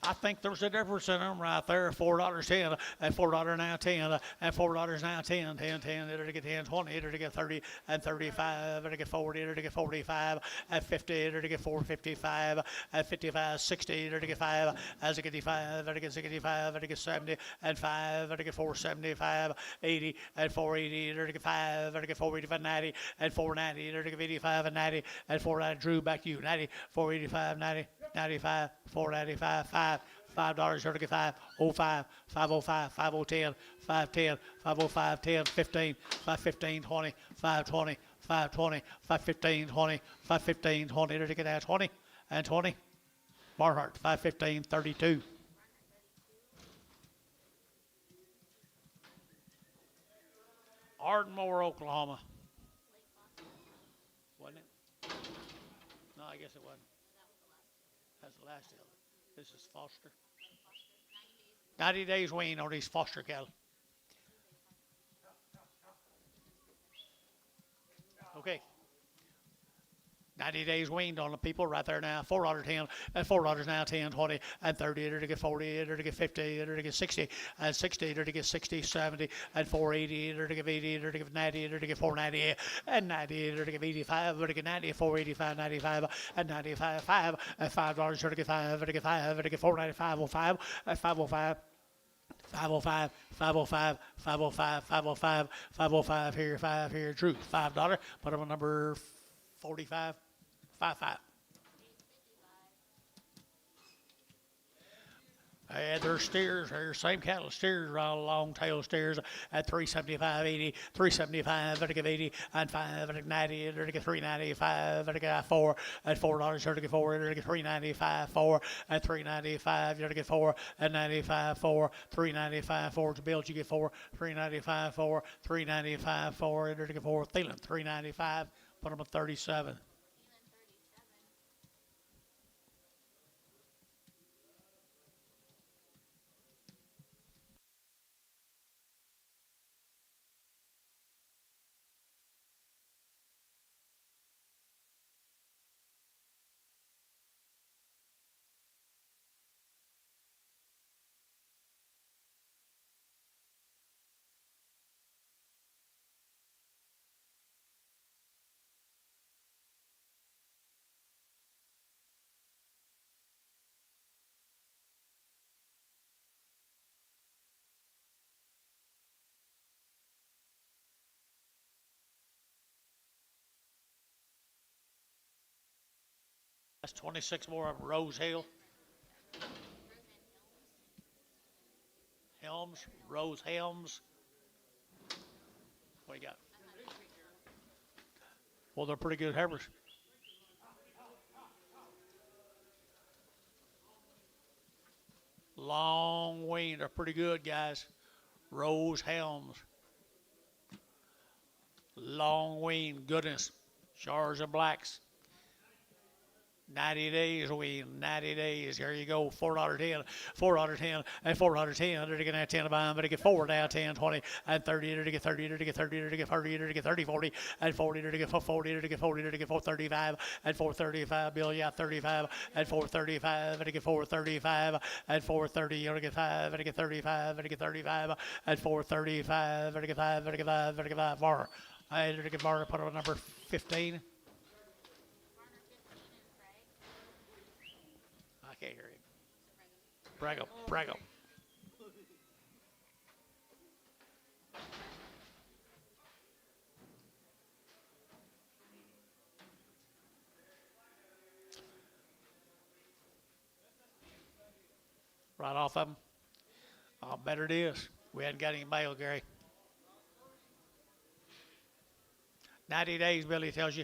I think there's a difference in them right there. $4.10 and $4 now 10 and $4 now 10 to get 10 20 to get 30 and 35 to get 40 to get 45 and 50 to get 455 and 55 60 to get 5 and 65 to get 65 to get 70 and 5 to get 475 80 and 480 to get 5 to get 485 90 and 490 to get 85 and 90 and 490 Drew back to you 90 485 90 95 495 $5 to get 505 505 5010 510 505 10 15 515 20 520 520 515 20 515 20 to get out 20 and 20 Barhart 515 32. Ardmore, Oklahoma. Wasn't it? No, I guess it wasn't. That's the last deal. This is Foster. 90 days wean on these Foster cattle. Okay. 90 days weaned on the people right there now. $4.10 and $4 now 10, 20 and 30 to get 40 to get 50 to get 60 and 60 to get 60, 70 and 480 to get 80 to get 90 to get 490 and 90 to get 85 to get 90, 485, 95 and 95, 5 and $5 to get 5 to get 5 to get 495, 05 and 505. 505, 505, 505, 505, 505 here, 5 here, Drew, $5. Put them on number 45, 55. And their steers, their same cattle steers, long tail steers at 375, 80, 375, to get 80, and 5, to get 90, to get 395, to get 4, at $4, to get 4, to get 395, 4, at 395, to get 4, at 95, 4, 395, 4, to build, you get 4, 395, 4, 395, 4, to get 4, Thielen, 395, put them at 37. That's 26 more of Rose Hill. Helms, Rose Helms. What do you got? Well, they're pretty good heifers. Long wean, they're pretty good, guys. Rose Helms. Long wean, goodness. Shars and blacks. 90 days, we 90 days. Here you go. $4.10, $4.10, and $4.10. They're going to 10 buy, but they get 4 now, 10, 20, and 30. They're to get 30. They're to get 30. They're to get 30. They're to get 30, 40, and 40. They're to get 40. They're to get 40. They're to get 435, and 435. Bill, yeah, 35, and 435. And to get 435, and 430. You're to get 5, and to get 35, and to get 35, and 435, and to get 5, and to get 5, and to get 5. Bar. I had to get bar. Put on number 15. Varner 15 is Bragg. I can't hear him. Brago, Brago. Right off of them. I'll bet it is. We hadn't got any mail, Gary. 90 days, Billy tells you.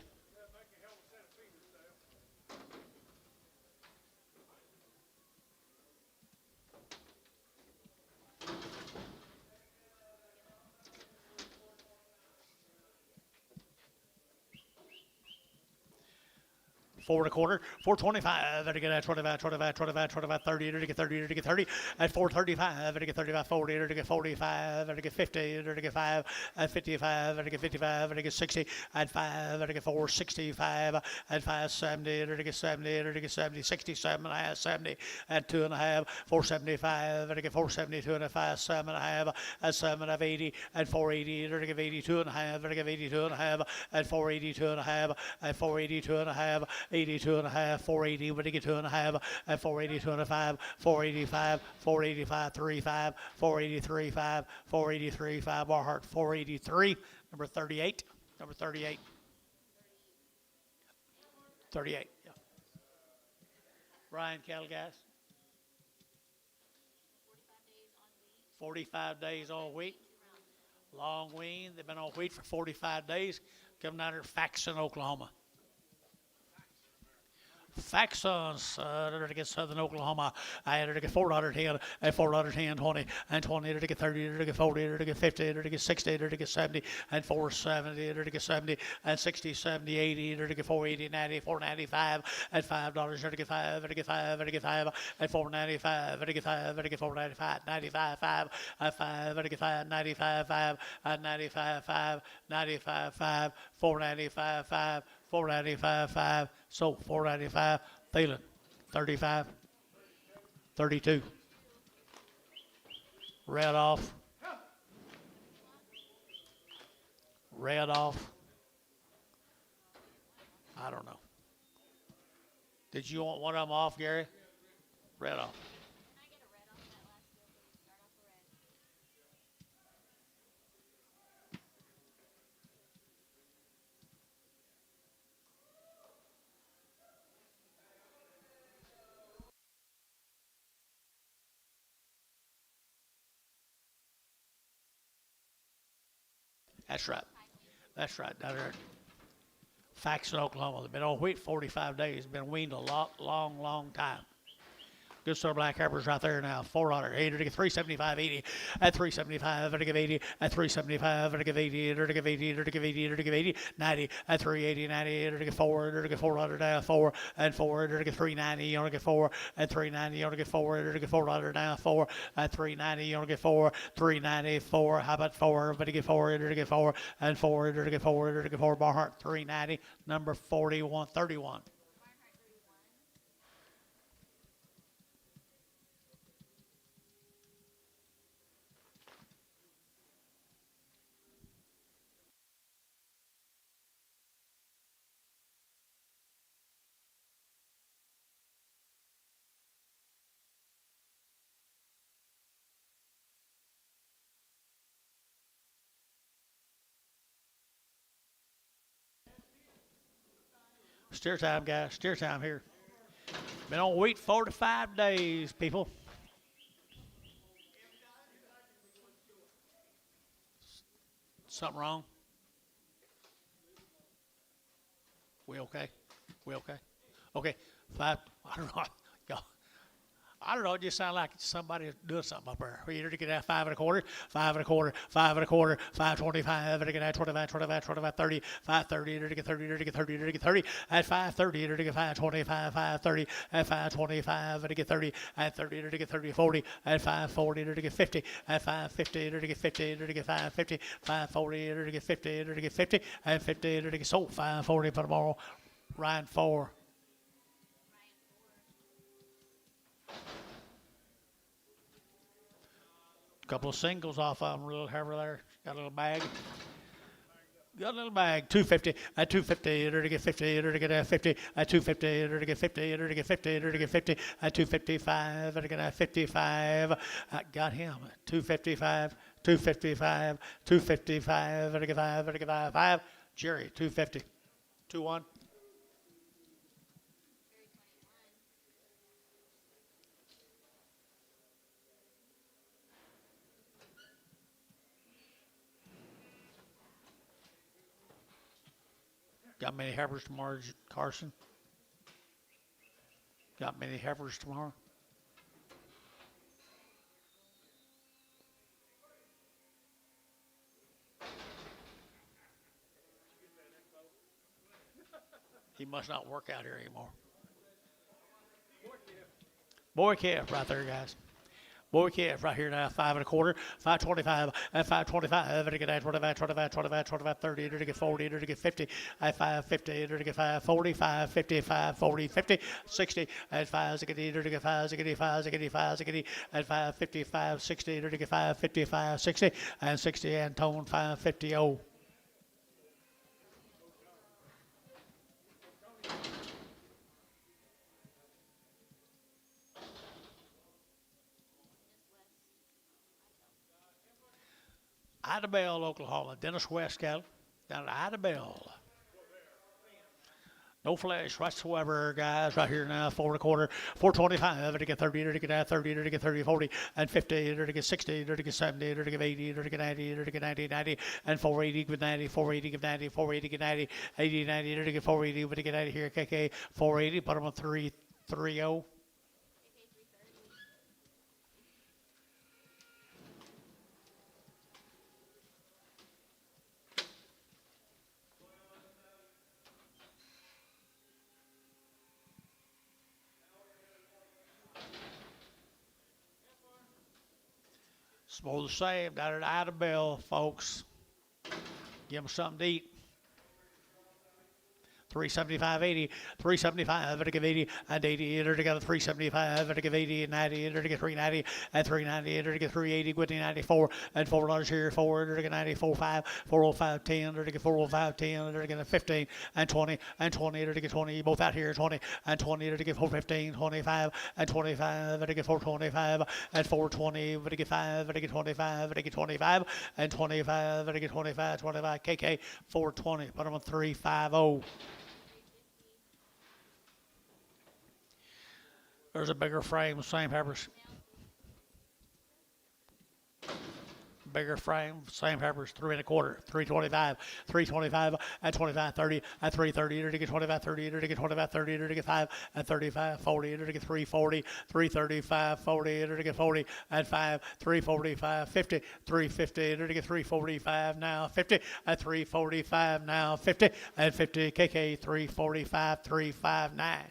Four and a quarter, 425, and to get 25, 25, 25, 25, 30, and to get 30, and to get 30, and 435, and to get 35, 40, and to get 45, and to get 50, and to get 5, and 55, and to get 55, and to get 60, and 5, and to get 465, and 570, and to get 70, and to get 70, 67, and a half, 70, and 2 and a half, 475, and to get 472, and a 5, 7 and a half, and 7 and a half, 80, and 480, and to get 82 and a half, and to get 82 and a half, and 482 and a half, and 482 and a half, 82 and a half, 480, but to get 2 and a half, and 482 and a 5, 485, 485, 35, 483, 5, 483, 5, Barhart, 483, number 38, number 38. 38, yeah. Brian Cattle Gas, 45 days on 45 days on wheat. wheat. Long wean. They've been on wheat for 45 days. Come down here, Faxon, Oklahoma. Faxons, to get Southern Oklahoma. I had to get $4.10, and $4.10, 20, and 20, to get 30, to get 40, to get 50, to get 60, to get 70, and 470, to get 70, and 60, 70, 80, to get 480, 90, 495, and $5, to get 5, to get 5, to get 5, and 495, to get 5, to get 495, 95, 5, and 5, to get 5, 95, 5, and 95, 5, 95, 5, 495, 5, 495, 5, so 495, Thielen, 35, 32, red off, red off, I don't know. Did you want one of them off, Gary? Red off. Can I get a red off that last deal, please? Start off the red. That's right. That's right. Down there. Faxon, Oklahoma. They've been on wheat 45 days. Been weaned a long time. Good sort of black heifers right there now. $4, 80 to get 375, 80, at 375, to give 80, at 375, to give 80, to give 80, to give 80, to give 80, 90, at 380, 90, to get 4, to get $4 down, 4, and 4, to get 390, you want to get 4, at 390, you want to get 4, to get $4 down, 4, at 390, you want to get 4, 390, 4, how about 4, but to get 4, to get 4, and 4, to get 4, to get 4, Barhart, 390, number 41, 31. Steer time, guys. Steer time here. Been on wheat 45 days, people. Something wrong? We okay? We okay? Okay. 5. I don't know. Y'all, I don't know. It just sounded like somebody doing something up there. Either to get that 5 1/4, 5 1/4, 5 1/4, 5.25, to get that 25, 25, 25, 30, 5.30, to get 30, to get 30, to get 30, at 5.30, to get 5.25, 5.30, at 5.25, to get 30, at 30, to get 30, 40, at 5.40, to get 50, at 5.50, to get 50, to get 5.50, 5.40, to get 50, to get 50, at 50, to get sold 5.40 for tomorrow. Ryan 4. Couple of singles off of them, a little hair there. Got a little bag. Got a little bag. 250 at 250. To get 50. To get 50 at 250. To get 50. To get 50. To get 50 at 255. To get 55. I got him. 255. 255. 255. To get 5. To get 5. Jerry 250. 2-1. Got many heifers tomorrow, Carson? Got many heifers tomorrow? He must not work out here anymore. Boy calf right there, guys. Boy calf right here now, 5 1/4, 5.25, at 5.25, to get 25, 25, 25, 25, 30, to get 40, to get 50, at 5.50, to get 5.40, 5.55, 40, 50, 60, at 5, to get 5, to get 5, to get 5, to get at 5.55, 60, to get 5.55, 60, and 60, and tone 5.50, oh. Idabel, Oklahoma. Dennis West cattle down at Idabel. No flesh whatsoever, guys. Right here now, 4 1/4, 4.25, to get 30, to get 30, to get 30, 40, and 50, to get 60, to get 70, to get 80, to get 90, to get 90, 90, and 480, with 90, 480, get 90, 480, get 90, 80, 90, to get 480, but to get out of here, KK, 480, put them on 3.30. It's more the same down at Idabel, folks. Give them something to eat. 375.80, 375, to give 80, and 80, to get 375, to give 80, and 90, to get 390, and 390, to get 380, with 94, and $4 here, 4, to get 94.5, 405.10, to get 405.10, to get 15, and 20, and 20, to get 20, both out here, 20, and 20, to get 415, 25, and 25, to get 425, and 420, to get 5, to get 25, to get 25, and 25, to get 25, 25, KK, 420, put them on 350. There's a bigger frame, same peppers. Bigger frame, same peppers, 3 1/4, 325, 325, and 25, 30, and 330, to get 25, 30, to get 25, 30, to get 5, and 35, 40, to get 340, 335, 40, to get 40, and 5, 345, 50, 350, to get 345, now 50, and 345, now 50, and 50, KK, 345, 359.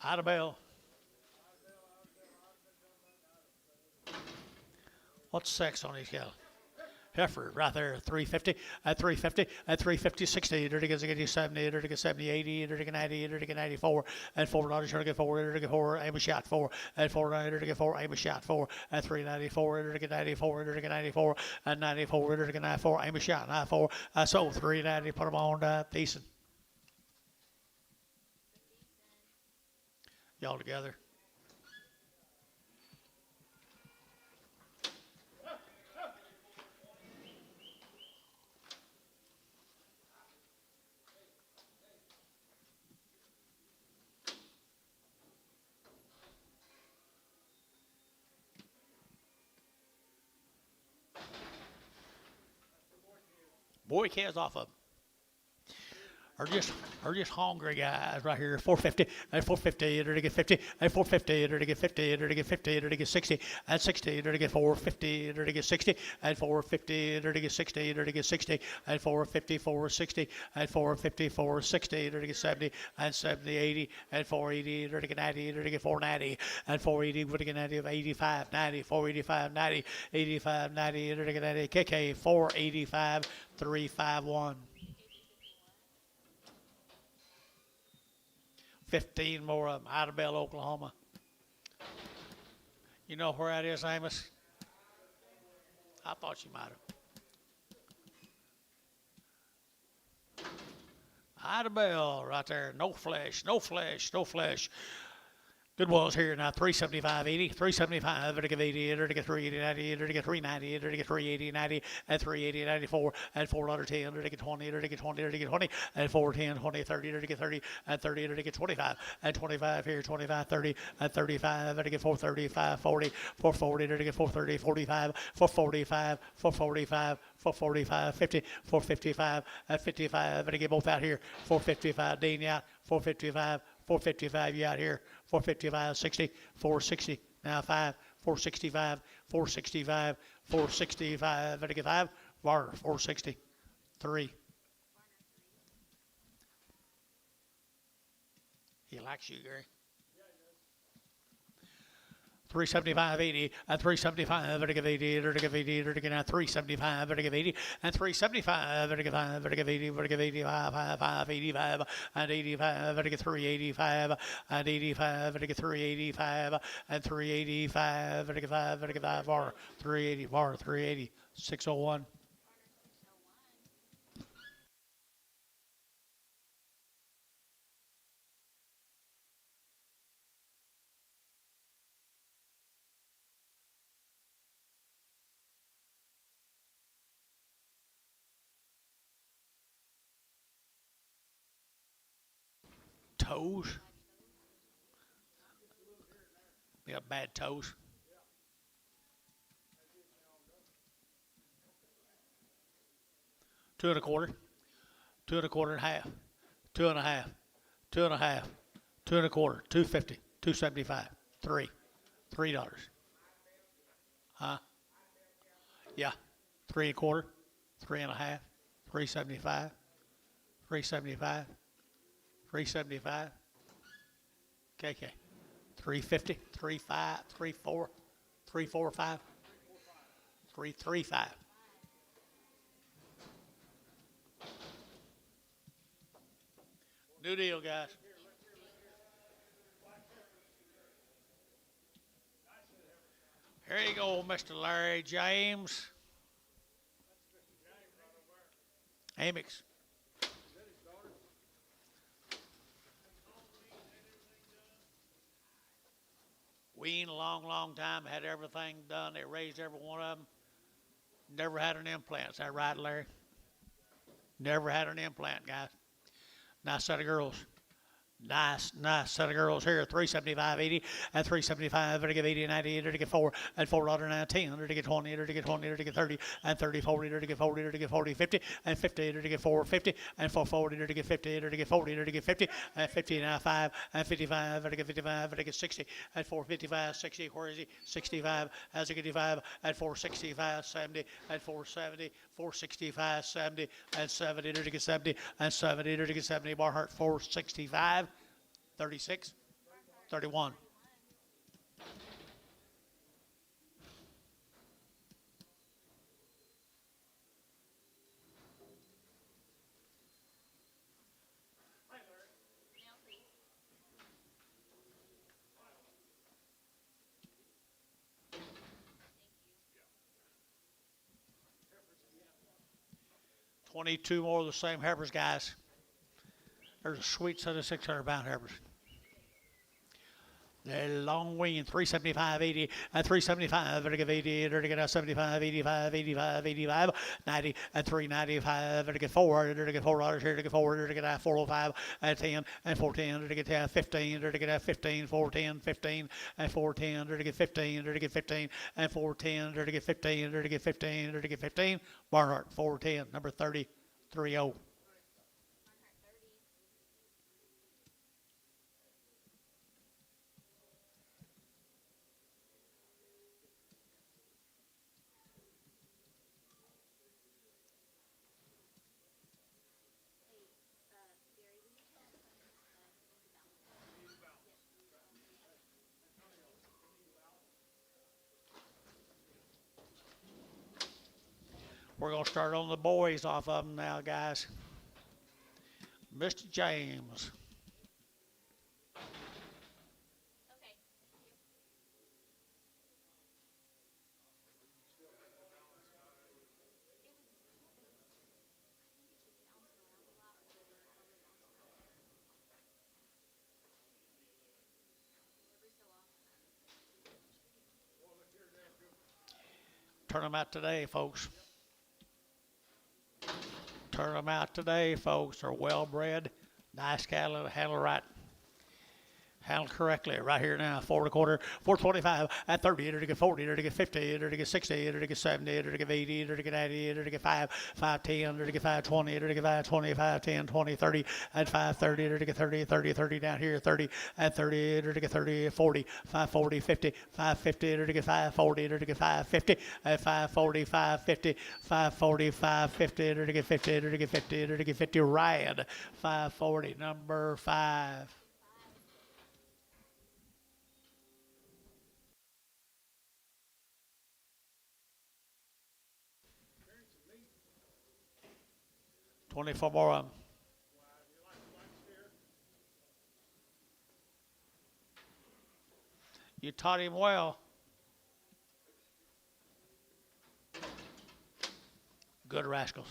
Idabel. What's sex on these cattle? Heifer right there, 350, at 350, at 350, 60, to get 70, to get 70, 80, to get 90, to get 94, and $4, to get 4, to get 4, aim a shot 4, and 490, to get 4, aim a shot 4, and 394, to get 94, to get 94, and 94, to get 94, aim a shot 94, so 390, put them on decent. Y'all together. Boy calves off of them. Are just hungry guys right here. 450 and 450 to get 50 and 450 to get 50 to get 50 to get 60 and 60 to get 450 to get 60 and 450 to get 60 to get 60 and 450 460 and 450 460 to get 70 and 70 80 and 480 to get 90 to get 490 and 480 to get 90 of 85 90 485 90 85 90 to get 90 KK 485 351. 15 more of them out of Bell, Oklahoma. You know where that is, Amos? I thought you might have. Ida Bell right there. No flesh, no flesh, no flesh. Good ones here now. 375 80, 375 to get 80, to get 380 90, to get 390, to get 380 90, and 380 94, and $4 10, to get 20, to get 20, to get 20, and 410 20 30, to get 30, and 30 to get 25, and 25 here 25 30, and 35 to get 435 40, 440 to get 430 45, 445 445 445 50, 455 and 55 to get both out here. 455 Dean out, 455 455 you out here. 455 60, 460 now 5, 465 465 465 to get 5, Varner 460 3. He likes you, Gary. 375 80 and 375 to give 80 to give 80 to get 375 to give 80 and 375 to give 5 to give 80 to give 85 5 85 and 85 to get 385 and 85 to get 385 and 385 to get 5 to get 5 bar 380 bar 380 601. Toes. They got bad toes. Two and a quarter and a half, 2.5, 2.5, 2.25, 250, 275, $3. Huh? Yeah, 3.25, 3.5, 375, 375. 375. KK. 350, 35, 34, 345, 335. New deal, guys. Here you go, Mr. Larry James. Amix. Weaned a long time, had everything done. They raised every one of them. Never had an implant. Is that right, Larry? Never had an implant, guys. Nice set of girls. Nice set of girls here. 375 80 and 375 to get 80 and 90 to get 4 and $4 now 10 to get 20 to get 20 to get 30 and 30 40 to get 40 to get 40 50 and 50 to get 450 and 440 to get 50 to get 40 to get 50 and 50 now 5 and 55 to get 55 to get 60 and 455 60. Where is he? 65 as a 55 and 465 70 and 470 465 70 and 70 to get 70 and 70 to get 70. Barhart 465 36 31. Mail, please. 22 more of the same heifers, guys. There's a sweet set of 600-pound heifers. They're long wean, 375 80 and 375 to get 80 to get 75 85 85 85 90 and 395 to get 4 to get $4 here to get 4 to get 405 and 10 and 410 to get 15 to get 15 410 15 and 410 to get 15 to get 15 and 410 to get 15 to get 15 to get 15. Barnhart 410 number 30 30. We're going to start on the boys off of them now, guys. Mr. James. Okay. Turn them out today, folks. Turn them out today, folks. They're well-bred, nice cattle, handle right. Handled correctly right here now. 4.25, 4.25 at 30, enter to get 40, enter to get 50, enter to get 60, enter to get 70, enter to get 80, enter to get 90, enter to get 5, 5.10, enter to get 5.20, enter to get 5.20, 5.10, 20, 30 at 5.30, enter to get 30, 30, 30 down here, 30 at 30, enter to get 30, 40, 5.40, 50, 5.50, enter to get 5.40, enter to get 5.50 at 5.40, 5.50, 5.40, 5.50, enter to get 50, enter to get 50, enter to get 50, ride 5.40, number 5. $24 more of them. You taught him well. Good rascals.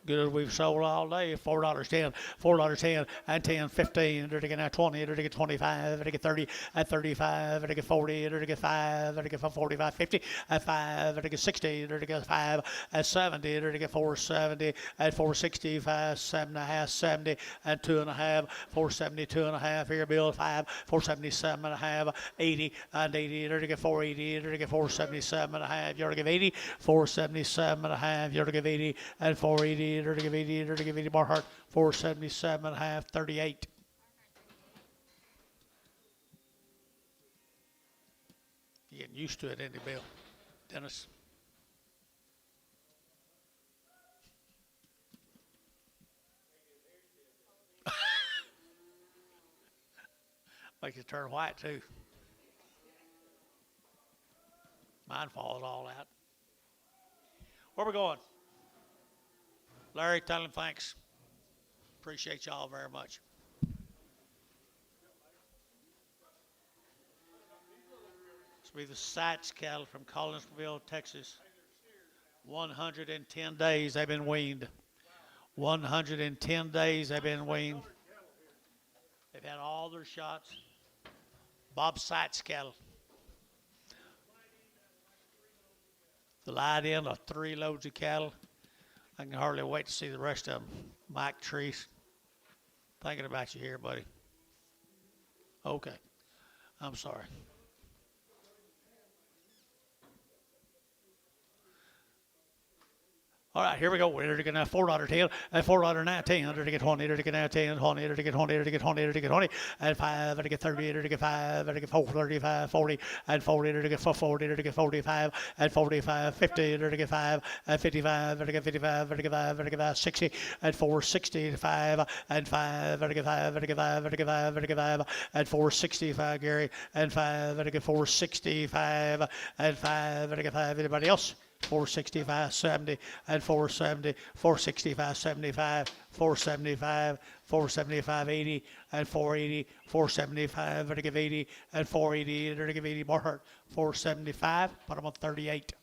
Good as we've sold all day. $4.10, $4.10, and 10, 15, enter to get now 20, enter to get 25, enter to get 30, at 35, enter to get 40, enter to get 5, enter to get 45, 50, at 5, enter to get 60, enter to get 5, at 70, enter to get 470, at 460, 5, 7.5, 70, at 2.5, 470, 2.5, here, Bill, 5, 477.5, 80, and 80, enter to get 480, enter to get 477.5, you're to give 80, 477.5, you're to give 80, and 480, enter to give 80, enter to give 80 more heart, 477.5, 38. You're getting used to it, ain't you, Bill? Dennis? Makes you turn white, too. Mine falls all out. Where we going? Larry, tell him thanks. Appreciate y'all very much. This will be the Sats cattle from Collinsville, Texas. 110 days they've been weaned. 110 days they've been weaned. They've had all their shots. Bob Sats cattle. The light in of 3 loads of cattle. I can hardly wait to see the rest of them. Mike Treese, thinking about you here, buddy. Okay, I'm sorry. All right, here we go. We're to get now $4.10, and $4.19, under to get 20, under to get now 10, 20, under to get 20, under to get 20, under to get 20, and 5, under to get 30, under to get 5, under to get 4, 35, 40, and 40, under to get 40, under to get 45, and 45, 50, under to get 5, and 55, under to get 55, under to get 5, under to get 5, 60, and 465, and 5, under to get 5, under to get 5, under to get 5, under to get 5, and 465, Gary, and 5, under to get 465, and 5, under to get 5. Anybody else? 465, 70, and 470, 465, 75, 475, 475, 80, and 480, 475, and to give 80, and 480, and to give 80 more hurt. 475, put them on 38.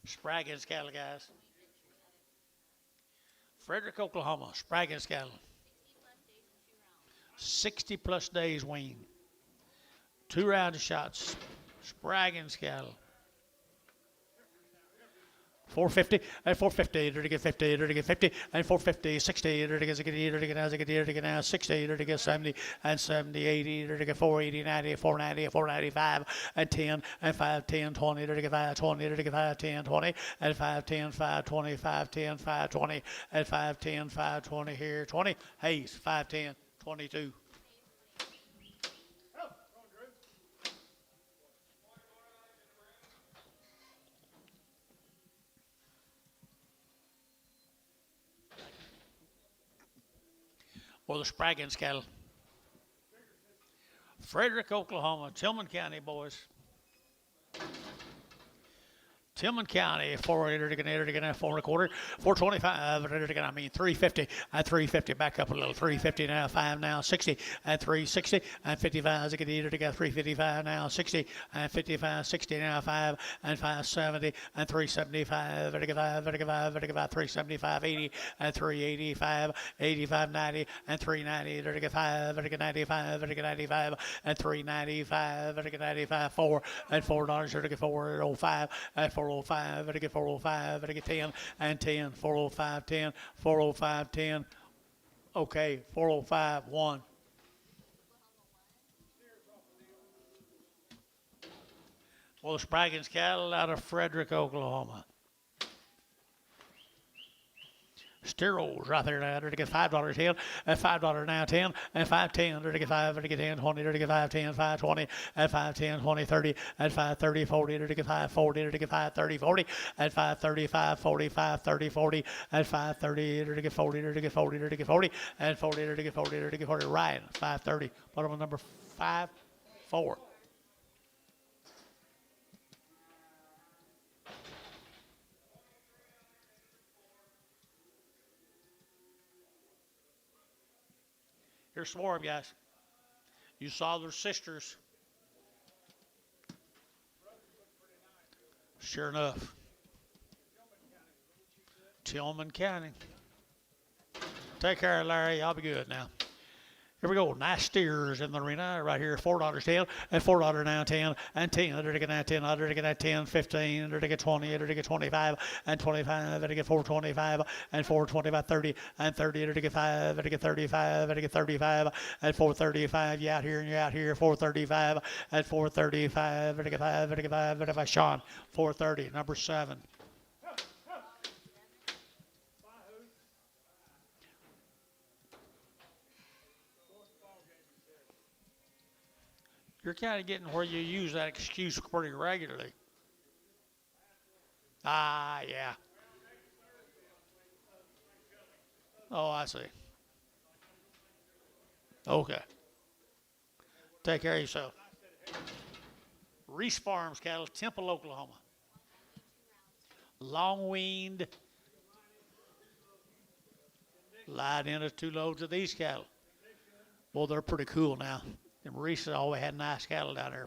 Spraggins cattle, guys. Frederick, Oklahoma, Spraggins cattle. 60 plus days wean. 2 rounds of shots. Spraggins cattle. 450 and 450 to get 50 to get 50 and 450 60 to get 60 to get now 60 to get 70 and 70 80 to get 480 90 490 495 and 10 and 5 10 20 to get 5 20 to get 5 10 20 and 5 10 5 20 5 10 5 20 and 5 10 5 20 here 20 Hayes 5 10 22. Or the Spraggins cattle. Frederick, Oklahoma, Tillman County, boys. Tillman County, 480 to get 4 1/4, 425 I mean 350 and 350 back up a little 350 now 5 now 60 and 360 and 55 to get 355 now 60 and 55 60 now 5 and 570 and 375 to get 375 80 and 385 85 90 and 390 to get 5 to get 95 to get 95 and 395 to get 95 4 and $4 to get 405 and 405 to get 405 to get 10 and 10 405 10 405 10 okay 405 1 well the Spraggins cattle out of Frederick, Oklahoma. Sterols right there now to get $5 10 and $5 now 10 and 510 to get 5 to get 10 20 to get 5 10 5 20 and 5 10 20 30 and 5 30 40 to get 5 40 to get 5 30 40 and 5 35 45 30 40 and 5 30 to get 40 to get 40 to get 40 and 40 to get 40 to get 40 right 5 30 bottom of number 5 4. Here's some more of them, guys. You saw their sisters. Sure enough. Tillman County. Take care, Larry. I'll be good now. Here we go. Nice steers in the arena right here. $4 10 and $4 now 10 and 10 to get that 10 to get that 10 15 to get 20 to get 25 and 25 to get 425 and 425 30 and 30 to get 5 to get 35 to get 35 and 435 you out here and you out here 435 and 435 to get 5 to get 5 to get Sean 430 number 7. You're kind of getting where you use that excuse pretty regularly. Ah, yeah. Oh, I see. Okay. Take care of yourself. Reese Farms cattle, Temple, Oklahoma. Long-weaned. Lied into 2 loads of these cattle. Well, they're pretty cool now. And Reese has always had nice cattle down there.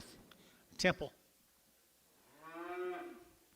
Temple.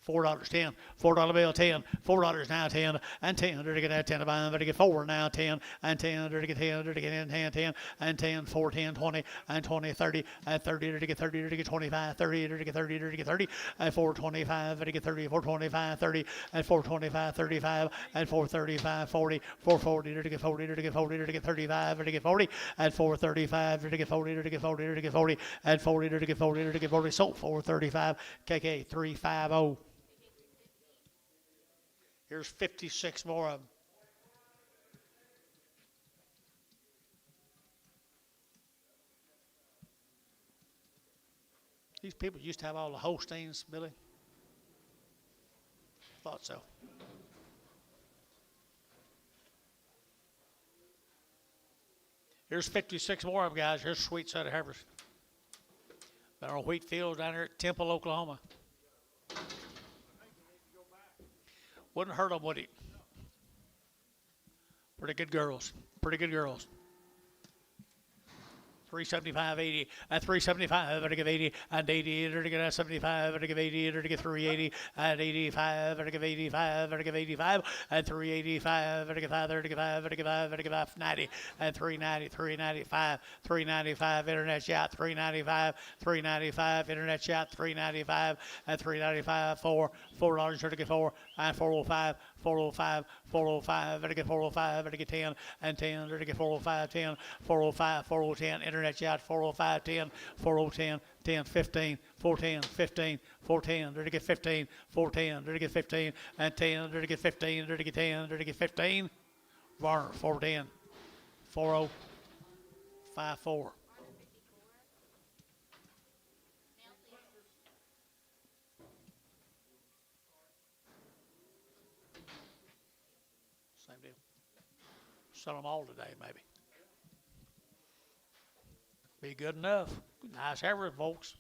$4 10, $4 bill 10, $4 now 10 and 10 to get that 10 to buy to get 4 now 10 and 10 to get 10 to get 10 10 and 10 4 10 20 and 20 30 and 30 to get 30 to get 25 30 to get 30 to get 30 and 425 to get 30 425 30 and 425 35 and 435 40 440 to get 40 to get 40 to get 35 to get 40 and 435 to get 40 to get 40 to get 40 and 40 to get 40 to get 40 so 435 KK 350. Here's 56 more of them. These people used to have all the Holsteins, Billy. Thought so. Here's 56 more of them, guys. Here's a sweet set of heifers. Been on wheat fields down here at Temple, Oklahoma. Wouldn't hurt them, would it? Pretty good girls. Pretty good girls. 375, 80, at 375, and to give 80, and 80, and to get 75, and to give 80, and to get 380, and 85, and to give 85, and to give 85, and 385, and to give 5, and to give 5, and to give 5, and to give 5, 90, and 390, 395, 395, internet shot, 395, 395, internet shot, 395, and 395, $4, and to get 4, and 405, 405, 405, and to get 405, and to get 10, and 10, and to get 405, 10, 405, 4010, internet shot, 405, 10, 4010, 10, 15, 410, 15, 410, to get 15, 410, to get 15, and 10, to get 15, to get 10, to get 15, Varner, 410, 40, 54. Same deal. Sell them all today, maybe. Be good enough. Nice average, folks.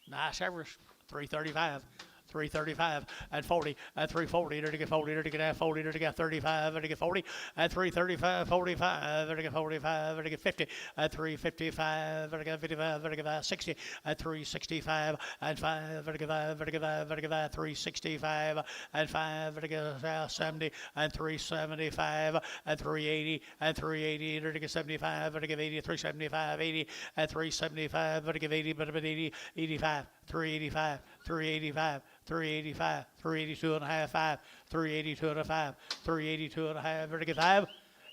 Nice average. 335. 335 and 40 at 340 to get 40 to get 40 to get 35 to get 40 at 335 45 to get 45 to get 50 at 355 to get 55 to get 60 at 365 and 5 to get 5 to get 5 to get 365 and 5 to get 70 and 375 and 380 and 380 to get 75 to get 80 375 80 at 375 to get 80 but 80 85 385 385 385, 382 and a half, 5, 382 and a 5, 382 and a half, to get 5,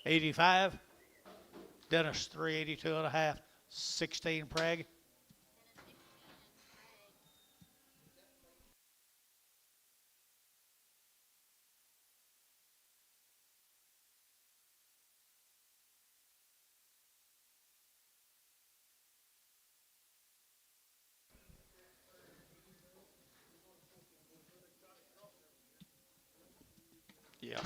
85, Dennis, 382 and a half, 16 Prague. Yeah.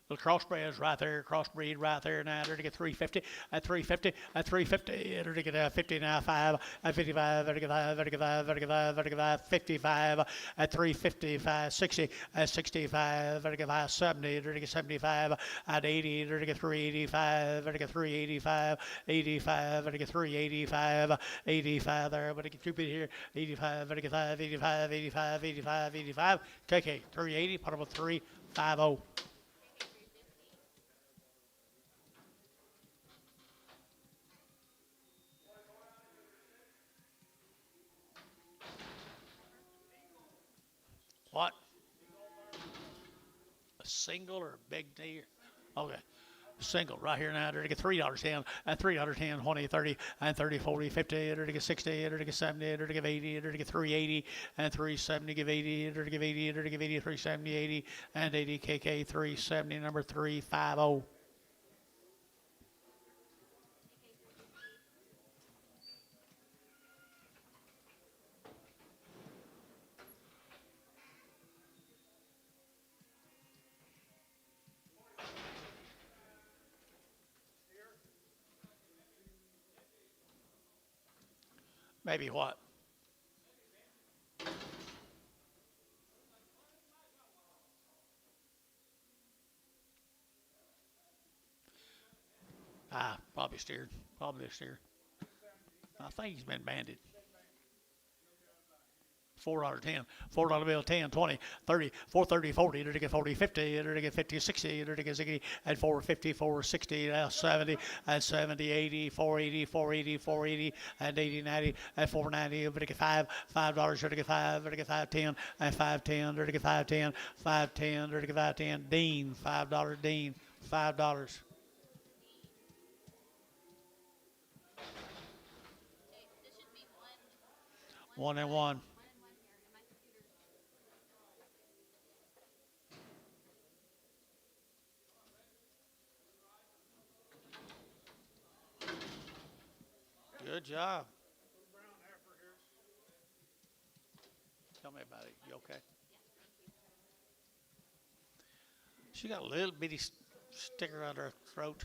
The crossbreds right there, crossbreed right there now. They're to get 350 at 350 at 350. They're to get 50 now 5 at 55. They're to get 5. They're to get 5. They're to get 5. They're to get 5. 55 at 355. 60 at 65. They're to get 5. 70. They're to get 75 at 80. They're to get 385. They're to get 385. 85. They're to get 385. 85 there. But to get 2 feet here. 85. They're to get 5. 85. 85. 85. 85. KK 380. Put up a 350. What? A single or a big knee? Okay. Single right here now. They're to get $3.10 and $3.10, 20, 30, and 30, 40, 50. They're to get 60. They're to get 70. They're to get 80. They're to get 380 and 370. Give 80. They're to give 80. They're to give 80. 370, 80 and 80. KK 370. Number 350. Maybe what? Probably steered. Probably a steer. I think he's been banded. $4.10, $4 bill, 10, 20, 30, 430, 40, to get 40, 50, to get 50, 60, to get 60, and 450, 460, now 70, and 70, 80, 480, 480, 480, and 80, 90, and 490, to get $5, to get 5, to get 510, and 510, to get 510, 510, to get 510, Dean, $5, Dean, $5. One and one. Good job. Tell me about it. You okay? She got a little bitty sticker on her throat.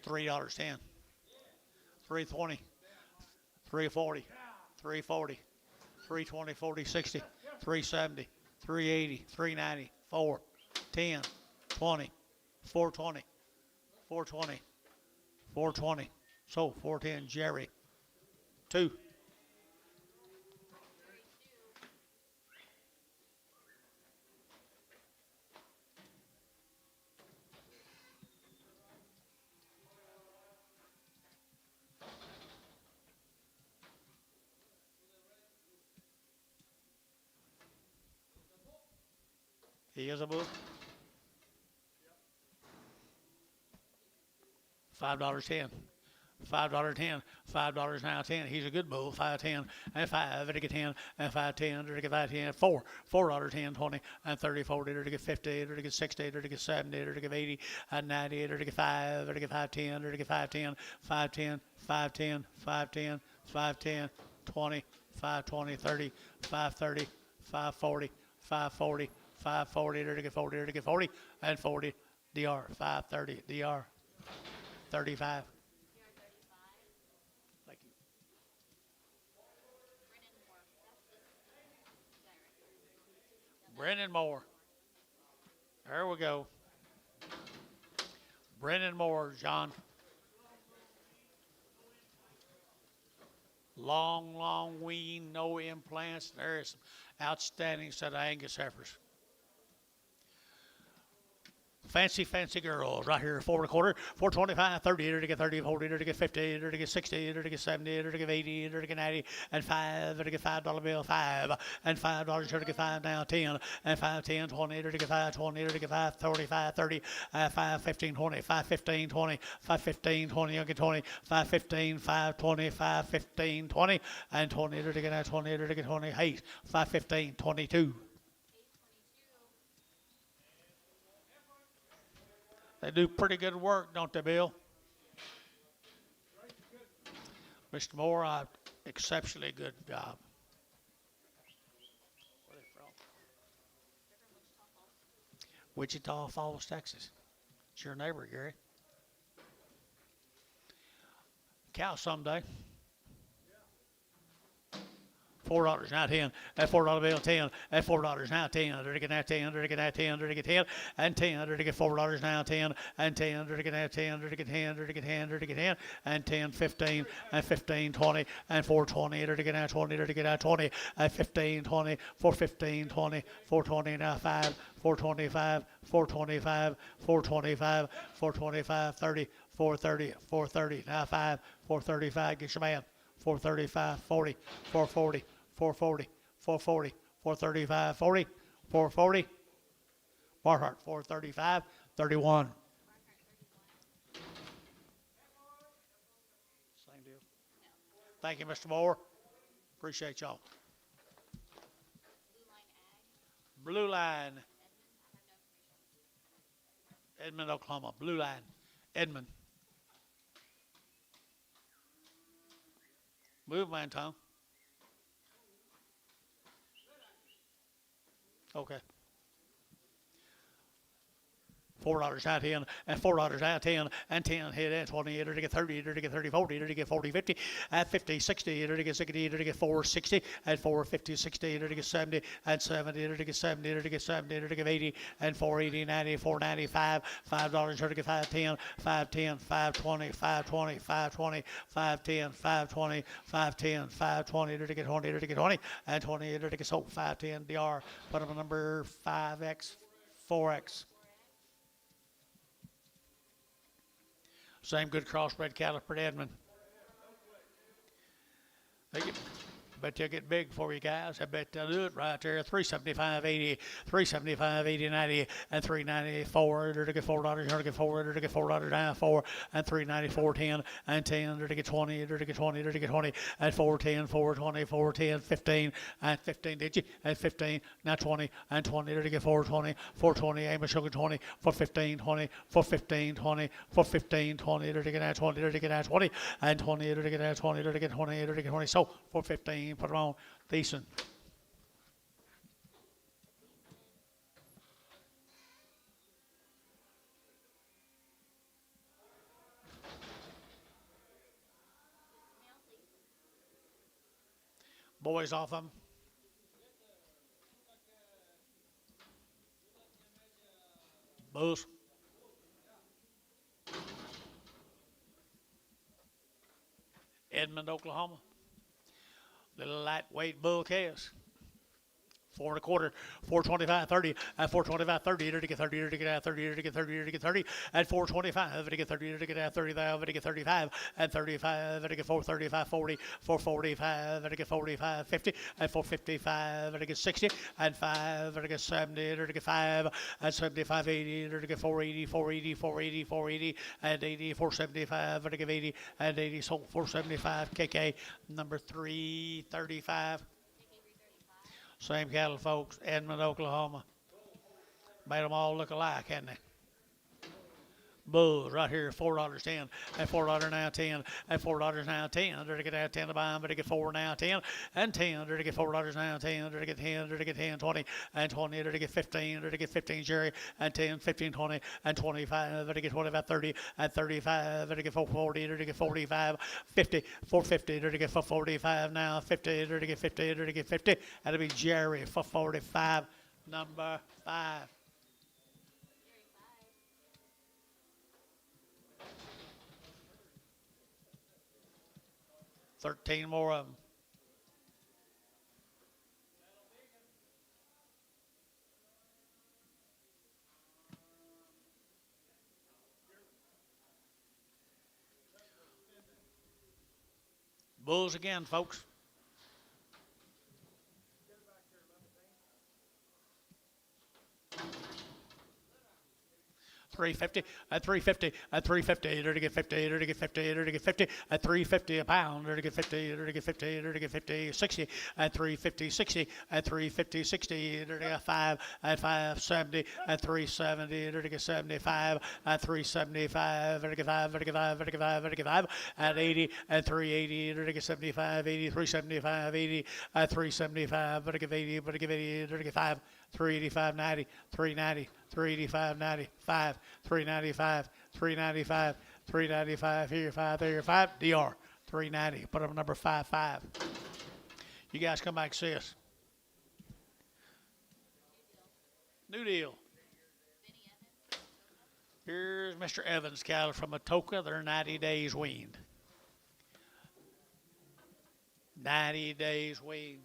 $3.10. 320. 340. 340. 320, 40, 60. 370. 380. 390. 4. 10. 20. 420. 420. 420. So 410 Jerry. 2. He is a bull. $5.10. $5.10. $5 now 10. He's a good bull. 5.10 and 5. It'll get 10 and 5.10. It'll get 5.10. 4. $4.10. 20 and 30. 40. It'll get 50. It'll get 60. It'll get 70. It'll get 80 and 90. It'll get 5. It'll get 5.10. It'll get 5.10. 5.10. 5.10. 5.10. 5.10. 20. 5.20. 30. 5.30. 5.40. 5.40. 5.40. It'll get 40. It'll get 40 and 40. DR. 5.30. DR. 35. Thank you. Brennan Moore. There we go. Brennan Moore, John. Long wean, no implants. There is some outstanding set of Angus heifers. Fancy girls right here, 4 1/4, 4.25, 30, it'll get 30, 40, it'll get 50, it'll get 60, it'll get 70, it'll get 80, it'll get 90, and 5, it'll get $5 bill, 5, and $5, it'll get 5 now, 10, and 5, 10, 20, it'll get 5, 20, it'll get 5, 35, 30, 5, 15, 20, 5, 15, 20, 5, 15, 20, you'll get 20, 5, 15, 5, 20, 5, 15, 20, and 20, it'll get 20, it'll get 20, 8, 5, 15, 22. They do pretty good work, don't they, Bill? Mr. Moore, exceptionally good job. Where are they from? Wichita Falls, Texas. It's your neighbor, Gary. Cow someday. $4 now 10, at $4 bill 10, at $4 now 10, it'll get that 10, it'll get that 10, it'll get 10, and 10, it'll get $4 now 10, and 10, it'll get that 10, it'll get 10, it'll get 10, it'll get 10, and 10, 15, and 15, 20, and 420, it'll get that 20, it'll get that 20, and 15, 20, 415, 20, 420 now 5, 425, 425, 425, 425, 30, 430, 430 now 5, 435, get your man, 435, 40, 440, 440, 440, 435, 40, 440. Barhart, 435, 31. Same deal. Thank you, Mr. Moore. Appreciate y'all. Blue Line. Edmond, Oklahoma. Blue Line. Edmond. Move, man, Tom. Okay. $4 out 10, and $4 out 10, and 10 hit at 20, it'll get 30, it'll get 30, 40, it'll get 40, 50, at 50, 60, it'll get 60, it'll get 4, 60, at 4, 50, 60, it'll get 70, at 70, it'll get 70, it'll get 70, it'll get 80, and 4, 80, 90, 4, 95, $5, it'll get 5, 10, 5, 10, 5, 20, 5, 20, 5, 20, 5, 10, 5, 20, 5, 10, 5, 20, it'll get 20, it'll get 20, and 20, it'll get sold, 5, 10, DR, put them on number 5X, 4X. Same good crossbred cattle for Edmond. Bet they'll get big for you guys. I bet they'll do it right there. 375.80, 375.80, 90, and 394. It'll get $4. It'll get $4. It'll get $4 down 4, and 394.10, and 10. It'll get 20. It'll get 20. It'll get 20, and 410, 420, 410, 15, and 15. Did you? And 15. Now 20, and 20. It'll get 420, 420. Amos Sugar 20, 415, 20, 415, 20, 415, 20. It'll get out 20. It'll get out 20, and 20. It'll get out 20. It'll get 20. It'll get 20. So 415. Put it on. Thiessen. Boys off them. Bulls. Edmond, Oklahoma. Little lightweight bull calves. 4 1/4, 425, 30, at 425, 30, to get 30, to get out 30, to get 30, to get 30, at 425, to get 30, to get out 30, to get 35, and 35, to get 435, 40, 445, to get 45, 50, and 455, to get 60, and 5, to get 70, to get 5, and 75, 80, to get 480, 480, 480, 480, and 80, 475, to get 80, and 80, sold 475, KK, number 335. Same cattle, folks, Edmond, Oklahoma. Made them all look alike, hadn't they? Bulls right here, $4.10, and $4 now 10, and $4 now 10. To get out 10 to buy them, to get 4 now 10, and 10. To get $4 now 10, to get 10, to get 10, 20, and 20. To get 15, to get 15 Jerry, and 10, 15, 20, and 25. To get 25, 30, and 35. To get 440, to get 45, 50, 450. To get 445 now 50. To get 50, to get 50. That'll be Jerry 445, number 5. 13 more of them. Bulls again, folks. 350 at 350 at 350 to get 50 to get 50 to get 50 at 350 a pound to get 50 to get 50 to get 50 60 at 350 60 at 350 60 to get 5 at 570 at 370 to get 75 at 375 to get 5 to get 5 to get 5 to get 5 at 80 at 380 to get 75 80 375 80 at 375 to get 80 to get 80 to get 5 385 90 390 385 95 395 395 395 here 5 there 5 DR 390 put up number 55. You guys come back and see us. New deal. Here's Mr. Evans cattle from Atoka. They're 90 days weaned. 90 days weaned.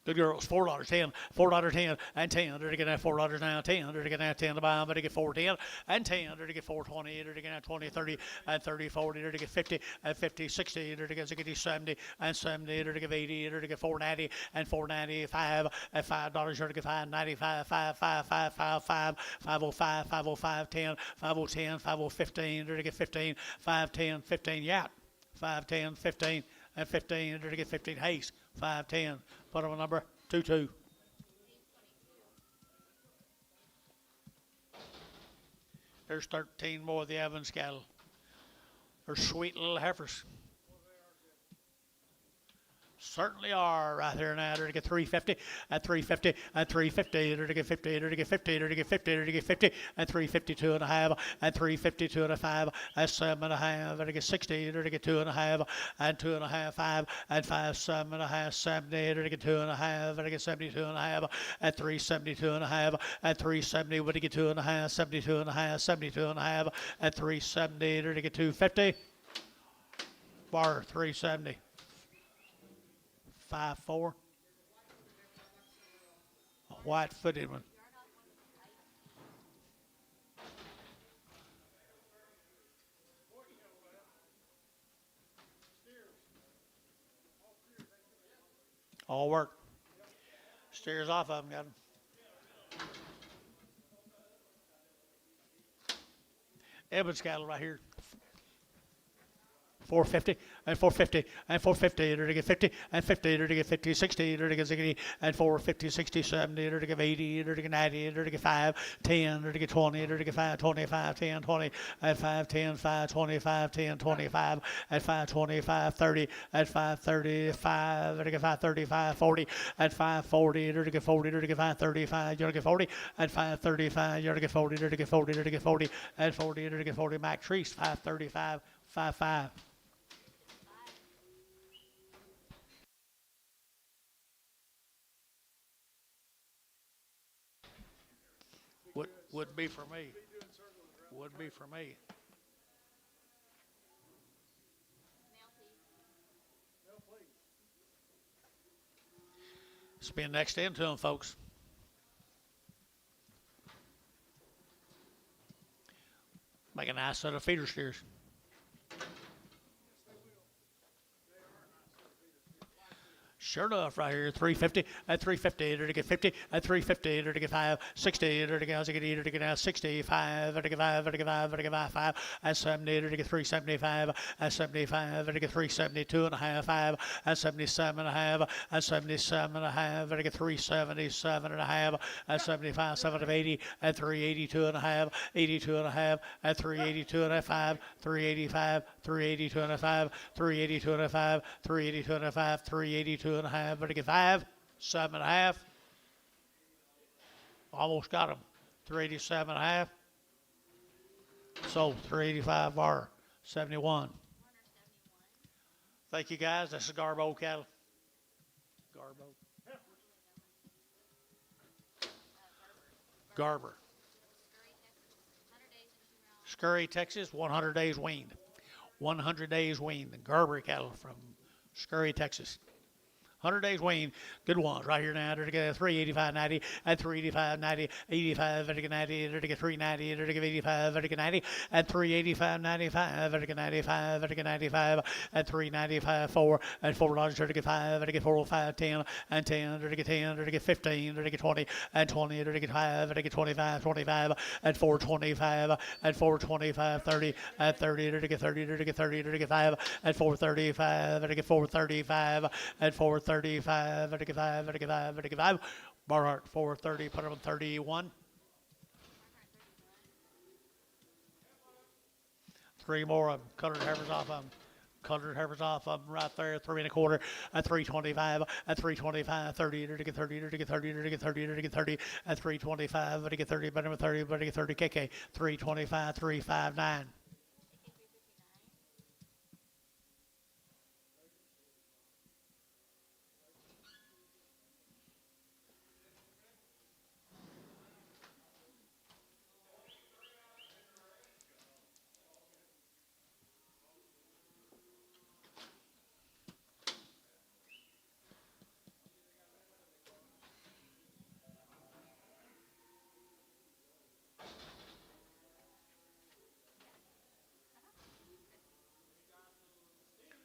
Good girls, $4.10, $4.10, and 10. To get that $4 now, 10. To get that 10 to buy them, to get 4.10, and 10. To get 4.20, to get that 20, 30, and 30, 40. To get 50, and 50, 60. To get 70, and 70. To get 80, to get 4.90, and 4.95, and $5. To get 5.95, 5, 5, 5, 5, 5, 505, 505, 10, 5010, 5015. To get 15, 510, 15 Yat, 510, 15. And 15 to get 15 Haste, 510. Put on number 22. There's 13 more of the Evans cattle. They're sweet little heifers. Certainly are right there now. To get 350 at 350 at 350 to get 50 to get 50 to get 50 to get 50 at 352 and a half at 352 and a 5 at 7 and a half to get 60 to get 2 and a half and 2 and a half 5 at 5 7 and a half 70 to get 2 and a half to get 72 and a half at 372 and a half at 370 to get 2 and a half 72 and a half 72 and a half at 370 to get 250 bar 370 5-4. A white-footed one. All work. Steers off of them, got them. Evans cattle right here. 450 and 450 and 450 to get 50 and 50 to get 50 60 to get 60 and 450 60 70 to get 80 to get 90 to get 5 10 to get 20 to get 5 25 10 20 at 5 10 5 25 10 25 at 5 25 30 at 5 35 to get 5 35 40 at 5 40 to get 40 to get 5 35 to get 40 at 5 35 to get 40 to get 40 to get 40 at 40 to get 40 Mac Trees 5 35 5 5. Would be for me. Would be for me. Spin next end to them, folks. Make a nice set of feeder steers. Sure enough, right here, 350, at 350, to get 50, at 350, to get 5, 60, to get 60, to get 65, to get 5, to get 5, to get 5, at 70, to get 375, at 75, to get 372 and a half, 5, at 77 and a half, at 77 and a half, to get 377 and a half, at 75, 7 of 80, at 382 and a half, 82 and a half, at 382 and a 5, 385, 382 and a 5, 382 and a 5, 382 and a 5, 382 and a half, but to get 5, 7 and a half. Almost got him. 387 and a half. Sold 385 bar 71. Thank you guys. This is Garbo cattle. Garbo. Garber. Scurry, Texas, 100 days weaned. 100 days weaned. The Garber cattle from Scurry, Texas. 100 days weaned, good ones right here now. They're to get 385.90 at 385.90, 85 at 90, they're to get 390, they're to get 85 at 90, at 385.95 at 95 at 95, at 395 4 at $4, they're to get 5 at 405 10 and 10, they're to get 10, they're to get 15, they're to get 20 and 20, they're to get 5 at 25 25 at 425 at 425 30 at 30, they're to get 30, they're to get 30, they're to get 5 at 435 at 435 at 435 at 5 at 5 at 5. Barhart 430, put him on 31. 3 more of them. Colored heifers off of them. Colored heifers off of them right there. 3 1/4 at 325 at 325 30 to get 30 to get 30 to get 30 to get 30 at 325 to get 30 better than 30 better get 30 KK 325 359.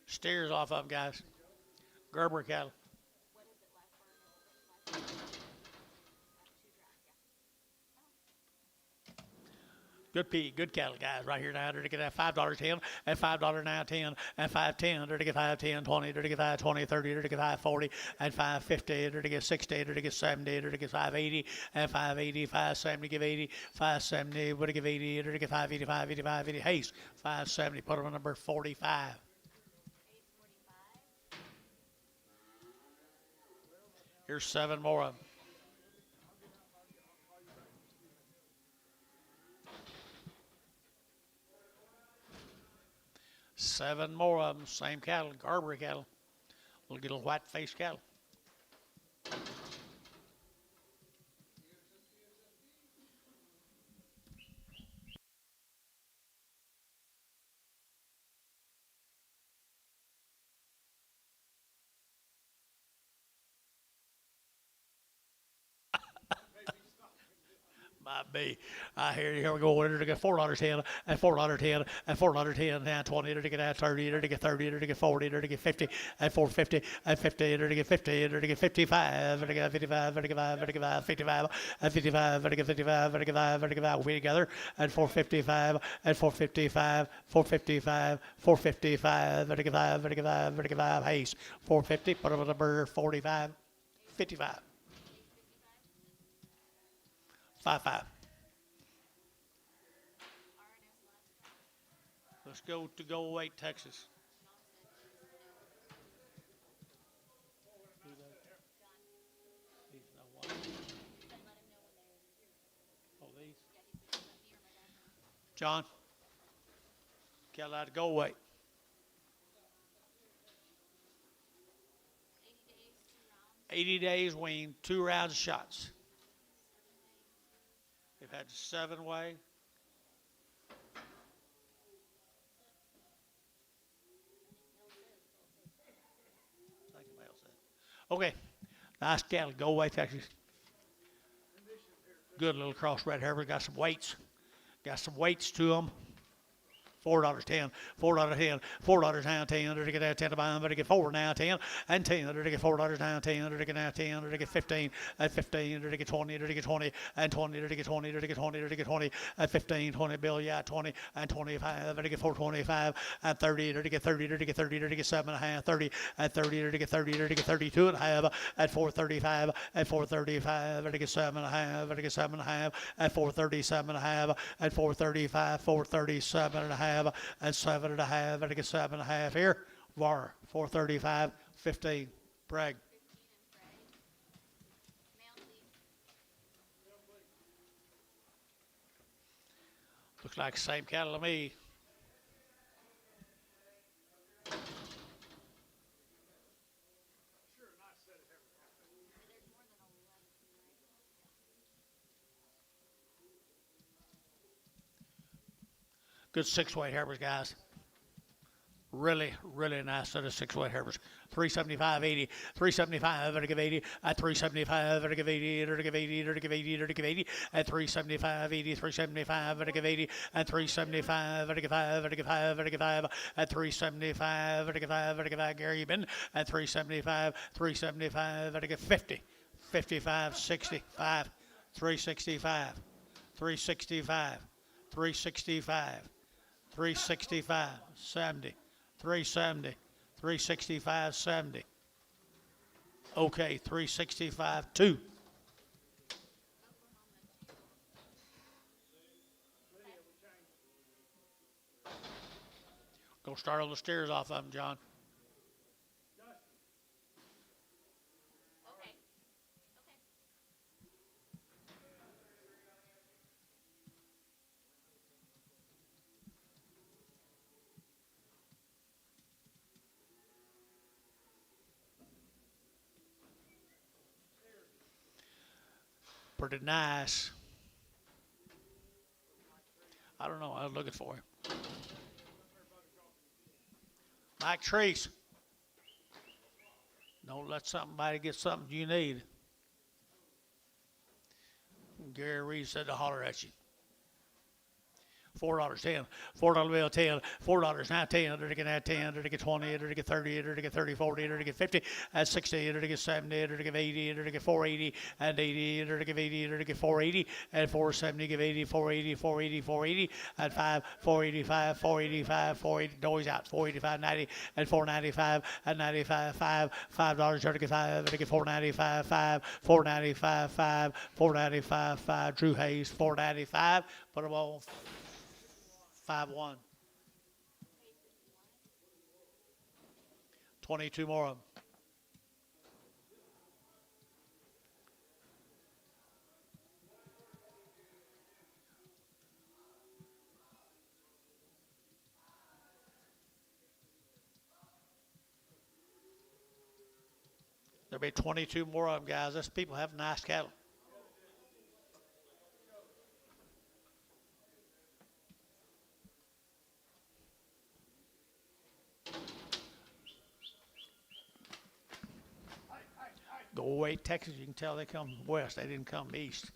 Steers off of them, guys. Gerber cattle. Good pig, good cattle, guys. Right here now, they're to get that $5.10 and $5.9 and $5.10. They're to get $5.10, 20. They're to get $5.20, 30. They're to get $5.40 and $5.50. They're to get $60. They're to get $70. They're to get $5.80 and $5.80, $5.70. Give $80, $5.70. Would give $80. They're to get $5.85, $85, $80. Haste, $5.70. Put them on number 45. Here's 7 more of them. Seven more of them, same cattle, Garber cattle, little white-faced cattle. Might be. Here we go. They're to get $4.10 and $4.10 and $4.10 and 20. They're to get 30. They're to get 30. They're to get 40. They're to get 50 and $4.50 and 50. They're to get 50. They're to get 55. They're to get 55. They're to get 5. They're to get 5. 55 and 55. They're to get 55. They're to get 5. They're to get 5. We together and $4.55 and $4.55. $4.55. $4.55. They're to get 5. They're to get 5. They're to get 5. Haste. $4.50. Put them on number 45. 55. 5-5. Let's go to Go Away, Texas. Oh, these. John. Get out of Go Away. 80 days weaned, 2 rounds of shots. They've had 7 weigh. Okay, Nice cattle. Go away, Texas. Good little crossbred Hereford. Got some weights. Got some weights to them. $4.10, $4.10, $4 now, 10, to get that 10 to buy, but to get 4 now, 10, and 10, to get $4 now, 10, to get now 10, to get 15, and 15, to get 20, to get 20, and 20, to get 20, to get 20, to get 20, and 15, 20 bill, yeah, 20, and 25, to get 425, and 30, to get 30, to get 30, to get 7.5, 30, and 30, to get 30, to get 32.5, at 435, at 435, to get 7.5, to get 7.5, at 437.5, at 435, 437.5. And 7.5, and to get 7.5 here. Var 435, 15. Bragg. 15 and Bragg. Male, please. Looks like the same cattle to me. There's more than 11 tonight. Good 6-weight Herefords, guys. Really, really nice set of 6-weight Herefords. 375.80, 375, to give 80, at 375, to give 80, to give 80, to give 80, to give 80, at 375, 80, 375, to give 80, at 375, to give 5, to give 5, to give 5, at 375, to give 5, to give 5, Gary Ben, at 375, 375, to give 50, 55, 65, 365, 365, 365, 365, 70, 370, 365, 70. Okay, 365, 2. Go start on the steers off of them, John. Okay. Okay. Pretty nice. I don't know. I was looking for him. Mike Treese. Don't let somebody get something you need. Gary Reed said to holler at you. $4.10, $4 bill 10, $4 now 10, to get 10, to get 20, to get 30, to get 30, 40, to get 50, at 60, to get 70, to get 80, to get 480, and 80, to get 80, to get 480, and 470, give 80, 480, 480, 480, at 5, 485, 485, 480, noise out, 485, 90, and 495, and 95, 5, $5, to get 5, to get 495, 5, 495, 5, 495, 5, Drew Hayes, 495, put them on 5-1. 22 more of them. There'll be 22 more of them, guys. Those people have nice cattle. Go away, Texas. You can tell they come west. They didn't come east.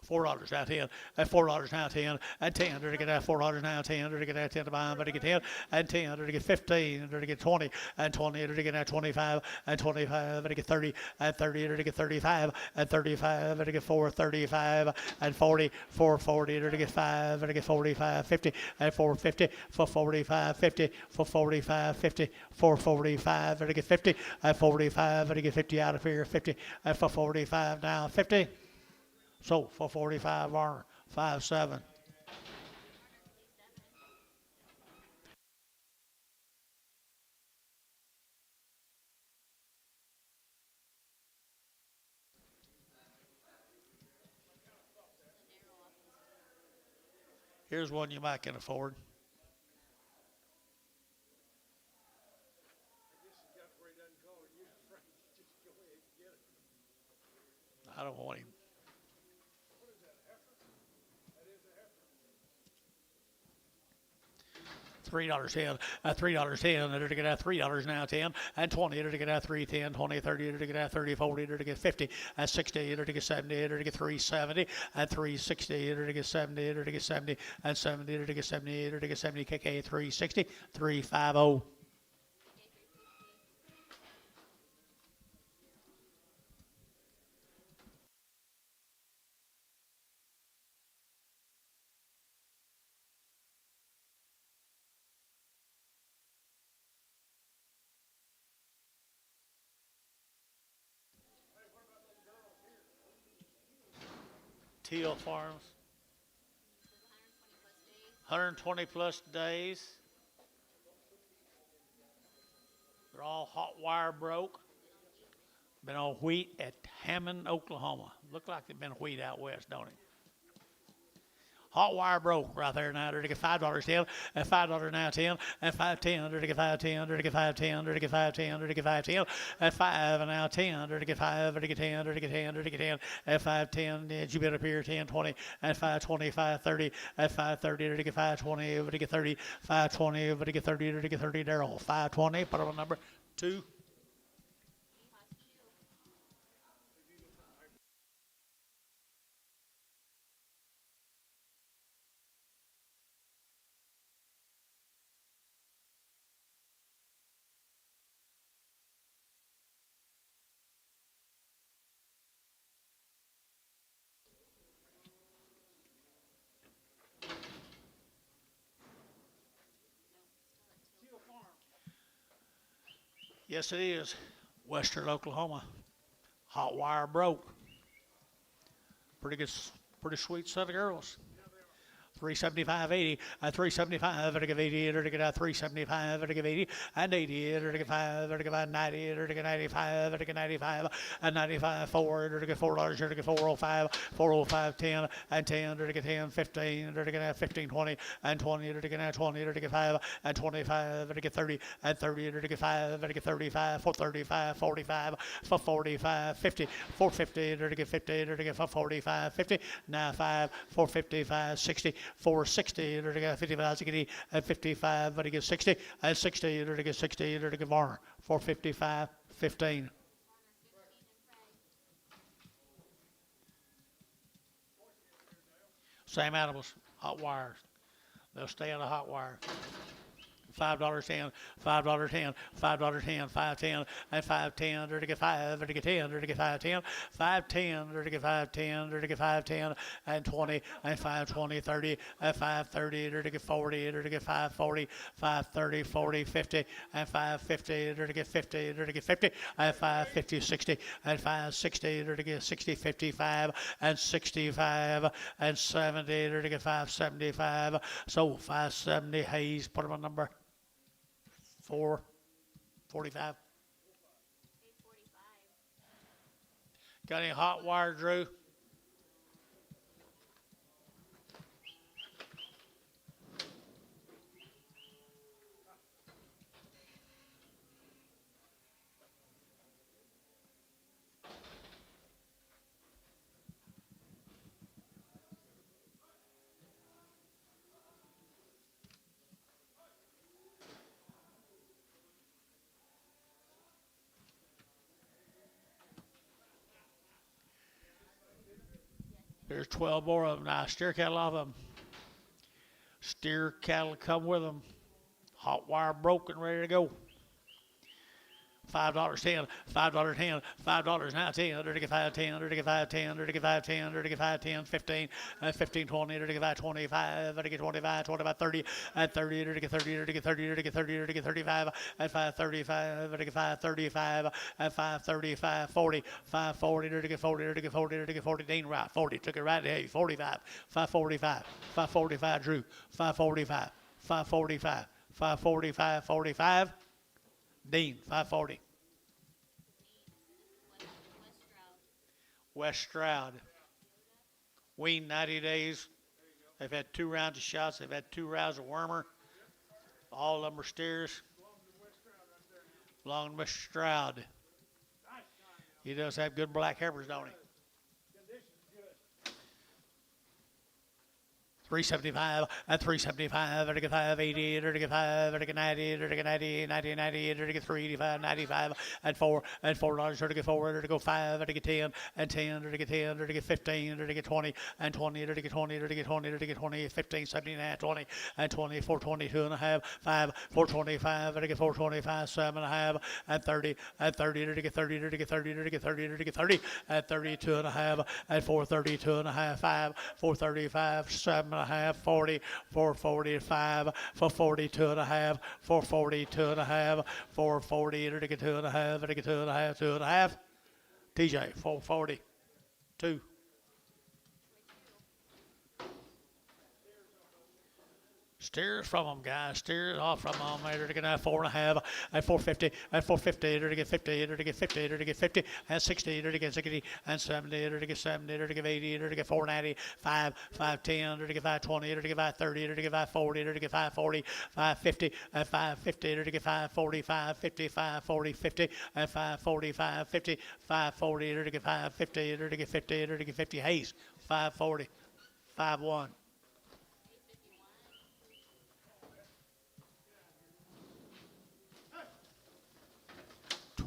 $4 now 10, at $4 now 10, and 10 to get that $4 now 10 to get that 10 to buy, but to get 10, and 10 to get 15 to get 20, and 20 to get that 25, and 25 to get 30, and 30 to get 35, and 35 to get 435, and 40, 440 to get 5 to get 45, 50, and 450 for 45, 50 for 45, 50 445 to get 50, and 45 to get 50 out of here, 50, and for 45 now 50. So for 45 Varner, 5-7. Here's one you might can afford. I don't want him. $3.10, $3.10, they're to get at $3 now, 10, and 20, they're to get at 3, 10, 20, 30, they're to get at 30, 40, they're to get 50, and 60, they're to get 70, they're to get 370, and 360, they're to get 70, they're to get 70, and 70, they're to get 70, they're to get 70, KK 360, 350. Teal Farms, 120 plus days. They're all hot wire broke. Been on wheat at Hammond, Oklahoma. Look like they've been wheat out west, don't it? Hot wire broke right there now. They're to get $5.10, and $5 now 10, and 5.10. They're to get 5.10. They're to get 5.10. They're to get 5.10. They're to get 5.10, and 5 and now 10. They're to get 5. They're to get 10. They're to get 10. They're to get 10, and 5.10. Did you bet up here 10, 20, and 5.20, 5.30, and 5.30. They're to get 5.20. They're to get 30, 5.20. They're to get 30. They're to get 30. They're all 5.20. Put up a number 2. Yes, it is. Western Oklahoma. Hot wire broke. Pretty good, pretty sweet set of girls. 375.80, 375, to give 80, to get 375, to give 80, and 80, to get 5, to get 90, to get 95, to get 95, and 95, 4, to get $4, to get 405, 405, 10, and 10, to get 10, 15, to get 15, 20, and 20, to get 20, to get 5, and 25, to get 30, and 30, to get 5, to get 35, 435, 45, 445, 50, 450, to get 50, to get 45, 50, now 5, 455, 60, 460, to get 55, and 55, to get 60, and 60, to get 60, to get Varner, 455, 15. Same animals, hot wires. They'll stay on the hot wire. $5.10, $5.10, $5.10, $5.10, and $5.10, to get 5, to get 10, to get 5.10, $5.10, to get 5.10, to get 5.10, and 20, and 5.20, 30, and 5.30, to get 40, to get 5.40, 5.30, 40, 50, and 5.50, to get 50, to get 50, and 5.50, 60, and 5.60, to get 60, 55, and 65, and 70, to get 5.75. So 5.70 Hayes, put them on number 4.45. Got any hot wire, Drew? There's 12 more of them now. Steer cattle off of them. Steer cattle come with them. Hot wire broken, ready to go. $5.10, $5.10, $5 now 10, to get 5.10, to get 5.10, to get 5.10, to get 5.10, 15, 15, 20, to get 5.25, to get 25, 25, 30, and 30, to get 30, to get 30, to get 30, to get 35, and 5.35, to get 5.35, and 5.35, 40, 5.40, to get 40, to get 40, to get 40, Dean right, 40, took it right, hey, 45, 5.45, 5.45, Drew, 5.45, 5.45, 5.45, 45, Dean, 540. West Stroud. Weaned 90 days. They've had 2 rounds of shots. They've had 2 rounds of wormer. All of them are steers. Long Mr. Stroud. He does have good black heifers, don't he? 375 and 375, and 580, and 5, and 90, and 90, 90, 90, and 385, 95, and 4, and $4, and 4, and 5, and 10, and 10, and 10, and 15, and 20, and 20, and 20, and 20, and 20, 15, 17, 20, and 20, 422 and a half, 5, 425, and 425, 7 and a half, and 30, and 30, and 30, and 30, and 30, and 30, and 32 and a half, and 432 and a half, 5, 435, 7 and a half, 40, 445, 442 and a half, 442 and a half, 440, and 2 and a half, and 2 and a half, 2 and a half. TJ, 440, 2. Steers from them, guys. Steers off from them. They're to get 4.5 at 450 at 450. They're to get 50. They're to get 50. They're to get 50 and 60. They're to get 60 and 70. They're to get 70. They're to get 80. They're to get 490. 5, 510. They're to get 520. They're to get 530. They're to get 540. They're to get 540. 550 and 550. They're to get 540. 550. 540. 50 and 540. 550. 540. They're to get 550. They're to get 50. They're to get 50. Hayes. 540. 5-1.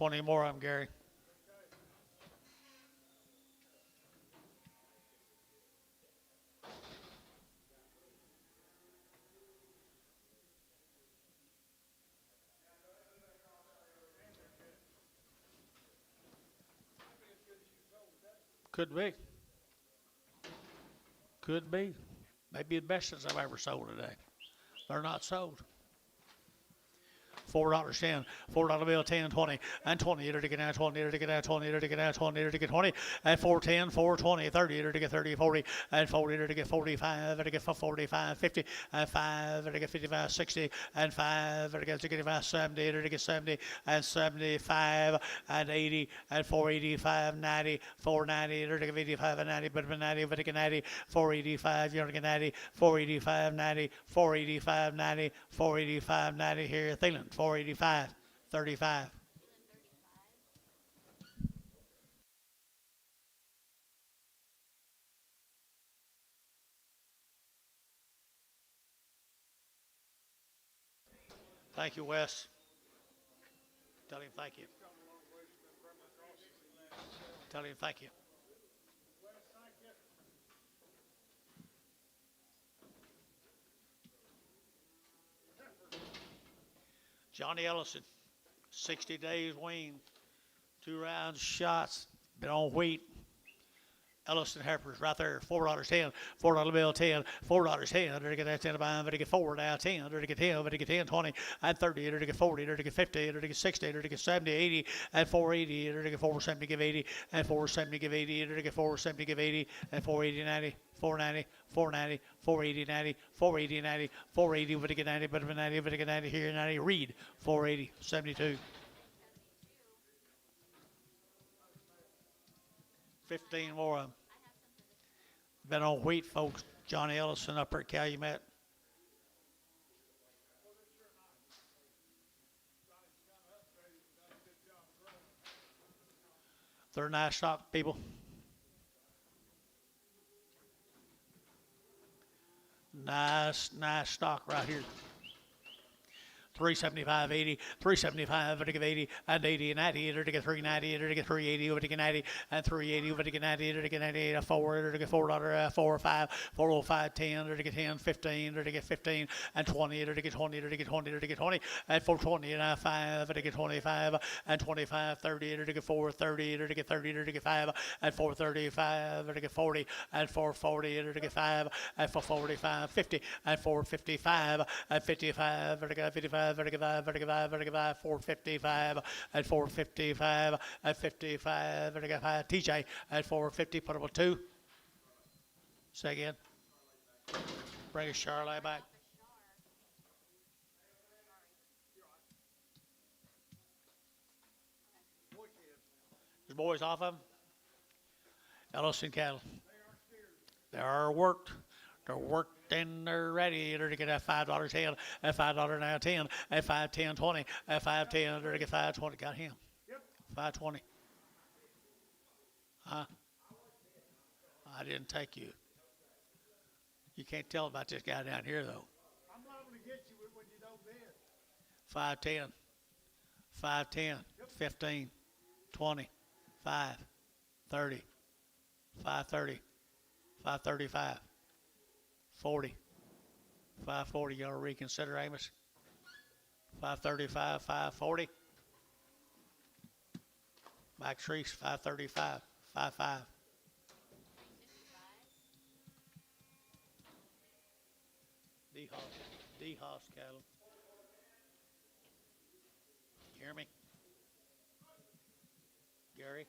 20 more of them, Gary. Could be. Could be. Maybe the best ones I've ever sold today. They're not sold. $4.10, $4 bill, 10, 20, and 20, to get out 20, to get out 20, to get out 20, to get 20, and 410, 420, 30, to get 30, 40, and 40, to get 45, to get 45, 50, and 5, to get 55, 60, and 5, to get 65, 70, to get 70, and 75, and 80, and 485, 90, 490, to get 85, and 90, but 90, but to get 90, 485, you're to get 90, 485, 90, 485, 90, 485, 90 here, Thielen. 485, 35. Thank you, Wes. Tell him thank you. Tell him thank you. Johnny Ellison, 60 days weaned, 2 rounds shots, been on wheat. Ellison Heifers right there, $4.10, $4 bill, 10, $4.10, to get that 10 by, to get 4 now, 10, to get 10, to get 10, 20, and 30, to get 40, to get 50, to get 60, to get 70, 80, and 480, to get 470, give 80, and 470, give 80, to get 470, give 80, and 480, 90, 490, 490, 480, 90, 480, 90, 480, but to get 90, but 90, but to get 90 here, 90, Reed, 480, 72. 15 more of them. Been on wheat, folks. Johnny Ellison up at Calumet. They're nice stock, people. Nice stock right here. 375, 80, 375, to get 80, and 80, and 90, to get 390, to get 380, over to get 90, and 380, over to get 90, to get 90, and 4, to get $4, 4, 5, 405, 10, to get 10, 15, to get 15, and 20, to get 20, to get 20, to get 20, and 420, and 5, to get 25, and 25, 30, to get 4, 30, to get 30, to get 5, and 435, to get 40, and 440, to get 5, and 445, 50, and 455, and 55, to get 55, 55, 55, 55, 455, at 455, at 55, and I got 5. TJ at 450, put up a 2. Say again. Bring a Charlotte back. There's boys off of them. Ellison cattle. They are worked. They're worked and they're ready. They're to get at $5.10, at $5 now 10, at 5.10, 20, at 5.10. They're to get 5.20. Got him. Yep. 5.20. Huh? I didn't take you. You can't tell about this guy down here, though. I'm liable to get you when you don't bid. 510, 510, 15, 20, 5, 30, 530, 535, 40, 540. You ought to reconsider, Amos. 535, 540. Mike Treese, 535, 55. 355. D-Hoss cattle. You hear me? Gary?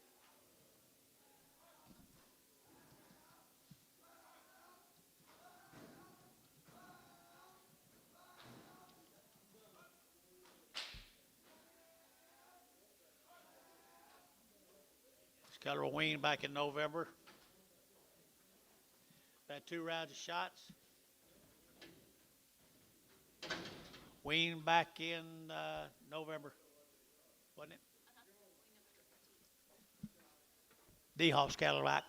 This cattle will wean back in November. Had 2 rounds of shots. Wean back in November, wasn't it? D-Hoss cattle back.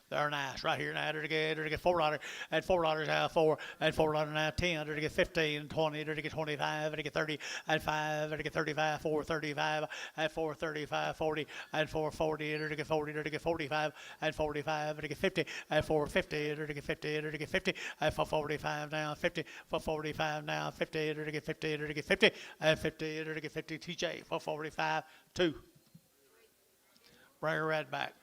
They're nice right here now. They're to get $4 and $4 now 4 and $4 now 10. They're to get 15 and 20. They're to get 25. They're to get 30 and 5. They're to get 35, 435 and 435, 40 and 440. They're to get 40. They're to get 45 and 45. They're to get 50 and 450. They're to get 50. They're to get 50 and 445 now 50 for 45 now 50. They're to get 50. They're to get 50 and 50. They're to get 50. TJ for 45 2. Bring her red back.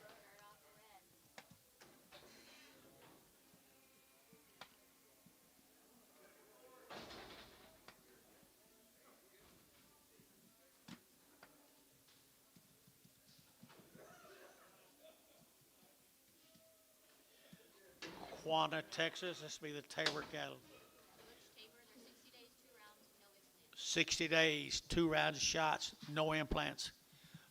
Quanah, Texas. This will be the Tabor cattle. Butch Tabor, they're 60 60 days, 2 rounds, no implants. days, 2 rounds of shots, no implants.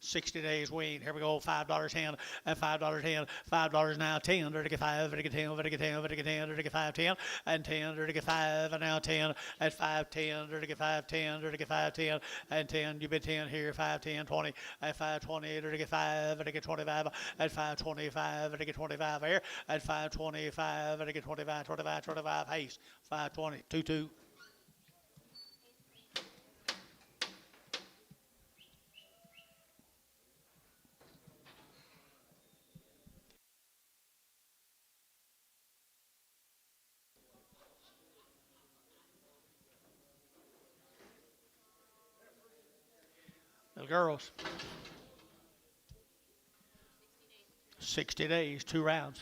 60 days wean. Here we go. $5 10 and $5 10. $5 now 10. They're to get 5. They're to get 10. They're to get 10. They're to get 10. They're to get 5 10 and 10. They're to get 5 and now 10 and 5 10. They're to get 5 10. They're to get 5 10 and 10. You've been 10 here. 5 10 20 and 5 20. They're to get 5. They're to get 25 and 5 25. They're to get 25 here and 5 25. They're to get 25 25 25. Haste 5 20 2 2. The girls. 60 days, 2 rounds.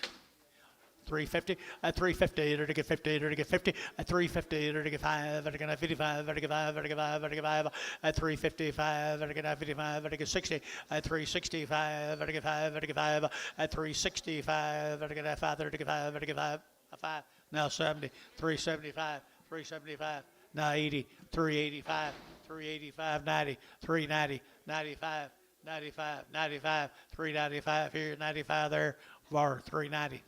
350 at 350. They're to get 50. They're to get 50 at 350. They're to get 5. They're to get 55. They're to get 5. They're to get 5. They're to get 5 at 355. They're to get 55. They're to get 60 at 365. They're to get 5. They're to get 5 at 365. They're to get 5. They're to get 5. They're to get 5. 5. Now 70. 375. 375. Now 80. 385. 385, 90, 390, 95, 95, 95, 395 here, 95 there, bar 390,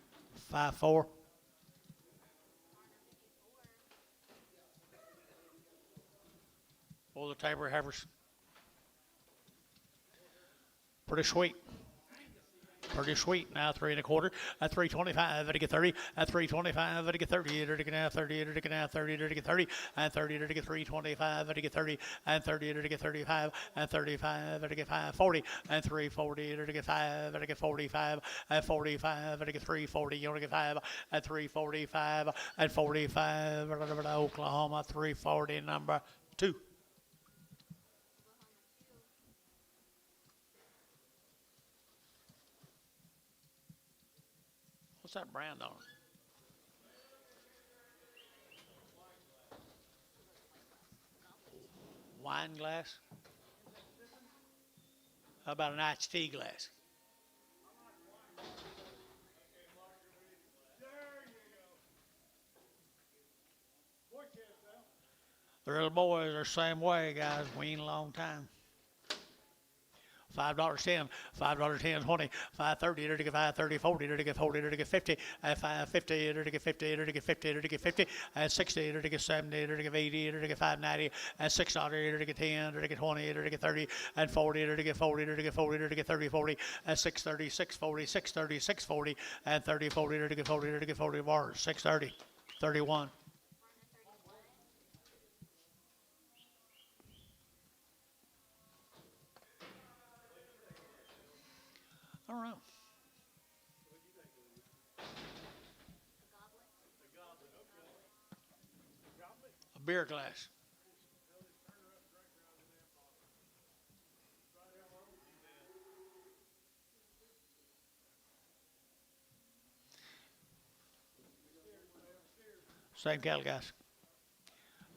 54. All the Tabor heifers. Pretty sweet. Pretty sweet. Now 3 1/4 at 325. They're to get 30 at 325. They're to get 30. They're to get now 30. They're to get now 30. They're to get 30 and 30. They're to get 325. They're to get 30 and 30. They're to get 35 and 35. They're to get 540 and 340. They're to get 5. They're to get 45 and 45. They're to get 340. You want to get 5 at 345 and 45. Oklahoma 340 number 2. What's that brand on it? Wine glass? How about an iced tea glass? The little boys are the same way, guys. Wean a long time. $5.10, $5.10, 20, 5.30, to get 5.30, 40, to get 40, to get 50, at 5.50, to get 50, to get 50, to get 50, at 60, to get 70, to get 80, to get 5.90, at $6, to get 10, to get 20, to get 30, and 40, to get 40, to get 40, to get 30, 40, at 6.30, 6.40, 6.30, 6.40, and 30, 40, to get 40, to get 40 bars, 6.30, 31. I don't know. A beer glass. Same cattle, guys.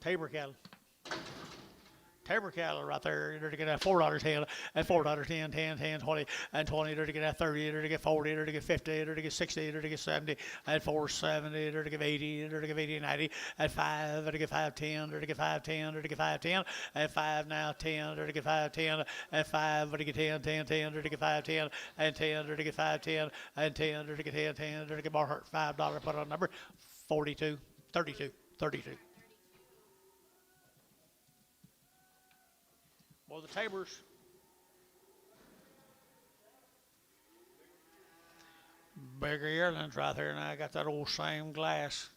Tabor cattle. Tabor cattle right there. They're to get at $4.10, at $4.10, 10, 10, 20, and 20. They're to get at 30. They're to get 40. They're to get 50. They're to get 60. They're to get 70. At 4.70. They're to get 80. They're to get 80 and 90. At 5. They're to get 5.10. They're to get 5.10. They're to get 5.10. At 5 now 10. They're to get 5.10. At 5. They're to get 10, 10, 10. They're to get 5.10. And 10. They're to get 5.10. And 10. They're to get 10, 10. They're to get more $5. Put on number 42, 32, 32. Well, the Tabors. Bigger yearlings right there, and I got that old same glass.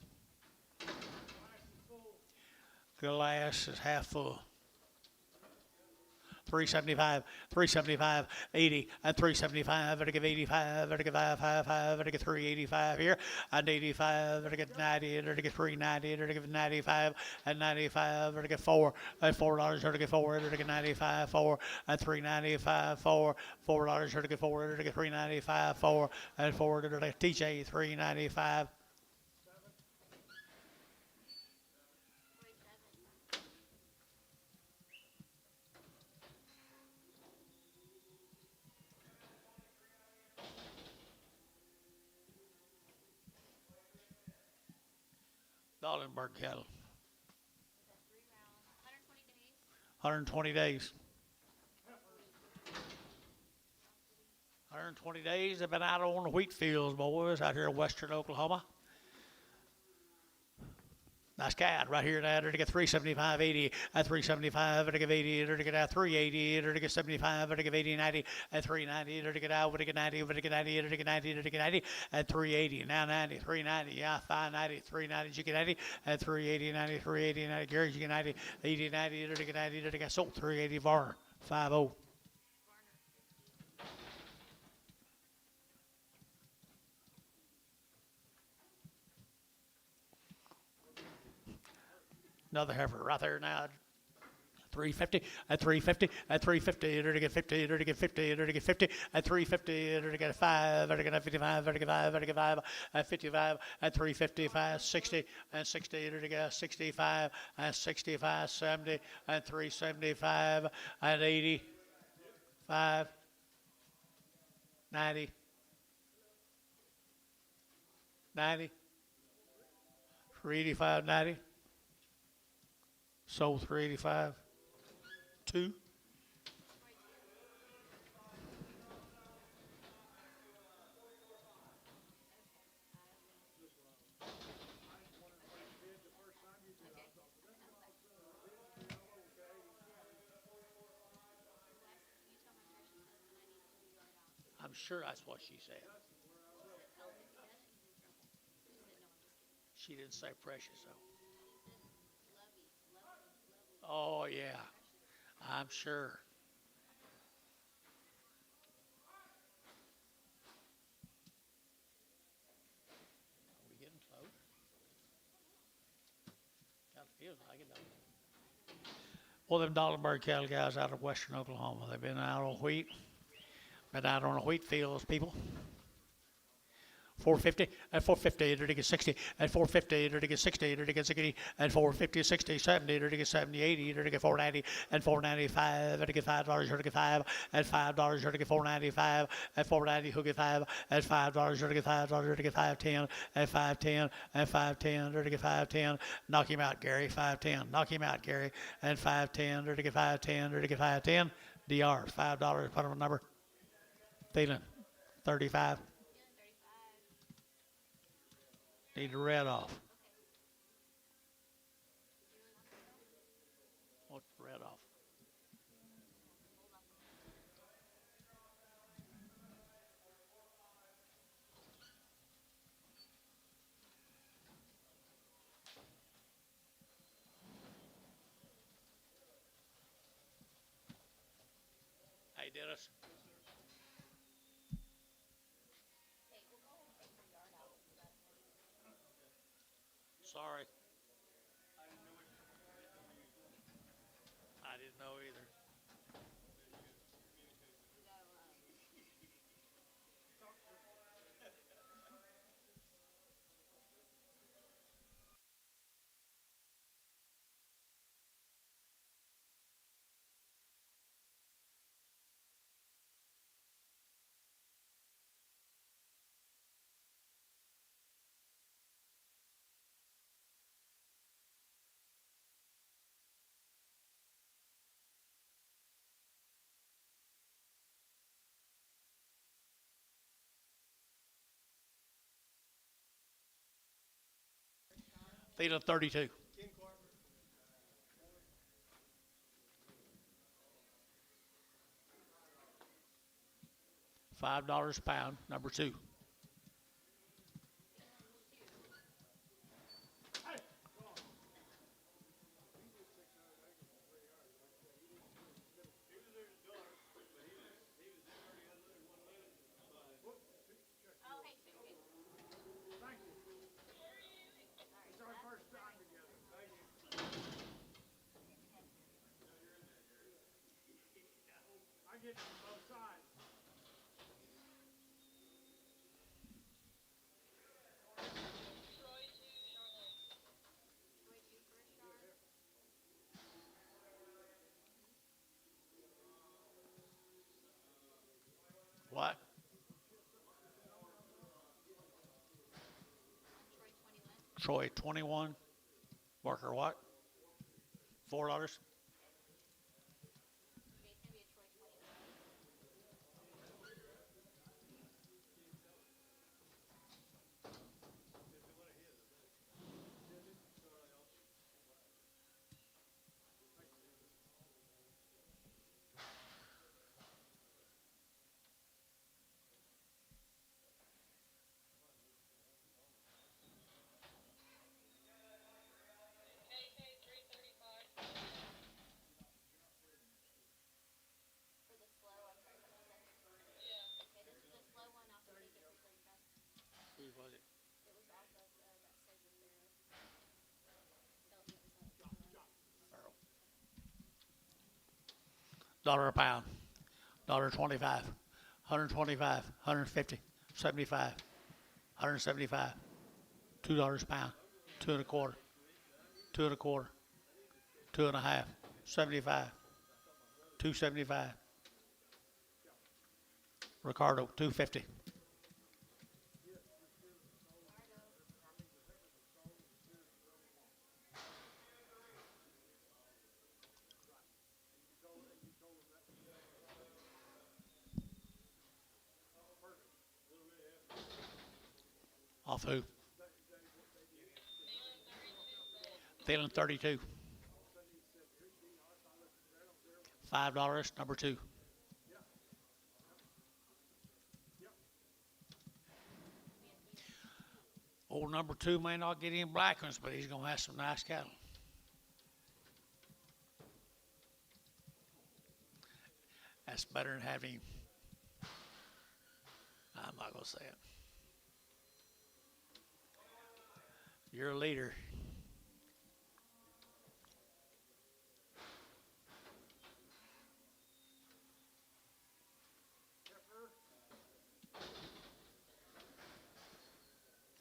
Glass is half full. 375, 375, 80, and 375, and I give 85, and I give 555, and I get 385 here, and 85, and I get 90, and I get 390, and I give 95, and 95, and I get 4, and $4, and I get 4, and I get 95, 4, and 395, 4, $4, and I get 4, and I get 395, 4, and 4, and I get TJ 395. Dollenberg cattle. 120 days. 120 days. They've been out on the wheat fields, boys, out here in western Oklahoma. Nice cat right here now. To get 375, 80, at 375, to get 80, to get out 380, to get 75, to get 80, 90, at 390, to get out, to get 90, to get 90, to get 90, to get 90, at 380, now 90, 390, yeah, 590, 390, you get 90, at 380, 90, 380, 90, Gary, you get 90, 80, 90, to get 90, to get sold, 380, Varner, 50. Another heifer right there now. 350, at 350, at 350, to get 50, to get 50, to get 50, at 350, to get 5, to get 55, to get 5, to get 5, at 55, at 355, 60, and 60, to get 65, and 65, 70, and 375, and 80, 5, 90, 90, 385, 90. Sold 385. 2. I'm sure that's what she said. She didn't say precious though. Oh, yeah, I'm sure. Are we getting close? Kind of feels like it, though. Well, them Dollenberg cattle guys out of western Oklahoma, they've been out on wheat, been out on the wheat fields, people. 450, at 450, to get 60, at 450, to get 60, to get 60, at 450, 60, 70, to get 70, 80, to get 490, and 495, to get $5, to get 5, at $5, to get 495, at 490, who get 5, at $5, to get $5, to get 510, at 510, and 510, to get 510, knock him out, Gary, 510, knock him out, Gary, and 510, to get 510, to get 510, DR, $5. Put on a number. Feeling 35. Feeling 35. Need the red off. Okay. You really want that though? What's the red off? Hold on. Hey, Dennis. Hey, we'll go ahead and take your yard out. You got a minute. Sorry. I didn't know either. We got Feeling 32. $5 a pound, number 2. Oh, hey, sweet pea. Thank you. Sorry. It's our first time together. Thank you. I get from both sides. Troy 2 for a star. What? Troy 21. Troy 21. Worker what? $4. Okay, it's gonna be a Troy 29. For the slow, I'm sorry, what did you say? Yeah. Okay, this is a slow one off of KK 335. Who was it? It was off of that Cedric Barrow. Tell me it was off of Farrell. Dollar a pound. $1.25. 125. 150. 75. 175. $2 a pound. 2 and a quarter. 2 and a quarter. 2 and a half. 75. 275. Ricardo 250. Off who? Feeling 32. $5, number 2. Old number 2 may not get any black ones, but he's gonna have some nice cattle. That's better than having. I'm not gonna say it. You're a leader.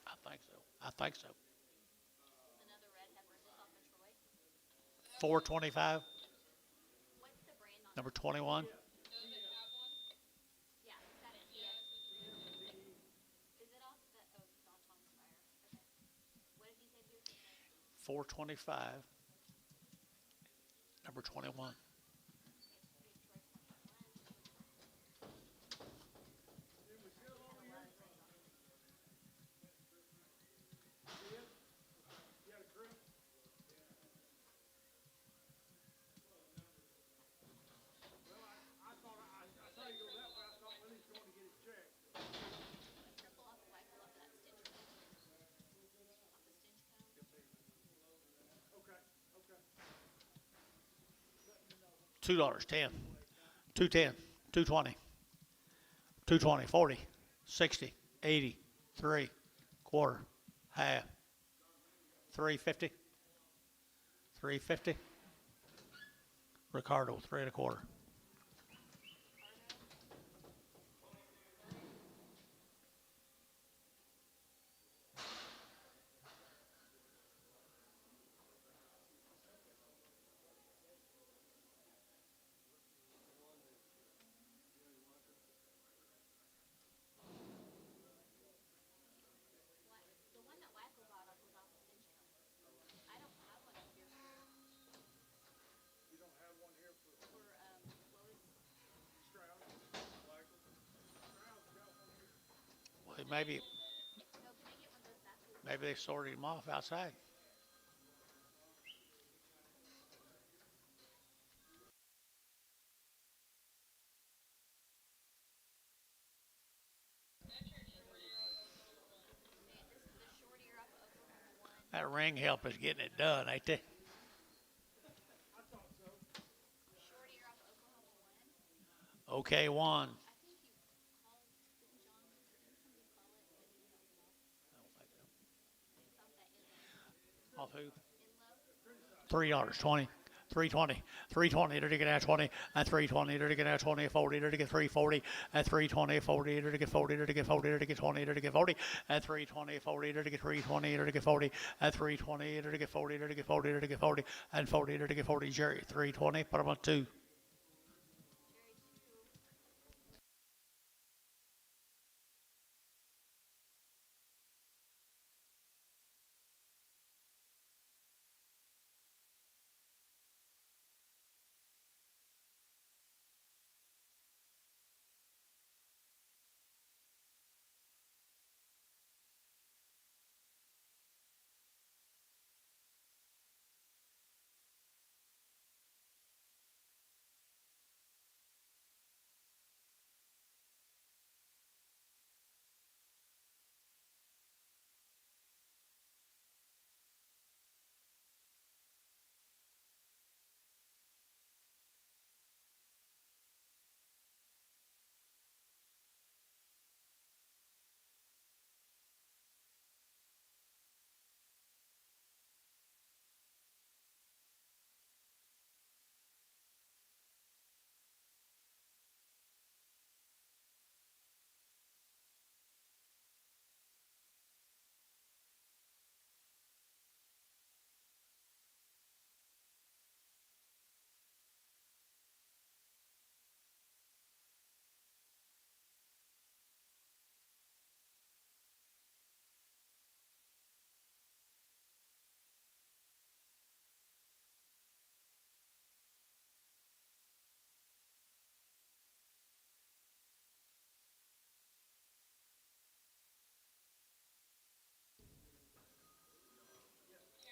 I think so. I think so. another red heifer. Is this off of Troy? 425, What's the brand on number that? 21. Yeah, that is. Yes. Is it off the? Oh, it's off Thomas Fire. Okay. What did he say he was gonna say? 425, number 21. Okay, it's gonna be a Troy 21. $2, 10, 210, 220, 220, 40, 60, 80, 3, quarter, half, 350, 350. Ricardo, 3 1/4. The one that Wacko bought up was off of Stincham. I don't have one up here You don't have one here for for what was Stroud, Michael? Stroud's got one here. Well, maybe, no, can I get one of those backwards? maybe they sorted him off outside. Man, this is the short ear off of Oklahoma one. That ring help is getting it done, ain't they? I thought so. Short ear off of Oklahoma one. Okay, one. I think you called, didn't John, didn't somebody call it and you held them off? It's off that inlow. Off who? Inlow? $3, 20, 320, 320, to get out 20, and 320, to get out 20, 40, to get 340, and 320, 40, to get 40, to get 40, to get 20, to get 40, and 320, 40, to get 320, to get 40, and 320, to get 40, to get 40, to get 40, and 40, to get 40, Jerry, 320, put them on 2. Jerry two.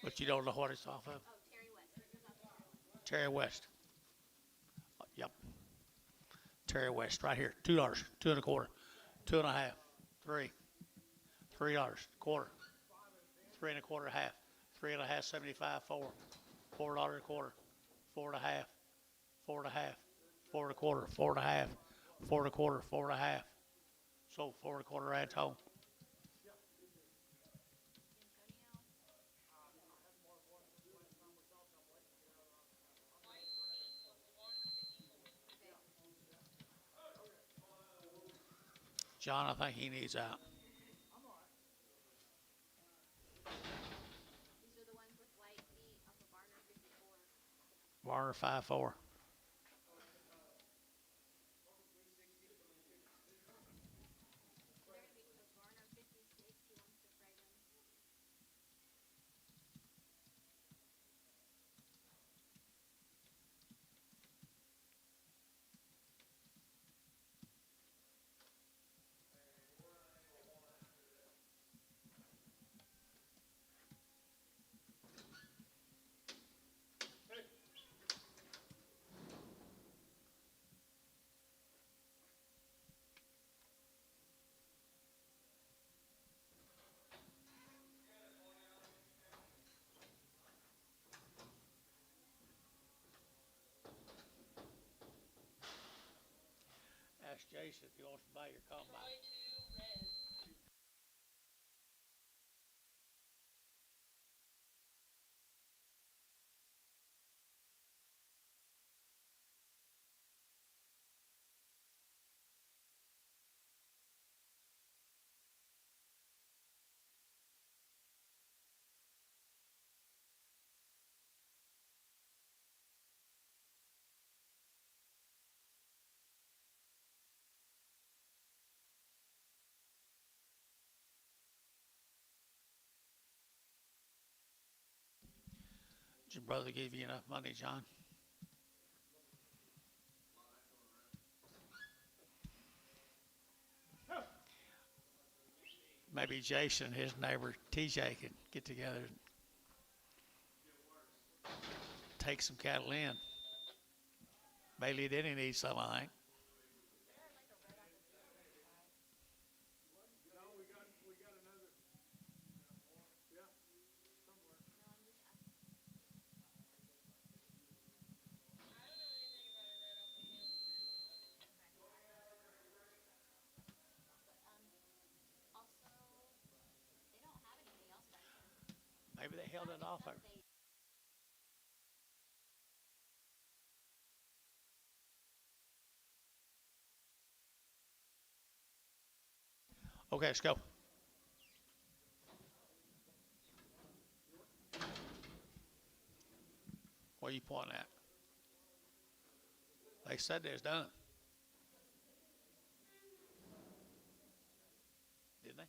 But you don't know what it's off of? Oh, Terry West. This is off of Terry Terry West. West. Yep. Terry West, right here. $2, 2 1/4, 2 1/2, 3, $3, quarter, 3 1/4, half, 3 1/2, 75, 4, $4 1/4, 4 1/2, 4 1/2, 4 1/4, 4 1/2, 4 1/4, 4 1/2. So 4 1/4 at home. Antonio. John, I think he needs out. These are the ones with white feet off of Barner 54. Warner 5-4. They're going to be a Barner 56. He wants to frame them. ask Jason if he wants to buy your combine. Did your brother give you enough money, John? Maybe Jason and his neighbor TJ could get together and take some cattle in. Bailey didn't need some, I think. No, we got another, yeah, somewhere. Also, they don't have anything else back there. Maybe they held it off. They Okay, let's go. What are you pointing at? They said they was done. Didn't they?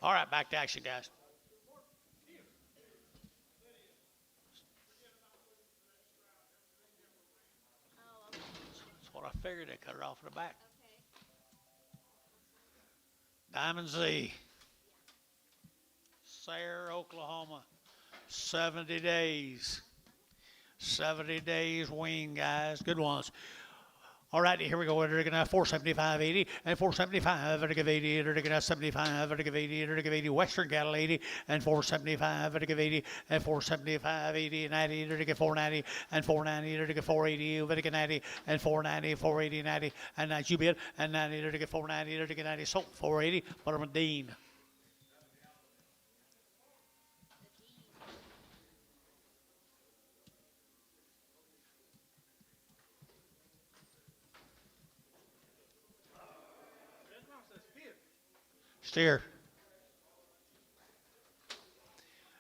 All right, back to action, guys. Oh, okay. That's what I figured. They cut it off in the back. Okay. Diamond Z. Sayre, Oklahoma. 70 days. 70 days wean, guys. Good ones. All right, here we go. We're going to have 475.80 and 475. We're going to give 80. We're going to have 75. We're going to give 80. We're going to give 80. Western cattle 80 and 475. We're going to give 80 and 475. 80 and 90. We're going to give 490 and 490. We're going to give 480. We're going to get 90 and 490. 480, 90 and 90. You bid and 90. We're going to get 490. We're going to get 90. Sold 480. But I'm a Dean. Steer.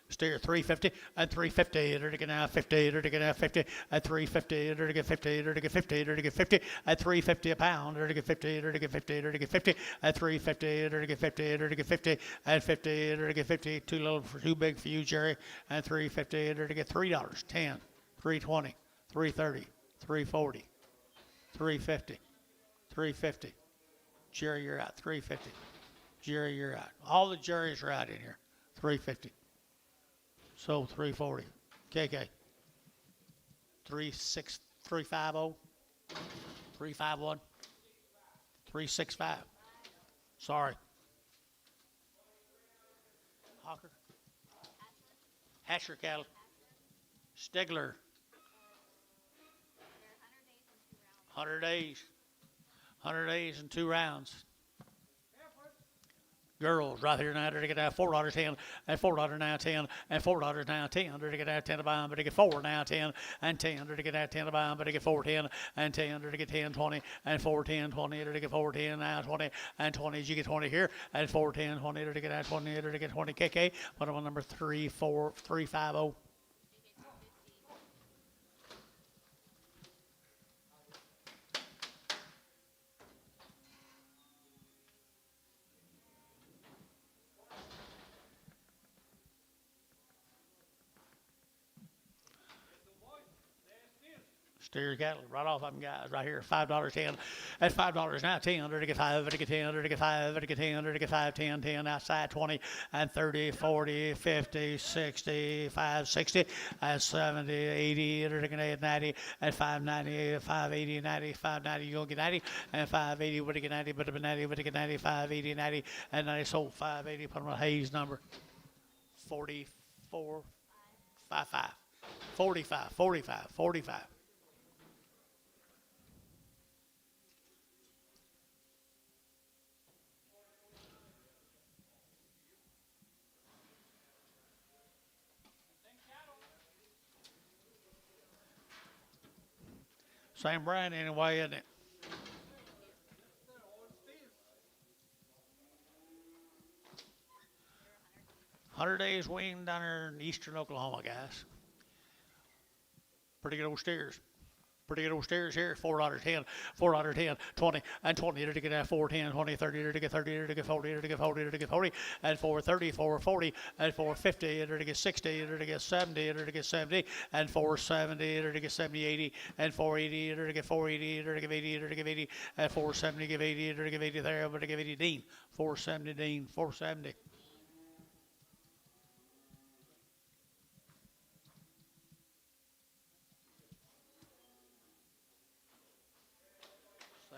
Steer 350 and 350. They're to get now 50. They're to get now 50 at 350. They're to get 50. They're to get 50. They're to get 50 at 350 a pound. They're to get 50. They're to get 50. They're to get 50 at 350. They're to get 50. They're to get 50 at 50. They're to get 50. Too big for you, Jerry. And 350. They're to get $3. 10. 320. 330. 340. 350. 350. Jerry, you're out. 350. Jerry, you're out. All the Jerrys are out in here. 350. So 340. KK. 350. 351. 365. Sorry. Hawker. Hatcher cattle. Stigler. 100 days. 100 days and 2 rounds. Girls right here now, they're to get out $4.10 and $4 now 10 and $4 now 10. They're to get out 10 to buy them, but they get 4 now 10 and 10. They're to get out 10 to buy them, but they get 4.10 and 10. They're to get 10, 20 and 4.10, 20. They're to get 4.10 now 20 and 20. You get 20 here and 4.10, 20. They're to get out 20. They're to get 20 KK. Put them on number 34350. Steers cattle right off of them guys right here. $5.10. At $5 now, 10. Under to get 5. Under to get 10. Under to get 5. Under to get 10. Under to get 5. 10. 10 outside 20 and 30, 40, 50, 60, 5, 60 and 70, 80. Under to get 90 and 590, 580, 90, 590. You'll get 90 and 580. Would get 90, but 90, would get 90, 580, 90 and 90. Sold 580. Put them on Hayes number 44, 55, 45, 45, 45. Same brand anyway, isn't it? 100 days weaned down there in eastern Oklahoma, guys. Pretty good old steers. Pretty good old steers here. $4.10, $4.10, 20 and 20. To get 410, 20, 30. To get 30. To get 40. To get 40. To get 40 and 430, 440 and 450. To get 60. To get 70. To get 70 and 470. To get 70, 80 and 480. To get 480. To get 80. To get 80 and 470. Give 80. To give 80 there. But to give 80 Dean. 470 Dean. 470.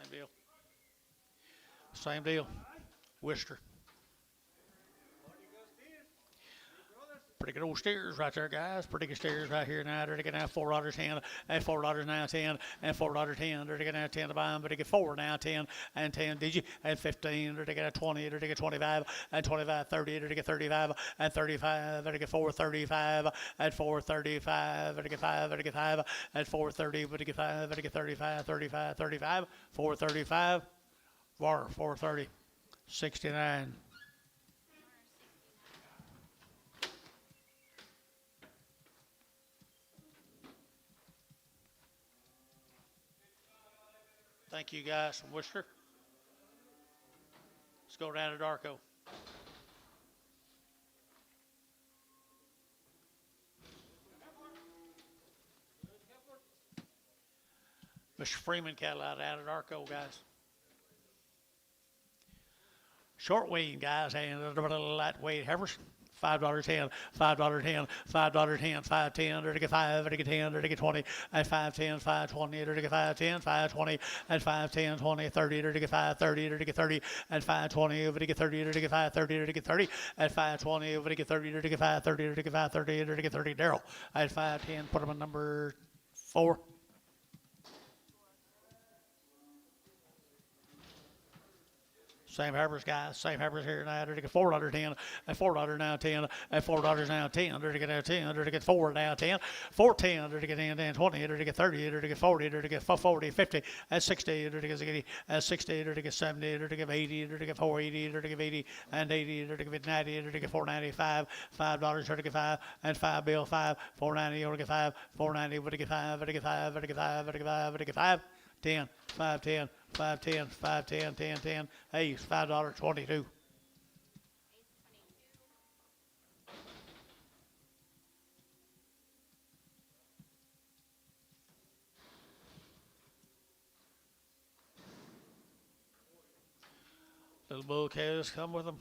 Same deal. Same deal. Worcester. Pretty good old steers right there, guys. Pretty good steers right here now. They're getting out $4.10 and $4 now 10 and $4.10. They're getting out 10 to buy them, but they get 4 now 10 and 10. Did you? And 15. They're getting 20. They're getting 25 and 25, 30. They're getting 35 and 35. They're getting 435 and 435. They're getting 5. They're getting 5 and 430. But they get 5. They're getting 35, 35, 35, 435. 430, 69. Thank you guys from Worcester. Let's go down to Darko. Mr. Freeman cattle out of Darko, guys. Short wean, guys, and a little lightweight heifers. $5.10, $5.10, $5.10, $5.10, or to get 5, or to get 10, or to get 20, and $5.10, $5.20, or to get 5.10, $5.20, and $5.10, 20, 30, or to get 5.30, or to get 30, and $5.20, over to get 30, or to get 5.30, or to get 30, and $5.20, over to get 30, or to get 5.30, or to get 5.30, or to get 30. Daryl at 5.10. Put them in number 4. Same heifers, guys. Same heifers here now. They're to get $4.10 and $4 now 10 and $4 now 10. They're to get 10. They're to get 4 now 10. 4.10. They're to get 10 and 20. They're to get 30. They're to get 40. They're to get 40, 50 and 60. They're to get 80 and 60. They're to get 70. They're to get 80. They're to get 480. They're to get 80 and 80. They're to get 90. They're to get 495. $5. They're to get 5 and 5 bill 5. 490. They're to get 5. 490. They're to get 5. They're to get 5. They're to get 5. They're to get 5. They're to get 5. 10, 5.10, 5.10, 5.10, 10, 10. Hey, $5.22. Little bull calves come with them.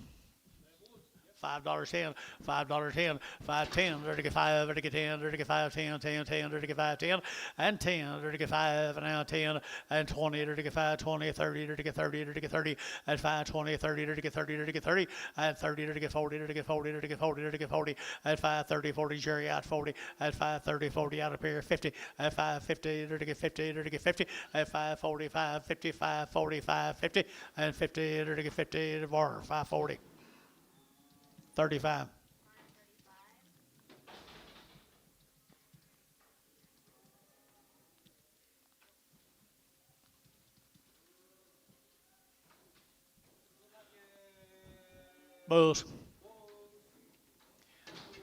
$5.10, $5.10, $5.10, they're to get 5, they're to get 10, they're to get 5.10, 10, 10, they're to get 5.10, and 10, they're to get 5, and now 10, and 20, they're to get 5.20, 30, they're to get 30, they're to get 30, and 5.20, 30, they're to get 30, they're to get 30, and 30, they're to get 40, they're to get 40, they're to get 40, they're to get 40, and 5.30, 40, Jerry out 40, and 5.30, 40 out of here, 50, and 5.50, they're to get 50, they're to get 50, and 5.45, 55, 45, 50, and 50, they're to get 50, the bar, 5.40. 35. Bulls.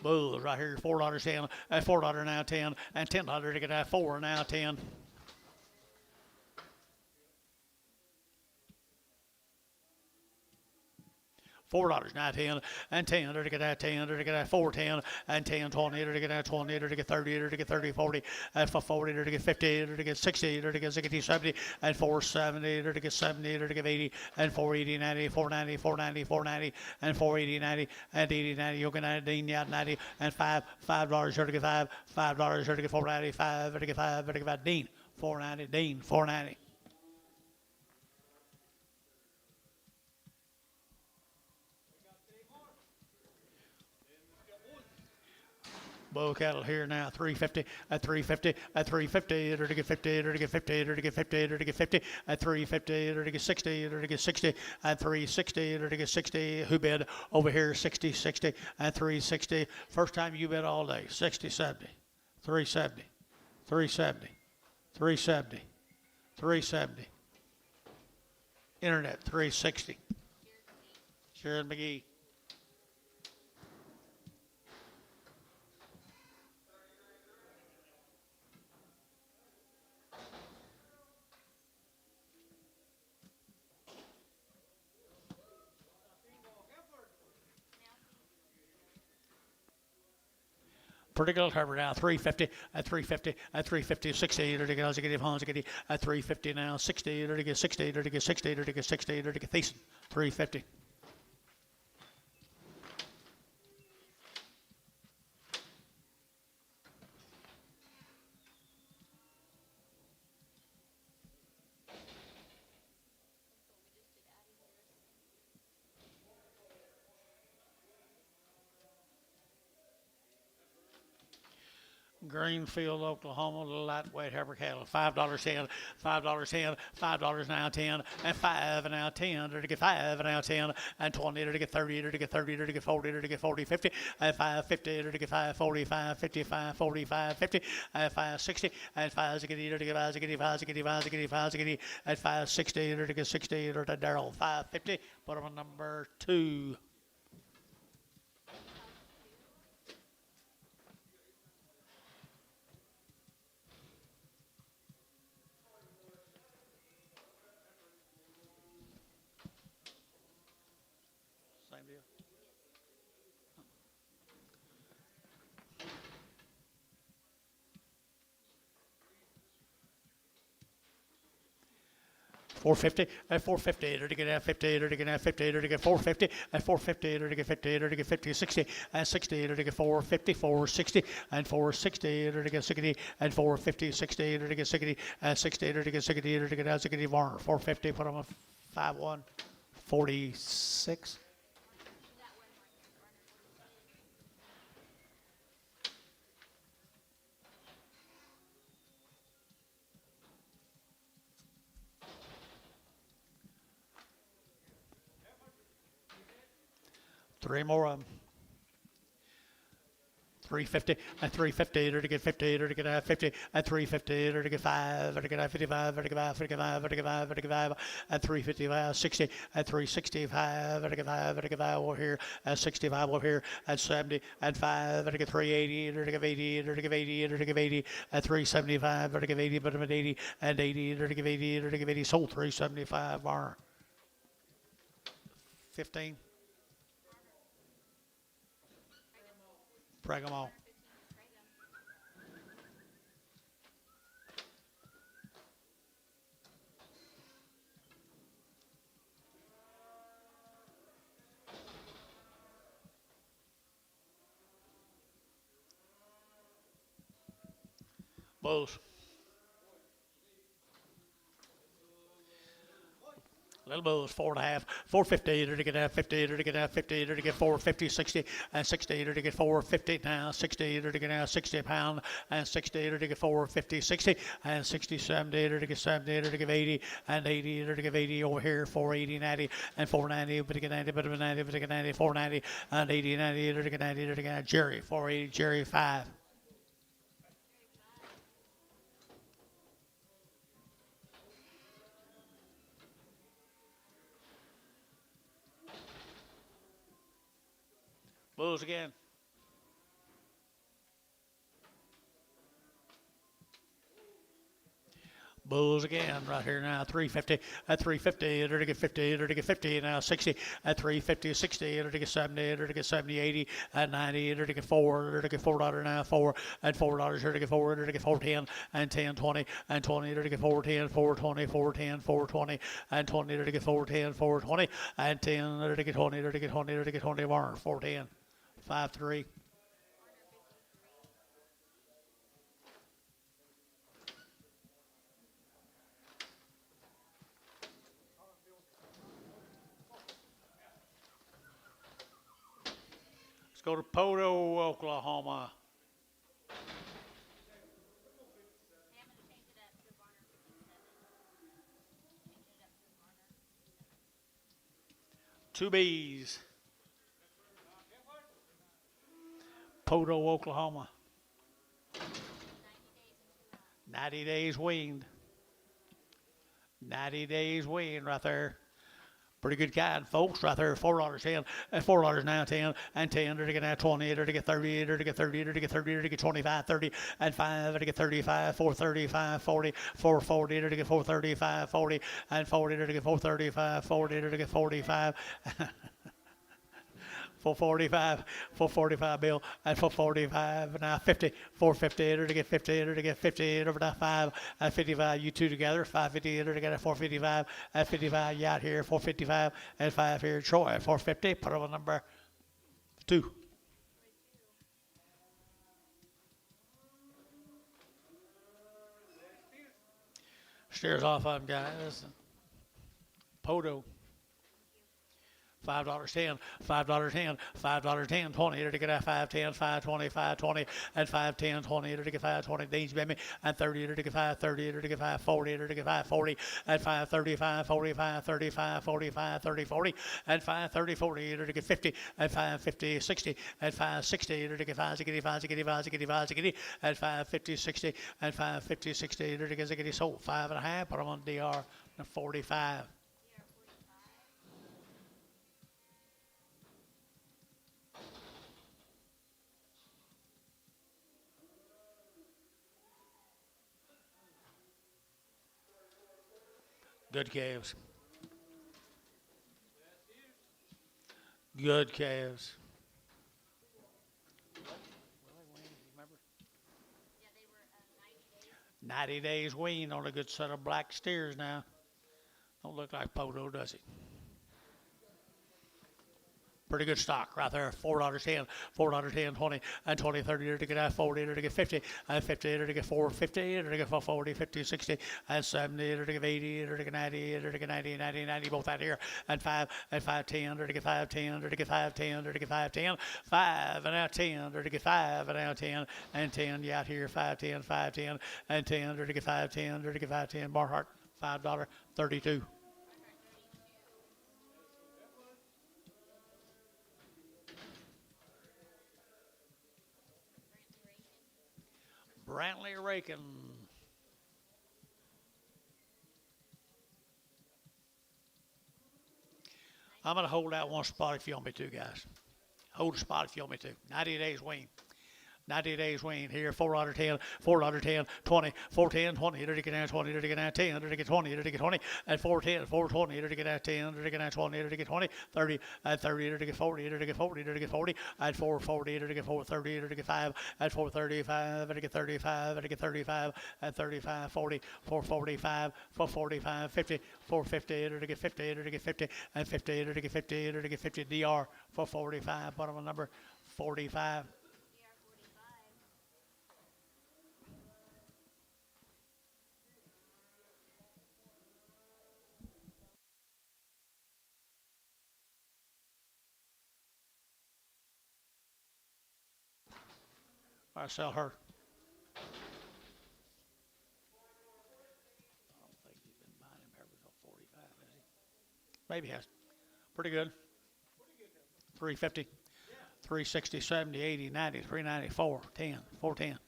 Bulls right here, $4.10, and $4 now 10, and $10 to get that 4 now 10. $4, now 10, and 10, to get that 10, to get that 4, 10, and 10, 20, to get that 20, to get 30, to get 30, 40, and for 40, to get 50, to get 60, to get 60, 70, and 470, to get 70, to get 80, and 480, 90, 490, 490, 490, and 480, 90, and 80, 90, you can add 90, and $5, to get 5, $5, to get 490, 5, to get 5, to get 5, Dean, 490, Dean, 490. Bull cattle here now, 350, at 350, at 350, to get 50, to get 50, to get 50, to get 50, at 350, to get 60, to get 60, at 360, to get 60. Who bid over here? 60, 60, at 360. First time you bid all day, 60, 70, 370, 370, 370, 370. Internet, 360. Sharon McGee. Particular cover now, 350, at 350, at 350, 60, to get at 350 now, 60, to get 60, to get 60, to get 60, to get Thiessen, 350. Greenfield, Oklahoma, lightweight heifer cattle, $5 10, $5 10, $5 now 10, and 5 and now 10, to get 5 and now 10, and 20, to get 30, to get 30, to get 40, to get 40, 50, and 550, to get 540, 550, 540, 550, and 560, and 5 to get 5 to get 5 to get 5 to get 5 to get 5 to get, and 560, to get 60, to Darrell, 550, put them on number 2. Same deal. $450 at $450 to get at 50 to get at 50 to get $450 at $450 to get 50 to get 50 60 and 60 to get $450 $460 and $460 to get 60 and $450 60 to get 60 and 60 to get 60 to get out 60 Varner $450 put on a 5-1 46. Three more of them. 350 and 350 to get 50 to get out 50 and 350 to get 5 to get out 55 to get 5 to get 5 to get 5 to get 5 and 355 60 and 365 to get 5 to get 5 over here and 65 over here and 70 and 5 to get 380 to get 80 to get 80 to get 80 and 375 to get 80 but I'm at 80 and 80 to get 80 to get 80 sold 375 bar 15. Brag them all. Bulls. Little Bulls, 4.5, 450 to get out 50 to get out 50 to get 450, 60 and 60 to get 450 now 60 to get out 60 pound and 60 to get 450, 60 and 60, 70 to get 70 to get 80 and 80 to get 80 over here 480, 90 and 490 but to get 90 but to 90 but to get 90 490 and 80, 90 to get 90 to get Jerry 480, Jerry 5. Bulls again. Bulls again right here now. 350 at 350. Enter to get 50. Enter to get 50 now. 60 at 350. 60. Enter to get 70. Enter to get 70. 80 at 90. Enter to get 4. Enter to get $4 now. 4 at $4. Enter to get 4. Enter to get 410 and 10 20 and 20. Enter to get 410 420 410 420 and 20. Enter to get 410 420 and 10. Enter to get 20. Enter to get 20. Enter to get 20 more. 410 5-3. Let's go to Poto, Oklahoma. Hey, I'm gonna change it up to Barner 57. Change it up to Barner 57. Two B's. Poto, Oklahoma. 90 days weaned. 90 days weaned right there. Pretty good guide, folks, right there. $4.10 and $4 now 10 and 10. Enter to get now 20. Enter to get 30. Enter to get 30. Enter to get 30. Enter to get 25. 30 and 5. Enter to get 35. 435. 40. 440. Enter to get 435. 40 and 40. Enter to get 435. 40. Enter to get 45. 445, 445 bill, and 445, now 50, 450, enter to get 50, enter to get 50, enter now 5, at 55, you two together, 550, enter to get 455, at 55, you out here, 455, and 5 here, Troy, 450, put on number 2. Steers off on guys. Poto. $5.10, $5.10, $5.10, 20, enter to get at 510, 520, 520, and 510, 20, enter to get 520, Dean's Baby, and 30, enter to get 530, enter to get 540, enter to get 540, and 535, 45, 35, 45, 30, 40, and 530, 40, enter to get 50, and 550, 60, and 560, enter to get 560, 560, 560, 560, and 550, 60, and 550, 60, enter to get 60, sold 5.5, put them on DR, 45. Good calves. Good calves. Yeah, they were 90 days. 90 days weaned on a good set of black steers now. Don't look like Poto, does he? Pretty good stock right there. $4.10, $4.10, 20, and 20, 30, enter to get at 40, enter to get 50, and 50, enter to get 450, enter to get 440, 50, 60, and 70, enter to get 80, enter to get 90, enter to get 90, 90, 90, both out here, and 5, and 510, enter to get 510, enter to get 510, enter to get 510, 5, and out 10, enter to get 5, and out 10, and 10, you out here, 510, 510, and 10, enter to get 510, enter to get 510, Barhart, $5.32. Brantley Rakin. I'm going to hold out one spot if you want me to, guys. Hold a spot if you want me to. 90 days wean. 90 days wean here, $4.10, $4.10, 20, 410, 20, enter to get out 20, enter to get out 10, enter to get 20, enter to get 20, at 410, 420, enter to get out 10, enter to get out 20, enter to get 20, 30, at 30, enter to get 40, enter to get 40, enter to get 40, at 440, enter to get 430, enter to get 5, at 435, enter to get 35, enter to get 35, at 35, 40, 445, 445, 50, 450, enter to get 50, enter to get 50, and 50, enter to get 50, enter to get 50, DR, 445, bottom number 45. I sell her. I don't think he's been buying him ever till 45, has he? Maybe he has. Pretty good. 350, 360, 70, 80, 90, 394, 10, 410,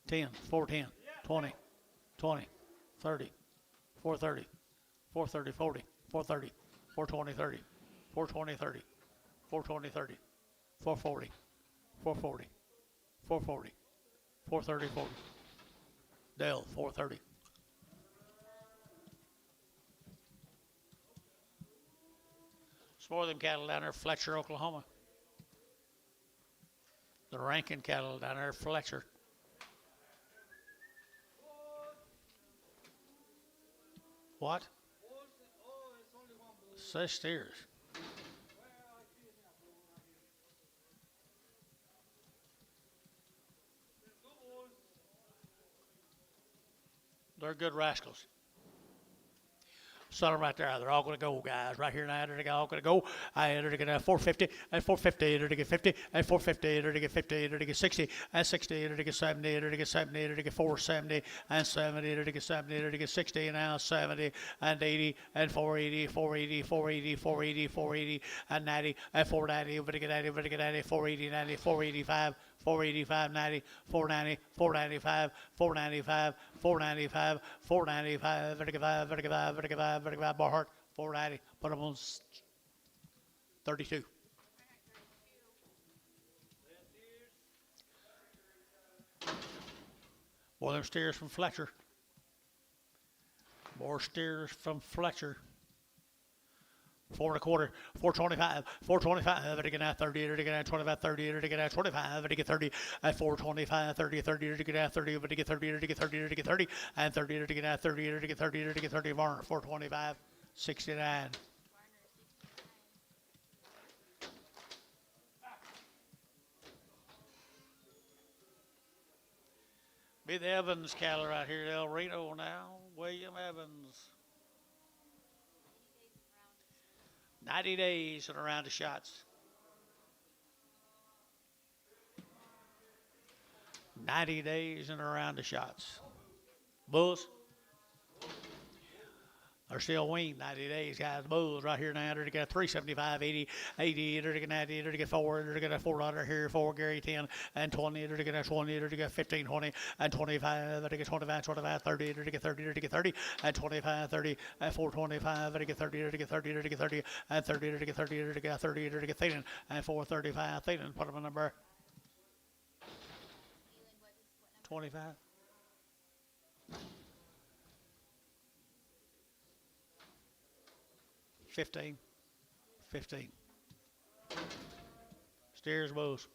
10, 410, 20, 20, 30, 430, 430, 40, 430, 420, 30, 420, 30, 420, 30, 440, 440. 440, 430, 40. Dell, 430. Some more of them cattle down there, Fletcher, Oklahoma. The Rankin cattle down there, Fletcher. What? It's only one bull. Says steers. Well, I see it now, bull right here. There's two bulls. They're good rascals. Sell them right there. They're all going to go, guys. Right here now, they're all going to go. I entered to get 450 and 450, entered to get 50 and 450, entered to get 50, entered to get 60 and 60, entered to get 70, entered to get 70, entered to get 470 and 70, entered to get 70, entered to get 60, and now 70 and 80 and 480, 480, 480, 480, 480 and 90 and 490, over to get 90, over to get 90, 480, 90, 485. 485, 90, 490, 495, 495, 495, 495, 35, 35, 35, 35, Barhart, 490. Put them on 32. More of them steers from Fletcher. More steers from Fletcher. 4 1/4, 425, 425, to get out 30, to get out 25, 30, to get out 25, to get 30, at 425, 30, 30, to get out 30, to get 30, to get 30, to get 30, and 30, to get out 30, to get 30, to get 30, Varner, 425, 69. Be the Evans cattle right here, El Reno now, William Evans. 90 days and around the shots. 90 days and around the shots. Bulls. They're still weaned 90 days, guys. Bulls right here now. They're to get 375, 80, 80. They're to get 90. They're to get 4. They're to get a $4 here, 4 Gary 10 and 20. They're to get a 20. They're to get 15, 20 and 25. They're to get 25, 25, 30. They're to get 30. They're to get 30 and 25, 30 and 425. They're to get 30. They're to get 30. They're to get 30 and 30. They're to get 30. They're to get 30. They're to get 30 and 435. Thielen, put them in number 25. 15. Steers, bulls.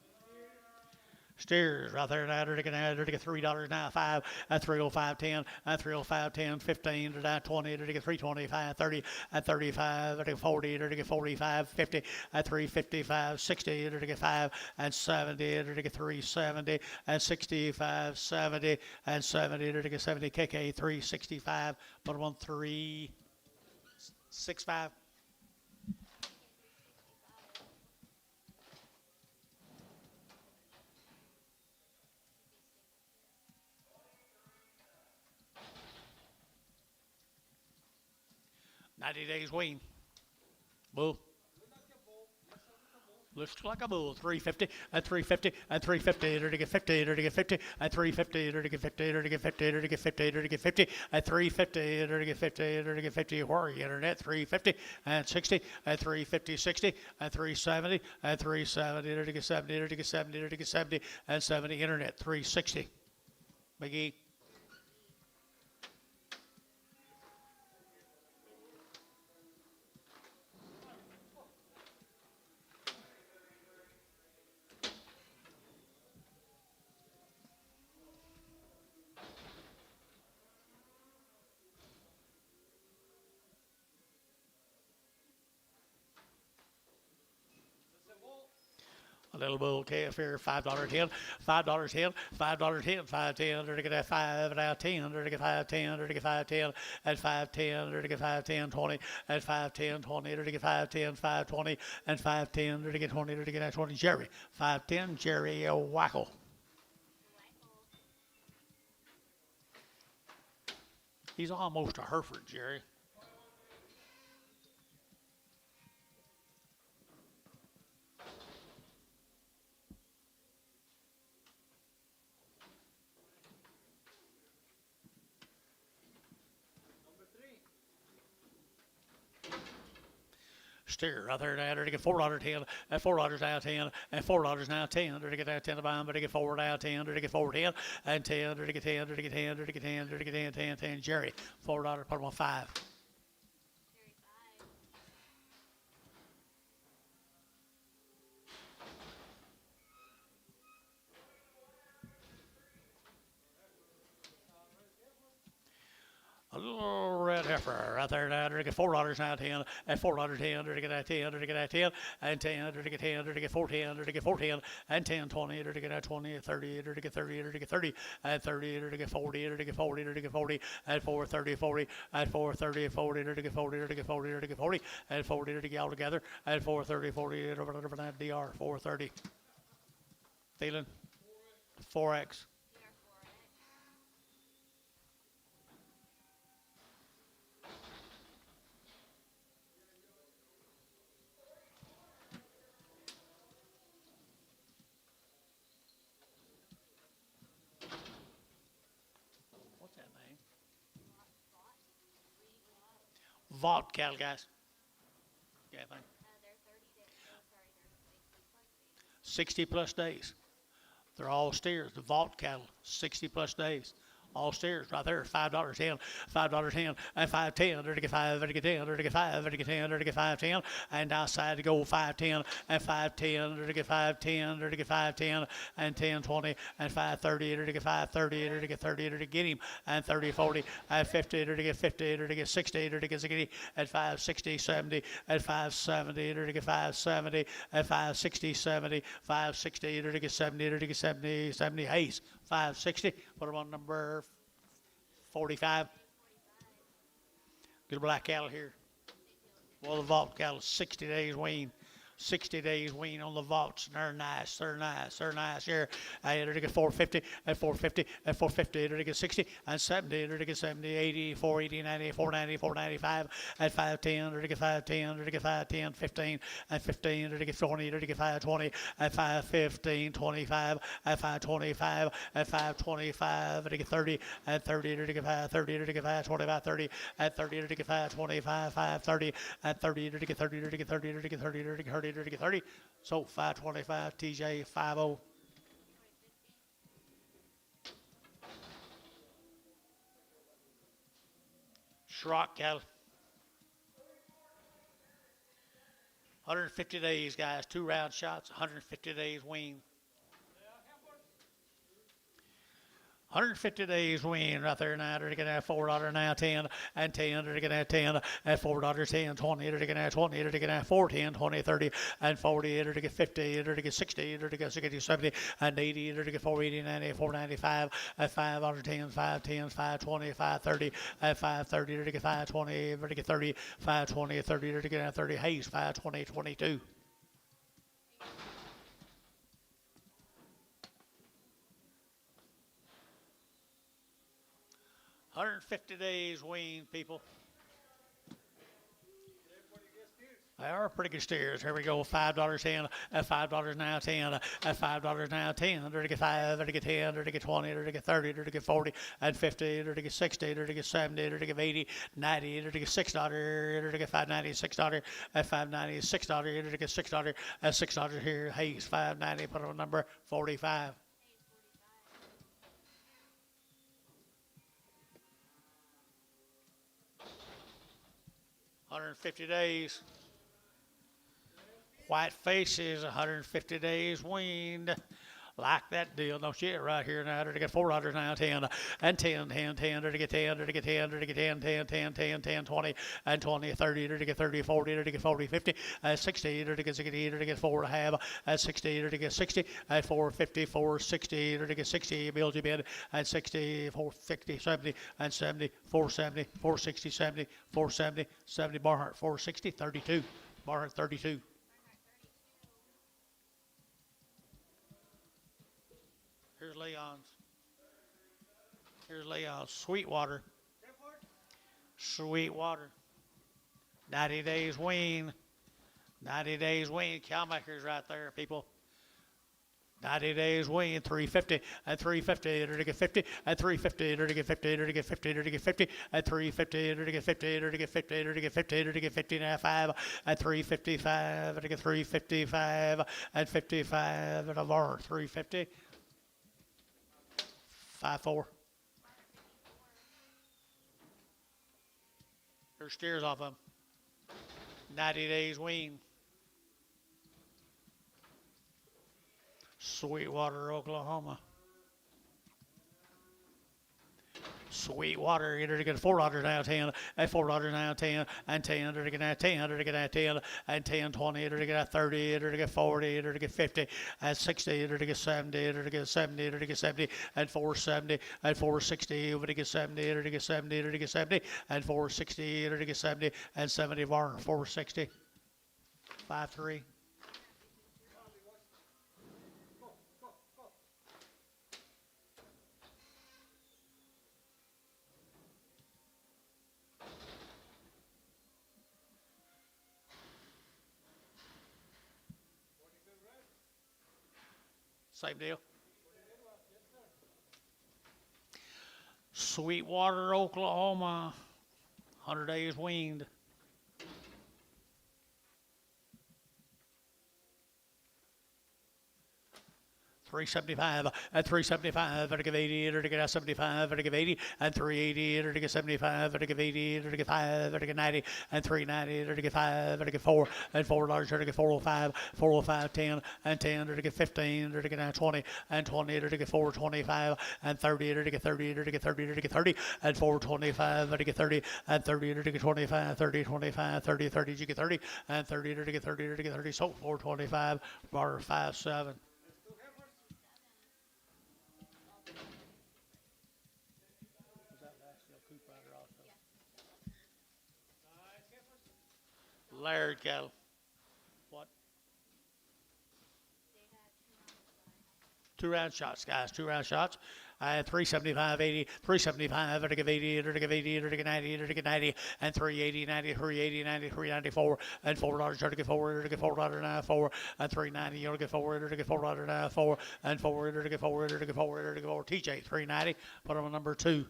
Steers right there now. They're to get $3 now, 5 at 305, 10 at 305, 10, 15 to down 20. They're to get 325, 30 at 35. They're to get 40. They're to get 45, 50 at 355, 60. They're to get 5 and 70. They're to get 370 and 65, 70 and 70. They're to get 70. KK 365. Put them on 365. $90 days wean. Bull. Looks like a bull. 350 and 350 and 350. They're to get 50. They're to get 50 and 350. They're to get 50. They're to get 50. They're to get 50. They're to get 50 and 350. They're to get 50. They're to get 50. Where are you, internet? 350 and 60 and 350, 60 and 370 and 370. They're to get 70. They're to get 70. They're to get 70 and 70. Internet 360. McGee. A little bull calf here, $5.10, $5.10, $5.10, $5.10. They're to get 5 and out 10. They're to get 5.10. They're to get 5.10 and 5.10. They're to get 5.10, 20 and 5.10, 20. They're to get 5.10, 5.20 and 5.10. They're to get 20. They're to get 20. Jerry, 5.10. Jerry Wackel. He's almost a Hereford, Jerry. Steer right there now. They're to get $4.10 and $4 now 10 and $4 now 10. They're to get that 10 to buy them. They're to get 4 now 10. They're to get 4.10 and 10. They're to get 10. They're to get 10. They're to get 10. They're to get 10. 10. 10. Jerry, $4. Put them on 5. Heifer right there now, to get $4 now, 10, and $4.10, to get that 10, to get that 10, and 10, to get 10, to get 410, to get 410, and 10, 20, to get that 20, 30, to get 30, to get 30, and 30, to get 40, to get 40, to get 40, and 430, 40, and 430, 40, to get 40, to get 40, to get 40, and 40 to get all together, and 430, 40, over that DR, 430. Feeling? 4X. What's that name? Vault cattle, guys. Yeah, I think. They're 30 days. Oh, sorry, they're 60 plus days. 60 plus days. They're all steers. The vault cattle, 60 plus days. All steers right there, $5.10, $5.10, and $5.10, to get 5, to get 10, to get 5, to get 10, to get 5.10, and outside to go 5.10, and 5.10, to get 5.10, to get 5.10, and 10.20, and 5.30, to get 5.30, to get 30, to get him, and 30.40, and 50, to get 50, to get 60, to get 60, and 5.60, 70, and 5.70, to get 5.70, and 5.60, 70, 5.60, to get 70, to get 70, 70 Hayes. 560. Put them on number 45. Get a black cattle here. Well, the vault cattle, 60 days wean. 60 days wean on the vaults. They're nice. They're nice. They're nice here. And to get 450 and 450 and 450 to get 60 and 70 to get 70, 80, 480, 90, 490, 495 and 510 to get 510 to get 510, 15 and 15 to get 20 to get 520 and 515, 25 and 525 and 525 to get 30 and 30 to get 530 to get 525, 30 and 30 to get 525, 530 and 30 to get 30 to get 30 to get 30 to get 30 to get 30. So 525 TJ 50. Schrock cattle. 150 days, guys. 2 round shots. 150 days wean. 150 days wean right there now. To get that $4 now 10 and 10 to get that 10 and $4 10 20 to get that 20 to get that 4 10 20 30 and 40 to get 50 to get 60 to get 60 70 and 80 to get 480 90 495 and $5 10 5 10 5 20 5 30 and 530 to get 520 to get 30 520 30 to get that 30 Hayes 520 22. 150 days wean, people. They are pretty good steers. Here we go. $5 10, $5 now 10, $5 now 10, to get 5, to get 10, to get 20, to get 30, to get 40, and 50, to get 60, to get 70, to get 80, 90, to get $6, to get $5.90, $6, and $5.90, $6, to get $6, and $6 here. Hayes $5.90. Put on number 45. 150 days. White faces, 150 days weaned. Like that deal, don't you? Right here now, to get $4 now, 10, and 10, 10, 10, to get 10, to get 10, to get 10, 10, 10, 10, 10, 20, and 20, 30, to get 30, 40, to get 40, 50, and 60, to get 60, to get 4.5, and 60, to get 60, and 450, 460, to get 60, build your bid, and 60, 450, 70, and 70, 470, 460, 70, 470, 70, Barhart, 460, 32, Barhart, 32. Here's Leon's. Here's Leon's. Sweetwater. Sweetwater. 90 days wean. 90 days wean. Cowmakers right there, people. 90 days wean. 350 and 350 to get 50 and 350 to get 50 to get 50 to get 50 and 350 to get 50 to get 50 to get 50 to get 50 and 5 and 355 to get 355 and 55 and a bar 350. 5-4. There's steers off them. 90 days wean. Sweetwater, Oklahoma. Sweetwater, you're to get $4 now, 10, and $4 now, 10, and 10, you're to get that 10, you're to get that 10, and 10, 20, you're to get that 30, you're to get 40, you're to get 50, and 60, you're to get 70, you're to get 70, you're to get 70, and 470, and 460, you're to get 70, you're to get 70, you're to get 70, and 460, you're to get 70, and 70 bar, 460, 5-3. Same deal. Sweetwater, Oklahoma, 100 days weaned. 375 and 375 and to give 80 and to get 75 and to give 80 and 380 and to get 75 and to give 80 and to get 5 and to get 90 and 390 and to get 5 and to get 4 and $4 and to get 405 405 10 and 10 and to get 15 and to get 20 and 20 and to get 425 and 30 and to get 30 and to get 30 and to get 30 and 425 and to get 30 and 30 and to get 25 30 25 30 30 to get 30 and 30 and to get 30 and to get 30 so 425 bar 57. Laird cattle. What? 2 round shots, guys. 2 round shots. 375, 80, 375, and to give 80, and to give 80, and to get 90, and to get 90, and 380, 90, 380, 90, 394, and $4 to get 4, and to get $4.94, and 390, you to get 4, and to get $4.94, and 4, and to get 4, and to get 4, and to get 4. TJ 390. Put him on number 2.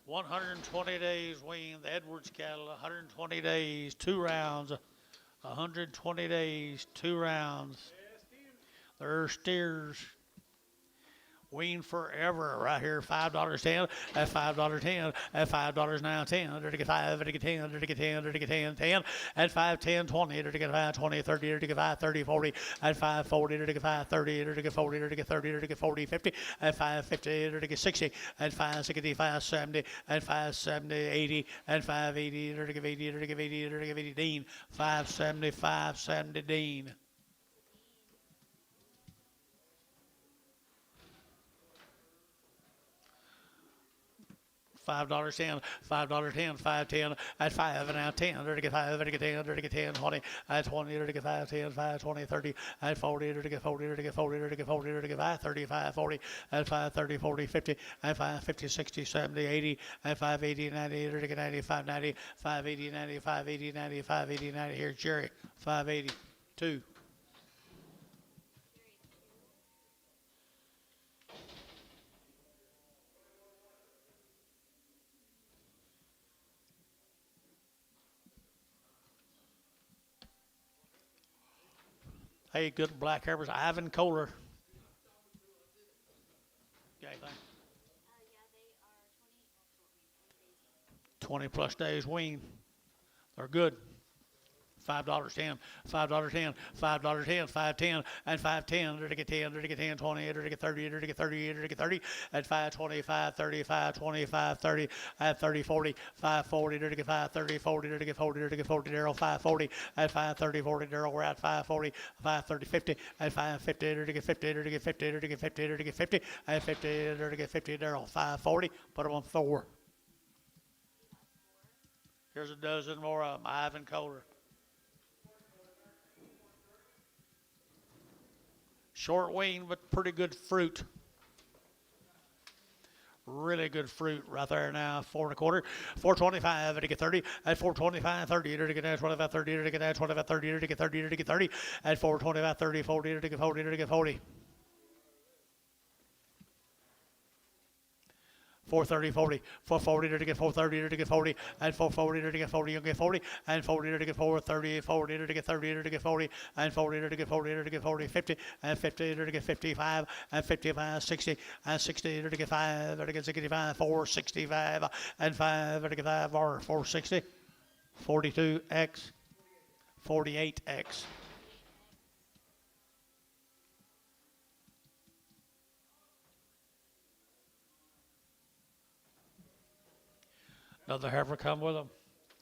120 days wean, the Edwards cattle, 120 days, 2 rounds, 120 days, 2 rounds. They're steers. Wean forever right here, $5 10, at $5 10, at $5 now 10, under to get 5, under to get 10, under to get 10, under to get 10, 10, at 5, 10, 20, under to get 5, 20, 30, under to get 5, 30, 40, at 5, 40, under to get 5, 30, under to get 40, under to get 30, under to get 40, 50, at 5, 50, under to get 60, at 5, 60, 5, 70, at 5, 70, 80, at 5, 80, under to get 80, under to get 80, under to get 80, Dean, 5, 70, 5, 70, Dean. $5 10, $5 10, 5 10, at 5 and out 10, under to get 5, under to get 10, under to get 10, 20, at 20, under to get 5, 10, 5, 20, 30, at 40, under to get 40, under to get 40, under to get 40, under to get 5, 35, 40, at 5, 30, 40, 50, at 5, 50, 60, 70, 80, at 5, 80, 90, under to get 90, 5, 90, 5, 80, 90, 5, 80, 90, 5, 80, 90. Here's Jerry, 5, 80, 2. Hey, good black hairs, Ivan Kohler. Okay, thanks. Yeah, they are 20 plus days wean. They're good. $5 10, $5 10, $5 10, 5 10, and 5 10, under to get 10, under to get 10, 20, under to get 30, under to get 30, under to get 30, at 5 25, 35, 25, 30, at 30 40, 5 40, under to get 5 30, 40, under to get 40, under to get 40, Daryl 5 40, at 5 30, 40, Daryl, we're at 5 40, 5 30, 50, at 5 50, under to get 50, under to get 50, under to get 50, under to get 50, at 50, under to get 50, Daryl 5 40, put them on 4. Here's a dozen more of them, Ivan Kohler. Short wean, but pretty good fruit. Really good fruit right there now. 4 1/4, 425 to get 30, at 425, 30 to get 25, 30 to get 25, 30 to get 30 to get 30, at 425, 30, 40 to get 40 to get 40. 430, 40, 440 to get 430 to get 40, and 440 to get 40, you'll get 40, and 40 to get 430, 40 to get 30 to get 40, and 40 to get 40 to get 40, 50, and 50 to get 55, and 55, 60, and 60 to get 5, to get 65, 465, and 5 to get 5, or 460, 42X, 48X. Another heifer come with them.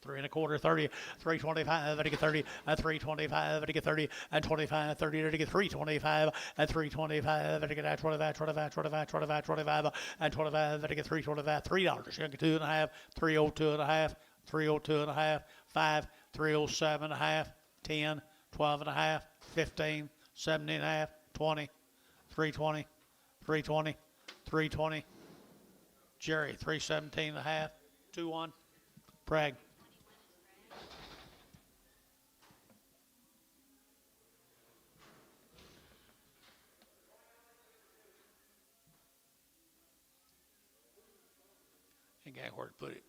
3 1/4, 30, 325, and to get 30, and 325, and to get 30, and 25, 30, and to get 325, and 325, and to get 25, 25, 25, 25, 25, and 25, and to get 325, $3. You get 2 1/2, 302 1/2, 302 1/2, 5, 307 1/2, 10, 12 1/2, 15, 17 1/2, 20, 320, 320, 320. Jerry, 317 1/2, 2-1. Bragg. Ain't got where to put it.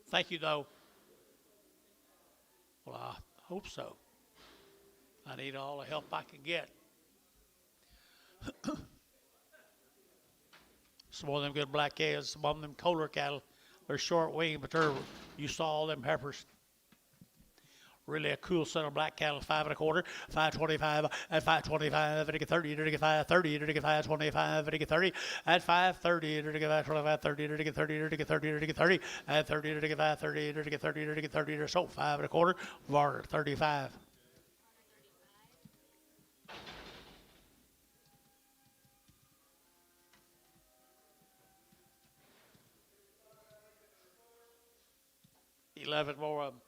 Thank you, though. Well, I hope so. I need all the help I can get. Some of them good black calves, some of them Kohler cattle. They're short wing, but you saw all them heifers. Really a cool set of black cattle, 5 1/4, 525, and 525, and to get 30, and to get 530, and to get 525, and to get 30, and 530, and to get 525, 30, and to get 30, and to get 30, and to get 30, and 30, and to get 530, and to get 30, and to get 30, or so, 5 1/4, Varner, 35. $11 more of them.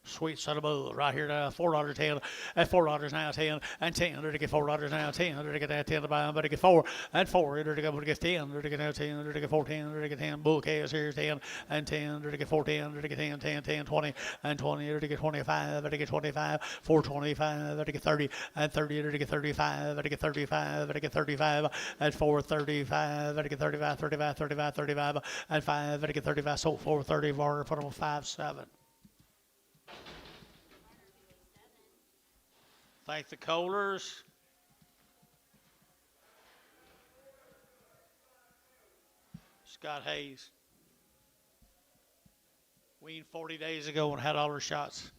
Sweet son of a bull, right here now, $4.10, and $4 now 10, and 10, to get $4 now 10, to get that 10 to buy, but to get 4, and 4, to get 10, to get now 10, to get 14, to get 10, bull calves here 10, and 10, to get 14, to get 10, 10, 10, 20, and 20, to get 25, to get 25, 425, to get 30, and 30, to get 35, to get 35, to get 35, and 435, to get 35, 35, 35, 35, and 5, to get 35, so 430, Varner, put them on 5-7. Thank the Kohlers. Scott Hayes. Weaned 40 days ago and had all her shots.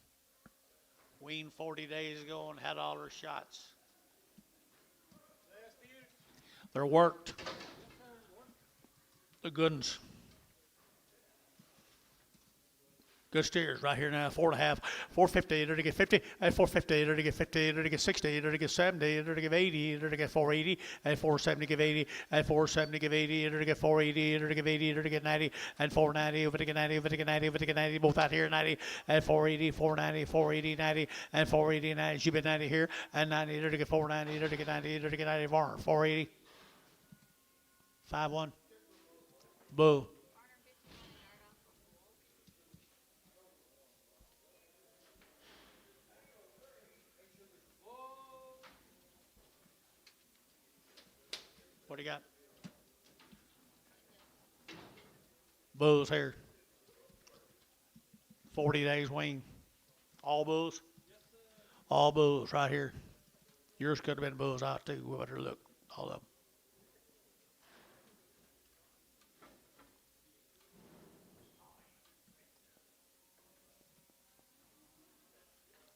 Weaned 40 days ago and had all her shots. They're worked. The good ones. Good steers right here now, 4 1/2, 450, to get 50, and 450, to get 50, to get 60, to get 70, to get 80, to get 480, and 470, give 80, and 470, give 80, to get 480, to get 80, to get 90, and 490, over to get 90, over to get 90, over to get 90, both out here, 90, and 480, 490, 480, 90, and 480, 90, she been 90 here, and 90, to get 490, to get 90, to get 90, Varner, 480, 5-1, boo. What do you got? Bulls here. 40 days wean. All bulls? All bulls right here. Yours could have been bulls out too. We better look. All of them.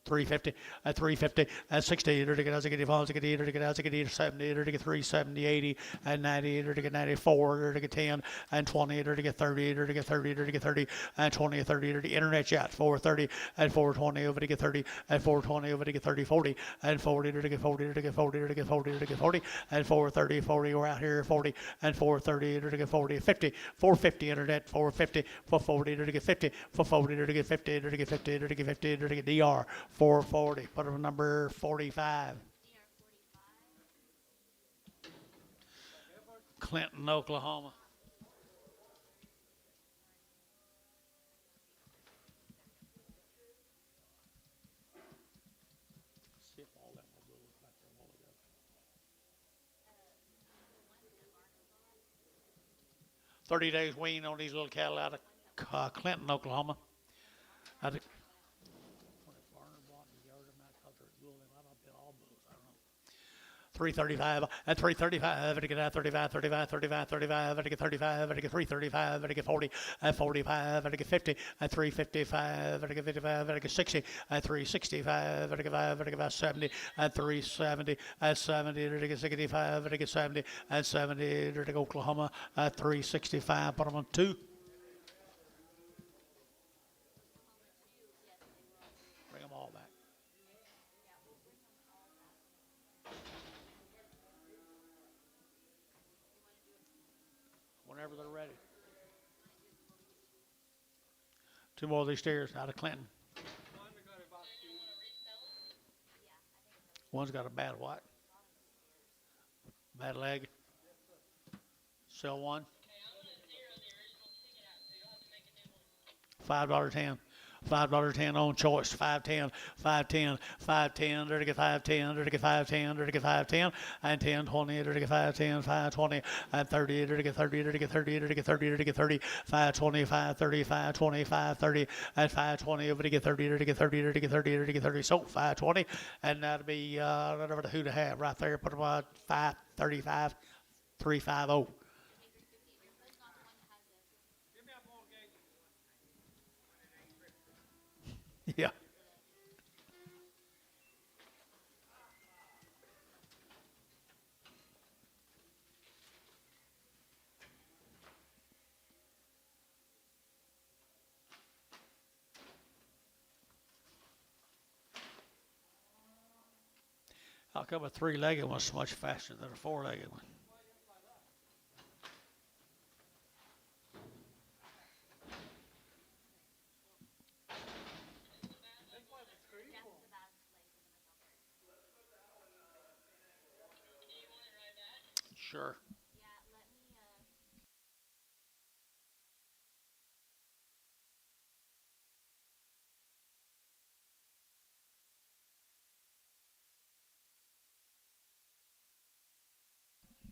350, at 350, at 60, to get out, to get 5, to get 8, to get out, to get 70, to get 370, 80, and 90, to get 94, to get 10, and 20, to get 30, to get 30, to get 30, and 20, 30, to the internet chat, 430, and 420, over to get 30, and 420, over to get 30, 40, and 40, to get 40, to get 40, to get 40, to get 40, and 430, 40, we're out here, 40, and 430, to get 40, 50, 450, internet, 450, 440, to get 50, 440, to get 50, to get 50, to get 50, to get DR, 440. Put on number 45. Clinton, Oklahoma. See if all that will go back there a while ago. 30 days wean on these little cattle out of Clinton, Oklahoma. Out of 335 at 335 to get at 35 35 35 35 to get 35 to get 335 to get 40 at 45 to get 50 at 355 to get 55 to get 60 at 365 to get 5 to get 70 at 370 at 70 to get 65 to get 70 at 70 to get Oklahoma at 365. Put them on 2. Bring them all back. Whenever they're ready. 2 more of these steers out of Clinton. One's got a bad what? Bad leg. Sell one. $5.10. $5.10 on choice. 510, 510, 510, there to get 510, there to get 510, there to get 510, and 10, 20, there to get 510, 520, and 30, there to get 30, there to get 30, there to get 30, there to get 30, 520, 530, 520, 530, and 520, over to get 30, there to get 30, there to get 30, there to get 30, so 520, and that'll be whatever the who to have right there. Put them on 535, 350. Yeah. How come a 3-legged one's so much faster than a 4-legged one? Sure.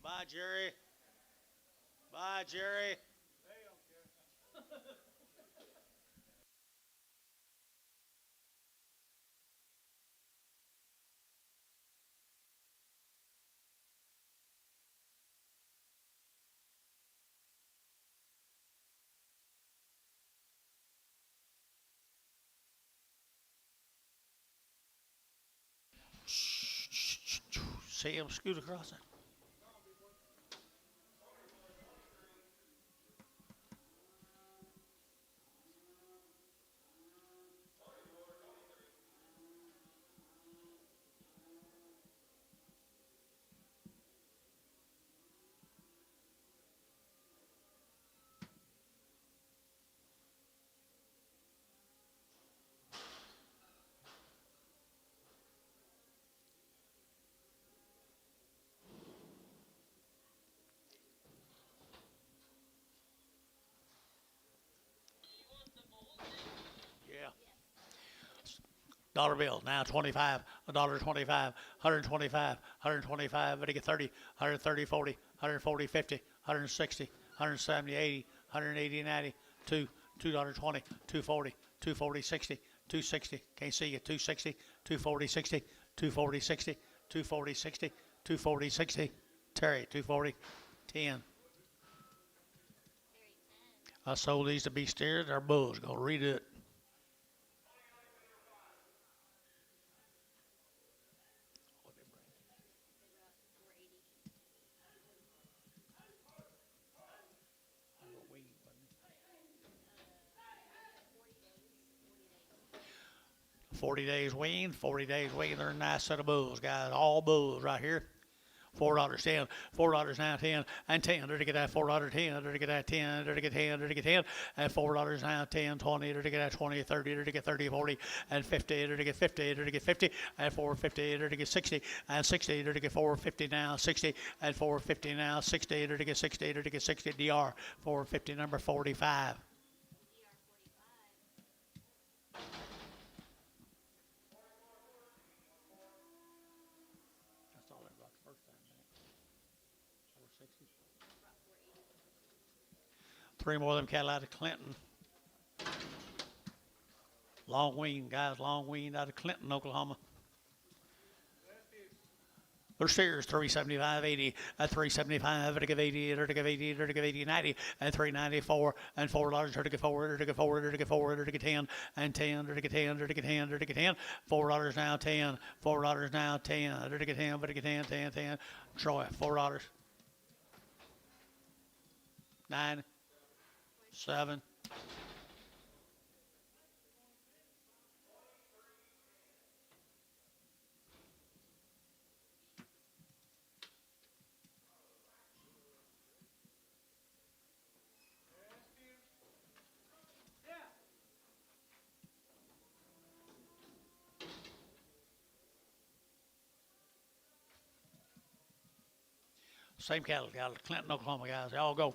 Bye, Jerry. Bye, Jerry. See him scoot across it. Yeah. Dollar bill, now 25, $1.25, 125, 125, but to get 30, 130, 40, 140, 50, 160, 170, 80, 180, 90, 2, $2.20, 240, 240, 60, 260, can't see you, 260, 240, 60, 240, 60, 240, 60, 240, 60, Terry, 240, 10. I sold these to be steers, our bulls, gonna redo it. $40 wean, 40 days wean. They're a nice set of bulls, guys. All bulls right here. $4.10, $4 now 10, and 10. There to get that $4.10, there to get that 10, there to get 10, there to get 10, and $4 now 10, 20, there to get that 20, 30, there to get 30, 40, and 50, there to get 50, there to get 50, and $4.50, there to get 60, and 60, there to get $4.50 now 60, and $4.50 now 60, there to get 60, there to get 60. DR $4.50 number 45. Three more of them cattle out of Clinton. Long wean, guys, long wean out of Clinton, Oklahoma. There's steers 375, 80, 375, to give 80, to give 80, to give 80, 90, and 394, and $4, to give 4, to give 4, to give 4, to give 10, and 10, to give 10, to give 10, to give 10, $4 now 10, $4 now 10, to give 10, but to give 10, 10, 10. Troy, $4. 9, 7. Same cattle, Clinton, Oklahoma guys. They all go.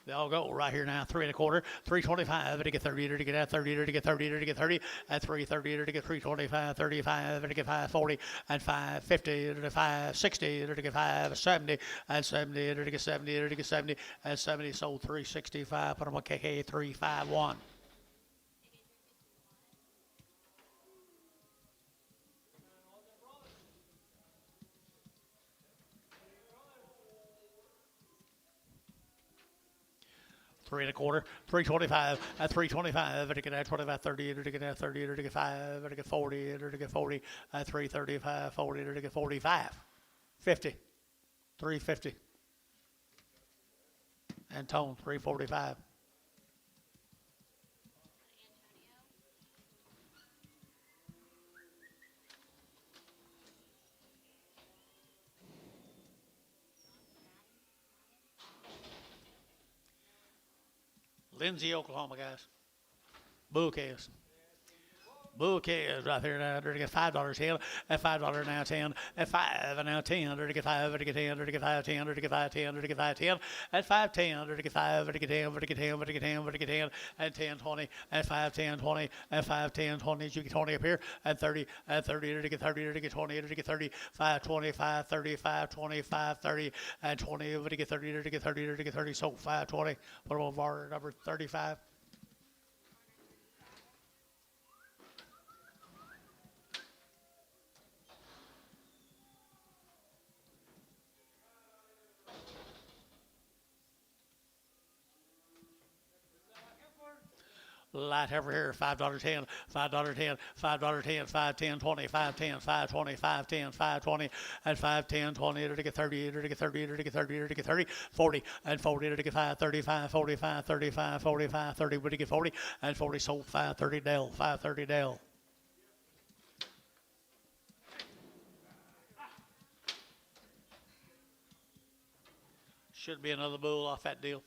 They all go right here now. 3 1/4, 325, to get 30, to get at 30, to get 30, to get 30, at 330, to get 325, 35, to get 540, and 550, to get 560, to get 570, and 70, to get 70, to get 70, and 70 sold 365. Put them on KK 351. Three 1/4, 325, at 325, to get at 25, 30, to get at 30, to get 5, to get 40, to get 40, at 335, 40, to get 45, 50, 350, and Tone 345. Lindsay, Oklahoma guys. Bull calves. Bull calves right there now. To get $5 10, at $5 now 10, at 5 and now 10, to get 5, to get 10, to get 5 10, to get 5 10, to get 5 10, at 5 10, to get 5, to get 10, to get 10, to get 10, to get 10, at 10 20, at 5 10 20, at 5 10 20, you get 20 up here, at 30, at 30, to get 30, to get 20, to get 30, 5 25, 35, 25, 30, and 20, to get 30, to get 30, to get 30, so 5 20, put them on bar number 35. Light over here, $5 10, $5 10, $5 10, 5 10 20, 5 10, 5 20, 5 10, 5 20, and 5 10 20, to get 30, to get 30, to get 30, to get 30, 40, and 40, to get 5 35, 45, 35, 45, 30, to get 40, and 40 sold 530 Dell, 530 Dell. Should be another bull off that deal.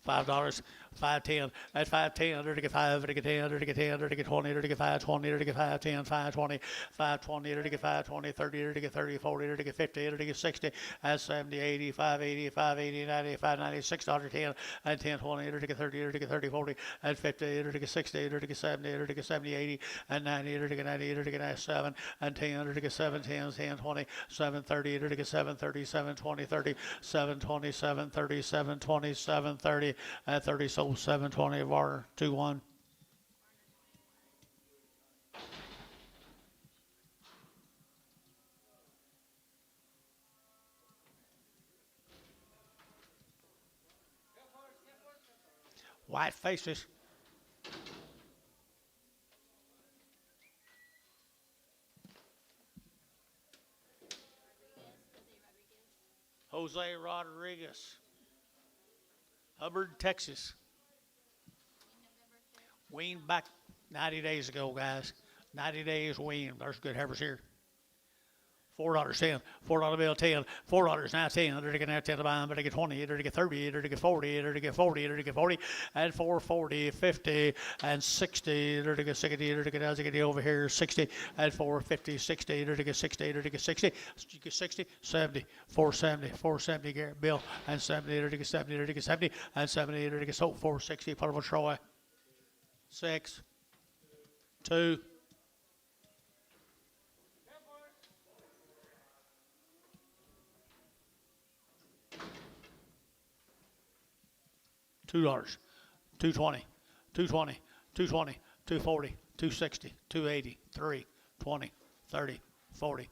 $5, 5 10, at 5 10, to get 5, to get 10, to get 10, to get 20, to get 5 20, to get 5 10, 5 20, 5 20, to get 5 20, 30, to get 30, 40, to get 50, to get 60, at 70, 80, 580, 580, 90, 590, $6 10, and 10 20, to get 30, to get 30, 40, and 50, to get 60, to get 70, to get 70, 80, and 90, to get 90, to get 97, and 10, to get 7 10, 10 20, 730, to get 730, 720, 30, 720, 730, 720, 730, at 30 sold 720 of our 2-1. White faces. Jose Rodriguez. Hubbard, Texas. Weaned back 90 days ago, guys. 90 days weaned. There's good heifers here. $4 10, $4 bill 10, $4 now 10, to get now 10 to buy, but to get 20, to get 30, to get 40, to get 40, to get 40, and 440, 50, and 60, to get 60, to get as you get over here 60, and 450, 60, to get 60, to get 60, you get 60, 70, 470, 470 Garrett bill, and 70, to get 70, to get 70, and 70, to get sold 460, Portable Troy. 6, 2. $2, 220, 220, 220, 240, 260, 280, 3, 20, 30, 40,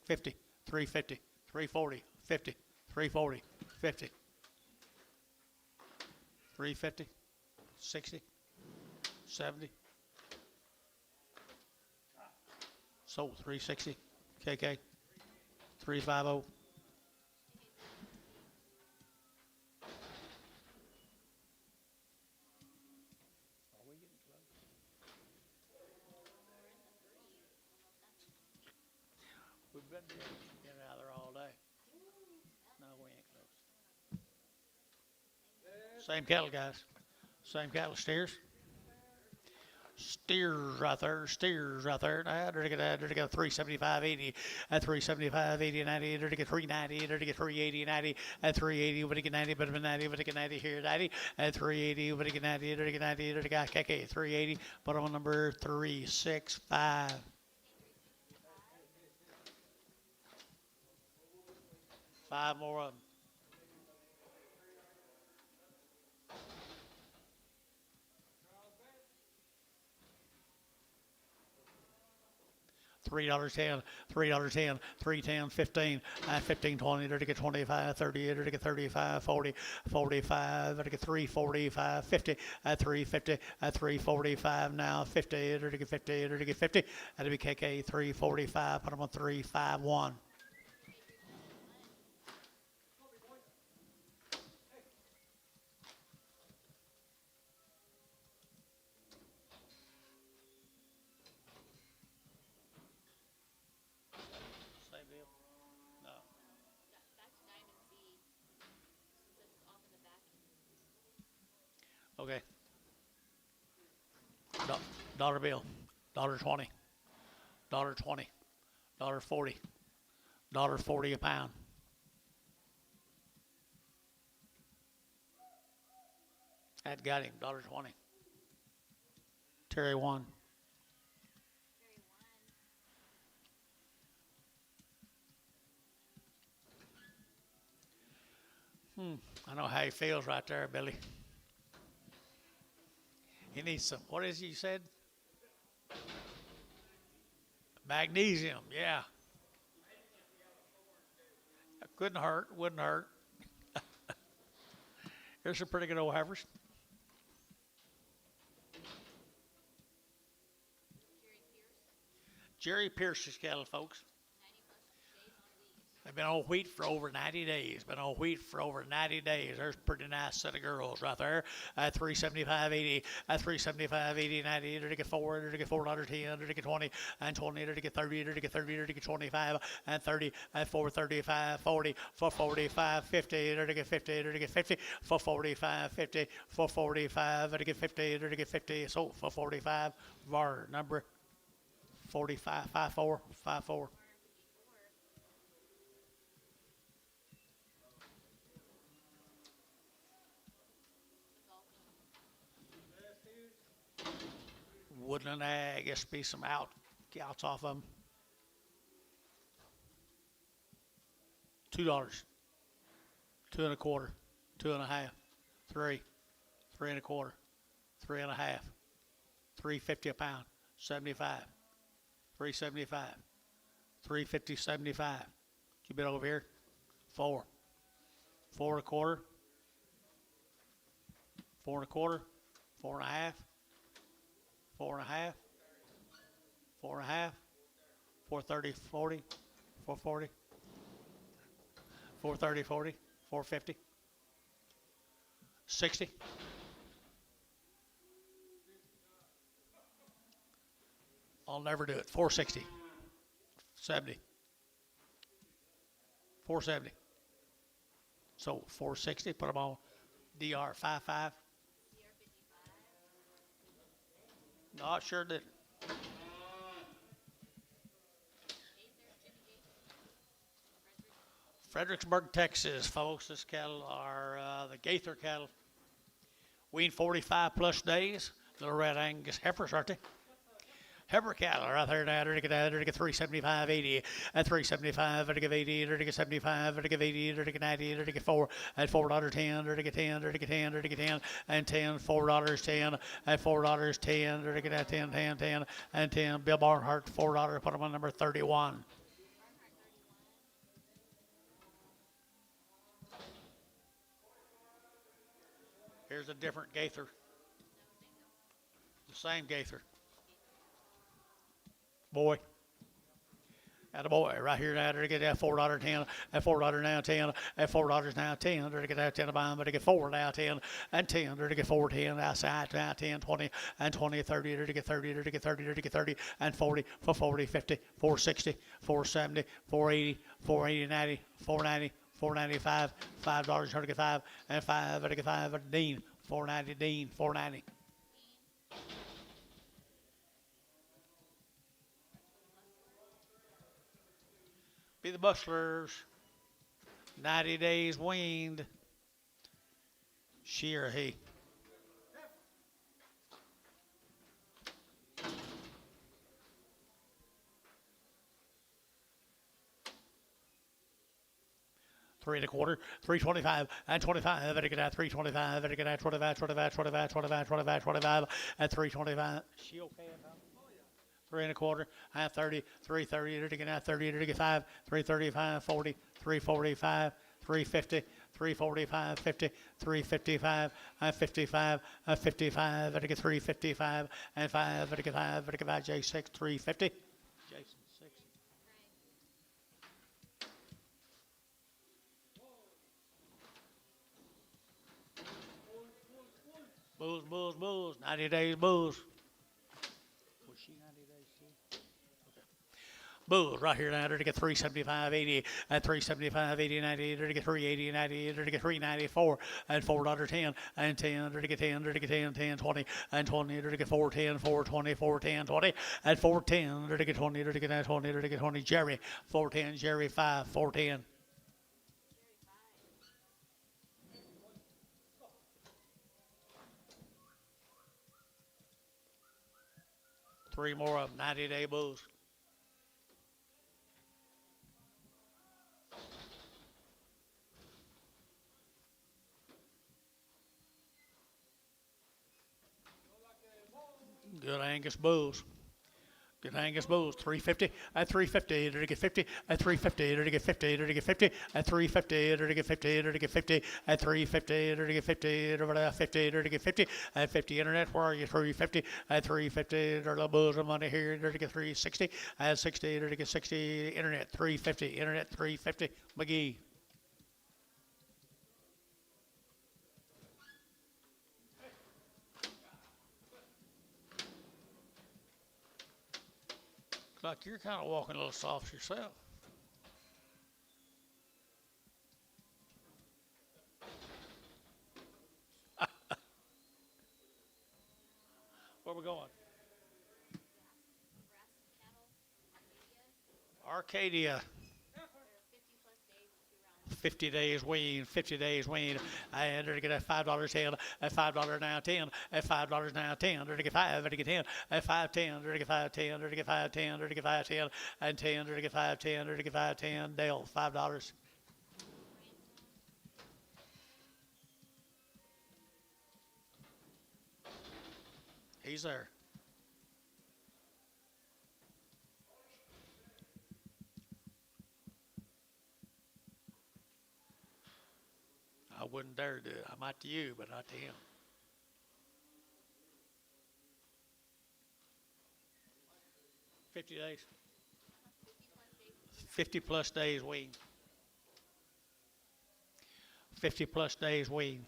50, 350, 340, 50, 340, 50, 350, 60, 70. Sold 360. KK 350. We've been getting out there all day. No, we ain't close. Same cattle, guys. Same cattle. Steers. Steers right there. Steers right there. Now, they're to get 375.80 at 375.80 90. They're to get 390. They're to get 380 90 at 380. But to get 90, but 90, but to get 90 here 90 at 380. But to get 90, they're to get 90. They're to get KK 380. Bottom on number 365. Five more of them. $3.10, $3.10, $3.10, 15, 15, 20, to get 25, 30, to get 35, 40, 45, to get 345, 50, at 350, at 345 now, 50, to get 50, to get 50, that'd be KK 345, put them on 351. Okay. Dollar bill, $1.20, $1.20, $1.40, $1.40 a pound. That got him, $1.20. Terry won. I know how he feels right there, Billy. He needs some, what is he said? Magnesium, yeah. Couldn't hurt, wouldn't hurt. Here's some pretty good old heifers. Jerry Pierce's cattle, folks. They've been on wheat for over 90 days. Been on wheat for over 90 days. There's a pretty nice set of girls right there. At 375.80, at 375.80, 90, to get 4, to get $4.10, to get 20, and 20, to get 30, to get 30, to get 25, and 30, at 435, 40, 445, 50, to get 50, to get 50, 445, 50, 445, to get 50, to get 50, so 445, VAR number 45, 54, 54. Woodland Ag, guess be some outs off of them. $2, 2 1/4, 2 1/2, 3, 3 1/4, 3 1/2, $3.50 a pound, 75, 375, 350, 75. You bid over here? 4, 4 1/4, 4 1/4, 4 1/2. 4 1/2, 4 1/2, 430, 40, 440, 430, 40, 450, 60. I'll never do it. 460, 70, 470. So 460, put them on DR 55. No, I sure didn't. Fredericksburg, Texas, folks. This cattle are the Gaither cattle. Weaned 45 plus days. Little red Angus heifers, aren't they? Heifer cattle right there now. They're going to get 375, 80, and 375, they're going to give 80, they're going to get 75, they're going to give 80, they're going to get 90, they're going to get 4, and $4.10, they're going to get 10, they're going to get 10, they're going to get 10, and 10, $4.10, and $4.10, they're going to get 10, 10, 10, and 10. Bill Barnhart, $4, put him on number 31. Here's a different Gaither. The same Gaither. Boy. And a boy right here now, to get that $4.10, and $4 now 10, and $4 now 10, to get that 10 bomb, to get 4 now 10, and 10, to get 4 10 outside now 10, 20, and 20, 30, to get 30, to get 30, to get 30, and 40 for 40, 50, 460, 470, 480, 480, 90, 490, 495, $5, to get 5, and 5, to get 5, Dean, 490, Dean, 490. Be the Bustlers, 90 days weaned. She or he. Three and a quarter, 325, and 25, and get out 325, and get out 25, 25, 25, 25, 25, 25, and 325. She okay at home? Three and a quarter, and 30, 330, to get out 30, to get 5, 335, 40, 345, 350, 345, 50, 355, and 55, and 55, and to get 355, and 5, and to get 5, and to get 5, J6, 350. Jason, 6. Bulls, bulls, bulls, 90 days bulls. Was she 90 days too? Okay. Bulls right here now, to get 375, 80, and 375, 80, 90, to get 380, 90, to get 394, and $4.10, and 10, to get 10, to get 10, 10, 20, and 20, to get 410, 420, 410, 20, and 410, to get 20, to get 20, to get 20, Jerry, 410, Jerry, 5, 410. Three more of them, 90-day bulls. Good Angus bulls. Good Angus bulls, 350, and 350, to get 50, and 350, to get 50, to get 50, and 350, to get 50, to get 50, and 350, to get 50, to 50, to get 50, and 50 internet, where are you? 350, and 350, to the bulls of money here, to get 360, and 60, to get 60, internet, 350, internet, 350, McGee. Like you're kind of walking a little soft yourself. Where we going? Arcadia. 50 days wean, 50 days wean, and to get that $5 and $5 now 10, and $5 now 10, to get 5, to get 10, and 510, to get 510, to get 510, to get 510, and 10, to get 510, to get 510, Dale, $5. He's there. I wouldn't dare do it. I might to you, but not to him. $50 days. 50 plus days wean. 50 plus days wean.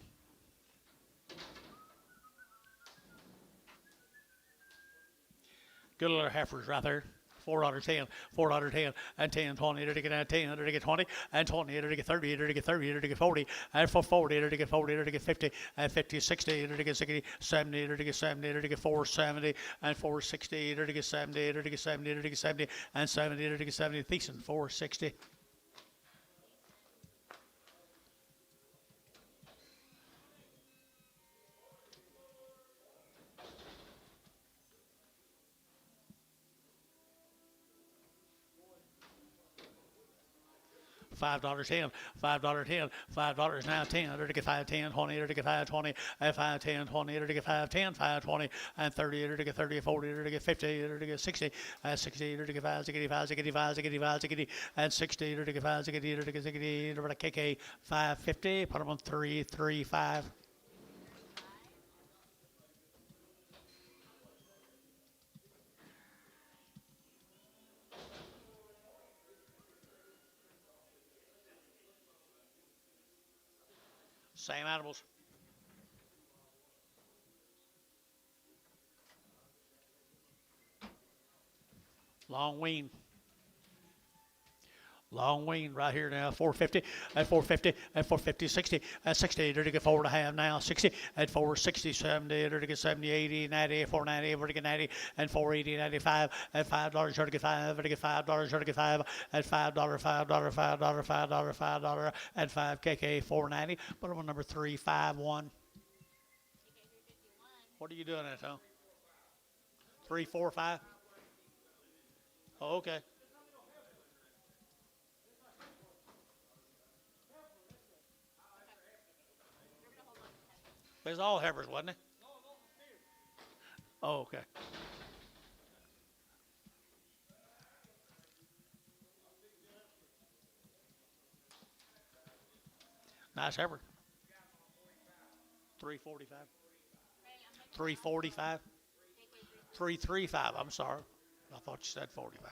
Good little heifers right there. $4.10, $4.10, and 10, 20, to get 10, to get 20, and 20, to get 30, to get 30, to get 40, and for 40, to get 40, to get 50, and 50, 60, to get 60, 70, to get 70, to get 470, and 460, to get 70, to get 70, to get 70, and 70, to get 70, Thiessen, 460. $5.10, $5.10, $5 now 10, to get 5, 10, 20, to get 5, 20, 5, 10, 20, to get 5, 10, 5, 20, and 30, to get 30, 40, to get 50, to get 60, 60, to get 5, 65, 65, 65, 60, and 60, to get 5, 60, to get 60, to get KK 550, put them on 3, 3, 5. Same animals. Long wean. Long wean right here now, 450, at 450, at 450, 60, at 60, to get 4.5 now, 60, at 460, 70, to get 70, 80, 90, 490, to get 90, and 480, 95, at $5, to get 5, to get $5, to get 5, at $5, $5, $5, $5, $5, at 5 KK 490, put them on number 351. What are you doing at, Tom? 345? Oh, okay. It was all heifers, wasn't it? Oh, okay. Nice heifer. 345. 345. 335. I'm sorry. I thought you said 45.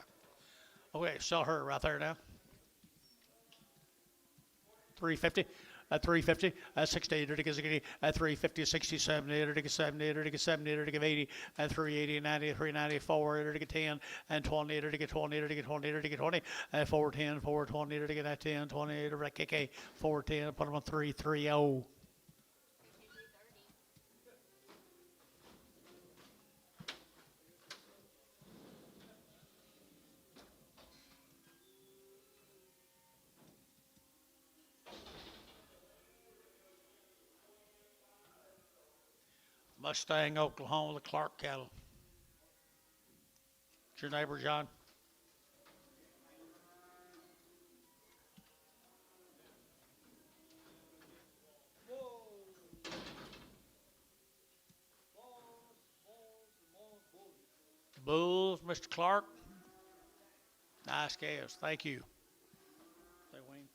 Okay, sell her right there now. 350. At 350, at 60, to get 60, at 350, 60, 70, to get 70, to get 70, to get 80, at 380, 90, 394, to get 10, and 20, to get 20, to get 20, to get 20, at 410, 420, to get that 10, 20, to get KK, 410, put them on 330. Mustang, Oklahoma, the Clark cattle. It's your neighbor, John. Bulls, Mr. Clark. Nice calves. Thank you. Hey, Wayne.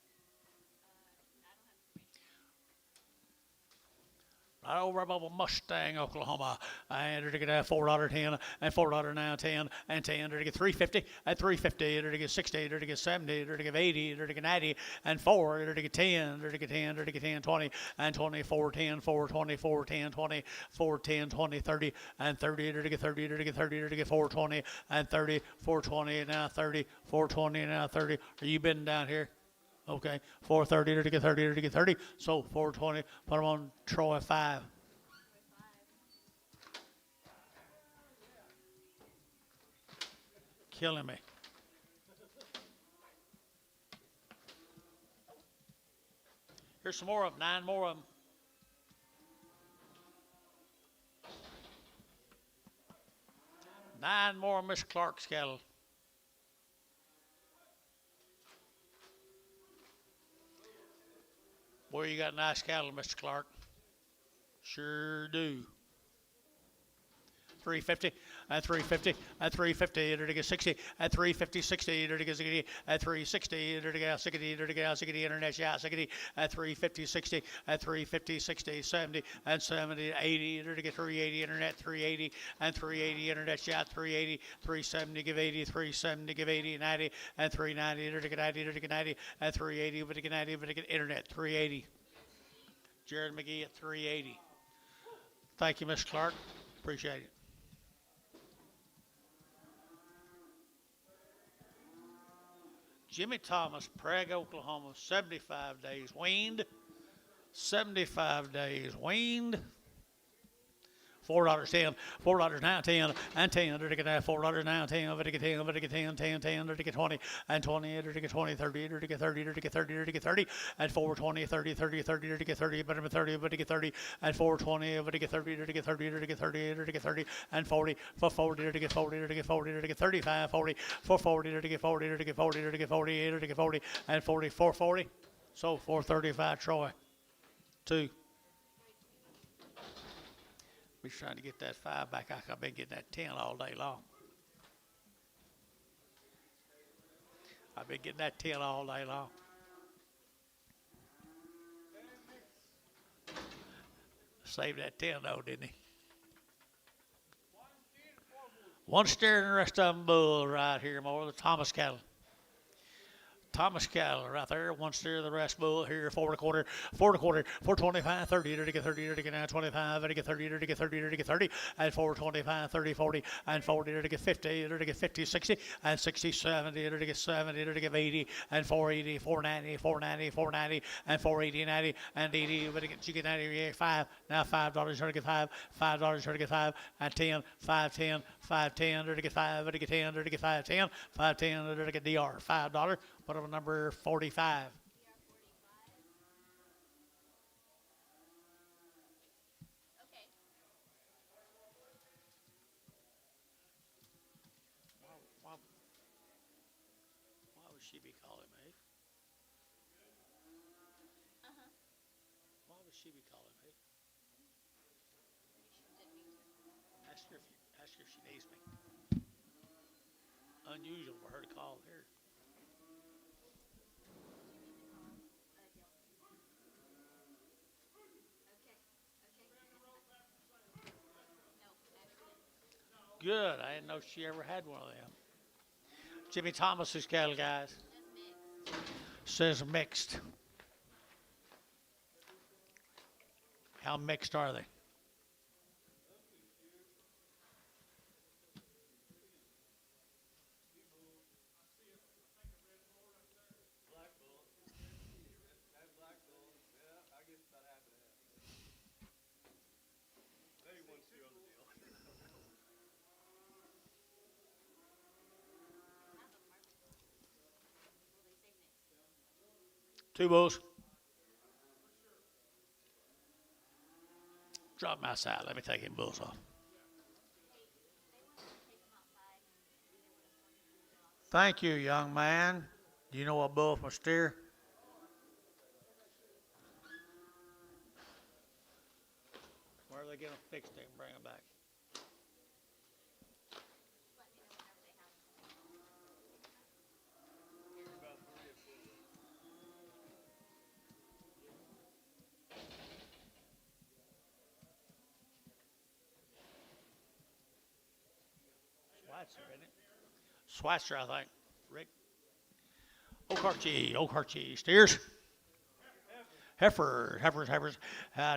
Right over above Mustang, Oklahoma, and to get $4.10 and $4.10 and 10 to get 350 at 350 to get 60 to get 70 to get 80 to get 90 and 4 to get 10 to get 10 to get 10 20 and 20 410 420 410 20 410 20 30 and 30 to get 30 to get 30 to get 420 and 30 420 now 30 420 now 30. Are you been down here? Okay, 430 to get 30 to get 30. So 420, put them on Troy 5. Killing me. Here's some more of them, 9 more of them. Nine more of Miss Clark's cattle. Boy, you got nice cattle, Mr. Clark. Sure do. 350 at 350 at 350 to get 60 at 350 60 to get 60 at 360 to get 60 to get 60 internet shot 60 at 350 60 at 350 60 70 and 70 80 to get 380 internet 380 and 380 internet shot 380 370 give 80 370 give 80 90 and 390 to get 90 to get 90 at 380 but to get 90 but to get internet 380. Jared McGee at 380. Thank you, Mr. Clark. Appreciate it. Jimmy Thomas, Prague, Oklahoma, 75 days weaned. 75 days weaned. $4.10, $4.9, 10, and 10, to get that $4.9, 10, to get 10, to get 10, 10, 10, to get 20, and 20, to get 20, 30, to get 30, to get 30, to get 30, and 420, 30, 30, 30, to get 30, but 30, but to get 30, and 420, but to get 30, to get 30, to get 30, to get 30, and 40, for 40, to get 40, to get 40, to get 35, 40, for 40, to get 40, to get 40, to get 48, to get 40, and 40, 440. So 435, Troy. 2. We're trying to get that 5 back. I've been getting that 10 all day long. I've been getting that 10 all day long. Saved that 10 though, didn't he? One steer and the rest of them bulls right here, more of the Thomas cattle. Thomas cattle right there, one steer, the rest bull here, 4.25, 425, 30, to get 30, to get now 25, to get 30, to get 30, to get 30, and 425, 30, 40, and 40, to get 50, to get 50, 60, and 60, 70, to get 70, to get 80, and 480, 490, 490, 490, and 480, 90, and 80, but you get 90, yeah, 5, now $5, to get 5, $5, to get 5, and 10, 510, 510, to get 5, to get 10, to get 510, 510, to get DR, $5. Put up number 45. Okay. Why would she be calling me? Uh-huh. Why would she be calling me? Didn't mean to. Ask her if she needs me. Unusual for her to call here. Okay. No, actually, Good. I didn't know she ever had one of them. Jimmy Thomas's cattle, guys. just mixed. Says mixed. How mixed are they? Two bulls. Drop them outside. Let me take him bulls off. Thank you, young man. Do you know a bull from a steer? Where are they getting them fixed? They can bring them back. Let me know whenever they have them. Schweitzer, isn't it? Schweitzer, I think. Rick. Okarchi. Steers. Heifers.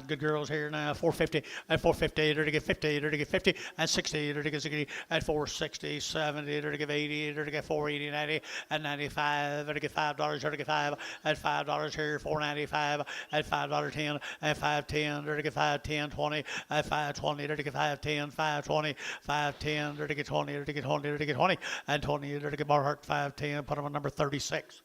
Good girls here now. 450 and 450 to get 50 to get 50 and 60 to get 60 and 460, 70 to get 80 to get 480, 90 and 95 to get $5 to get 5 and $5 here, 495 and $5.10 and 510 to get 510, 20 and 520 to get 510, 520, 510 to get 20 to get 20 to get 20 and 20 to get Barhart 510. Put them on number 36.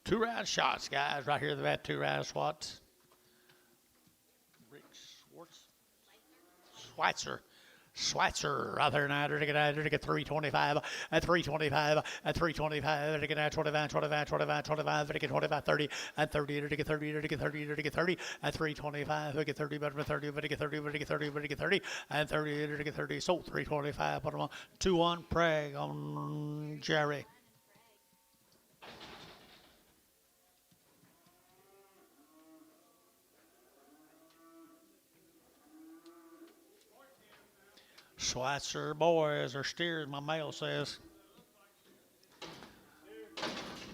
Two round shots, guys. Right here, they've had 2 round shots. Rick Schweitzer, right there now. To get 325 and 325 and 325 to get 25, 25, 25, 25 to get 25, 30 and 30 to get 30 to get 30 to get 30 and 325 to get 30, but 30, but to get 30, but to get 30, but to get 30 and 30 to get 30. So 325. Put them on 2-1 Prague on Jerry. Schweitzer boys or steers, my mail says.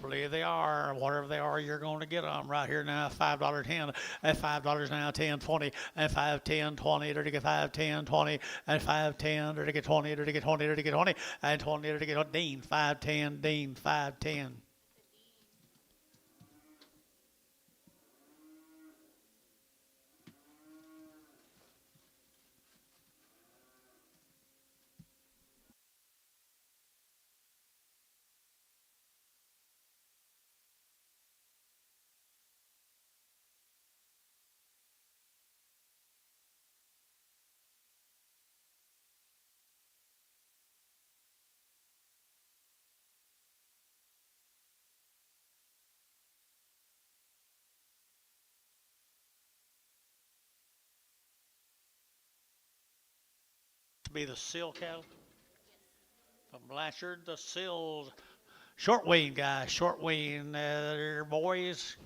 believe they are. Whatever they are, you're going to get them right here now. $5.10 at $5 now. 10, 20 and 5, 10, 20. There to get 5, 10, 20 and 5, 10. There to get 20. There to get 20. There to get 20 and 20. There to get Dean 5, 10. Dean 5, 10. To be the Sill cattle from Blanchard, the Sills. Short wean guys, short wean. They're boys.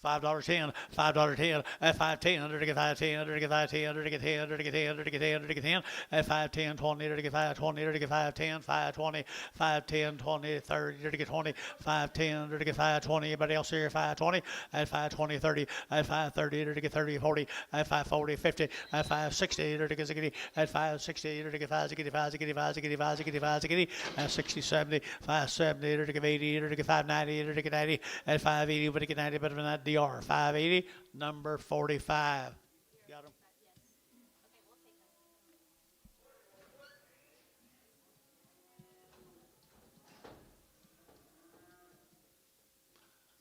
$5.10, $5.10 at 5.10, there to get 5.10, there to get 5.10, there to get 10, there to get 10, there to get 10, there to get 10 at 5.10, 20, there to get 5.20, there to get 5.10, 5.20, 5.10, 20, 30, there to get 20, 5.10, there to get 5.20. Anybody else here? 5.20 at 5.20, 30 at 5.30, there to get 30, 40 at 5.40, 50 at 5.60, there to get 60 at 5.60, there to get 5.60, 5.60, 5.60, 5.60, 5.60 at 60, 70, 5.70, there to get 80, there to get 5.90, there to get 90 at 5.80, but to get 90 better than that. DR 580, number 45. Got him? Okay, we'll take them.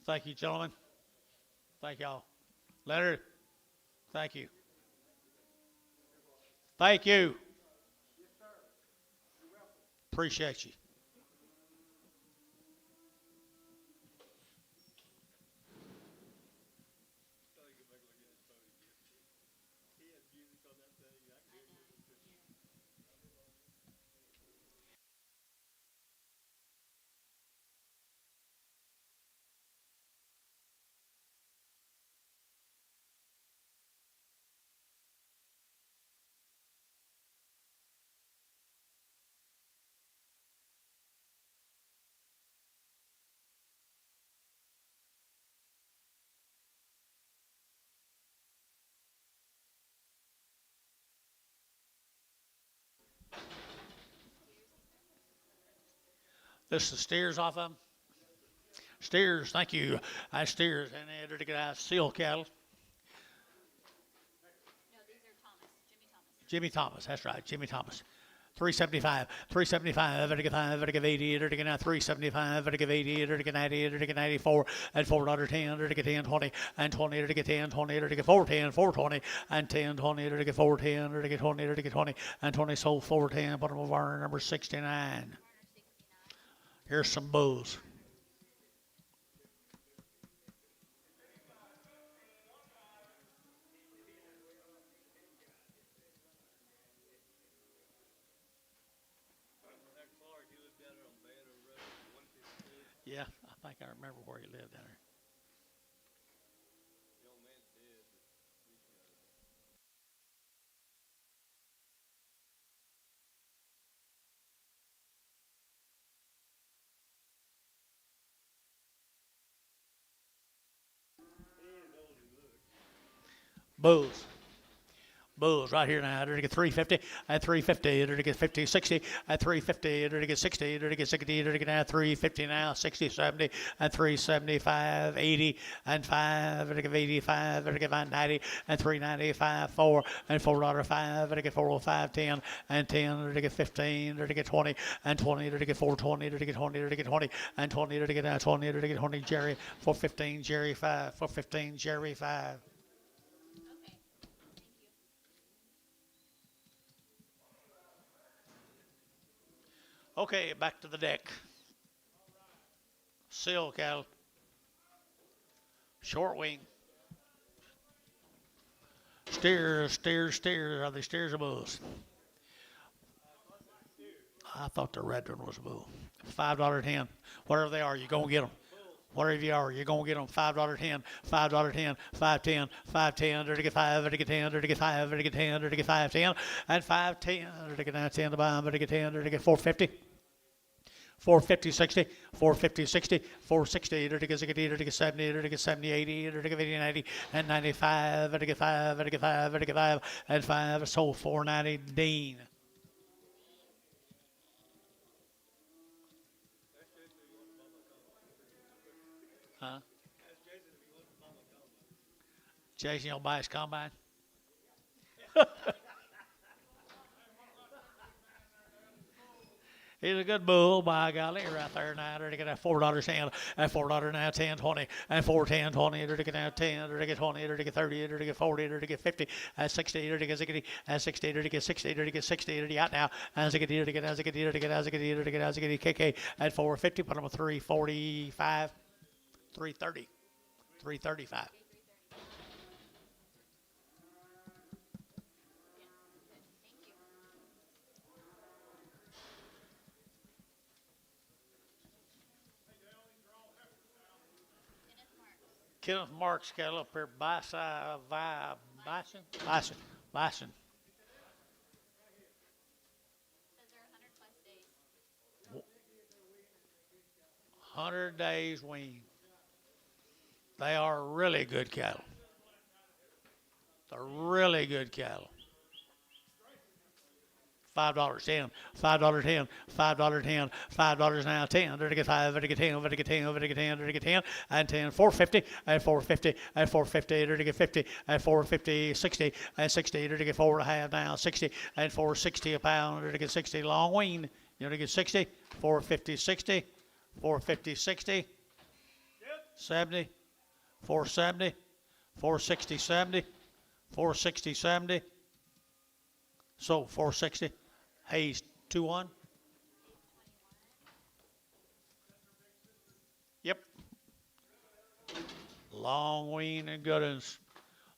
Thank you, gentlemen. Thank y'all. Leonard, thank you. Thank you. Appreciate you. This is the steers off of them. Steers, thank you. I steers, and they're to get out Sill cattle. No, these are Thomas, Jimmy Thomas. Jimmy Thomas, that's right, Jimmy Thomas. 375, 375, better get 5, better get 80, better get now 375, better get 80, better get 90, better get 94, and $4.10, better get 10, 20, and 20, better get 10, 20, better get 410, 420, and 10, 20, better get 410, better get 20, better get 20, and 20 sold 410, bottom of our number 69. Here's some bulls. Yeah, I think I remember where you lived down there. Bulls. Bulls right here now. They're to get 350 at 350. They're to get 50, 60 at 350. They're to get 60. They're to get 60. They're to get now 350 now. 60, 70 at 375, 80 and 5. They're to get 85. They're to get 90 and 395, 4 and $4.05. They're to get 405, 10 and 10. They're to get 15. They're to get 20 and 20. They're to get 420. They're to get 20. They're to get 20 and 20. They're to get now 20. They're to get 20. Jerry 415. Jerry 5. 415. Jerry 5. Okay, back to the deck. Sill cattle. Short wing. Steers, steers, steers. Are they steers or bulls? I thought the red one was a bull. $5.10. Whatever they are, you're going to get them. Whatever you are, you're going to get them. $5.10, $5.10, 5.10, 5.10. They're to get 5, they're to get 10, they're to get 5, they're to get 10, they're to get 5.10, and 5.10. They're to get 10 to buy them, they're to get 10, they're to get 4.50. 450, 60, 450, 60, 460, 80, 70, 80, 70, 80, 80, 90, and 95, 85, 85, 85, and 5, sold 490, Dean. Huh? Jason, you'll buy his combine? He's a good bull, by golly, right there now. They're to get that $4 10, and $4 now, 10, 20, and 4, 10, 20, they're to get now 10, they're to get 20, they're to get 30, they're to get 40, they're to get 50, and 60, they're to get 60, and 60, they're to get 60, they're to get 60, they're to get out now, and 60, they're to get, and 60, they're to get, and 60, they're to get, and 60, KK, and 450, put them at 345, 330, 335. Kenneth Marks got up here, Bison. Says they're 100 plus days. 100 days wean. They are really good cattle. They're really good cattle. $5, 10, $5, 10, $5, 10, $5 now, 10, they're to get 5, they're to get 10, they're to get 10, they're to get 10, they're to get 10, and 10, 450, and 450, and 450, they're to get 50, and 450, 60, and 60, they're to get 4.5 now, 60, and 460 a pound, they're to get 60, long wean, you're to get 60, 450, 60, 450, 60, 70, 470, 460, 70, 460, 70, so 460. Hayes 2-1. Yep. Long wean and good uns.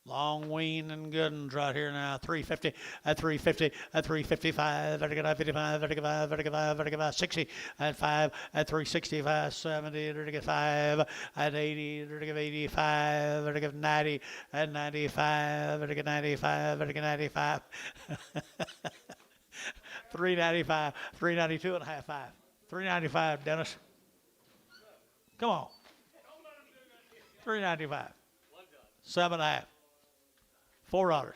Long wean and good uns right here now. 350 at 350 at 355. Vertical 55. Vertical 5. Vertical 5. Vertical 5. 60 at 5 at 365. 70. Vertical 5 at 80. Vertical 85. Vertical 90 at 95. Vertical 95. Vertical 95. 395, 392 and a half, 5. 395, Dennis. Come on. 395. 7.5. $4.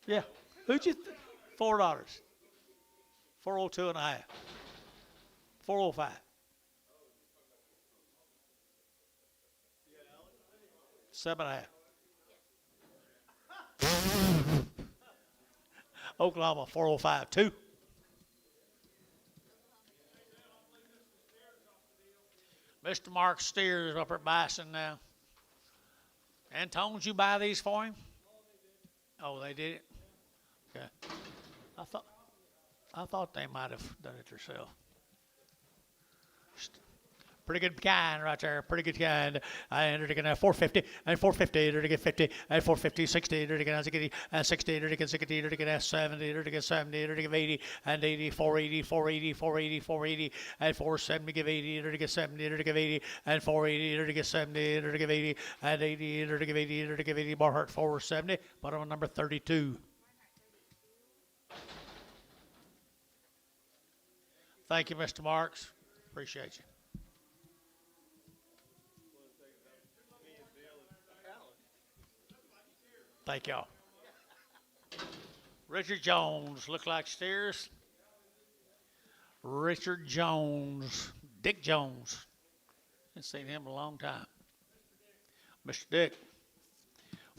Yeah. Who'd you? $4. 402 and a half. 405. Seven and a half. Oklahoma 405 2. Mr. Mark Steers up at Bison now. Antones, you buy these for him? Oh, they did it? Okay. I thought they might have done it themselves. Pretty good kind right there. Pretty good kind. I entered again at 450 and 450. Entered to get 50 and 450, 60. Entered again at 60 and 60. Entered to get 60. Entered to get 70. Entered to get 70. Entered to get 80 and 80. 480, 480, 480, 480 and 470. Give 80. Entered to get 70. Entered to give 80 and 480. Entered to get 70. Entered to give 80 and 80. Entered to give 80. Entered to give 80. Barhart 470. Bottom on number 32. Thank you, Mr. Marks. Appreciate you. Thank y'all. Richard Jones, look like steers. Richard Jones, Dick Jones. Haven't seen him in a long time. Mr. Dick.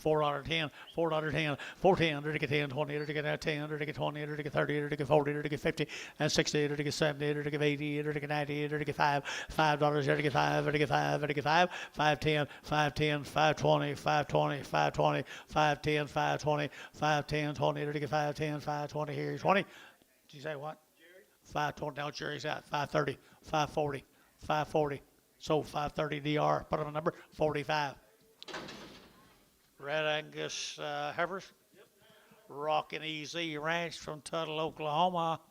$4.10, $4.10, $4.10, to get 10, 20, to get 10, to get 20, to get 30, to get 40, to get 50, and 60, to get 70, to get 80, to get 90, to get $5, $5, to get 5, to get 5, to get 5, 510, 510, 520, 520, 520, 510, 520, 510, 20, to get 510, 520, here's 20. Did you say what? 520, now Jerry's out, 530, 540, 540, so 530 DR, put on a number, 45. Red Angus heifers. Yep. Rockin' Easy Ranch from Tuttle, Oklahoma.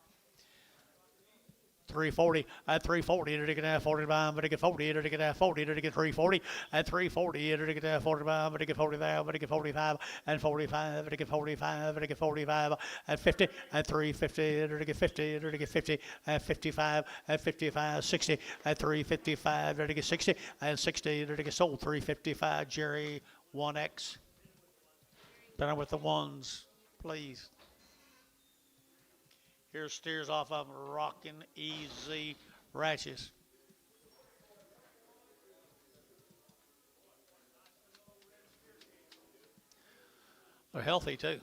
340 at 340 to get 45 but get 40 to get 40 to get 340 at 340 to get 45 but get 45 but get 45 and 45 to get 45 to get 45 at 50 at 350 to get 50 to get 50 at 55 at 55 60 at 355 to get 60 and 60 to get sold 355 Jerry 1X. Better with the ones, please. Here's steers off of Rockin' Easy Ratchets. They're healthy too.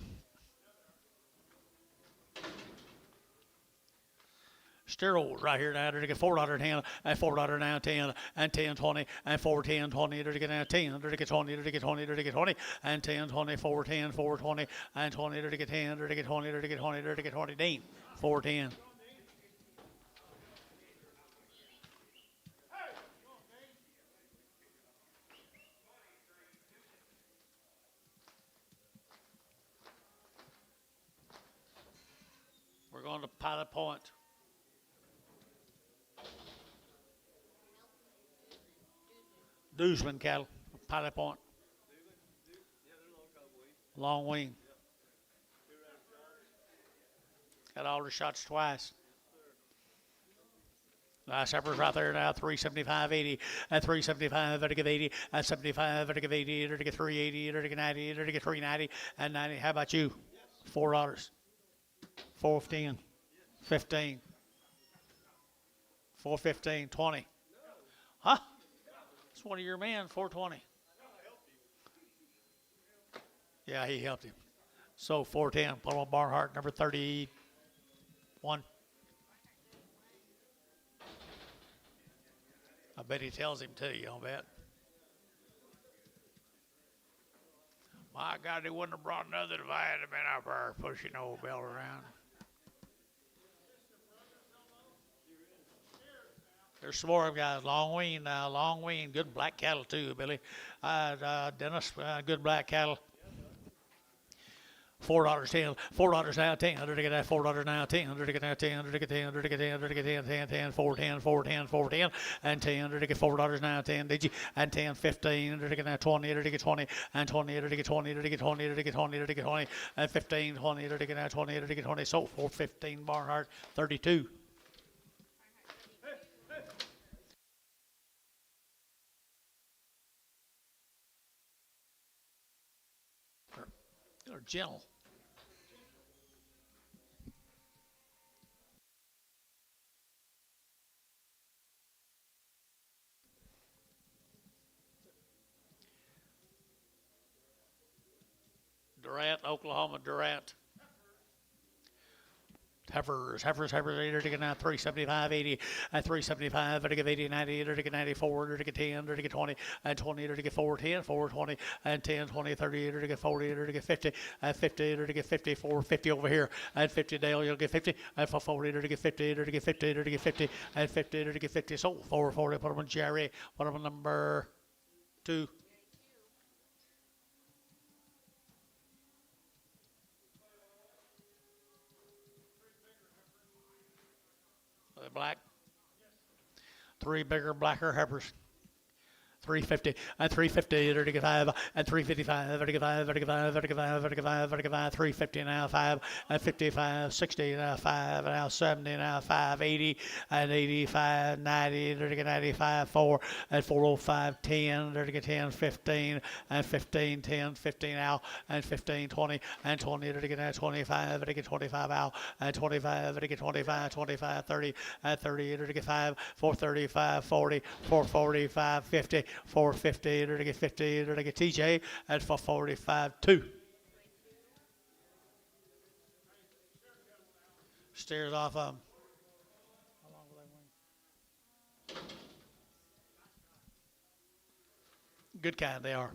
Sterols right here now to get $4.10 and $4.10 and 10 20 and 4 10 20 to get 10 to get 20 to get 20 to get 20 and 10 20 4 10 4 20 and 20 to get 10 to get 20 to get 20 to get 20 Dean 4 10. We're going to Pilot Point. Dewsman cattle, Pilot Point. Long wing. Got all the shots twice. Nice heifers right there now, 375.80 at 375 to give 80 at 75 to give 80 to get 380 to get 90 to get 390 and 90. How about you? $4. 415, 15, 415, 20. Huh? It's one of your men, 420. Yeah, he helped him. So 410, Paul Barnhart, number 31. I bet he tells him too, you know, bet. My God, they wouldn't have brought another if I had been up there pushing old Bill around. There's some more guys. Long wean now, long wean. Good black cattle too, Billy. Dennis, good black cattle. $4.10, $4 now, 10, to get that $4 now, 10, to get that 10, to get 10, to get 10, to get 10, 10, 10, 4, 10, 4, 10, 4, 10, and 10, to get $4 now, 10, did you? And 10, 15, to get that 20, to get 20, and 20, to get 20, to get 20, to get 20, to get 20, and 15, 20, to get that 20, to get 20. So 415, Barnhart, 32. They're gentle. Durant, Oklahoma, Durant. Heifers, to get now 375, 80, at 375, to get 80, 90, to get 94, to get 10, to get 20, and 20, to get 4, 10, 4, 20, and 10, 20, 30, to get 40, to get 50, at 50, to get 50, 4, 50 over here, at 50, Dale, you'll get 50, at 40, to get 50, to get 50, to get 50, at 50, to get 50, so 440, put them on Jerry, put them on number 2. Black. 3 bigger, blacker heifers. 350 and 350 to get 5 and 355 to get 5 to get 5 to get 5 to get 5 to get 5 350 now 5 and 55 60 now 5 now 70 now 5 80 and 85 90 to get 95 4 and 405 10 to get 10 15 and 15 10 15 out and 15 20 and 20 to get 25 to get 25 out and 25 to get 25 25 30 and 30 to get 5 435 40 445 50 450 to get 50 to get TJ at 445 2. Steers off of them. How long will they win? Good kind they are.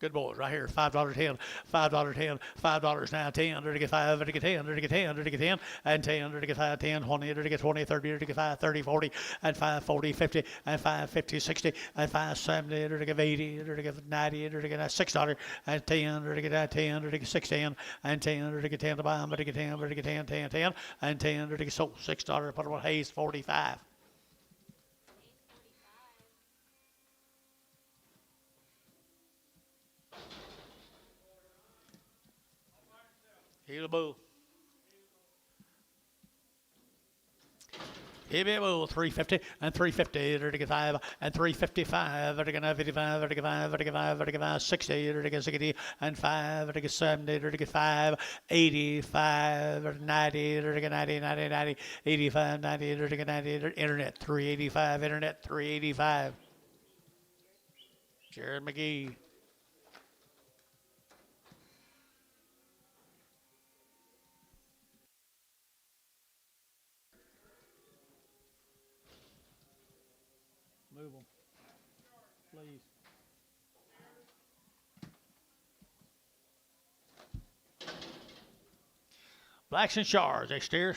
Good boys, right here. $5.10, $5.10, $5 now. 10, to get 5, to get 10, to get 10, to get 10, and 10, to get 5, 10, 20, to get 20, 30, to get 5, 30, 40, and 5, 40, 50, and 5, 50, 60, and 5, 70, to get 80, to get 90, to get $6, and 10, to get 10, to get 16, and 10, to get 10 to buy them, to get 10, to get 10, 10, 10, and 10, to get sold $6. Put them on Hayes 45. He's a bull. Give me a bull, 350 and 350, to get 5 and 355, to get 55, to get 5, to get 5, to get 5, 60, to get 60, and 5, to get 70, to get 5, 85, 90, to get 90, 90, 90, 85, 90, to get 90, internet 385, internet 385. Jared McGee. Move them, please. Blacks and Shars, they steers.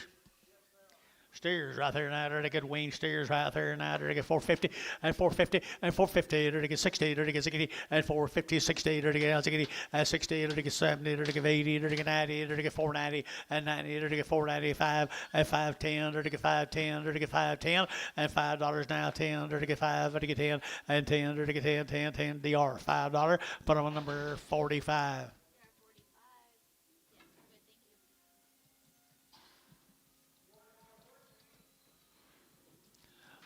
Steers right there now, to get wean steers right there now, to get 450 and 450 and 450, to get 60, to get 60 and 450, 60, to get 60 and 60, to get 70, to get 80, to get 90, to get 490 and 90, to get 495 and 510, to get 510, to get 510 and $5 now, 10, to get 5, to get 10 and 10, to get 10, 10, 10, DR $5. Put them on number 45.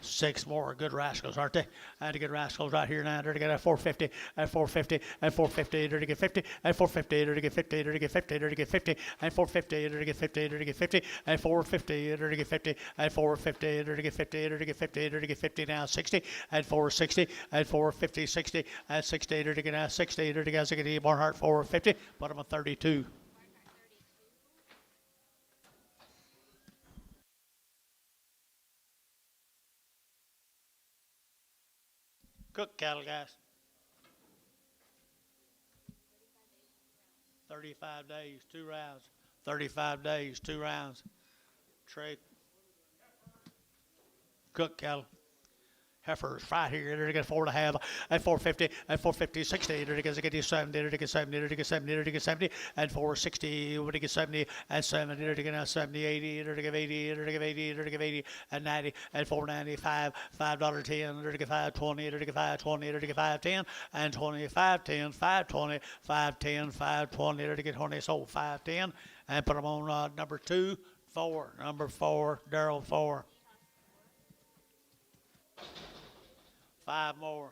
6 more good rascals, aren't they? And to get rascals right here now, to get a 450 and 450 and 450, to get 50 and 450, to get 50, to get 50, to get 50 and 450, to get 50, to get 50 and 450, to get 50 and 450, to get 50, to get 50, to get 50 now 60 and 460 and 450, 60 and 60, to get now 60, to get Barnhart 450. Put them on 32. Cook cattle, guys. 35 days, 2 rounds. 35 days, 2 rounds. Trade. Cook cattle. Heifers right here, to get 4.5 and 450 and 450, 60, to get 70, to get 70, to get 70, to get 70, and 460, to get 70 and 70, to get 70, 80, to get 80, to get 80, to get 80 and 90 and 495, $5.10, to get 520, to get 520, to get 510 and 25, 10, 520, 510, 520, to get 20, sold 510, and put them on number 2, 4, number 4, Darrell 4. 5 more.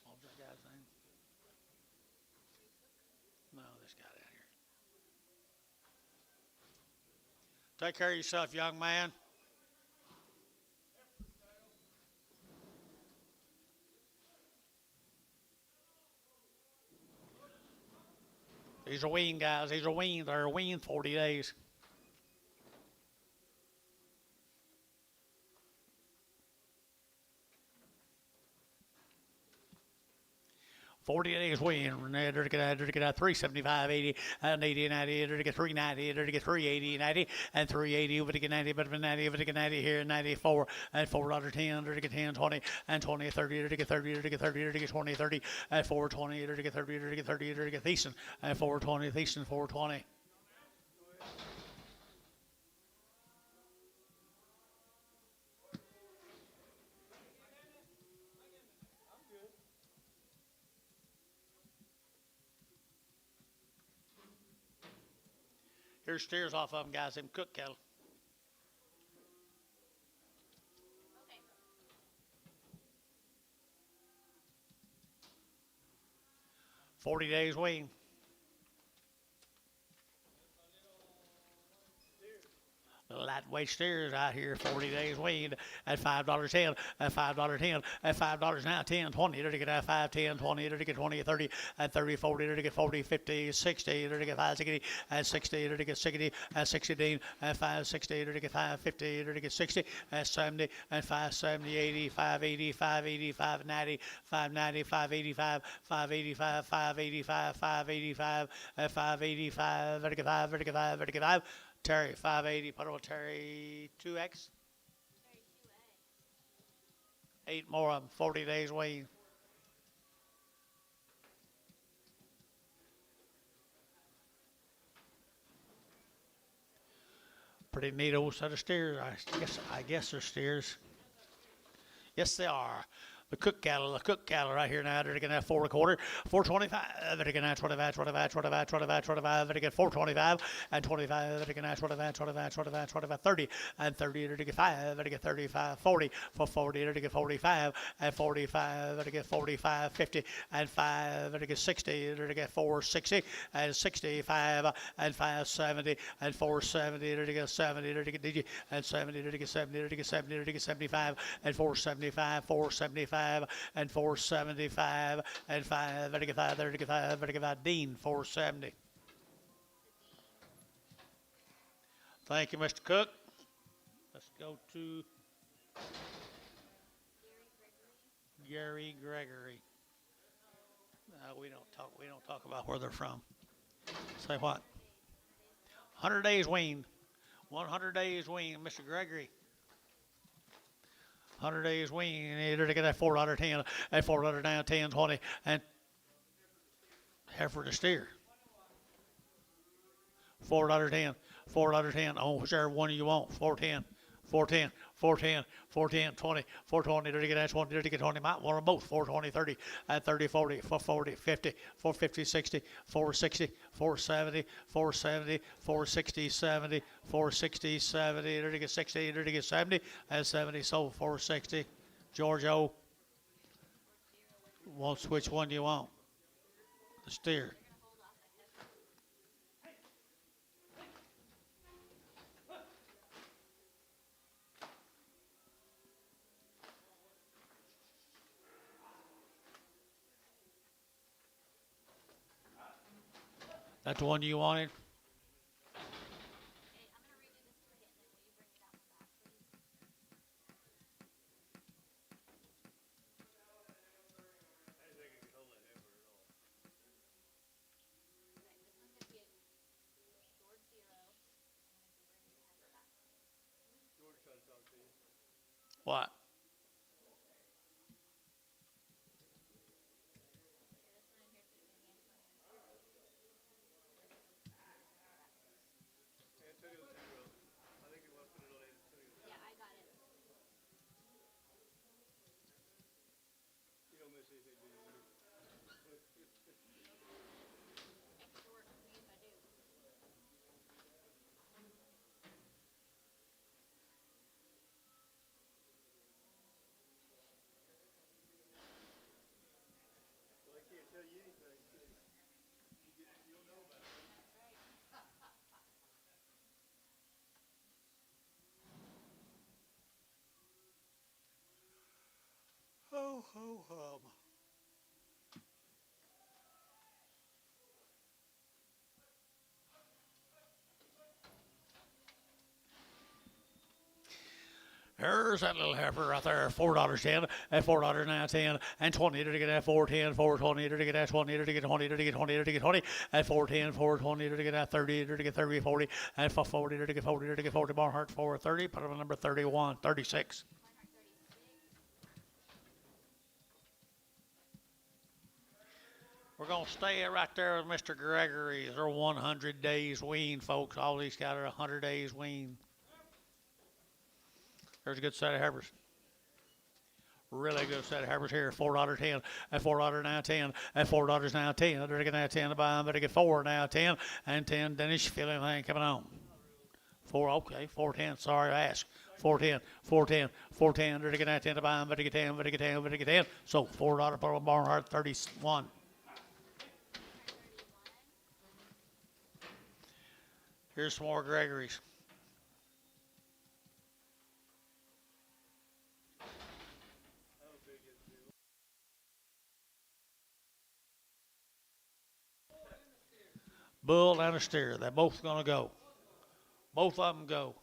What was that guy's name? No, this guy down here. Take care of yourself, young man. These are weaned, guys. These are weaned. They're weaned 40 days. $48 win. To get 375, 80, and 80, 90, to get 390, to get 380, 90, and 380, over to get 90, but 90, over to get 90 here, 94, and $4.10, to get 10, 20, and 20, 30, to get 30, to get 30, to get 20, 30, and 420, to get 30, to get 30, to get Thiessen, and 420, Thiessen, 420. Here's steers off of them, guys, them cook cattle. Okay. 40 days wean. Little lightweight steers out here, 40 days weaned at $5.10, at $5.10, at $5 now, 10, 20, to get at 5, 10, 20, to get 20, 30, at 30, 40, to get 40, 50, 60, to get 5, 60, at 60, to get 60, at 60, at 5, 60, to get 5, 50, to get 60, at 70, at 5, 70, 80, 580, 580, 590, 590, 585, 585, 585, 585, at 585, vertical 5, vertical 5, vertical 5. Terry, 580, put on Terry 2X. Terry 2A. 8 more of them, 40 days weaned. Pretty neat old set of steers. I guess they're steers. Yes, they are. The cook cattle right here now, they're getting at 4 1/4, 425, they're getting at 25, 25, 25, 25, 25, they're getting 425, and 25, they're getting at 25, 25, 25, 25, 30, and 30, they're getting 5, they're getting 35, 40, for 40, they're getting 45, and 45, they're getting 45, 50, and 5, they're getting 60, they're getting 460, and 65, and 570, and 470, they're getting 70, they're getting and 70, they're getting 70, they're getting 70, they're getting 75, and 475, 475. And 475 and 5, 35, 35, 35, Dean, 470. Thank you, Mr. Cook. Let's go to Gary Gregory. We don't talk about where they're from. Say what? 100 days weaned. 100 days weaned, Mr. Gregory. 100 days weaned, to get that $4.10, at $4 down, 10, 20, and heifer to steer. $4.10, $4.10. Oh, whichever one you want. 410, 410, 410, 410, 20, 420, to get that 20, to get 20. Might want them both. 420, 30, at 30, 40, 440, 50, 450, 60, 460, 470, 470, 460, 70, 460, 70, to get 60, to get 70, at 70, so 460. Giorgio, wants which one do you want? The steer. That's the one you wanted? Okay, I'm gonna redo this for you, and then will you bring me that one back, please? Okay, this one's gonna be a George 0, and then if you bring me the heifer back. What? Here, this one in here, so it's gonna be Antonio. Yeah, I got it. Extra work for me if I do. Ho, ho, hum. There's that little heifer right there, $4.10, at $4 now 10, and 20 to get at 410, 420 to get at 20 to get 20 to get 20 to get 20, at 410, 420 to get at 30 to get 30, 40, and 440 to get 40 to get 40. Barnhart 430, put on number 31, 36. Barnhart 36. We're going to stay right there with Mr. Gregory. They're 100 days weaned, folks. All these guys are 100 days weaned. There's a good set of heifers. Really good set of heifers here. $4.10, at $4 now 10, at $4 now 10. They're getting that 10 to buy them, but they get 4 now 10, and 10. Dennis, you feel anything coming on? 4, okay, 410. Sorry to ask. 410, 410, 410. They're getting that 10 to buy them, but they get 10, but they get 10, but they get 10. So $4 per Barnhart 31. Here's some more Gregory's. Bull and a steer. They're both gonna go. Both of them go.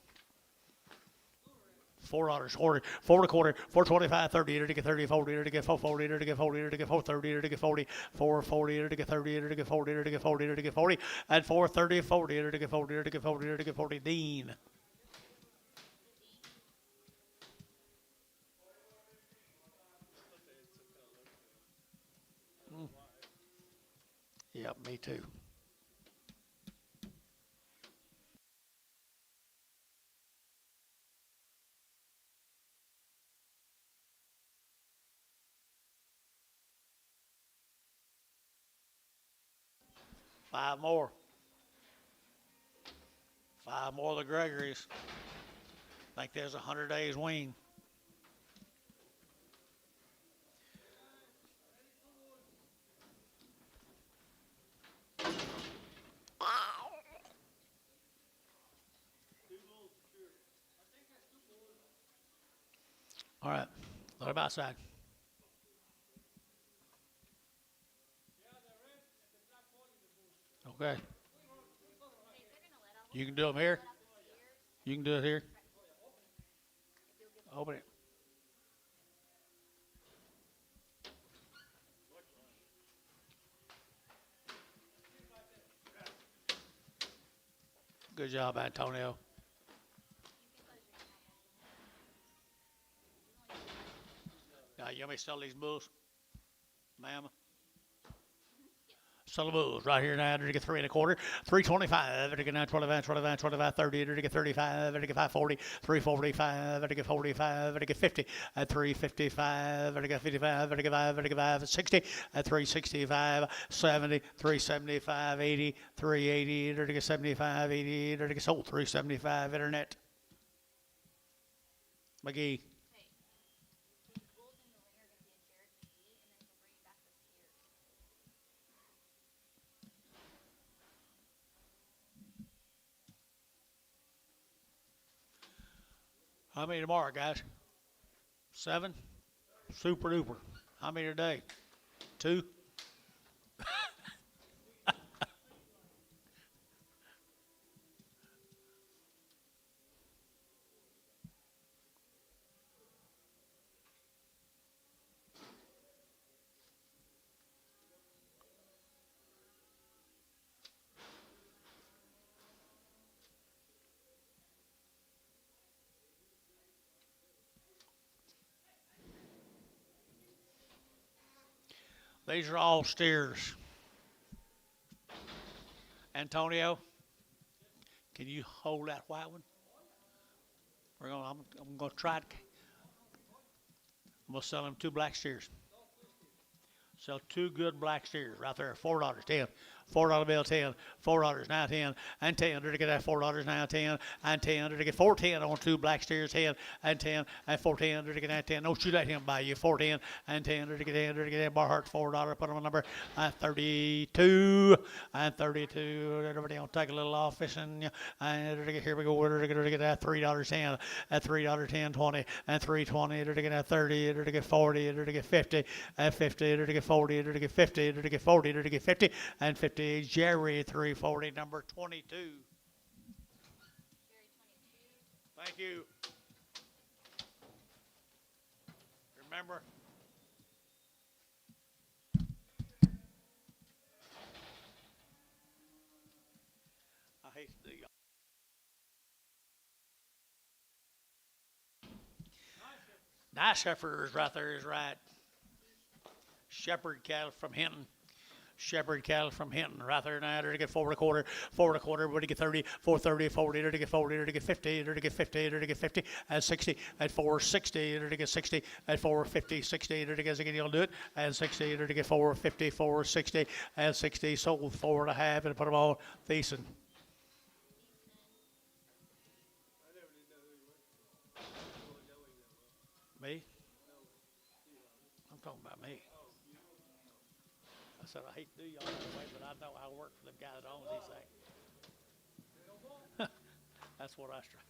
$4, 40, 4 quarter, 425, 30, to get 30, 40, to get 440, to get 40, to get 430, to get 40, 440, to get 30, to get 40, to get 40, to get 40, and 430, 40, to get 40, to get 40, to get 40. Dean. Yep, me too. Five more. Five more of the Gregory's. I think there's 100 days wean. All right, what about side? Okay. You can do them here. You can do it here. Open it. Good job, Antonio. Now, you want me to sell these bulls, ma'am? Sell the bulls right here now. To get 3 1/4, 325. To get 9, 25, 25, 25, 30. To get 35. To get 540, 345. To get 45. To get 50. At 355. To get 55. To get 5. To get 5. 60. At 365. 70. 375. 80. 380. To get 75. 80. To get sold. 375. Internet. McGee. How many tomorrow, guys? 7? Super duper. How many today? 2? These are all steers. Antonio, can you hold that white one? I'm gonna try it. I'm gonna sell him 2 black steers. Sell 2 good black steers right there. $4, 10. $4 bill, 10. $4, now 10. And 10 to get that $4, now 10. And 10 to get 410 on 2 black steers, 10. And 10. And 410 to get that 10. Don't you let him buy you. 410 and 10 to get 10 to get that Barhart $4. Put him on number 32. And 32. Everybody gonna take a little off fishing. And here we go. We're to get that $3.10. At $3.10, 20. And 320 to get that 30. To get 40. To get 50. And 50 to get 40. To get 50. To get 40. To get 50. And 50. Jerry 340, number 22. Jerry 22. Thank you. Remember, I hate to do y'all. Nice heifers right there is right. Shepherd cattle from Hinton. Shepherd cattle from Hinton, right there now. To get 4 1/4, 4 1/4, to get 30, 430, 40, to get 40, to get 50, to get 50, to get 50, at 60, at 460, to get 60, at 450, 60, to get you'll do it, and 60, to get 450, 460, and 60, sold 4.5, and put them all Thiessen. Me? I'm talking about me. I said, I hate to do y'all that way, but I know I work for the guy that owns these things. That's what I try.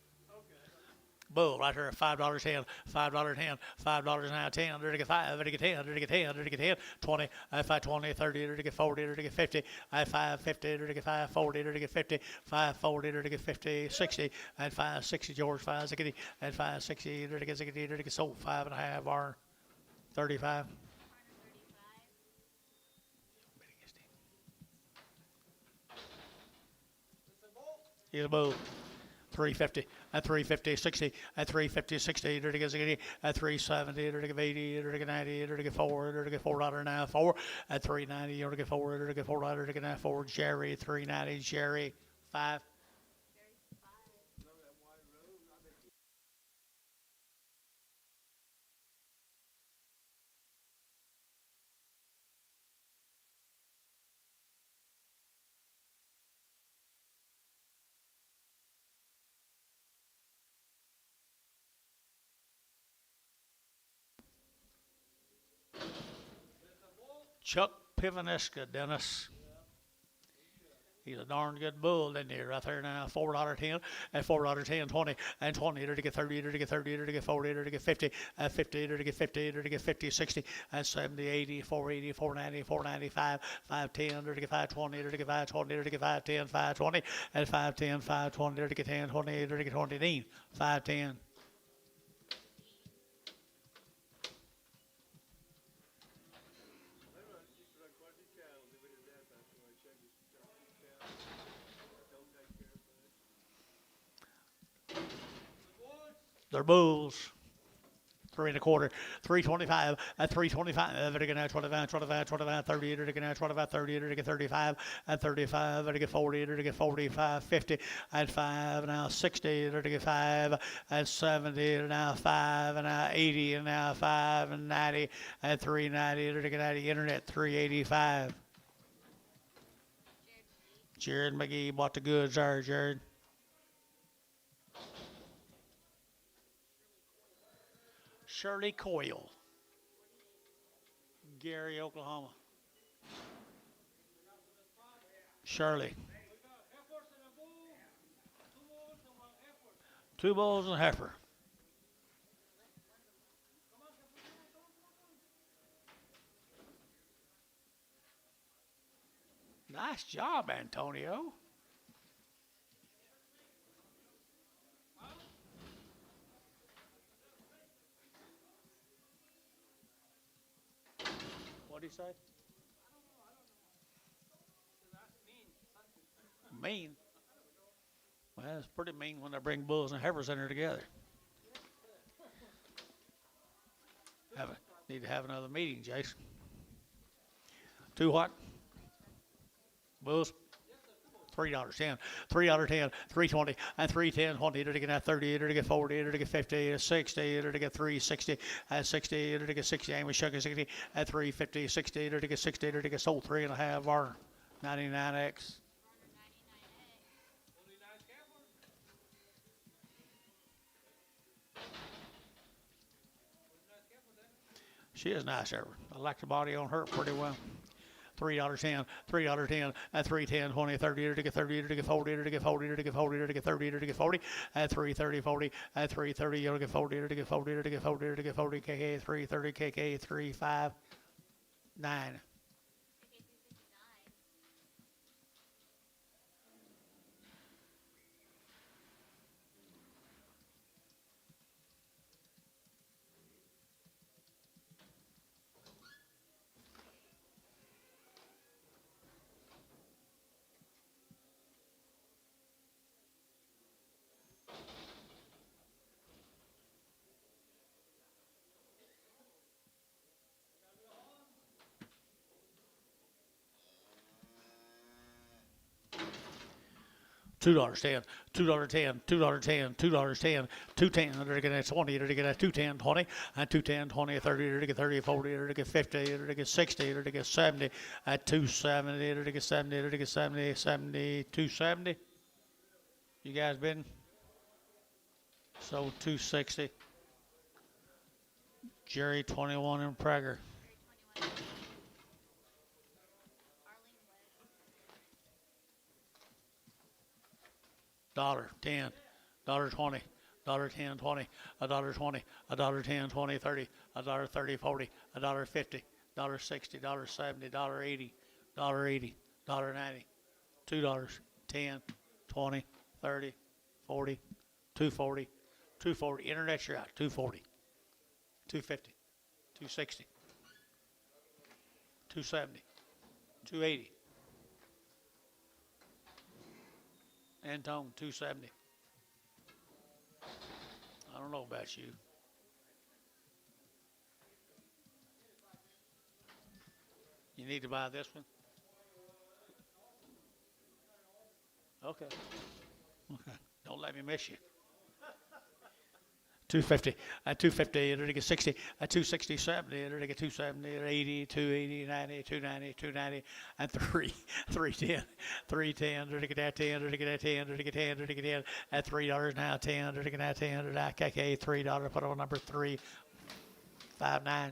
Bull right here, $5.10, $5.10, $5 now, 10, ready to get 5, ready to get 10, ready to get 10, ready to get 10, 20, at 520, 30, ready to get 40, ready to get 50, at 550, ready to get 540, ready to get 50, 540, ready to get 50, 60, at 560, George, 560, at 560, ready to get 60, ready to get sold, 5.5, R, 35. 435. He's a bull. 350, at 350, 60, at 350, 60, ready to get 80, at 370, ready to get 80, ready to get 90, ready to get 4, ready to get $4 now, 4, at 390, ready to get 4, ready to get $4, ready to get now 4, Jerry, 390, Jerry, 5. Jerry 5. Chuck Pivanesca, Dennis. He's a darn good bull, isn't he? Right there now, $4.10, at $4.10, 20, and 20, to get 30, to get 30, to get 40, to get 50, at 50, to get 50, to get 50, 60, and 70, 80, 480, 490, 495, 510, to get 520, to get 520, to get 510, 520, and 510, 520, to get 10, 20, to get 20, 510. They're bulls. 3.25, 325, at 325, to get now 25, 25, 25, 30, to get now 25, 30, to get 35, at 35, to get 40, to get 45, 50, at 5, now 60, to get 5, at 70, now 5, and now 80, and now 5, and 90, at 390, to get 90, internet 385. Jared McGee bought the goods there, Jared. Shirley Coyle, Gary, Oklahoma. Shirley. Two bulls and a heifer. Nice job, Antonio. What did he say? Mean. Well, it's pretty mean when they bring bulls and heifers in there together. Need to have another meeting, Jason. Two what? Bulls? $3.10, $3.10, 320, and 310, 20, to get 30, to get 40, to get 50, 60, to get 360, at 60, to get 60, and we shook at 60, at 350, 60, to get 60, to get sold 3.5, our 99X. She is nice, ever. I like the body on her pretty well. $3.10, $3.10, at 310, 20, 30, to get 30, to get 40, to get 40, to get 40, to get 30, to get 40, at 330, 40, at 330, to get 40, to get 40, to get 40, to get 40, KK 330, KK 359. $2.10, $2.10, $2.10, $2.10, $2.10, to get 20, to get 210, 20, and 210, 20, 30, to get 30, 40, to get 50, to get 60, to get 70, at 270, to get 70, to get 70, 70, 270. You guys been? So 260. Jerry 21 and Prager. $1, $10, $20, $1.10, 20, $1.20, $1.10, 20, 30, $1.30, 40, $1.50, $1.60, $1.70, $1.80, $1.80, $1.90, $2, 10, 20, 30, 40, 240, 240. Internet, you're out. 240, 250, 260, 270, 280. Antone, 270. I don't know about you. You need to buy this one? Okay. Okay. Don't let me miss you. 250, at 250, it'll get 60, at 260, 70, it'll get 270, 80, 280, 90, 290, 290, and 310, 310, it'll get that 10, it'll get that 10, it'll get 10, it'll get 10, at $3 now, 10, it'll get that 10, it'll get $3, put on number 359.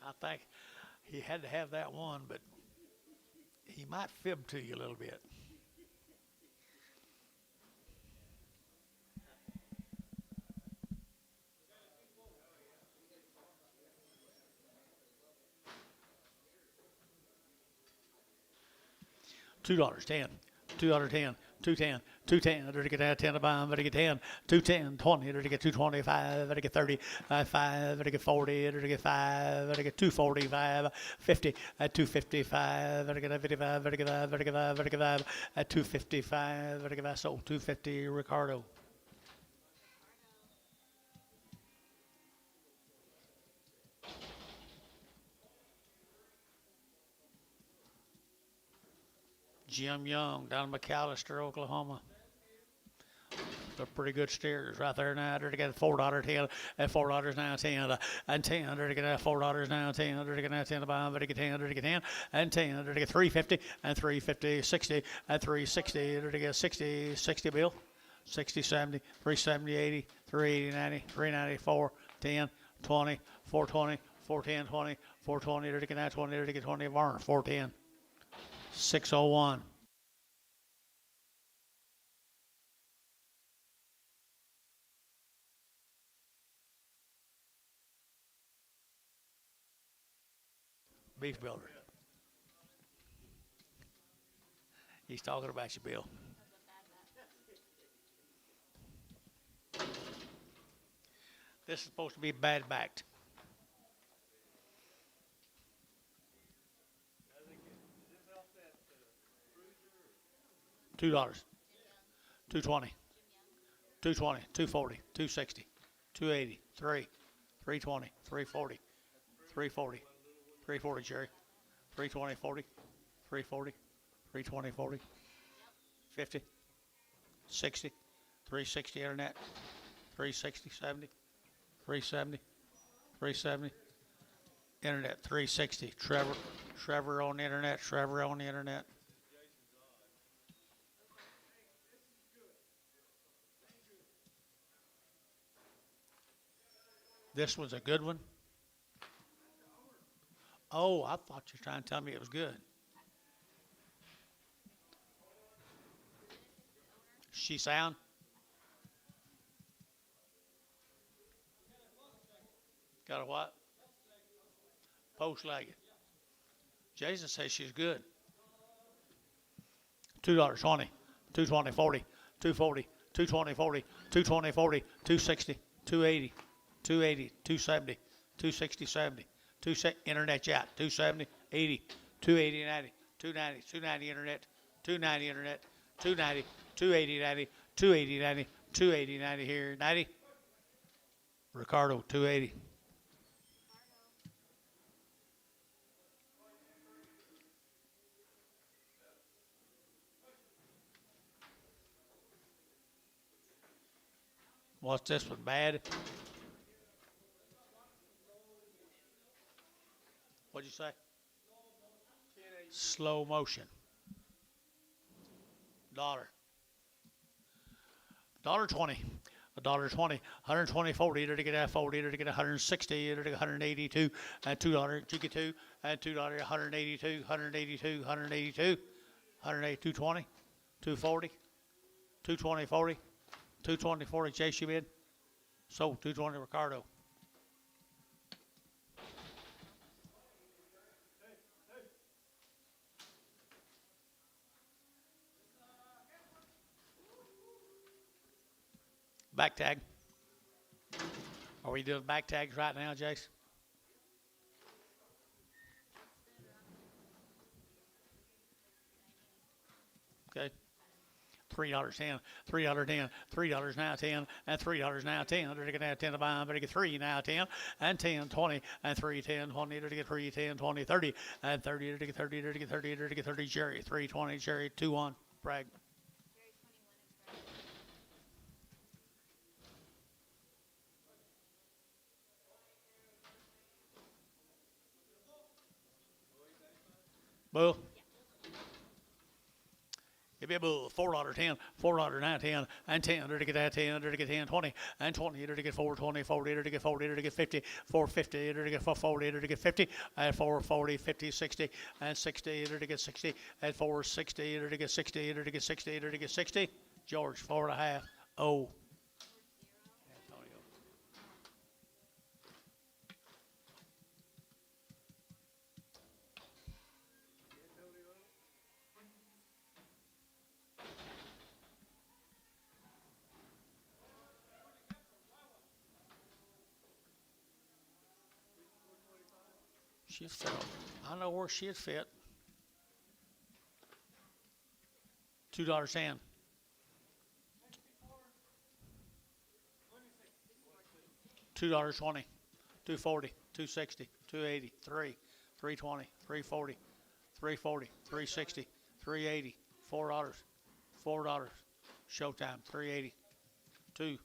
I think he had to have that one, but he might fib to you a little bit. $2, 10, $2.10, 210, 210, it'll get that 10 to buy, it'll get 10, 210, 20, it'll get 225, it'll get 30, 5, it'll get 40, it'll get 5, it'll get 245, 50, at 255, it'll get 55, it'll get 5, it'll get 5, it'll get 5, at 255, it'll get 5, so 250, Ricardo. Jim Young down in McAllister, Oklahoma. They're pretty good steers right there now. They're getting $4.10 at $4 now 10 and 10. They're getting $4 now 10. They're getting 10 to buy. They're getting 10. They're getting 10 and 10. They're getting 350 and 350, 60 and 360. They're getting 60, 60 bill, 60, 70, 370, 80, 380, 90, 390, 410, 20, 420, 410, 20, 420. They're getting that 20. They're getting 20 Varner, 410. 601. Beef builder. He's talking about you, Bill. This is supposed to be bad backed. $2, 220, 220, 240, 260, 280, 320, 340, 340, 340, Jerry, 320, 40, 340, 320, 40, 50, 60, 360 internet, 360, 70, 370, 370, internet, 360, Trevor on the internet, Trevor on the internet. This was a good one. Oh, I thought you were trying to tell me it was good. She sound? Got a what? Post-legged. Jason says she's good. $2, 20, 220, 40, 240, 220, 40, 220, 40, 260, 280. 280, 270, 260, 70, 260, internet chat, 270, 80, 280, 90, 290, 290 internet, 290 internet, 290, 280, 90, 280, 90, 280, 90 here, 90. Ricardo, 280. What's this one, bad? What'd you say? Slow motion. $1.20, $1.20, 120, 40, to get that 40, to get 160, to get 182, and $2, you get two, and $2, 182, 182, 182, 182, 20, 240, 220, 40, 220, 40, Chase, you bid? Sold, 220, Ricardo. Back tag. Are we doing back tags right now, Jace? Okay. $3.10, $3.10, $3 now 10, and $3 now 10. Better get that 10 to buy, better get 3 now 10, and 10, 20, and 3, 10, 20, better get 3, 10, 20, 30, and 30, better get 30, better get 30, better get 30, Jerry, 320, Jerry, 2-1, Bragg. Jerry 21 is right. Bull. Give me a bull, $4.10, $4 now 10, and 10, to get that 10, to get 10, 20, and 20, to get 420, 40, to get 40, to get 50, 450, to get 440, to get 50, and 440, 50, 60, and 60, to get 60, and 460, to get 60, to get 60, to get 60. George, 4.5. Oh. Antonio. She'd fit. I know where she'd fit. $2.10. $2.20. 240. 260. 280. 3. 320. 340. 340. 360. 380. $4. $4. Showtime. 380. 2.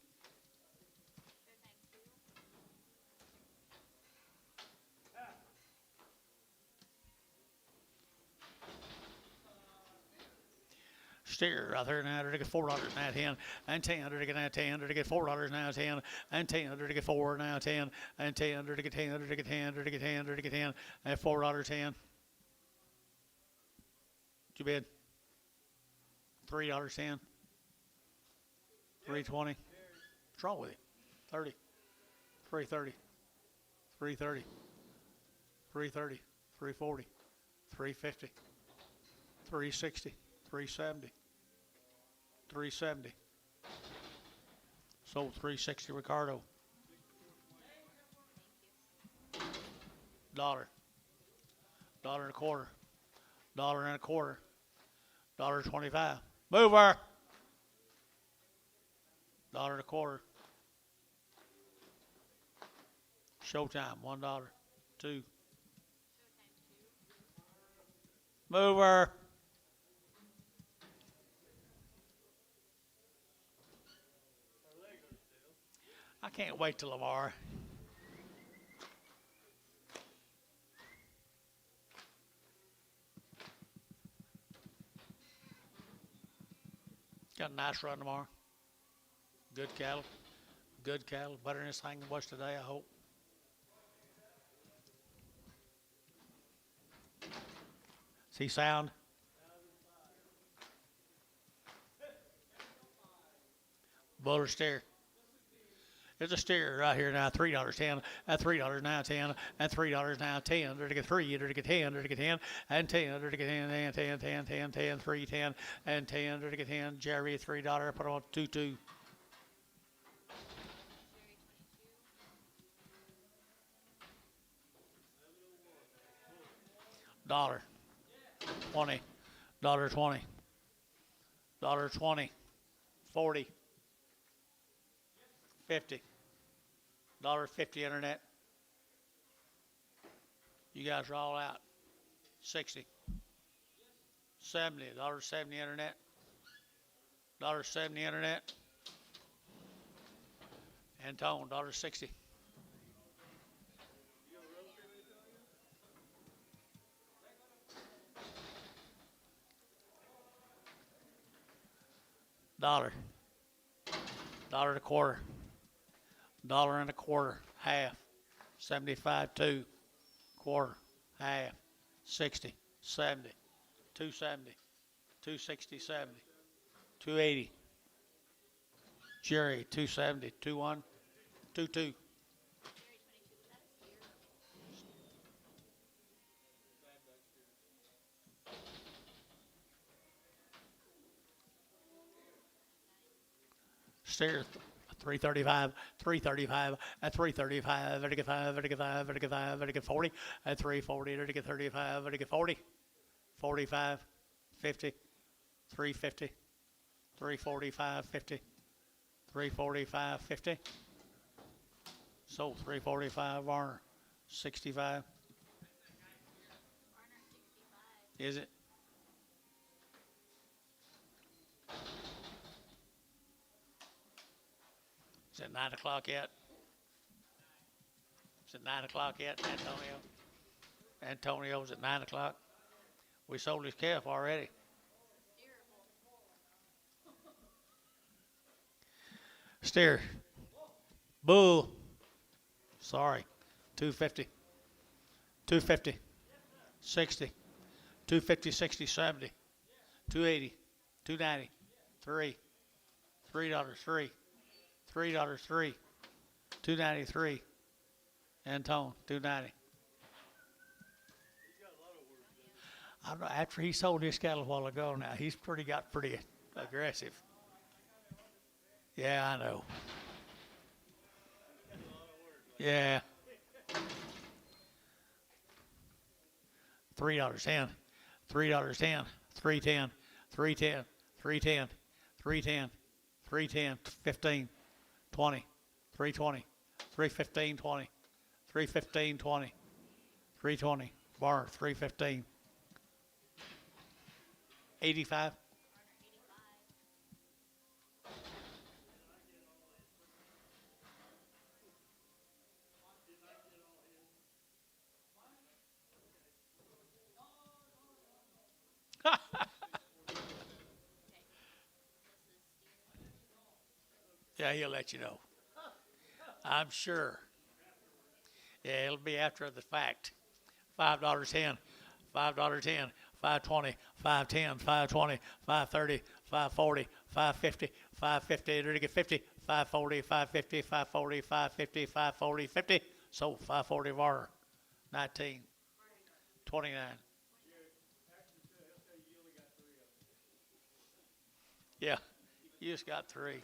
Steer right there now to get $4 now 10, and 10 to get now 10 to get $4 now 10, and 10 to get 4 now 10, and 10 to get 10 to get 10 to get 10 to get 10, and $4 10. You bid? $3 10. 320. What's wrong with it? 30. 330. 330. 330. 340. 350. 360. 370. 370. Sold 360, Ricardo. Dollar. Dollar and a quarter. Dollar and a quarter. $1.25. Mover. Dollar and a quarter. Showtime. $1. 2. Mover. I can't wait till tomorrow. Got a nice run tomorrow. Good cattle. Good cattle. Better than this thing was today, I hope. See sound? Bull or steer? There's a steer right here now, $3.10, and $3 now 10, and $3 now 10, to get 3, to get 10, to get 10, and 10, to get 10, and 10, 10, 10, 10, 3, 10, and 10, to get 10, Jerry, $3, put on 2, 2. Dollar, 20, $1.20, $1.20, 40, 50, $1.50 internet. You guys are all out. 60, 70, $1.70 internet, $1.70 internet, and tone, $1.60. $1. Dollar and a quarter. Dollar and a quarter. Half. 75, 2. Quarter. Half. 60, 70. 270. 260, 70. 280. Jerry, 270. 21. 22. Steer 335, 335, at 335, vertical 5, vertical 5, vertical 5, vertical 40, at 340, vertical 35, vertical 40, 45, 50, 350, 345, 50, 345, 50. So 345, Varner, 65. Varner 65. Is it? Is it 9 o'clock yet? Is it 9 o'clock yet, Antonio? Antonio's at 9 o'clock. We sold his calf already. Steer. Bull. Sorry. 250. 250. 60. 250, 60, 70. 280. 290. 3. $3. 3. $3. 3. 293. Antone. 290. I know, after he sold his cattle a while ago now, he's got pretty aggressive. Yeah, I know. Yeah. $3.10. $3.10. 310. 310. 310. 310. 310. 15. 20. 320. 315. 20. 315. 20. 320. Bar 315. 85. Yeah, he'll let you know. I'm sure. Yeah, it'll be after the fact. $5.10. $5.10. 520, 510, 520, 530, 540, 550, 550, to get 50, 540, 550, 540, 550, 540, 50. So 540 Varner. 19. 29. Yeah, you just got 3.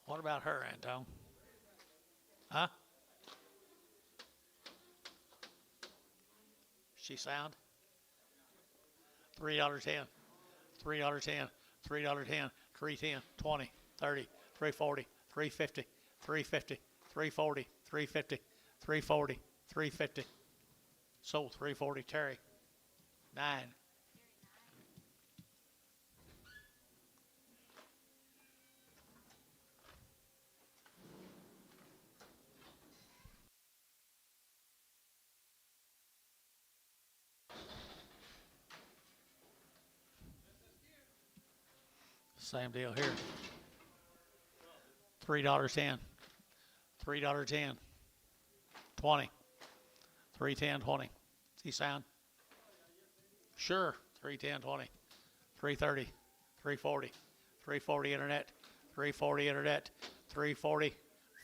What about her, Anton? Huh? She sound? $3.10. $3.10. $3.10. 310. 20. 30. 340. 350. 350. 340. 350. 340. 350. Sold 340 Terry. 9. Same deal here. $3.10. $3.10. 20. 310. 20. Does he sound? Sure. 310. 20. 330. 340. 340 internet. 340 internet. 340.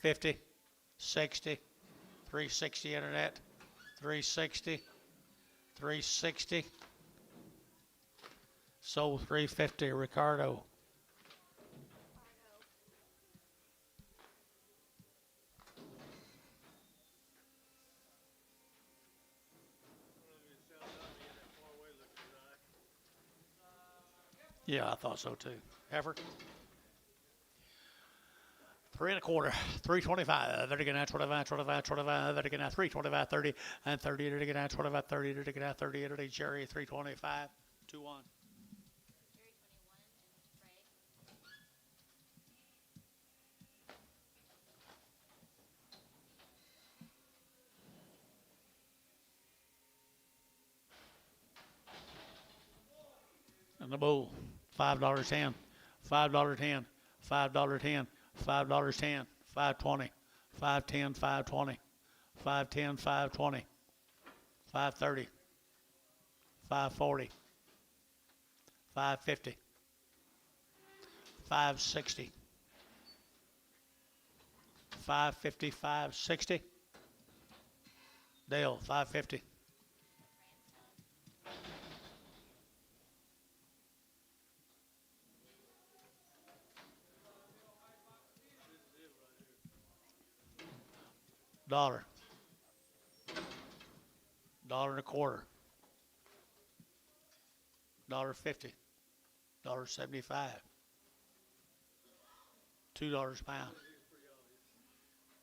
50. 60. 360 internet. 360. 360. Sold 350 Ricardo. Yeah, I thought so too. Heifer. 3 1/4, 325, they're getting at 25, 25, 25, they're getting at 325, 30, and 30, they're getting at 25, 30, they're getting at 30, they're Jerry, 325, 2-1. Jerry 21 and Craig. the bull, $5.10, $5.10, $5.10, $5.10, $5.20, $5.10, $5.20, $5.10, $5.20, $5.30, $5.40, $5.50, $5.60, $5.50, $5.60. Dale, $5.50. Dollar, dollar and a quarter, $1.50, $1.75, $2 a pound,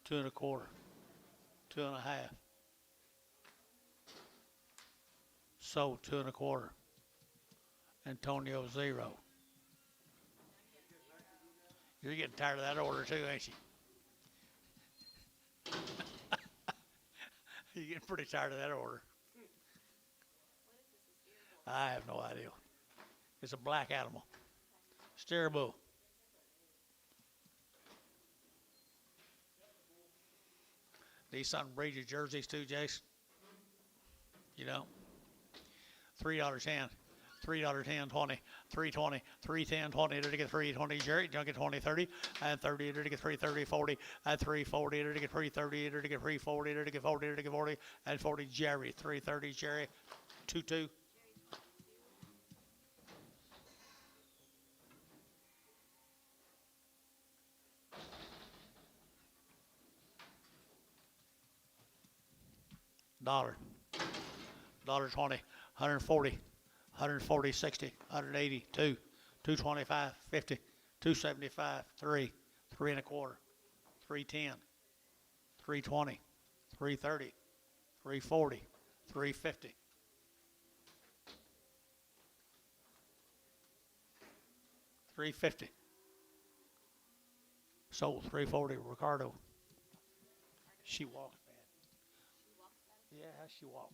two and a quarter, two and a half. Sold two and a quarter. Antonio 0. You're getting tired of that order too, ain't you? You're getting pretty tired of that order. I have no idea. It's a black animal. Steer bull. These something breed your jerseys too, Jace? You know? $3.10. $3.10, 20, 3.20, 3.10, 20, to get 3.20, Jerry, don't get 20, 30, and 30, to get 3.30, 40, and 3.40, to get 3.30, to get 3.40, to get 40, to get 40, and 40, Jerry, 3.30, Jerry, 2.2. Dollar, $1.20, 140, 140, 60, 180, 2, 225, 50, 275, 3, 3 and a quarter, 310, 320, 330, 340, 350. $3.50. Sold $3.40. Ricardo. She walks bad. Yeah, how's she walk?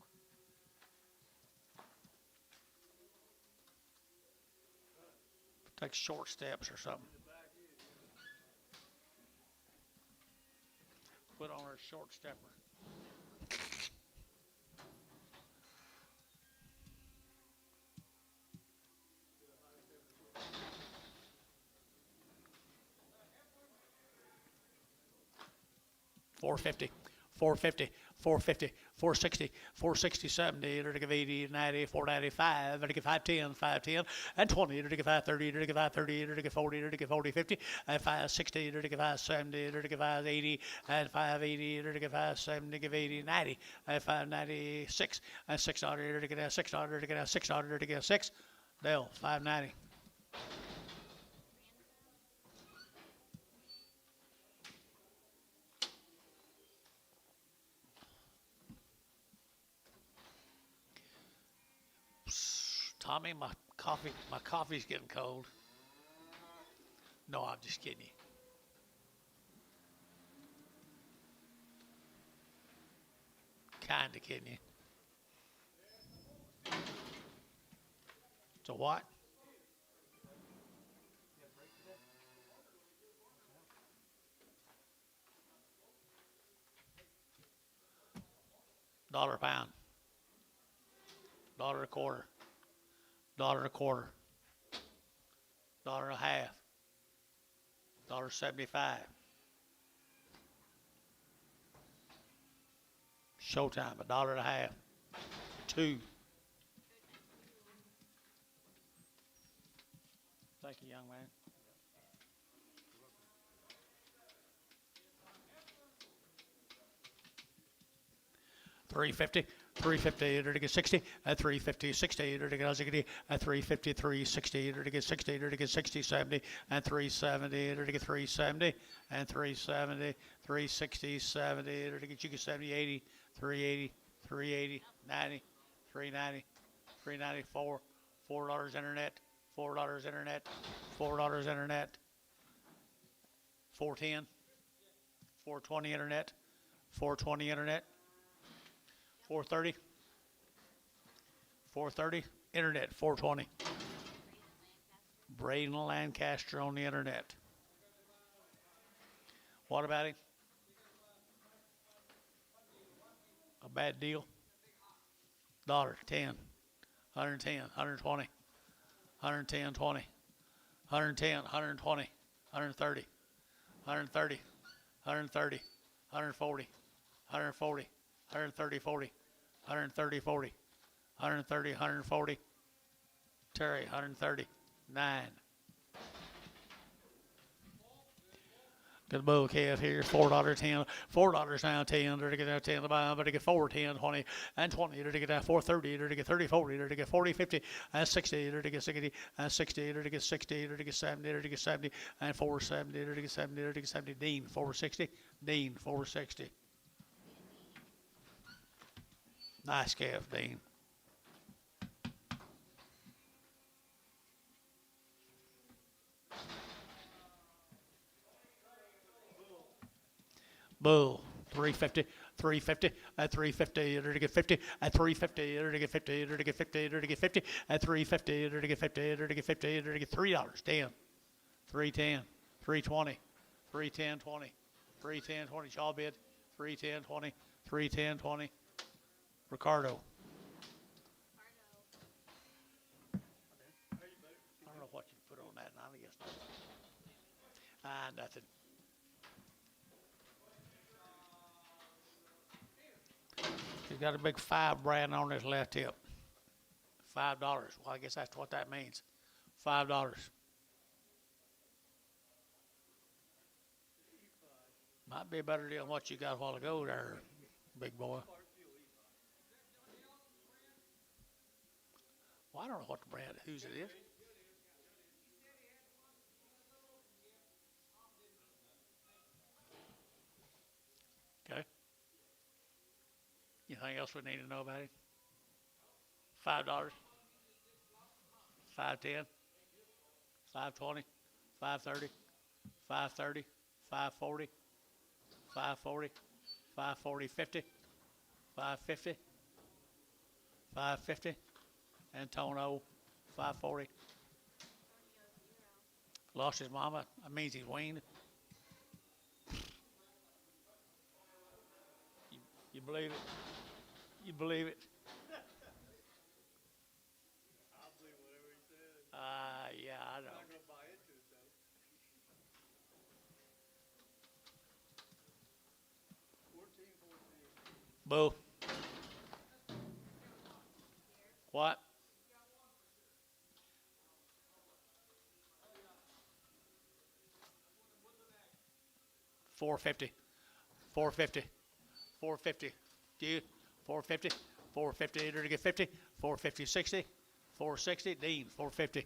Take short steps or something. Put on her short stepper. $4.50. 450, 450, 460, 460, 70, to give 80, 90, 495, to give 510, 510, and 20, to give 530, to give 530, to give 40, to give 40, 50, and 560, to give 570, to give 580, and 580, to give 570, to give 80, 90, and 596, and 600, to get 600, to get 600, to get 6. Dale, 590. Tommy, my coffee's getting cold. No, I'm just kidding you. Kinda kidding you. So what? Dollar a pound. Dollar a quarter. Dollar and a quarter, dollar and a half, $1.75. Showtime, $1.50. 2. Thank you, young man. $3.50. 350 to get 60 at 350 60 to get 60 at 350 360 to get 60 to get 60 70 and 370 to get 370 and 370 360 70 to get you get 70 80 380 380 90 390 394 $4 internet $4 internet $4 internet 410 420 internet 420 internet 430 430 internet 420 Braden Lancaster on the internet. What about him? A bad deal? Dollar, 10, 110, 120, 110, 20, 110, 120, 130, 130, 130, 140, 140, 130, 40, 130, 40, 130, 140. Terry, 130, 9. Got a bull calf here, $4.10, $4 now, 10, to get that 10 to buy, but to get 4, 10, 20, and 20, to get that 430, to get 30, 40, to get 40, 50, and 60, to get 60, and 60, to get 60, to get 70, to get 70, and 470, to get 70, to get 70, Dean, 460, Dean, 460. Nice calf, Dean. Bull, 350, 350, at 350, to get 50, at 350, to get 50, to get 50, to get 50, at 350, to get 50, to get 50, to get $3, 10, 310, 320, 310, 20, 310, 20, Shaw bid, 310, 20, 310, 20, Ricardo. I don't know what you put on that, and I guess not. Nothing. He's got a big 5 brand on his left hip. $5. Well, I guess that's what that means. $5. Might be a better deal than what you got a while ago there, big boy. Well, I don't know what the brand, whose it is. Okay. Anything else we need to know about it? $5, $5.10, $5.20, $5.30, $5.30, $5.40, $5.40, $5.40, $50, $5.50, $5.50, Antonio, $5.40. Lost his mama. That means he's weaned. You believe it? You believe it? I'll believe whatever he says. Yeah, I I'm know. not gonna buy into it though. 14. Boo. What? $4.50. $4.50. $4.50. Do you? $4.50. $4.50 to get 50. $4.50. 60. $4.60. Dean. $4.50.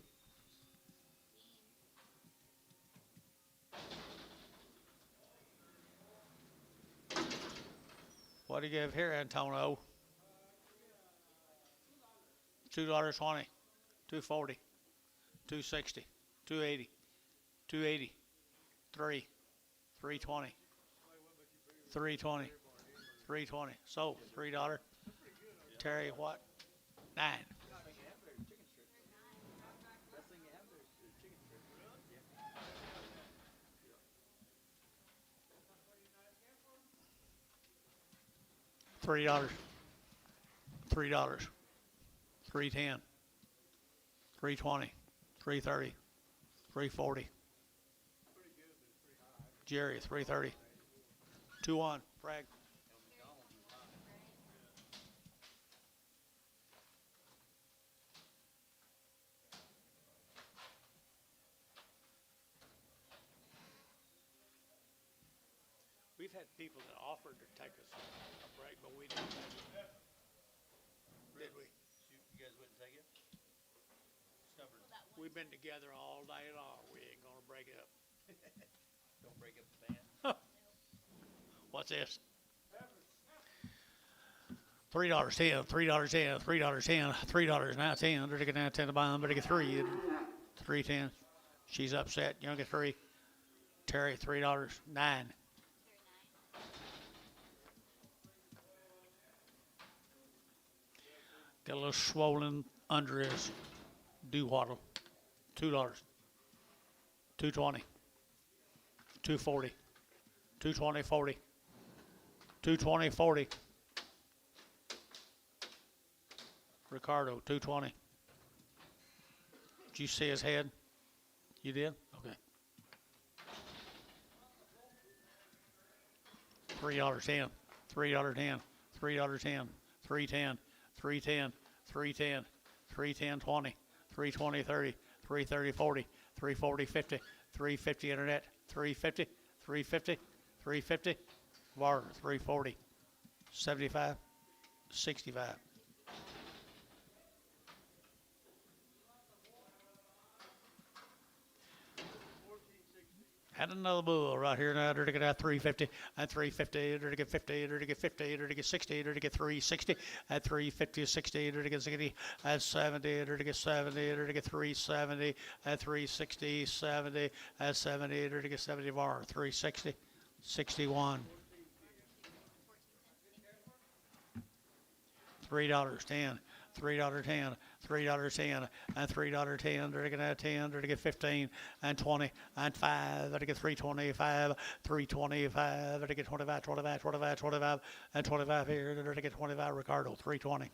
What do you give here, Antonio? $2.20. $2.40. $2.60. $2.80. $2.80. $3. $3.20. $3.20. $3.20. So $3. Terry, what? $9. $3. $3. $3.10. $3.20. $3.30. $3.40. Jerry, $3.30. 2-1. Bragg. We've had people that offered to take us a break, but we didn't take it. Did we? You guys wouldn't take it? Stubborn. We've been together all day long. We ain't gonna break it up. Don't break up the band. What's this? $3.10, $3.10, $3.10, $3 now 10. Better get down 10 to buy them. Better get 3. 3.10. She's upset. You don't get 3. Terry, $3. 9. Got a little swollen under his dew waddle. $2. 220, 240, 220, 40, 220, 40. Ricardo, 220. Did you see his head? You did? Okay. $3.10, $3.10, $3.10, $3.10, $3.10, $3.10, $3.10, 20, $3.20, 30, $3.30, 40, $3.40, 50, $3.50 internet, $3.50, $3.50, $3.50, water, $3.40, $75, $65. Had another bull right here now. They're to get at 350 and 350. They're to get 50. They're to get 50. They're to get 60. They're to get 360 at 350, 60. They're to get 60 at 70. They're to get 70. They're to get 370 at 360, 70 at 70. They're to get 70 bar 360, 61. $3.10, $3.10, $3.10, and $3.10. They're gonna have 10. They're gonna get 15 and 20 and 5. They're gonna get 325, 325. They're gonna get 25, 25, 25, 25, and 25 here. They're gonna get 25. Ricardo, 320.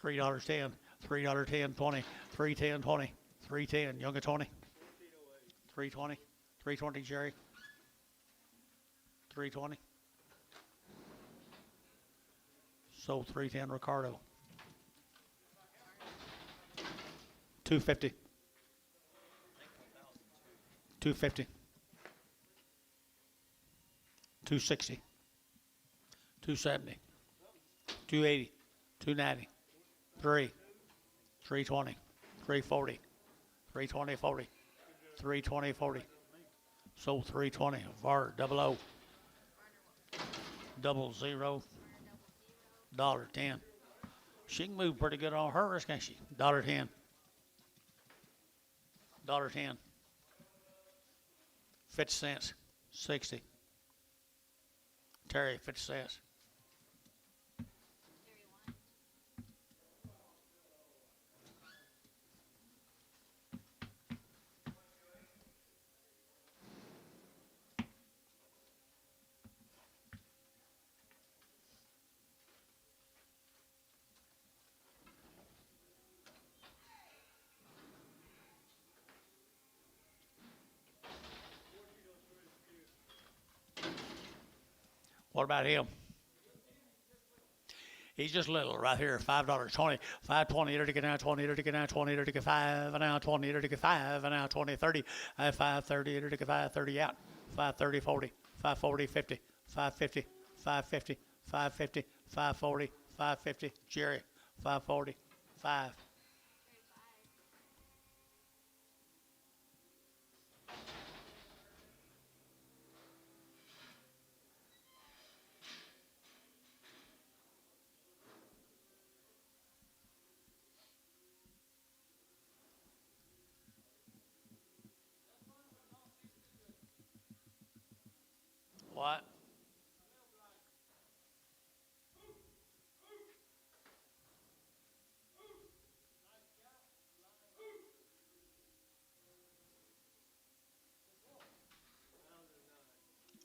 $3.10, $3.10, 20, 310, 20, 310, Younger 20, 320, 320, Jerry, 320. Sold 310, Ricardo. 250. 250. 260. 270. 280. 290. 320, 340, 320, 40, 320, 40. Sold 320. VAR, double O. Double zero. $1.10. She can move pretty good on hers, can't she? $1.10. $1.10. 50 cents. 60. Terry, 50 cents. What about him? He's just little right here, $5.20, $5.20, there to get now 20, there to get now 20, there to get 5, and now 20, there to get 5, and now 20, 30, and 5.30, there to get 5.30 out, 5.30, 40, 5.40, 50, 5.50, 5.50, 5.50, 5.40, 5.50, Jerry, 5.40, 5. What?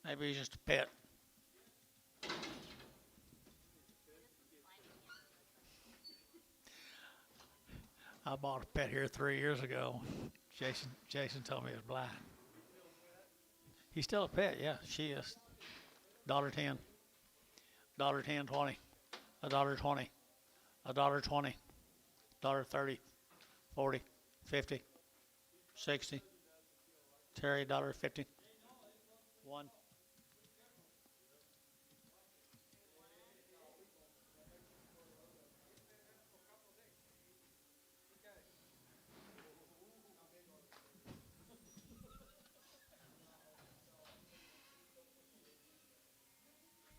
Maybe he's just a pet. I bought a pet here 3 years ago. Jason told me he was blind. He's still a pet, yeah, she is. $1.10, $1.10, 20, $1.20, $1.20, $1.30, 40, 50, 60. Terry, $1.50. 1.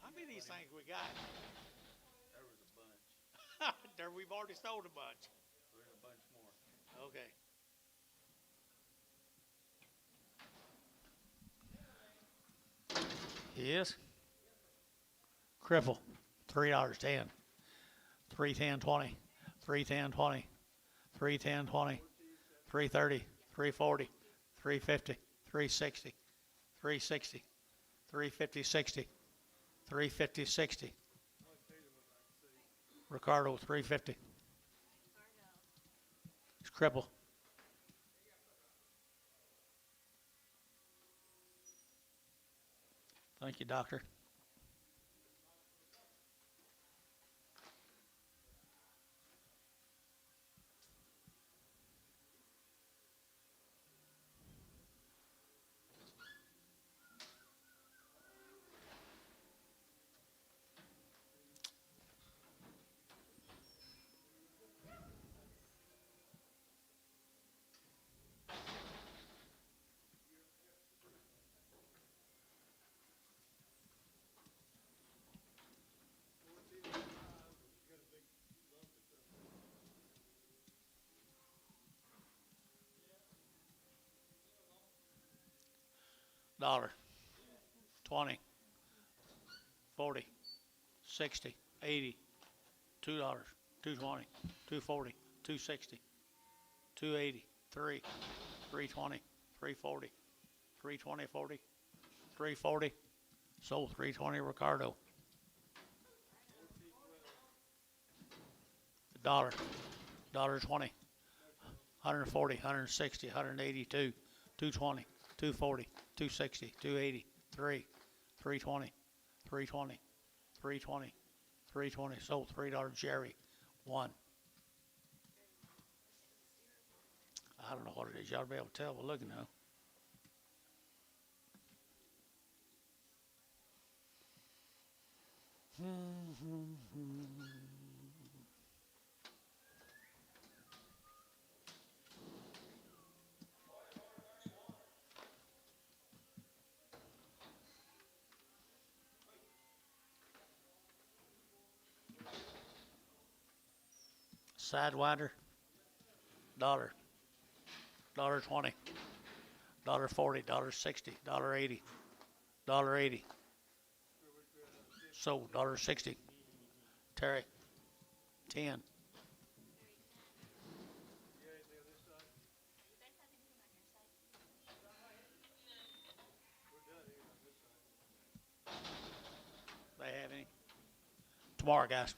How many of these things we got? There was a bunch. There, we've already sold a bunch. There's a bunch more. Okay. is. Cripple, $3.10. 310 20, 310 20, 310 20, 330, 340, 350, 360, 360, 350 60, 350 60. Ricardo 350. It's cripple. Thank you, doctor. Dollar, 20, 40, 60, 80, $2, 220, 240, 260, 280, 3, 320, 340, 320, 40, 340. Sold 320 Ricardo. Dollar, $1.20, 140, 160, 182, 220, 240, 260, 280, 3, 320, 320, 320, 320. Sold $3 Jerry. 1. I don't know what it is. Y'all be able to tell by looking though. Sidewinder, $1, $1.20, $1.40, $1.60, $1.80, $1.80. Sold $1.60. Terry, 10. You guys have anything on your side? They have any? Tomorrow, guys.